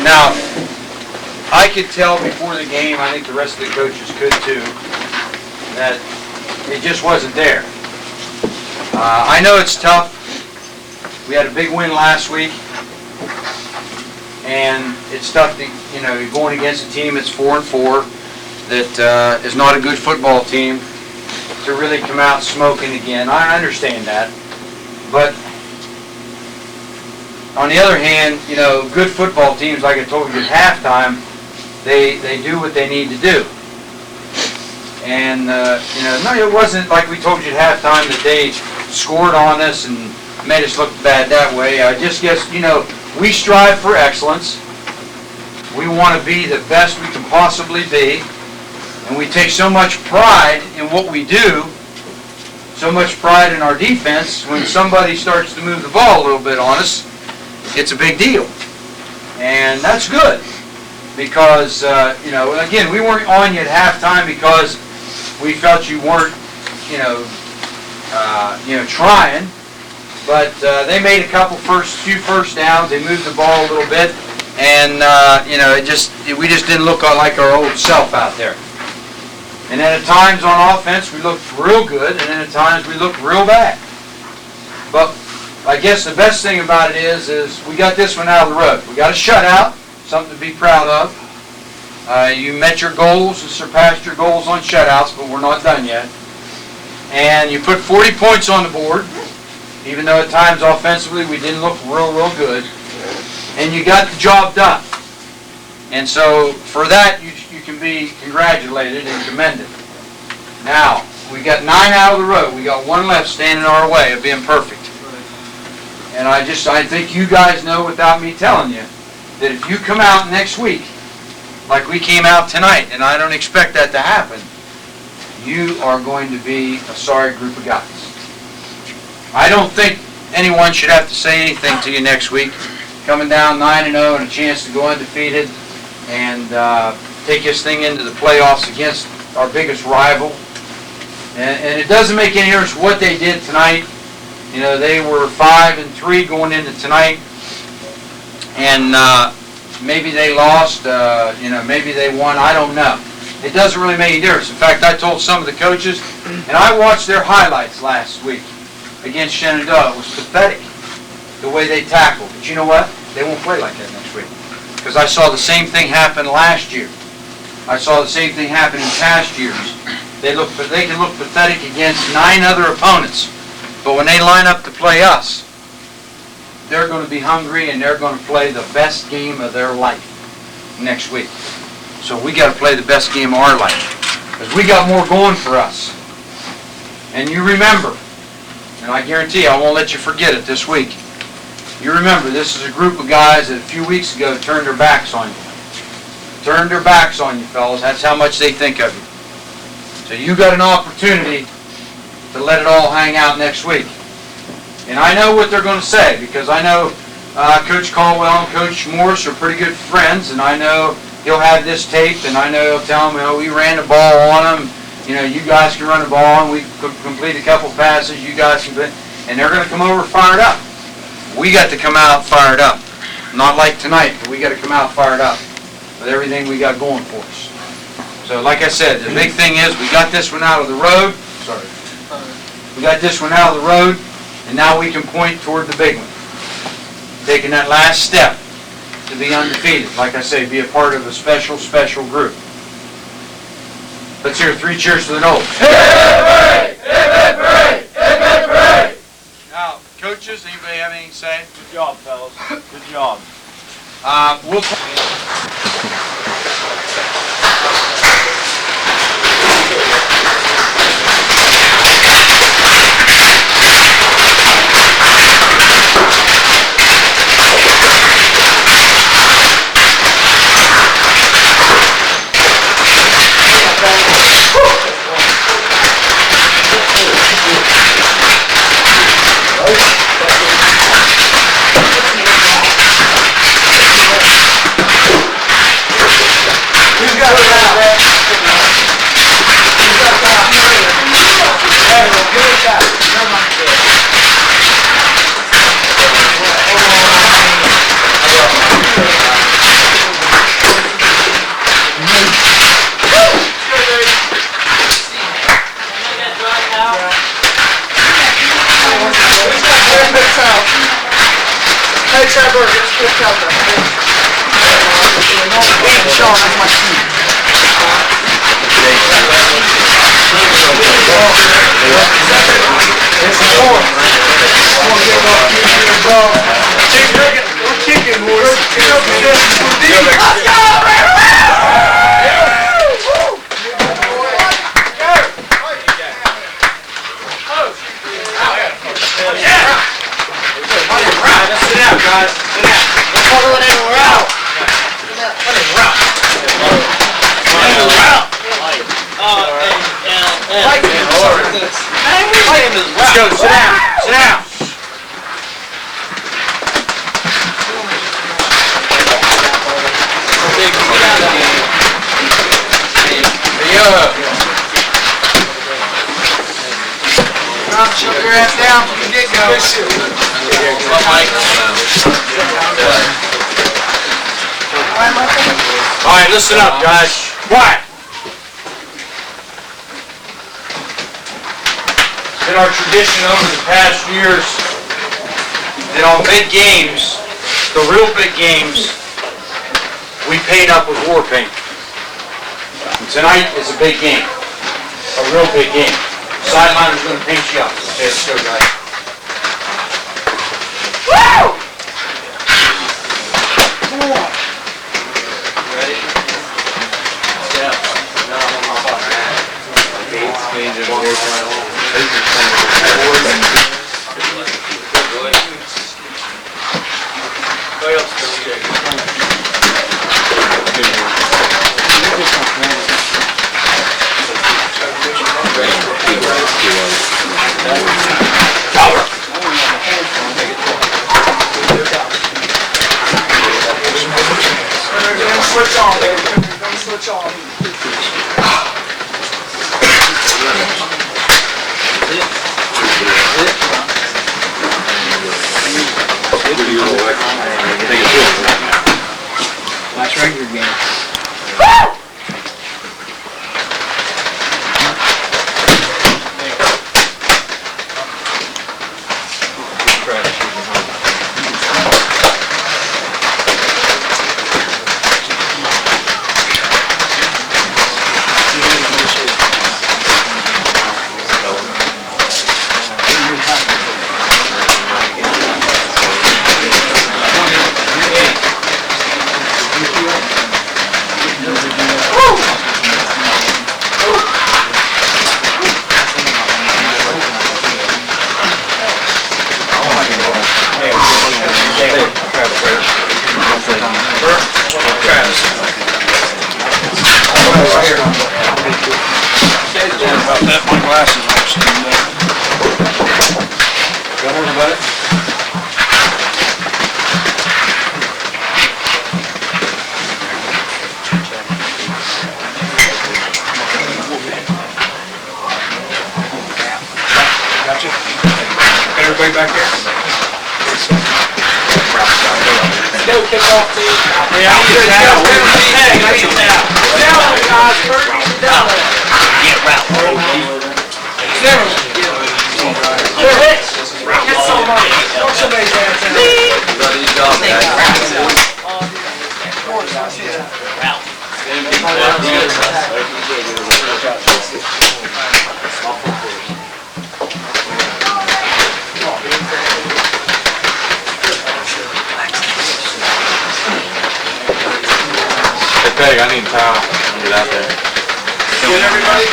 Now, I could tell before the game, I think the rest of the coaches could too, that it just wasn't there. I know it's tough. We had a big win last week, and it's tough to, you're going against a team that's 4-4, that is not a good football team, to really come out smoking again. I understand that, but on the other hand, good football teams, like I told you at halftime, they do what they need to do. And, no, it wasn't like we told you at halftime that they scored on us and made us look bad that way. I just guess, we strive for excellence. We want to be the best we can possibly be. And we take so much pride in what we do, so much pride in our defense. When somebody starts to move the ball a little bit on us, it's a big deal. And that's good. Because, again, we weren't on you at halftime because we felt you weren't, trying. But they made a few first downs. They moved the ball a little bit. And, we just didn't look like our old self out there. And then at times on offense, we looked real good. And then at times we looked real bad. But I guess the best thing about it is we got this one out of the road. We got a shutout, something to be proud of. You met your goals and surpassed your goals on shutouts, but we're not done yet. and you put 40 points on the board, even though at times offensively we didn't look real good, and you got the job done. And so for that, you can be congratulated and commended. Now, we got 9 out of the road. We got 1 left standing in our way of being perfect. And I think you guys know without me telling you that if you come out next week like we came out tonight, and I don't expect that to happen, you are going to be a sorry group of guys. I don't think anyone should have to say anything to you next week. Coming down 9-0 and a chance to go undefeated and take this thing into the playoffs against our biggest rival. And it doesn't make any difference what they did tonight. You know, they were 5-3 going into tonight, and maybe they lost. Maybe they won. I don't know. It doesn't really make any difference. In fact, I told some of the coaches, and I watched their highlights last week against Shenandoah. It was pathetic the way they tackled. But you know what? They won't play like that next week, because I saw the same thing happen last year. I saw the same thing happen in past years. They can look pathetic against 9 other opponents, but when they line up to play us, they're going to be hungry and they're going to play the best game of their life next week. So we got to play the best game of our life, because we got more going for us. And you remember, and I guarantee you, I won't let you forget it this week. You remember, this is a group of guys that a few weeks ago turned their backs on you. Turned their backs on you, fellas. That's how much they think of you. So you got an opportunity to let it all hang out next week. And I know what they're going to say, because I know Coach Caldwell and Coach Morris are pretty good friends, and I know he'll have this taped, and I know he'll tell them, we ran the ball on them. You guys can run the ball, and we complete a couple passes. You guys can, and they're going to come over fired up. We got to come out fired up. Not like tonight, but we got to come out fired up with everything we got going for us. So like I said, the big thing is we got this one out of the road. Sorry. We got this one out of the road, and now we can point toward the big one. Taking that last step to be undefeated. Like I say, be a part of a special, special group. Let's hear 3 cheers for the Knowles. Hooray! Hooray! Hooray! Now, coaches, anybody have anything to say? Good job, fellas. Good job. We'll Let's go, sit down, sit down. Shut your ass down from the get-go. All right, listen up, guys. Quiet. It's been our tradition over the past years that on big games, the real big games, we paint up with war paint. And tonight is a big game, a real big game. Sideliner's gonna paint you up. Okay, let's go, guys. Woo! Ready? Yeah. No, Switch on, baby. Switch on. Watch regular game. My glasses are still there. Got one about it? Gotcha. Got everybody back here? Go kick off the... Yeah, I need a towel. I need a towel. Down, guys. First, down. Get route. Here, hits. Get somebody. Throw somebody's ass out. Hey, Peg, I need a towel. Get out there. Good, everybody?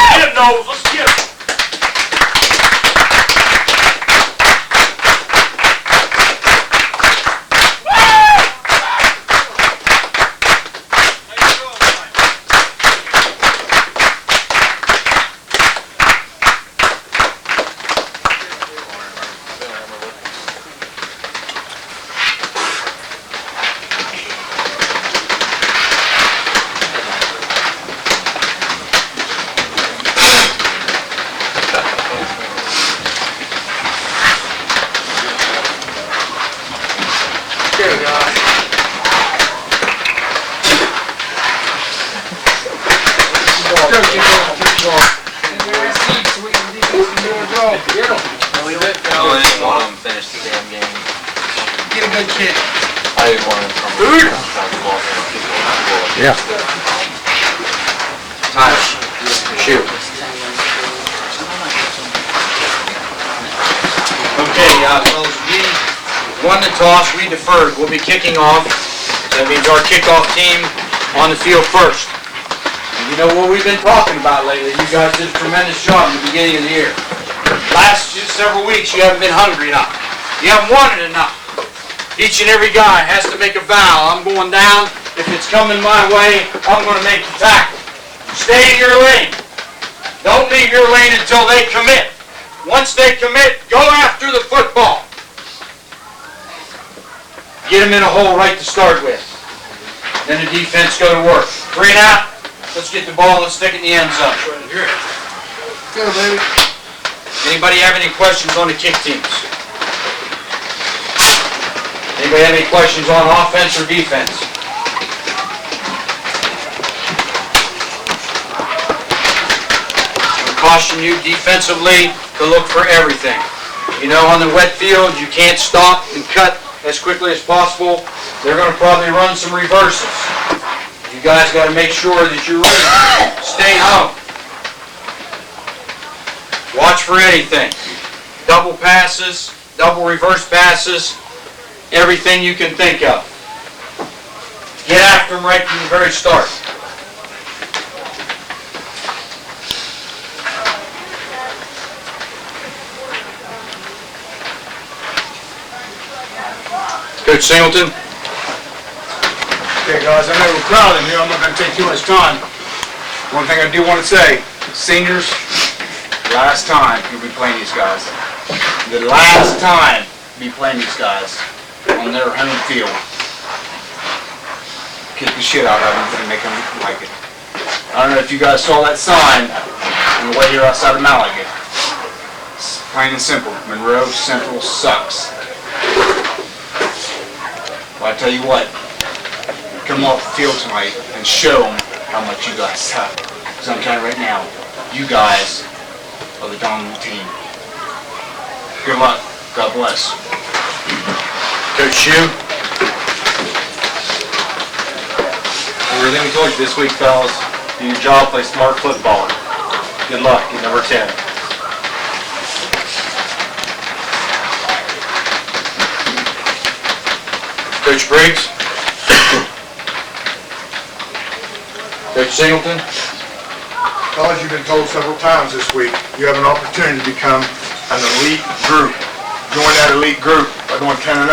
Get him, Nose. Let's get him. Get a good kick. I didn't want to come. Yeah. Time. Shoot. Okay, fellas, we won the toss, we deferred. We'll be kicking off. That means our kickoff team on the field first. And you know what we've been talking about lately? You guys did a tremendous job in the beginning of the year. Last several weeks, you haven't been hungry enough. You haven't wanted enough. Each and every guy has to make a vow. I'm going down. If it's coming my way, I'm going to make the tackle. Stay in your lane. Don't leave your lane until they commit. Once they commit, go after the football. Get them in a hole right to start with. Then the defense go to work. 3 and out. Let's get the ball. Let's stick it in the end zone. Go, baby. Anybody have any questions on the kick teams? Anybody have any questions on offense or defense? I caution you defensively to look for everything. You know, on the wet field, you can't stop and cut as quickly as possible. They're going to probably run some reverses. You guys got to make sure that you're ready. Stay home. Watch for anything. Double passes, double reverse passes, everything you can think of. Get after them right from the very start. Coach Singleton. Okay, guys, I know we're crowded here. I'm not going to take too much time. One thing I do want to say, seniors, last time you'll be playing these guys. The last time you'll be playing these guys on their home field. Kick the shit out of them and make them like it. I don't know if you guys saw that sign on the way here outside of Malaga. It's plain and simple. Monroe Central sucks. Well, I tell you what, come off the field tonight and show them how much you guys suck. Because I'm telling you right now, you guys are the dominant team. Good luck. God bless. Coach Shue. Everything we told you this week, fellas. Do your job, play smart football. Good luck. Get number 10. Coach Briggs. Coach Singleton. Fellas, you've been told several times this week, you have an opportunity to become an elite group. Join that elite group by going 10-0.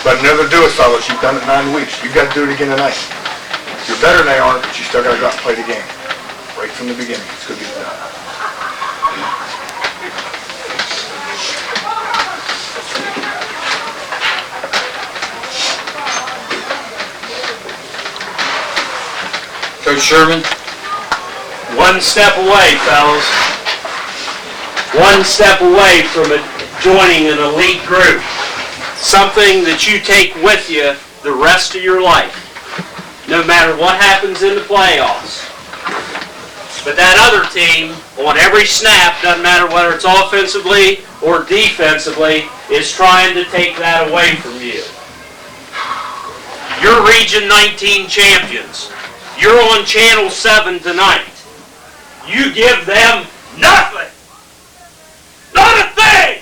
But never do it, fellas. You've done it 9 weeks. You've got to do it again tonight. You're better than they are, but you still got to go out and play the game. Right from the beginning. It's going to get done. Coach Sherman. One step away, fellas. One step away from joining an elite group. Something that you take with you the rest of your life, no matter what happens in the playoffs. But that other team, on every snap, doesn't matter whether it's offensively or defensively, is trying to take that away from you. You're Region 19 champions. You're on Channel 7 tonight. You give them nothing. Not a thing.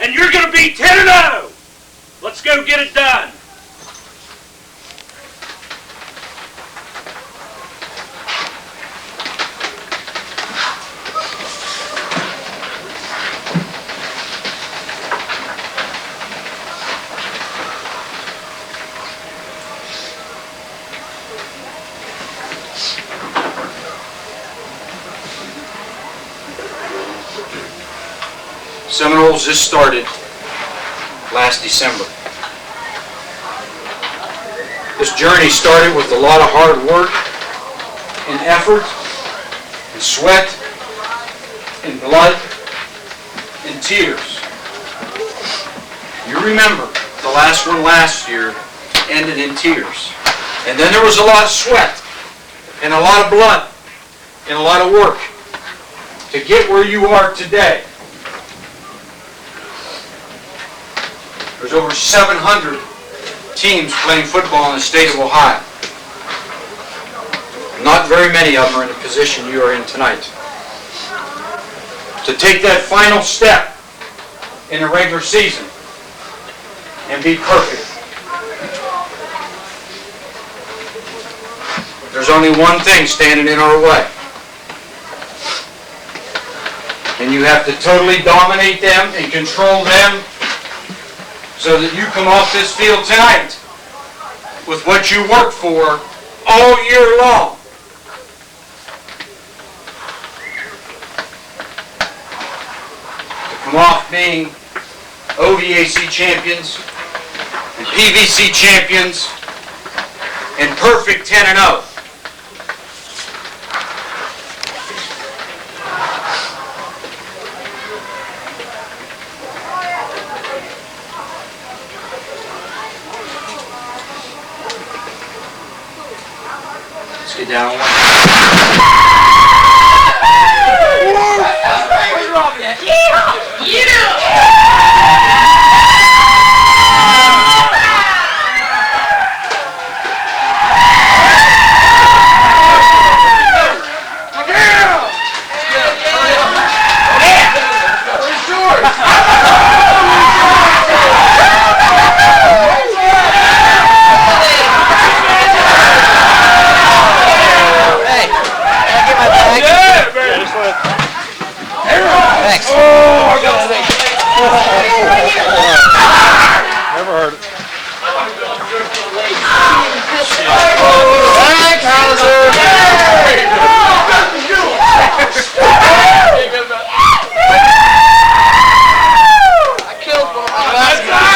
And you're going to be 10-0. Let's go get it done. Seminoles just started last December. This journey started with a lot of hard work and effort and sweat and blood and tears. You remember the last one last year ended in tears. And then there was a lot of sweat and a lot of blood and a lot of work to get where you are today. There's over 700 teams playing football in the state of Ohio. Not very many of them are in the position you are in tonight. To take that final step in the regular season and be perfect. There's only one thing standing in our way. And you have to totally dominate them and control them so that you come off this field tonight with what you worked for all year long. To come off being OVAC champions and PVC champions and perfect 10-0. Get down one. Yeah! Thanks. Never heard it. Thanks, Hauser. I killed one of my last guys.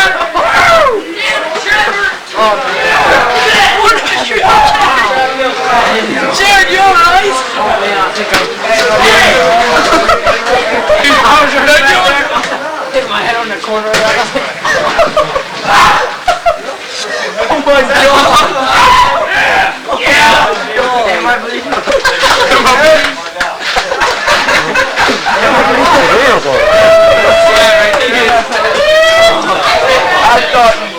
Jared, you alright? Hit my head on the corner of that. Oh my god! Yeah! Am I bleeding? I thought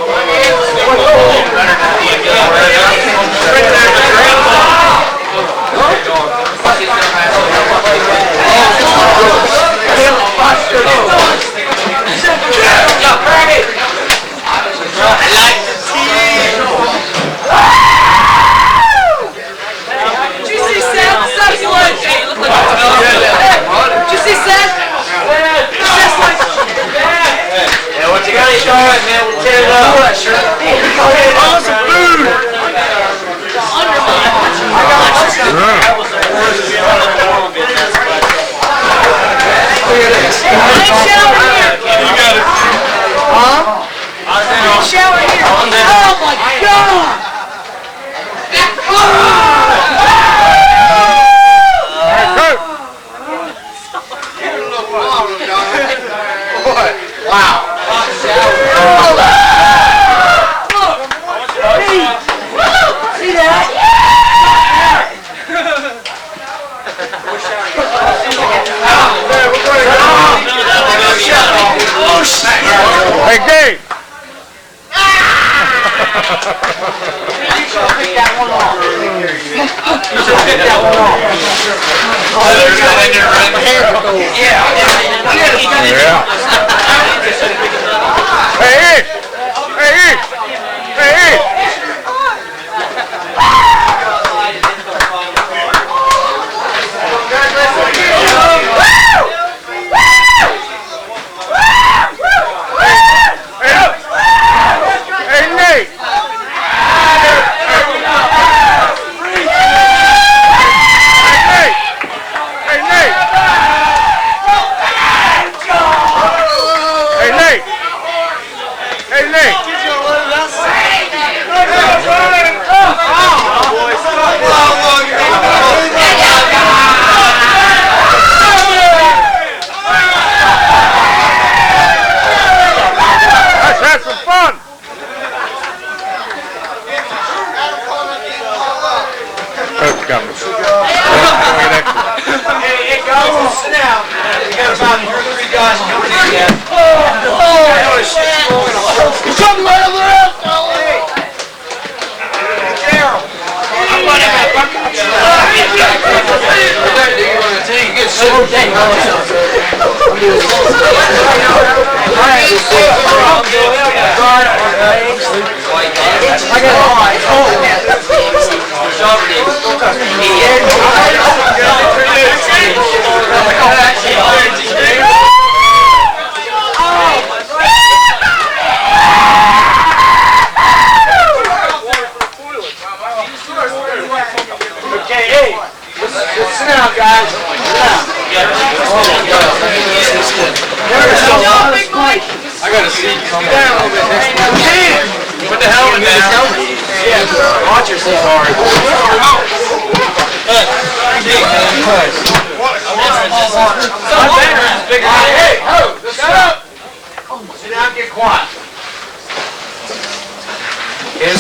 Hey, Gabe!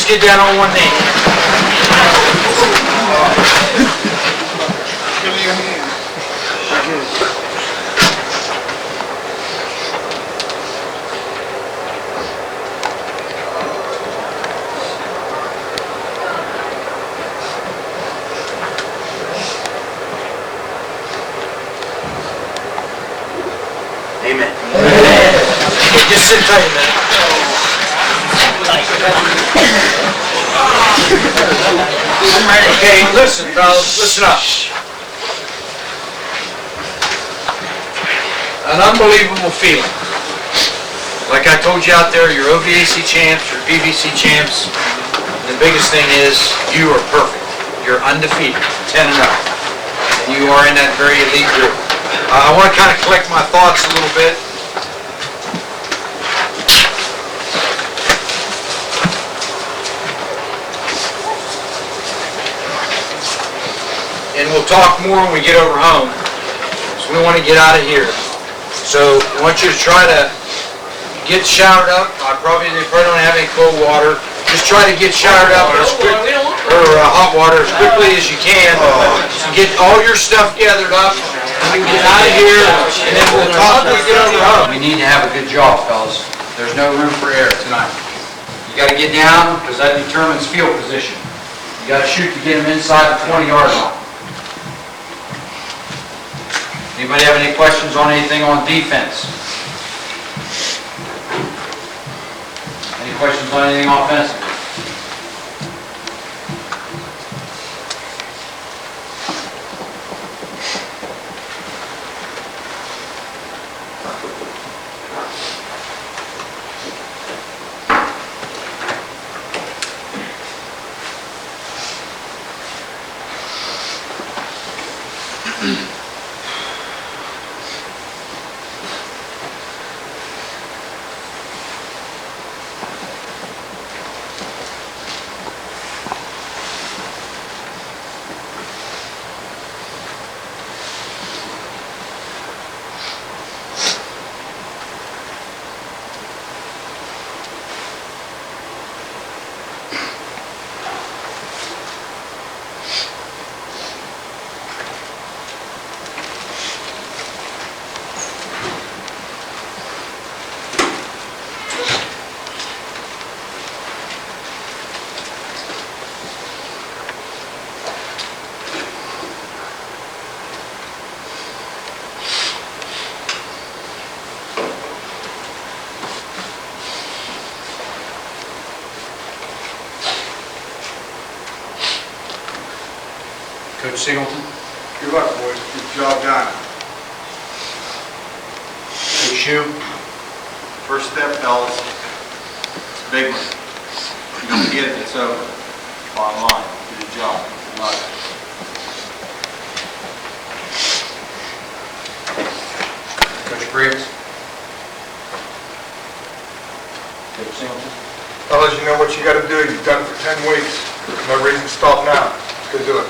Get down on one knee. Amen. Just sit tight, man. Okay, listen, fellas, listen up. an unbelievable feeling. Like I told you out there, you're OVAC champs, you're PVC champs. And the biggest thing is you are perfect. You're undefeated, 10-0. And you are in that very elite group. I want to kind of collect my thoughts a little bit. And we'll talk more when we get over home. So we want to get out of here. So I want you to try to get showered up. They probably don't have any cold water. Just try to get showered up as quick, or hot water as quickly as you can. Get all your stuff gathered up. We can get out of here, and then we'll talk when we get over home. We need to have a good jaw, fellas. There's no room for error tonight. You got to get down because that determines field position. You got to shoot to get them inside the 20-yard line. Anybody have any questions on anything on defense? Any questions on anything offensively? Coach Singleton? Good luck, boys. Good job done. Coach Shue? First step, fellas. It's a big one. If you don't get it, it's over. Bottom line. Good job. Good luck. Coach Briggs? Coach Singleton? Fellas, you know what you gotta do. You've done it for 10 weeks. There's no reason to stop now. Go do it.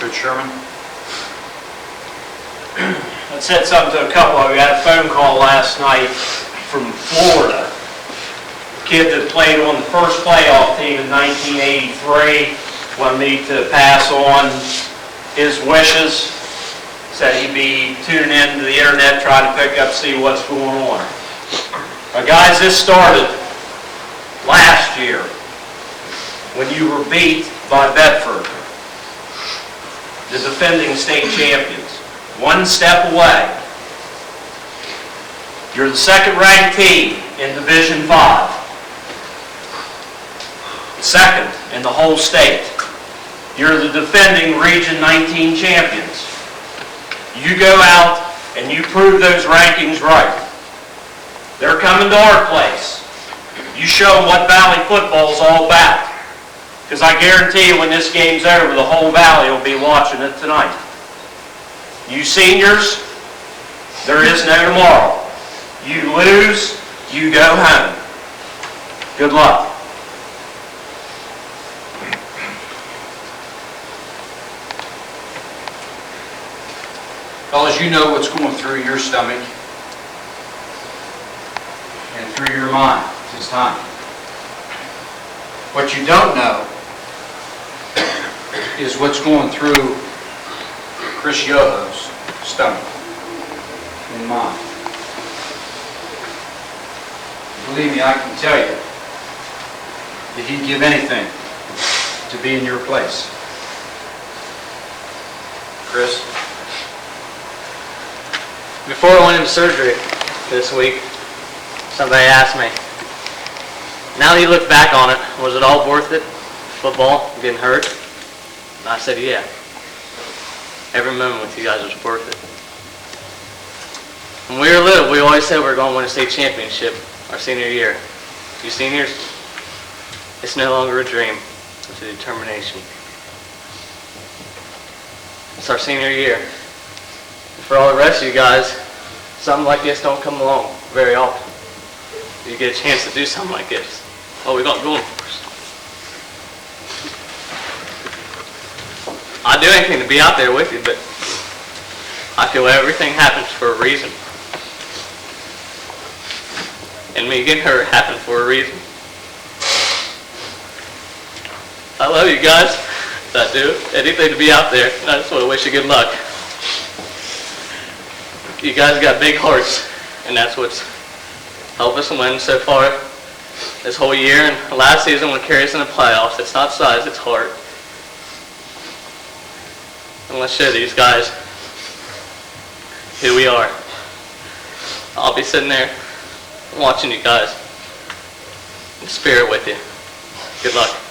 Coach Sherman? I said something to a couple of you. I had a phone call last night from Florida. A kid that played on the first playoff team in 1983 wanted me to pass on his wishes. Said he'd be tuning in to the internet trying to pick up, see what's going on. Now guys, this started last year when you were beat by Bedford, the defending state champions. One step away. You're the second-ranked team in Division 5. Second in the whole state. You're the defending Region 19 champions. You go out and you prove those rankings right. They're coming to our place. You show them what Valley football is all about. Because I guarantee you when this game's over, the whole Valley will be watching it tonight. You seniors, there is no tomorrow. You lose, you go home. Good luck. Fellas, you know what's going through your stomach and through your mind at this time. What you don't know is what's going through Chris Yoho's stomach and mine. Believe me, I can tell you that he'd give anything to be in your place. Chris? Before I went into surgery this week, somebody asked me, now that you look back on it, was it all worth it? Football, getting hurt? And I said, yeah. Every moment with you guys was worth it. When we were little, we always said we were going to win a state championship our senior year. You seniors, it's no longer a dream, it's a determination. It's our senior year. For all the rest of you guys, something like this don't come along very often. You get a chance to do something like this. Oh, we got going for us. I'd do anything to be out there with you, but I feel everything happens for a reason. And me getting hurt happened for a reason. I love you guys. I do anything to be out there, and I just want to wish you good luck. You guys got big hearts, and that's what's helped us win so far this whole year. And last season will carry us in the playoffs. It's not size, it's heart. And let's show these guys who we are. I'll be sitting there watching you guys in spirit with you. Good luck.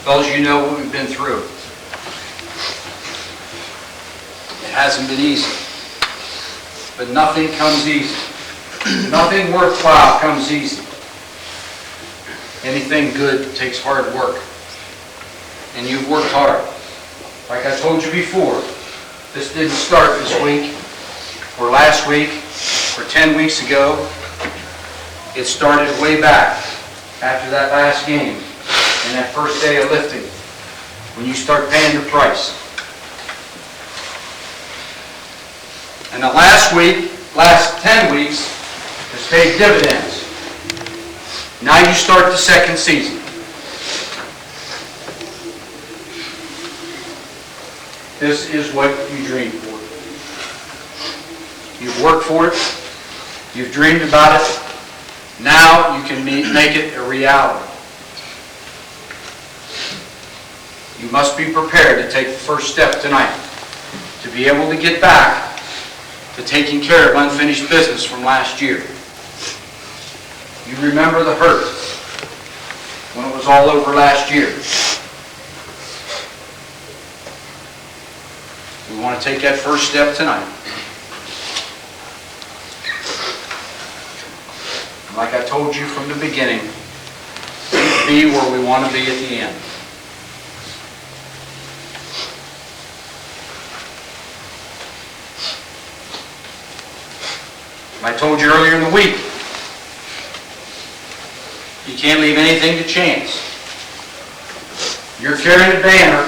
Fellas, you know what we've been through. It hasn't been easy. But nothing comes easy. Nothing worthwhile comes easy. Anything good takes hard work. And you've worked hard. Like I told you before, this didn't start this week, or last week, or 10 weeks ago. It started way back after that last game. And that first day of lifting, when you start paying the price. And the last 10 weeks, has paid dividends. Now you start the second season. This is what you dreamed for. You've worked for it. You've dreamed about it. Now you can make it a reality. You must be prepared to take the first step tonight to be able to get back to taking care of unfinished business from last year. You remember the hurt when it was all over last year. We want to take that first step tonight. Like I told you from the beginning, be where we want to be at the end. I told you earlier in the week, you can't leave anything to chance. You're carrying a banner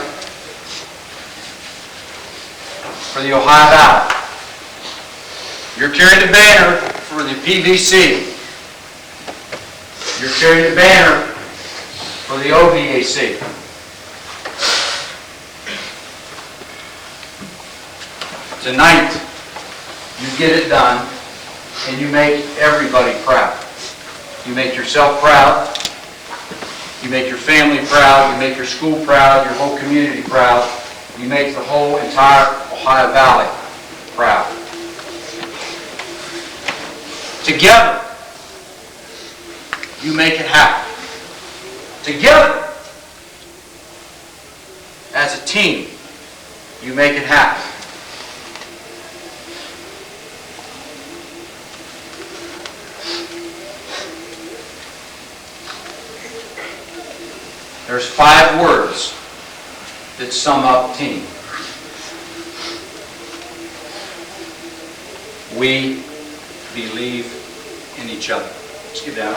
for the Ohio Valley. You're carrying a banner for the PVC. You're carrying a banner for the OVAC. Tonight, you get it done. And you make everybody proud. You make yourself proud. You make your family proud. You make your school proud, your whole community proud. You make the whole entire Ohio Valley proud. Together, you make it happen. Together, as a team, you make it happen. There's 5 words that sum up team. We believe in each other. Let's get down.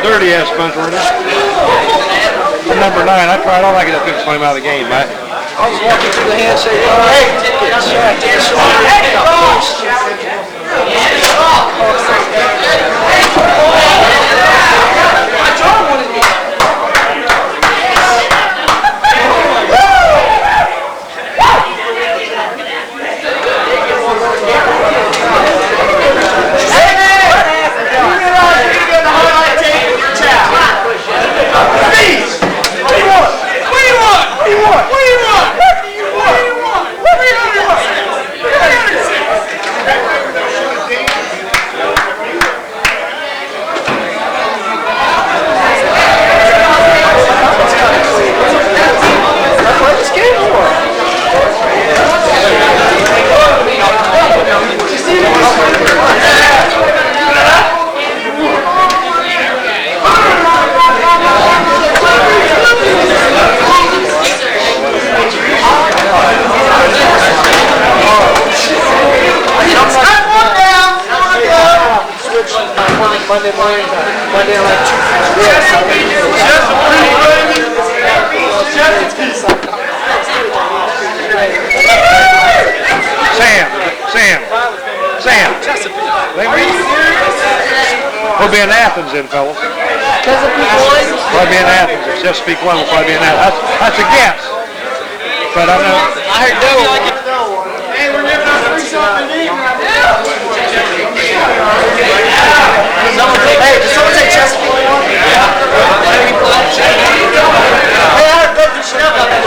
Dirty ass sponge right now. Number 9, I tried all I could do to swim out of the game, mate. I was walking through the handshake. Monday morning, Monday night. Sam. We'll be in Athens then, fellas. We'll be in Athens. It's Chesapeake one. We'll probably be in Athens. That's a guess. But I know. I heard no. Hey, we're giving out free something to eat right now. Hey, does someone take Chesapeake one? Yeah. Hey, I heard Coach Chanel got that.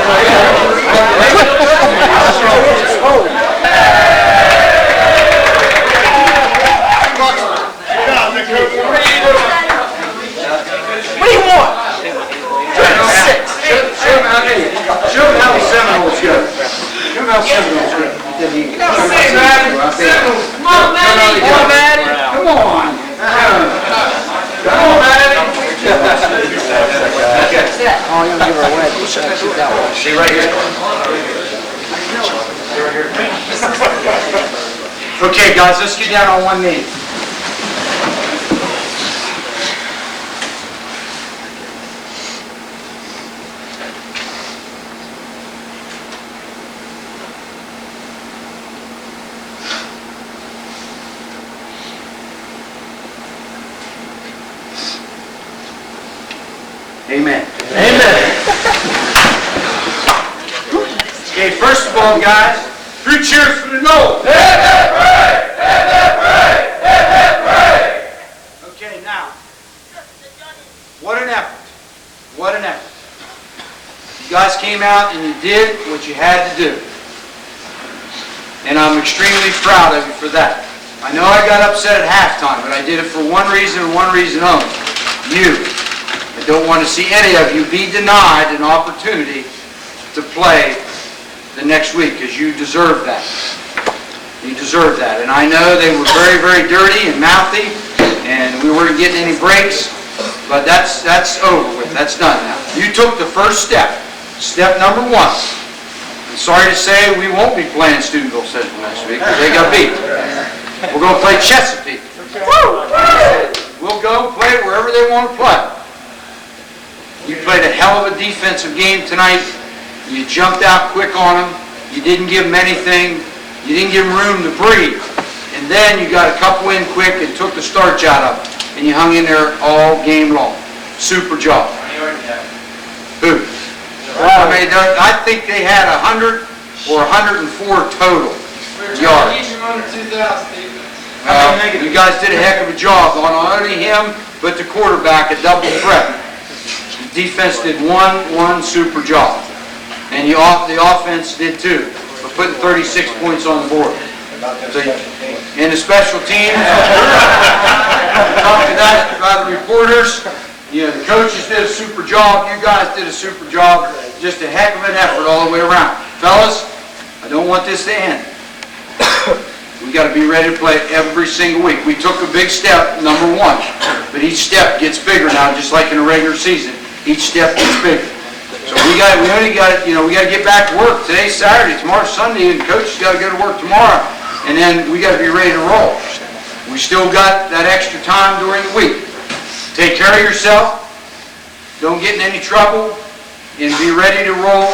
give her a wedge. She's that one. See right here. Okay, guys, let's get down on one knee. Amen. Amen. Okay, first of all, guys, 3 cheers for the Knowles. Okay, now, what an effort. What an effort. You guys came out and you did what you had to do. And I'm extremely proud of you for that. I know I got upset at halftime, but I did it for one reason and one reason only. You. I don't want to see any of you be denied an opportunity to play the next week, because you deserve that. You deserve that. And I know they were very, very dirty and mouthy, and we weren't getting any breaks, but that's over with. That's done now. You took the first step. Step number 1. I'm sorry to say we won't be playing Steubenville Central next week because they got beat. We're going to play Chesapeake. We'll go play wherever they want to play. You played a hell of a defensive game tonight. You jumped out quick on them. You didn't give them anything. You didn't give them room to breathe. And then you got a couple in quick and took the starch out of them. And you hung in there all game long. Super job. Who? I mean, I think they had 100 or 104 total yards. You guys did a heck of a job on not only him, but the quarterback, a double threat. The defense did one super job. And the offense did too, for putting 36 points on the board. So, and the special teams, talking to that by the reporters, you know, the coaches did a super job, you guys did a super job, just a heck of an effort all the way around. Fellas, I don't want this to end. We got to be ready to play every single week. We took a big step, number 1, but each step gets bigger now, just like in a regular season. Each step gets bigger. So we got to get back to work. Today's Saturday, tomorrow's Sunday, and the coaches got to go to work tomorrow, and then we got to be ready to roll. We still got that extra time during the week. Take care of yourself. Don't get in any trouble, and be ready to roll.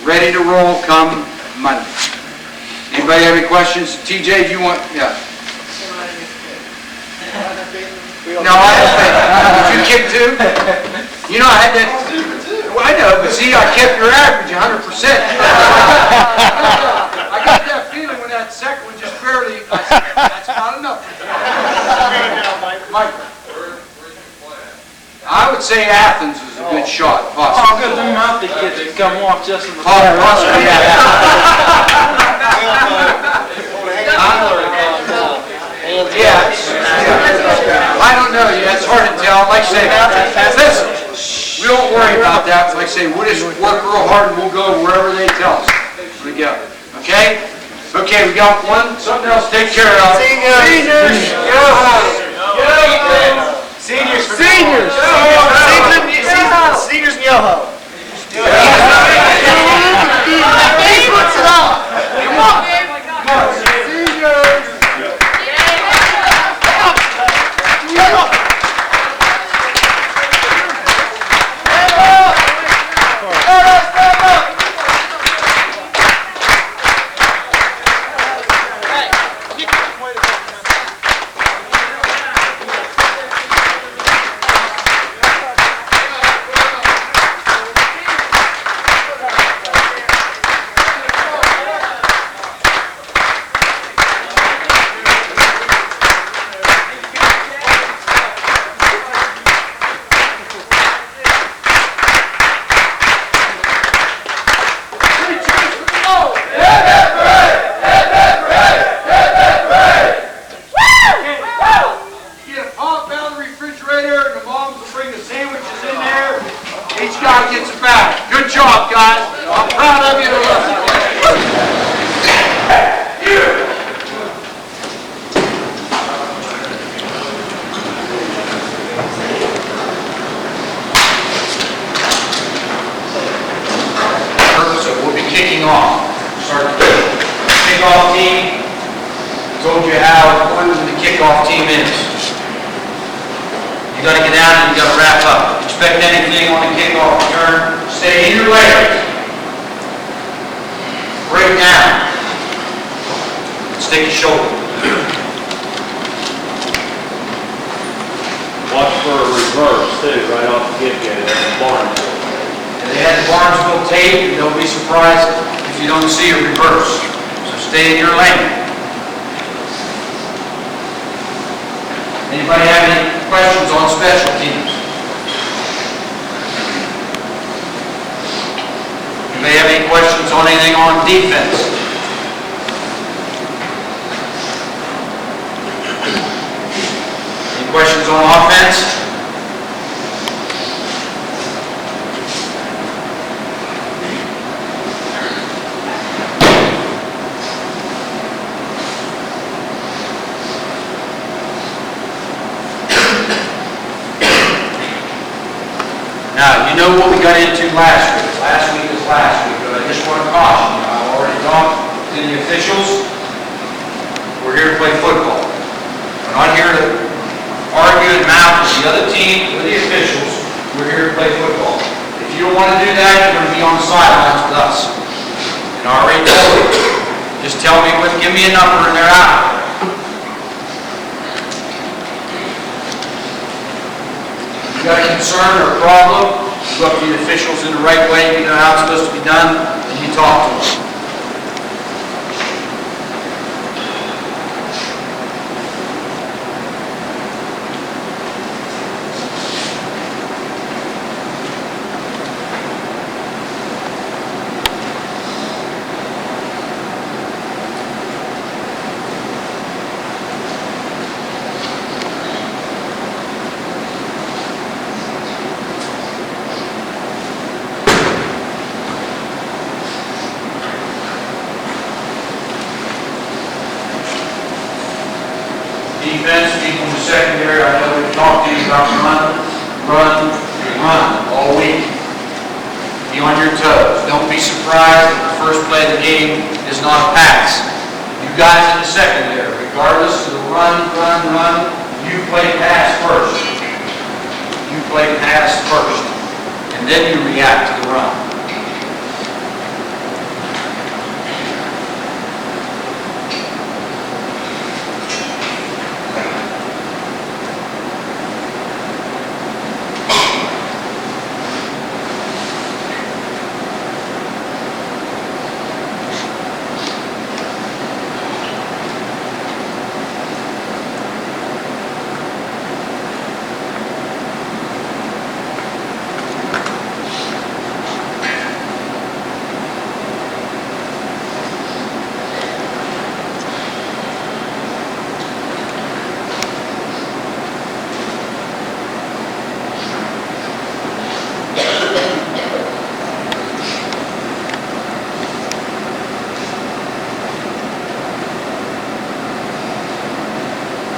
Ready to roll come Monday. Anybody have any questions? TJ, do you want? Yeah. No, I don't think. Did you kick 2? You know, I had that. Well, I know, but see, I kept your average 100%. I got that feeling when that second one just barely. I said, that's not enough. Mike. I would say Athens is a good shot, possibly. Oh, good, them mouthy kids that come off just in the Possibly Yeah, I don't know. Yeah, it's hard to tell. Like I say, listen, we don't worry about that. Like I say, we'll just work real hard and we'll go wherever they tell us. We go. Okay? Okay, we got something else to take care of. Seniors! Seniors! Seniors! Seniors in Yoho! team is. You gotta get out and you gotta wrap up. Expect anything on the kickoff return. Stay in your legs. Break down. Stick your shoulder. Watch for a reverse too, right off the get-go, that's the Barnesville. And they had the Barnesville tape, and don't be surprised if you don't see a reverse. So stay in your lane. Anybody have any questions on special teams? Anybody have any questions on anything on defense? Any questions on offense? Now, you know what we got into last week. Last week is last week, but I just want to caution you. I've already talked to the officials. We're here to play football. We're not here to argue and mouth with the other team or the officials. We're here to play football. If you don't want to do that, you're going to be on the sidelines with us. And I already told you. Just tell me what, give me a number and they're out. If you got a concern or a problem, you go up to the officials in the right way, you know how it's supposed to be done, and you talk to them. Defense, people in the secondary, I know we've talked to you about run all week. Be on your toes. Don't be surprised if the first play of the game is not a pass. You guys in the secondary, regardless of the run, you play pass first. You play pass first. And then you react to the run.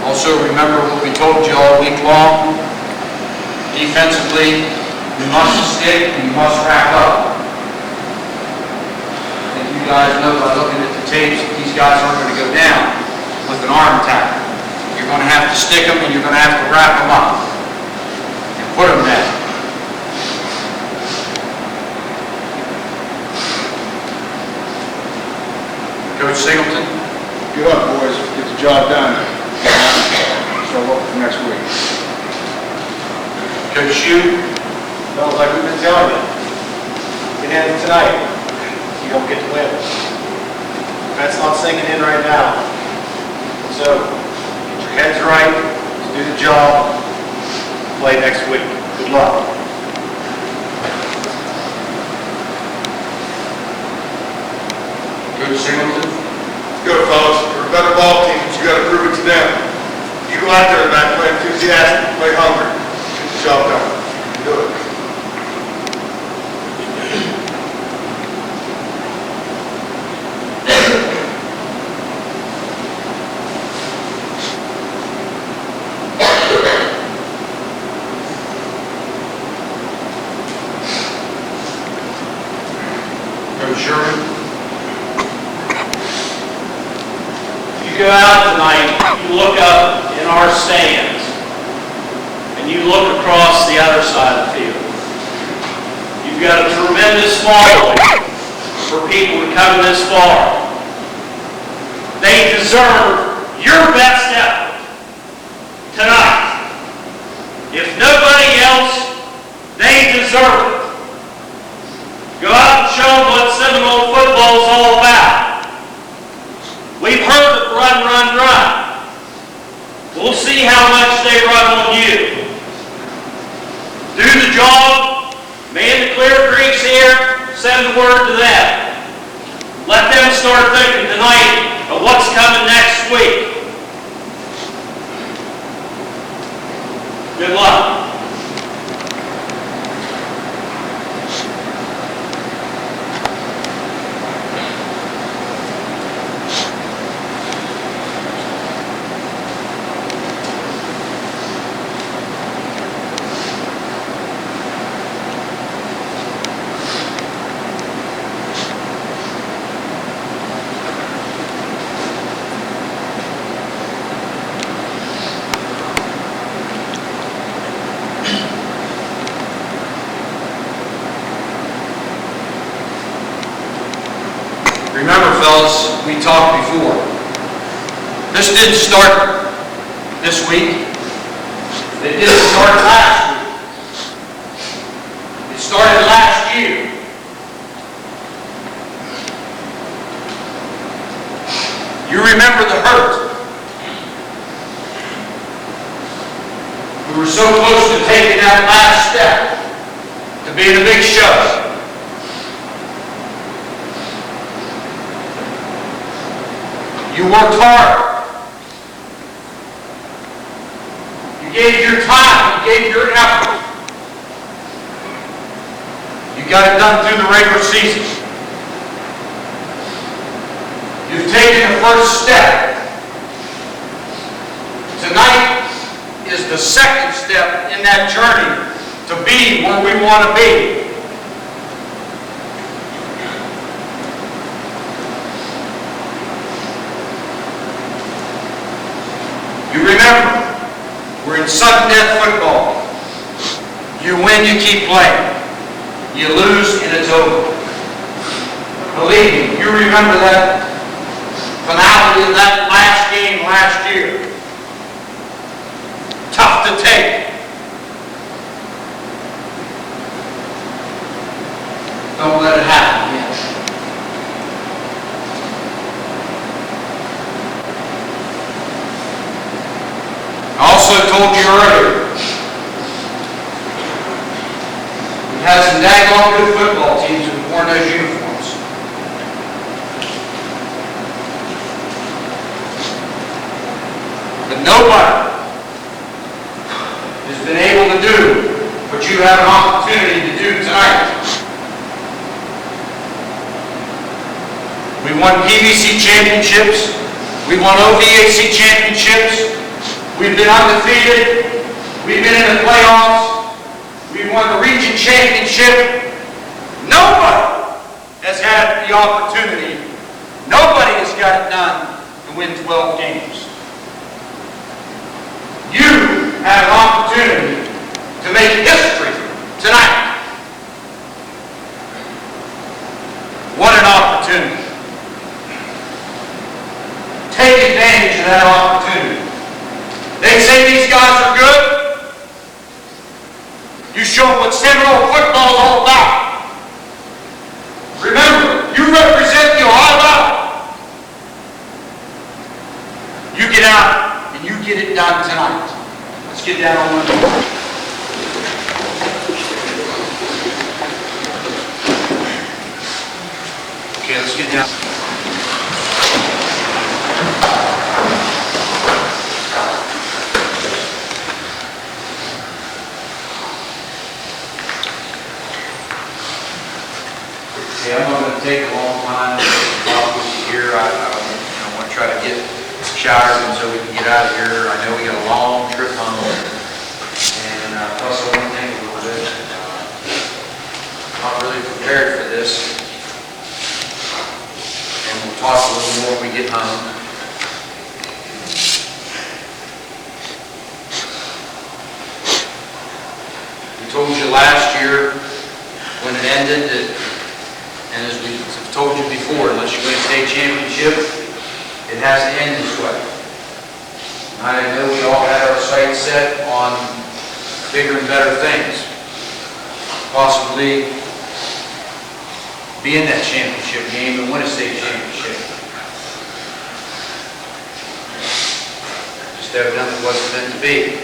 Also, remember what we told you all week long. Defensively, you must stick and you must wrap up. I think you guys know by looking at the tapes that these guys aren't going to go down with an arm tackle. You're going to have to stick them and you're going to have to wrap them up and put them down. Coach Singleton? Get up, boys. Get the job done. So look for next week. Coach Shue? Fellas, like we've been telling you, get in tonight. You don't get to win. That's not sinking in right now. So, get your heads right, do the job, play next week. Good luck. Coach Singleton? Go, fellas. We're a better ball team, but you got to prove it to them. You go out there tonight, play enthusiastic, play hungry. Get the job done. Do it. Coach Sherman? You go out tonight, you look up in our stands and you look across the other side of the field, you've got a tremendous following for people to come this far. They deserve your best effort tonight. If nobody else, they deserve it. Go out and show them what Seminole football is all about. We've heard of run, run, run. We'll see how much they run on you. Do the job, man the clear creeks here, send the word to them. Let them start thinking tonight of what's coming next week. Good luck. Remember, fellas, we talked before. This didn't start this week. It didn't start last week. It started last year. You remember the hurt. We were so close to taking that last step to being a big show. You worked hard. You gave your time. You gave your effort. You got it done through the regular season. You've taken the first step. Tonight is the second step in that journey to be where we want to be. You remember, we're in sudden death football. You win, you keep playing. You lose, and it's over. Believe me, you remember that finale of that last game last year. Tough to take. Don't let it happen again. I also told you earlier, we've had some daggone good football teams who've worn those uniforms. But nobody has been able to do what you have an opportunity to do tonight. We won PVC championships. We won OVAC championships. We've been undefeated. We've been in the playoffs. We won the region championship. Nobody has had the opportunity. Nobody has got it done to win 12 games. You have an opportunity to make history tonight. What an opportunity. Take advantage of that opportunity. They say these guys are good. You show them what Seminole football is all about. Remember, you represent the Ohio Valley. You get out and you get it done tonight. Let's get down on one knee. Okay, let's get down. Okay, I'm not going to take a long time to talk with you here. I want to try to get showered and so we can get out of here. I know we got a long trip home, and plus I want to think a little bit. Not really prepared for this, and we'll talk a little more when we get home. told you last year when it ended, that, and as we've told you before, unless you win a state championship, it has to end this way. I know we all had our sights set on bigger and better things. Possibly be in that championship game and win a state championship. Just evidently wasn't meant to be.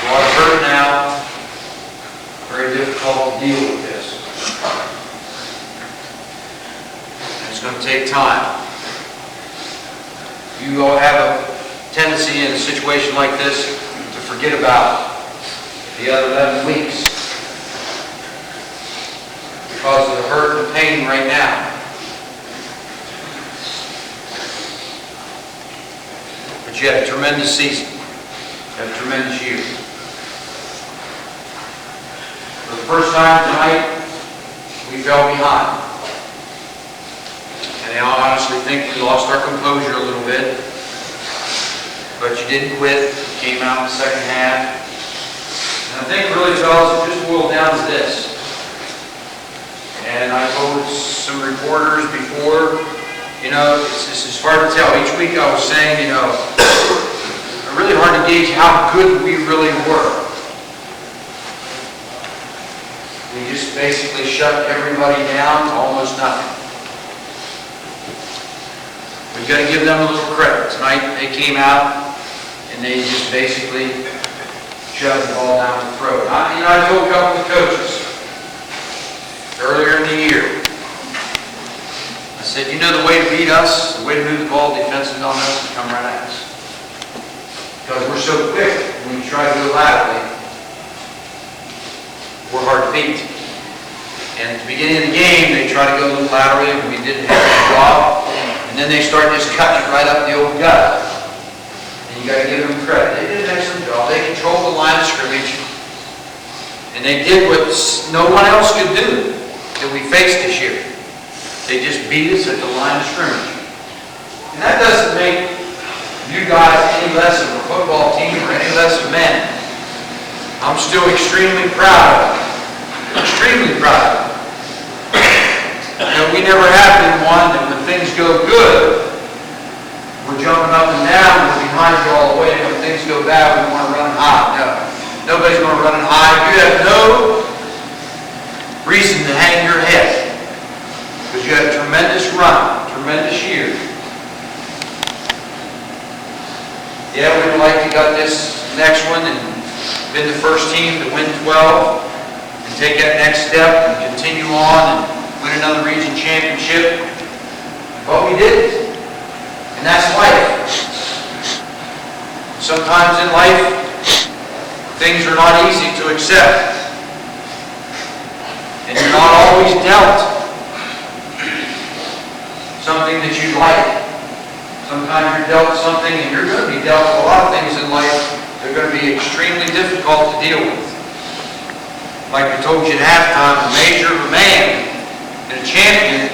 A lot of hurt now. Very difficult to deal with this. It's going to take time. You all have a tendency in a situation like this to forget about the other 11 weeks because of the hurt and pain right now. But you had a tremendous season. You had a tremendous year. For the first time tonight, we fell behind. And I honestly think we lost our composure a little bit. But you didn't quit. You came out in the second half. And I think really, fellas, it just boiled down to this. And I told some reporters before, you know, it's hard to tell. Each week I was saying, you know, it's really hard to gauge how good we really were. We just basically shut everybody down to almost nothing. We've got to give them a little credit. Tonight they came out and they just basically shoved the ball down the throat. I told a couple of coaches earlier in the year, I said, you know the way to beat us, the way to move the ball defensively on us is come right at us. Because we're so quick when you try to go laterally, we're hard to beat. And at the beginning of the game, they try to go a little laterally, and we didn't have a job. And then they start just cutting right up the old gut. And you got to give them credit. They did an excellent job. They controlled the line of scrimmage. And they did what no one else could do that we faced this year. They just beat us at the line of scrimmage. And that doesn't make you guys any less of a football team or any less of men. I'm still extremely proud of it. Extremely proud of it. You know, we never have been one that when things go good, we're jumping up and down, we're behind you all the way, and when things go bad, we want to run high. No. Nobody's going to run high. You have no reason to hang your head. Because you had a tremendous run, tremendous year. Yeah, we'd like to got this next one and been the first team to win 12 and take that next step and continue on and win another region championship. But we didn't. And that's life. Sometimes in life, things are not easy to accept. And you're not always dealt something that you like. Sometimes you're dealt something, and you're going to be dealt a lot of things in life that are going to be extremely difficult to deal with. Like I told you at halftime, the measure of a man and a champion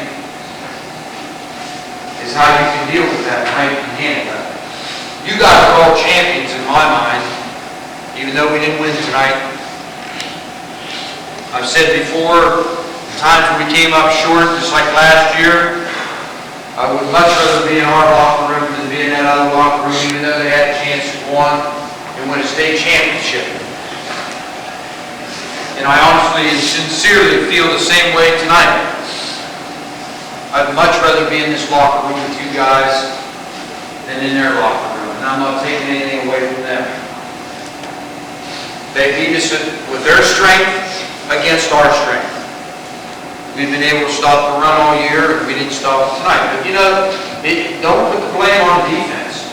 is how you can deal with that and how you can handle that. You guys are all champions in my mind, even though we didn't win tonight. I've said before, times when we came up short, just like last year, I would much rather be in our locker room than be in that other locker room, even though they had a chance to go on and win a state championship. And I honestly and sincerely feel the same way tonight. I'd much rather be in this locker room with you guys than in their locker room. And I'm not taking anything away from them. They beat us with their strength against our strength. We've been able to stop the run all year, and we didn't stop it tonight. But you know, don't put the blame on defense.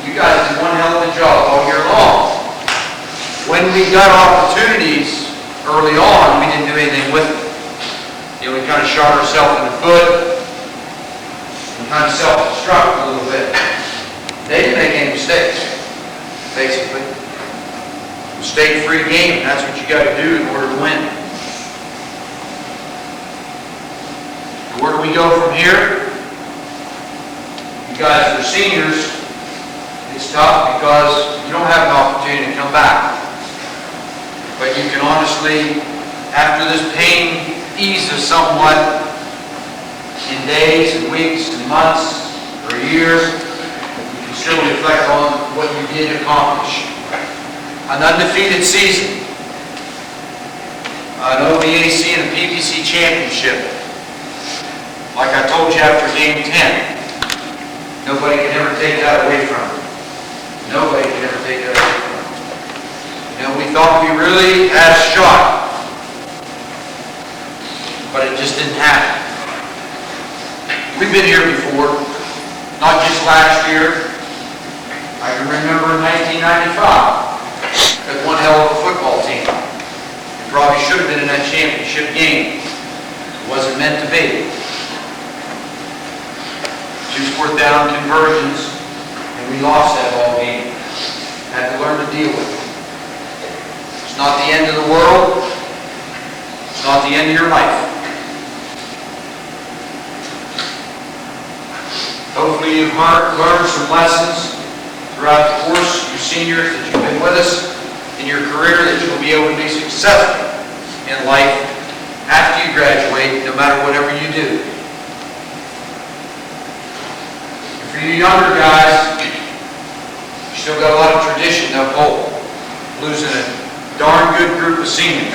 You guys did one hell of a job all year long. When we got opportunities early on, we didn't do anything with it. You know, we kind of shot ourselves in the foot and kind of self-destruct a little bit. They didn't make any mistakes, basically. Mistake-free game, and that's what you got to do in order to win. Where do we go from here? You guys are seniors. It's tough because you don't have an opportunity to come back. But you can honestly, after this pain eases somewhat, in days and weeks and months or years, you can still reflect on what you did accomplish. An undefeated season, an OVAC and a PPC championship. Like I told you after game 10, nobody can ever take that away from you. Nobody can ever take that away from you. You know, we thought we really had a shot, but it just didn't happen. We've been here before, not just last year. I can remember in 1995, with one hell of a football team. We probably should have been in that championship game. It wasn't meant to be. 2 fourth down conversions, and we lost that ball game. Had to learn to deal with it. It's not the end of the world. It's not the end of your life. Hopefully you've learned some lessons throughout the course, you seniors, that you've been with us in your career, that you'll be able to be successful in life after you graduate, no matter whatever you do. And for you younger guys, you still got a lot of tradition to uphold. Losing a darn good group of seniors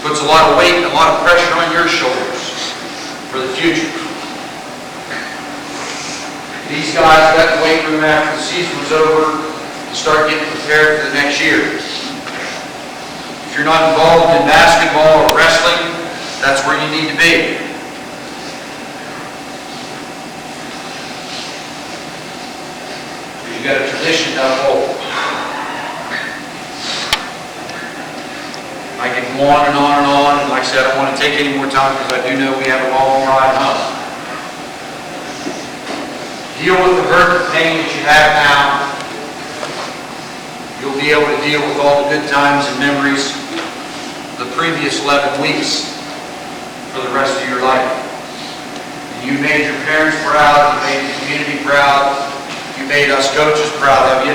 puts a lot of weight and a lot of pressure on your shoulders for the future. These guys got the weight room after the season was over to start getting prepared for the next year. If you're not involved in basketball or wrestling, that's where you need to be. You got a tradition to uphold. I can go on and on and on, and like I said, I don't want to take any more time because I do know we have a long ride home. Deal with the hurt and pain that you have now. You'll be able to deal with all the good times and memories of the previous 11 weeks for the rest of your life. And you made your parents proud, you made the community proud, you made us coaches proud of you.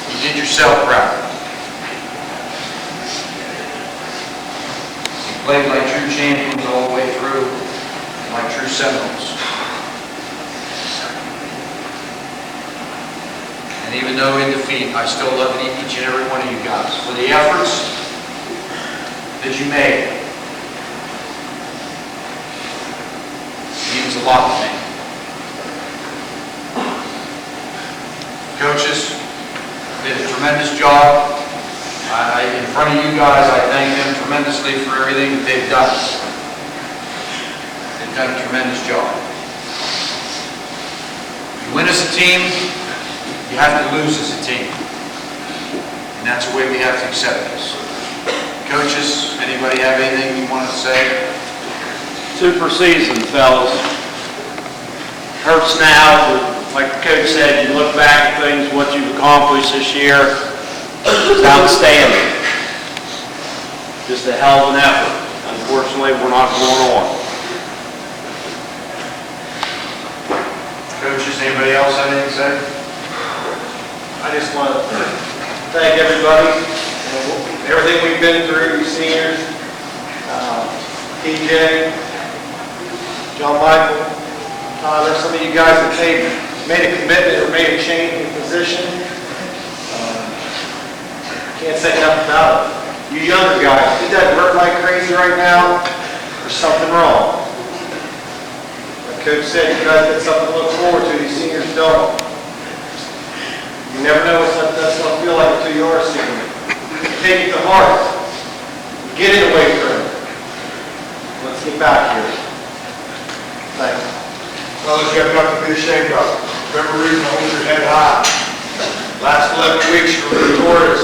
You did yourself proud. You played like true champions all the way through, like true Seminoles. And even though in defeat, I still love each and every one of you guys for the efforts that you made. It means a lot to me. Coaches did a tremendous job. In front of you guys, I thank them tremendously for everything that they've done. They've done a tremendous job. You win as a team, you have to lose as a team. And that's the way we have to accept this. Coaches, anybody have anything you want to say? Super season, fellas. Hurts now, but like the coach said, you look back at things, what you've accomplished this year, it's outstanding. Just a hell of an effort. Unfortunately, we're not going on. Coaches, anybody else have anything to say? I just want to thank everybody, everything we've been through, you seniors, TJ, John Michael, Tyler, some of you guys that made a commitment or made a change in position. Can't say enough about it. You younger guys, if it doesn't hurt like crazy right now, there's something wrong. Like Coach said, you guys got something to look forward to, you seniors don't. You never know what that's going to feel like until you are a senior. Take it to heart. Get in the weight room. Let's get back here. Thanks. Fellas, you have nothing to be ashamed of. Remember, reason to hold your head high. Last 11 weeks you were victorious.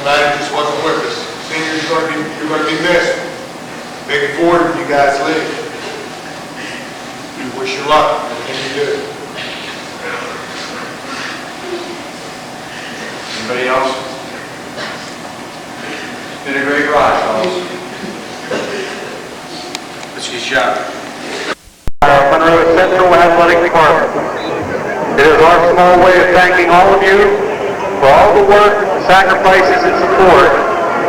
Tonight it just wasn't with us. Seniors, you're going to be missed. Maybe forward when you guys leave. We wish you luck in everything you do. Anybody else? It's been a great ride, fellas. Let's get shot. Monroe Central Athletic Department. It is our small way of thanking all of you for all the work, sacrifices, and support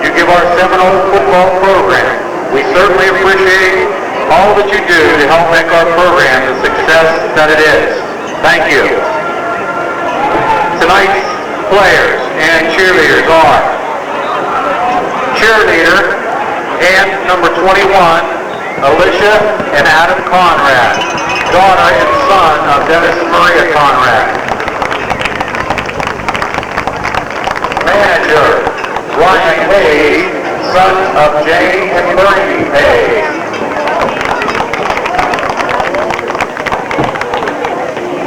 you give our Seminole football program. We certainly appreciate all that you do to help make our program the success that it is. Thank you. Tonight's players and cheerleaders are cheerleader and number 21, Alicia and Adam Conrad, daughter and son of Dennis and Maria Conrad. Manager, Ryan Hayes, son of Jane and Bernie Hayes.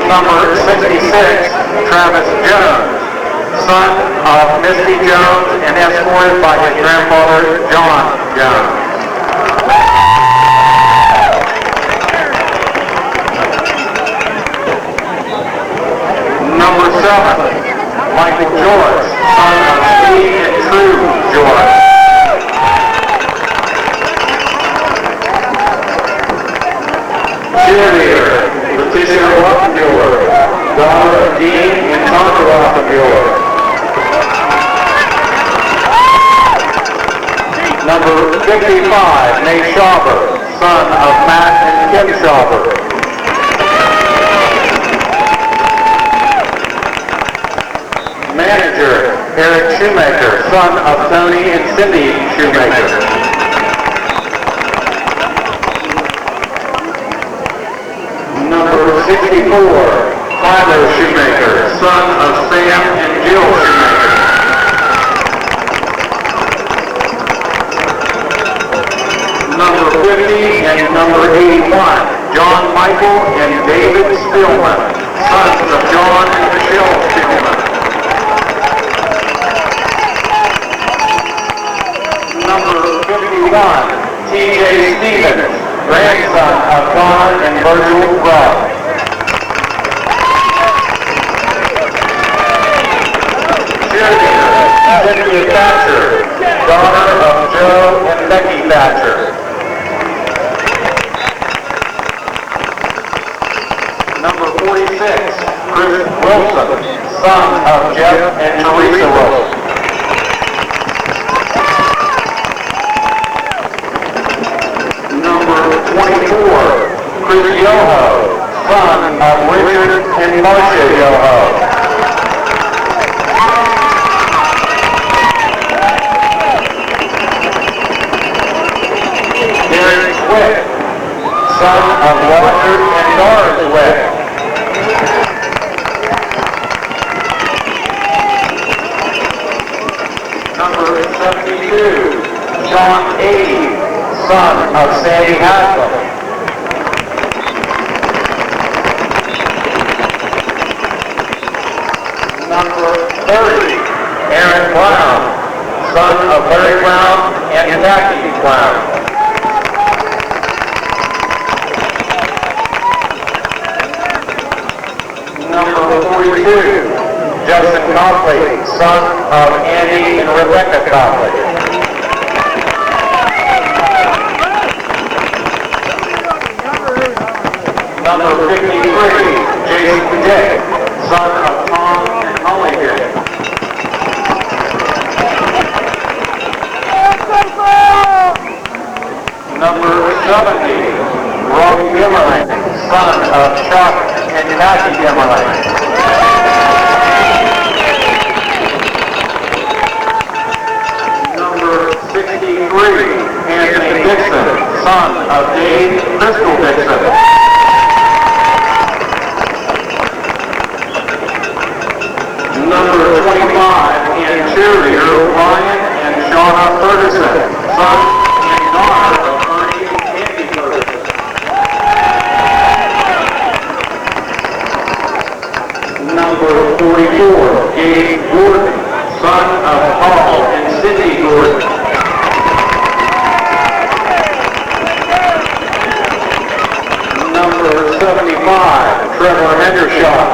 Number 66, Travis Jones, son of Misty Jones and escorted by his grandfather, John Jones. Number 7, Michael George, son of Steve and True George. Cheerleader, Leticia Rothenbuehler, daughter of Dean and Tonka Rothenbuehler. Number 55, Nate Schauber, son of Matt and Kim Schauber. Manager, Eric Shoemaker, son of Tony and Cindy Shoemaker. Number 64, Tyler Shoemaker, son of Sam and Jill Shoemaker. Number 50 and number 81, John Michael and David Spillman, sons of John and Michelle Spillman. Number 51, T.J. Stevens, grandson of Don and Virgil Rudd. Cheerleader, Cynthia Thatcher, daughter of Joe and Becky Thatcher. Number 46, Chris Wilson, son of Jeff and Teresa Wilson. Number 24, Chris Yoho, son of Richard and Marcia Yoho. Derek Swift, son of Walter and Doris Swift. Number 72, John Ade, son of Sandy Haslam. Number 30, Aaron Brown, son of Larry Brown and Jackie Brown. Number 42, Justin Copley, son of Andy and Rebecca Copley. Number 53, Jason Dick, son of Tom and Holly Dick. Number 70, Robbie Gimmerling, son of Chuck and Kathy Gimmerling. Number 63, Anthony Dixon, son of Dave and Crystal Dixon. Number 25, and cheerleader Ryan and Shauna Ferguson, son and daughter of Ernie and Andy Ferguson. Number 44, Gabe Gordon, son of Paul and Cindy Gordon. Number 75, Trevor Hendershot,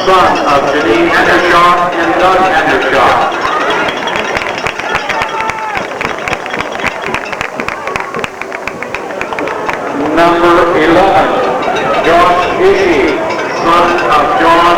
son of Janine Hendershot and Doug Hendershot. Number 11, Josh Ishii, son of John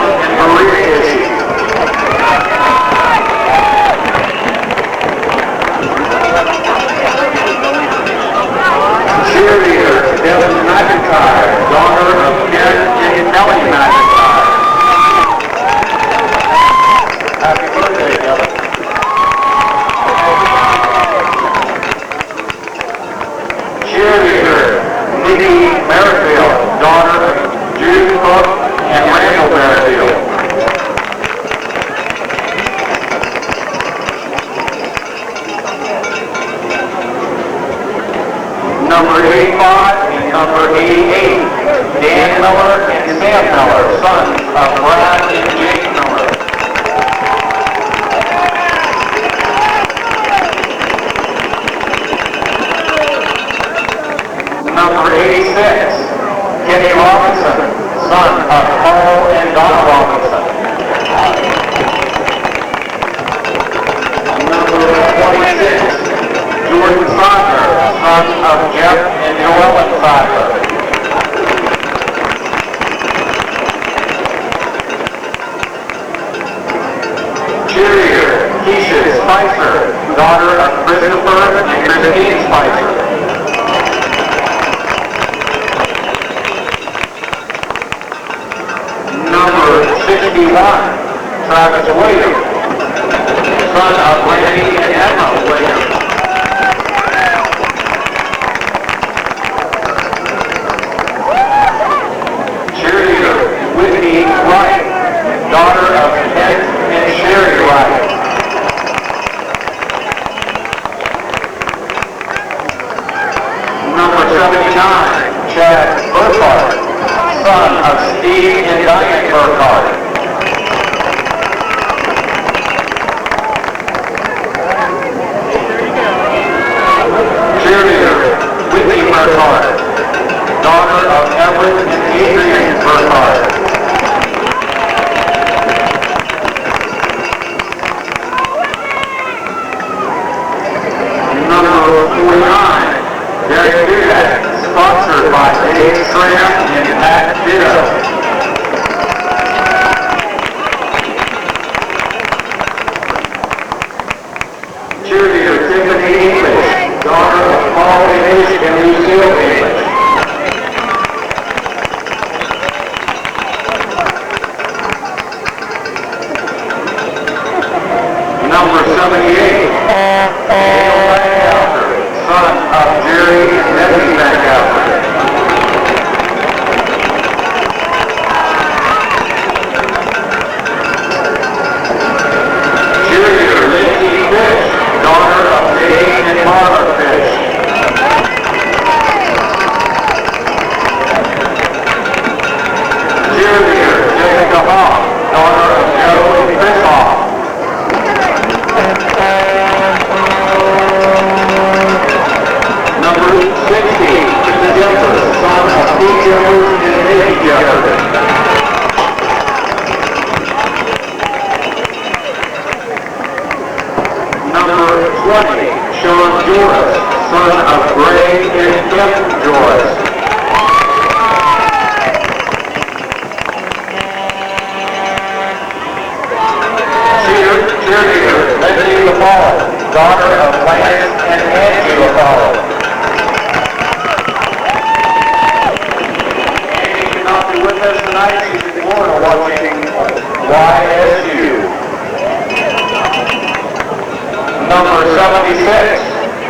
of Brad and Jake Miller. Number 86, Kenny Robinson, son of Paul and Donna Robinson. Number 26, Jordan Sager, son of Jeff and Joellen Sager. Cheerleader, Keisha Spicer, daughter of Christopher and Christine Spicer. Number 61, Travis Williams, son of Randy and Emma Williams. Cheerleader, Whitney Wright, daughter of Ken and Sherry Wright. Number 79, Chad Burkhart, son of Steve and Diane Burkhart. Cheerleader, Whitney Burkhart, daughter of Everett and Adrian Burkhart. Number 49, Derek Dudak, sponsored by Dave Tram and Pat Ditto. Cheerleader Tiffany English, daughter of Paul English and Lucille English. Number 78, Daniel Bancalter, son of Jerry and Debbie Bancalter. Cheerleader Lindsay Fish, daughter of Dave and Marla Fish. Cheerleader Jessica Hoff, daughter of Joe and Chris Hoff. Number 60, Kristen Jeffers, son of Steve Jeffers and Nikki Jeffers. Number 20, Sean Joris, son of Gray and Kim Joris. Cheerleader Lindsay LaFall, daughter of Lance and Angie LaFall. Angie cannot be with us tonight. She's in Florida watching YSU. Number 76,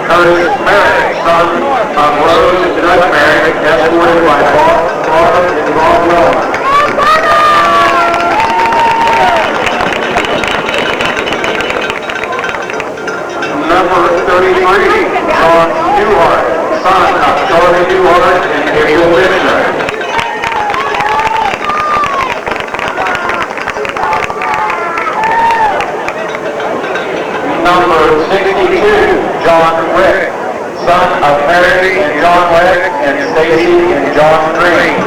Curtis Merrick, son of Rose and Doug Merrick, escorted by Bob and Bob Wellman. Number 33, John Newhart, son of Charlie Newhart and Hazel Lister. Number 62, John Rick, son of Mary and John Rick and Stacy and John Green.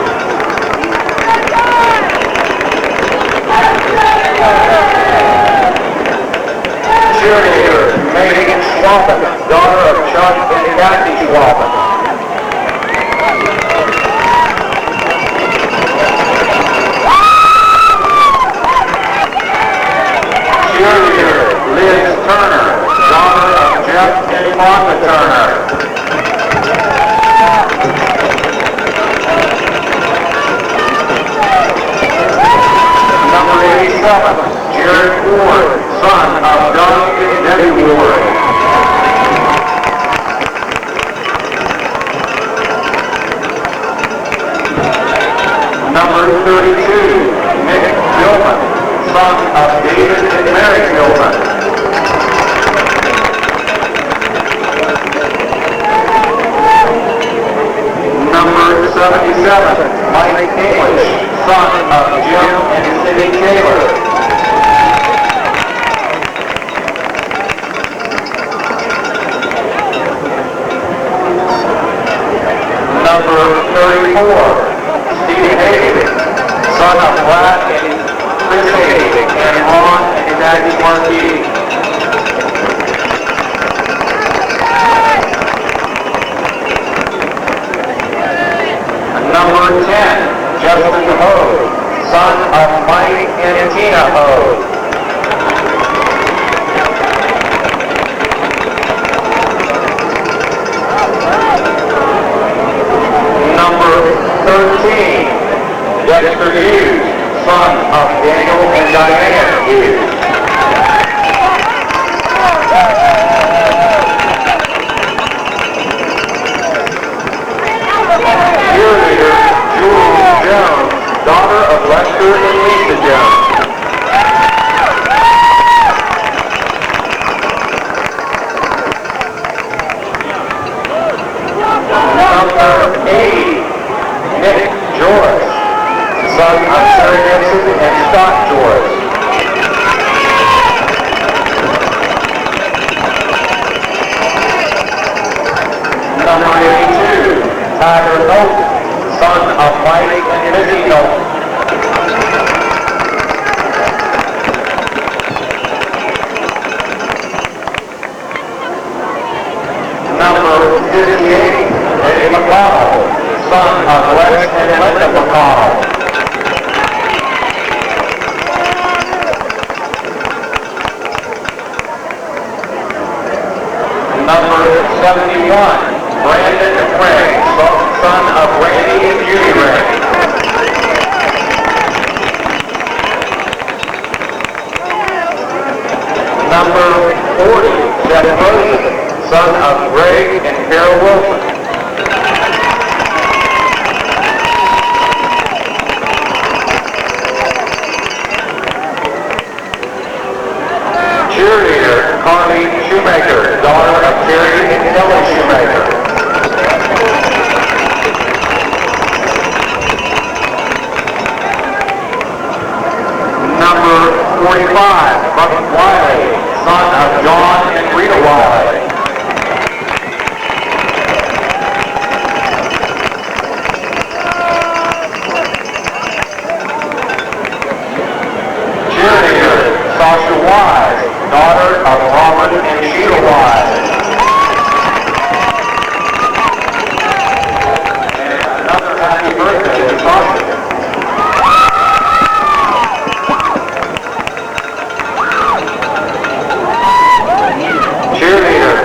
Cheerleader Megan Schwappen, daughter of Chuck and Kathy Schwappen. Cheerleader Liz Turner, daughter of Jeff and Martha Turner. Number 87, Jared Ward, son of Doug and Debbie Ward. Number 32, Nick Gilman, son of David and Mary Gilman. Number 77, Mike English, son of Jim and Cindy Taylor. Number 34, Steve Hayden, son of Brad and Chris Hayden, and Ron and Aggie Markey. Number 10, Justin Ho, son of Mike and Tina Ho. Number 13, Dexter Hughes, son of Daniel and Diane Hughes. Cheerleader Julie Jones, daughter of Lester and Lisa Jones. Number 80, Nick Joyce, son of Sarah Nixon and Scott Joyce. Number 82, Tyler Knowlton, son of Mike and Missy Knowlton. Number 58, Eddie McConnell, son of Lex and Linda McConnell. Number 71, Brandon Ray, son of Randy and Judy Ray. Number 40, Seth Rosen, son of Greg and Carol Wilson. Cheerleader Carly Shoemaker, daughter of Terry and Kelly Shoemaker. Number 45, Buck Wiley, son of John and Rita Wiley. Cheerleader Sasha Wise, daughter of Robert and Sheila Wise. And another happy birthday to Sasha. Cheerleader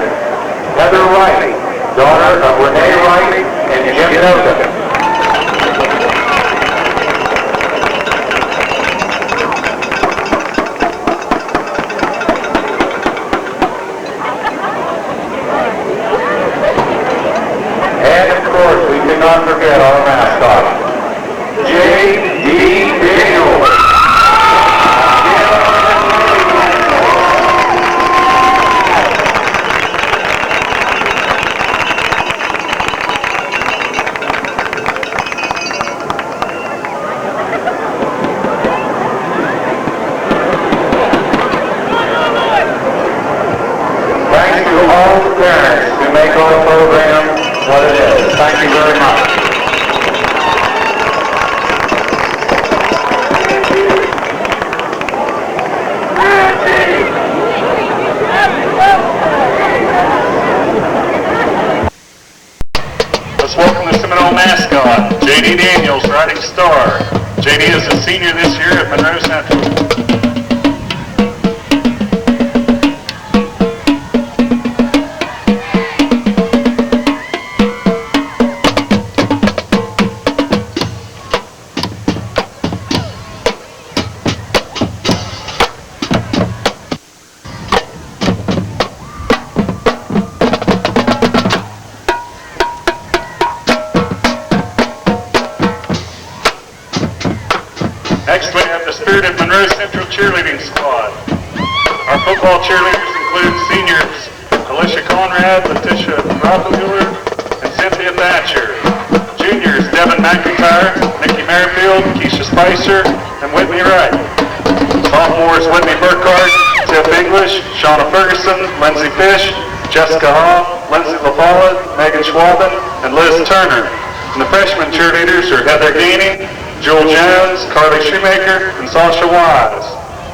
Heather Wright, daughter of Renee Wright and Jim Noga. And of course, we cannot forget our mascot, J.D. Daniels. Thanks to all the parents who make our program what it is. Thank you very much. Let's welcome the Seminole mascot, J.D. Daniels, Riding Star. J.D. is a senior this year at Monroe Central. Next we have the Spirited Monroe Central Cheerleading Squad. Our football cheerleaders include seniors Alicia Conrad, Letitia Rothenmuller, and Cynthia Thatcher. Juniors Devin McIntyre, Spicer, and Whitney Wright. Sophomores Whitney Burkhardt, Tiff English, Shauna Ferguson, Lindsay Fish, Jessica Hall, Lindsay LaPaula, Megan Schwabin, and Liz Turner. And the freshman cheerleaders are Heather Gainey, Jewel Jones, Carly Shoemaker, and Sasha Wise.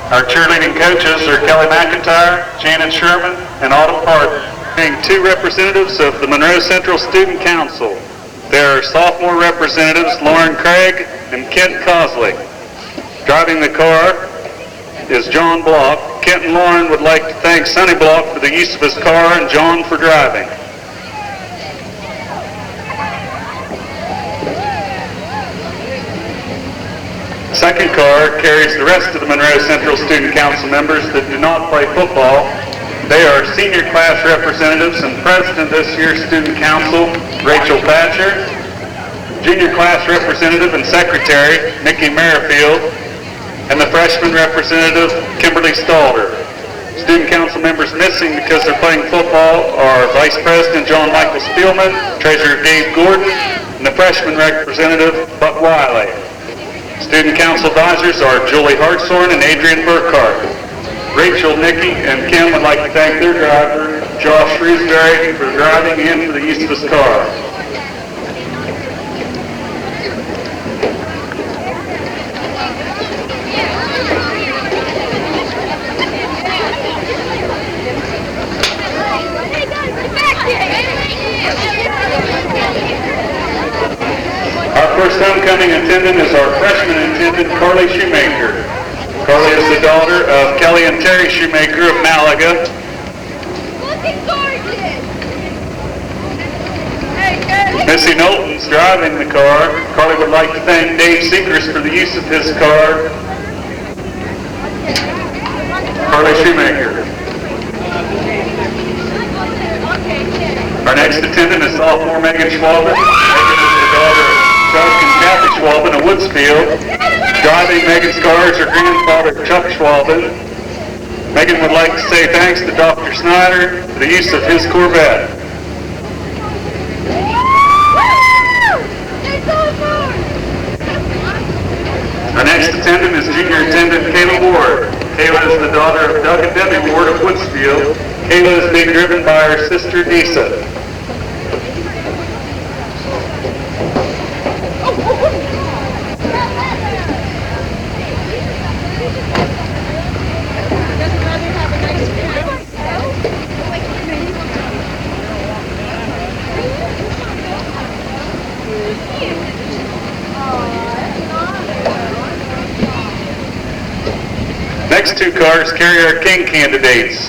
Our cheerleading coaches are Kelly McIntyre, Janet Sherman, and Autumn Parton. Being two representatives of the Monroe Central Student Council. There are sophomore representatives Lauren Craig and Kent Cosley. Driving the car is John Block. Kent and Lauren would like to thank Sonny Block for the use of his car and John for driving. The second car carries the rest of the Monroe Central Student Council members that do not play football. They are senior class representatives and president this year's Student Council, Rachel Thatcher, junior class representative and secretary, Nikki Merrifield, and the freshman representative, Kimberly Stalder. Student Council members missing because they're playing football are Vice President John Michael Spielman, Treasurer Dave Gordon, and the freshman representative, Buck Wiley. Student Council advisors are Julie Hartshorn and Adrian Burkhart. Rachel, Nikki, and Kim would like to thank their driver, Josh Shrewsbury, for driving and for the use of his car. Our first homecoming attendant is our freshman attendant, Carly Shoemaker. Carly is the daughter of Kelly and Terry Shoemaker of Malaga. Missy Knowlton's driving the car. Carly would like to thank Dave Seekers for the use of his car. Carly Shoemaker. Our next attendant is sophomore Megan Schwabin. Megan is the daughter of Chuck and Kathy Schwabin of Woodsfield. Driving Megan's car is her grandfather, Chuck Schwabin. Megan would like to say thanks to Dr. Snyder for the use of his Corvette. Our next attendant is junior attendant Kayla Ward. Kayla is the daughter of Doug and Debbie Ward of Woodsfield. Kayla is being driven by her sister, Disa. Next two cars carry our King candidates.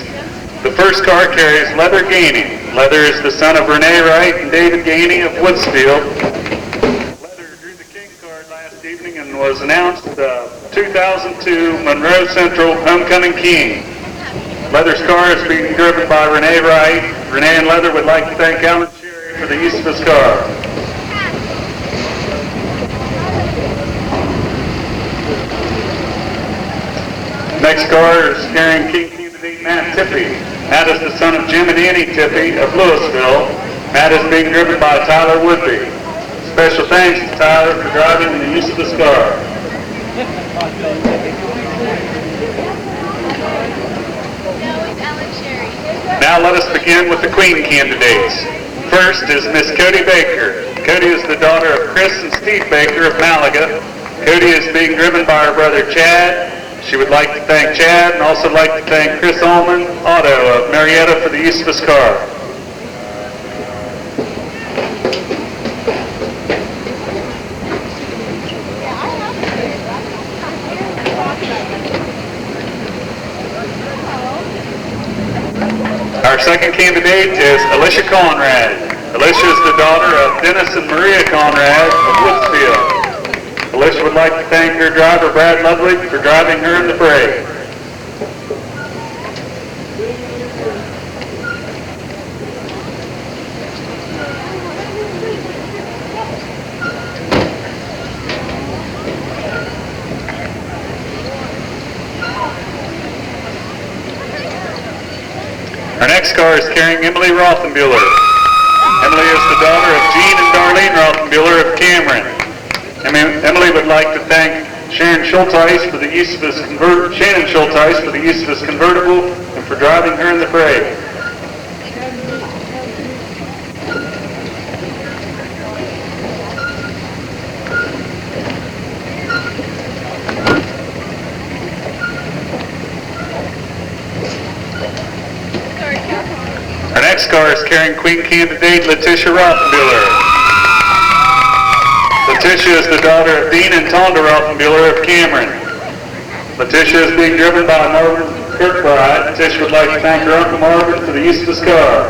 The first car carries Leather Gainey. Leather is the son of Renee Wright and David Gainey of Woodsfield. Leather drew the King card last evening and was announced the 2002 Monroe Central Homecoming King. Leather's car is being driven by Renee Wright. Renee and Leather would like to thank Alan Sherry for the use of his car. Next car is carrying King candidate Matt Tippy. Matt is the son of Jim and Annie Tippy of Louisville. Matt is being driven by Tyler Woodby. Special thanks to Tyler for driving and the use of his car. Now let us begin with the Queen candidates. First is Miss Cody Baker. Cody is the daughter of Chris and Steve Baker of Malaga. Cody is being driven by her brother Chad. She would like to thank Chad and also like to thank Chris Ullman, Otto of Marietta, for the use of his car. Our second candidate is Alicia Conrad. Alicia is the daughter of Dennis and Maria Conrad of Woodsfield. Alicia would like to thank her driver, Brad Ludwig, for driving her in the parade. Our next car is carrying Emily Rothenbuehler. Emily is the daughter of Gene and Darlene Rothenbuehler of Cameron. Emily would like to thank Shannon Schulteis for the use of his convertible and for driving her in the parade. Our next car is carrying Queen candidate Letitia Rothenbuehler. Letitia is the daughter of Dean and Tonda Rothenbuehler of Cameron. Letitia is being driven by Marvin Kirkbride. Letitia would like to thank her Uncle Marvin for the use of his car.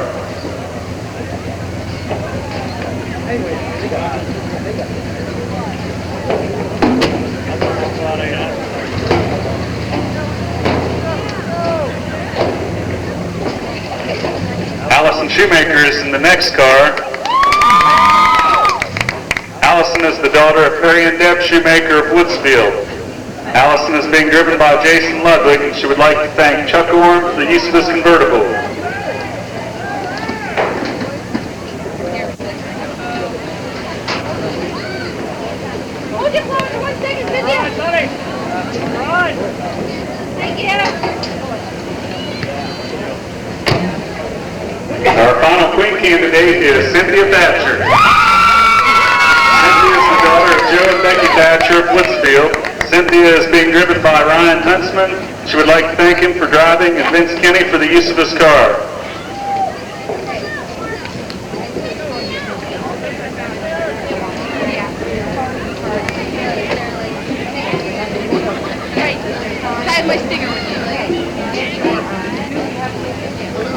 Allison Shoemaker is in the next car. Allison is the daughter of Perry and Deb Shoemaker of Woodsfield. Allison is being driven by Jason Ludwig, and she would like to thank Chuck Orm for the use of his convertible. Hold your phone for 1 second, Cynthia. Thank you. Our final Queen candidate is Cynthia Thatcher. Cynthia is the daughter of Joe and Becky Thatcher of Woodsfield. Cynthia is being driven by Ryan Huntsman. She would like to thank him for driving and Vince Kenny for the use of his car.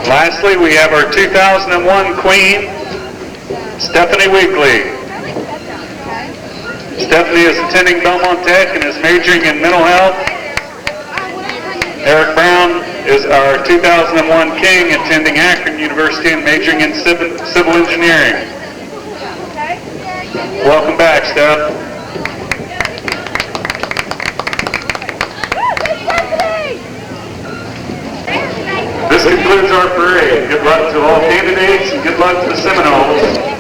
Lastly, we have our 2001 Queen, Stephanie Weekly. Stephanie is attending Belmont Tech and is majoring in mental health. Eric Brown is our 2001 King, attending Akron University and majoring in civil engineering. Welcome back, Steph. This concludes our parade. Good luck to all candidates and good luck to the Seminoles.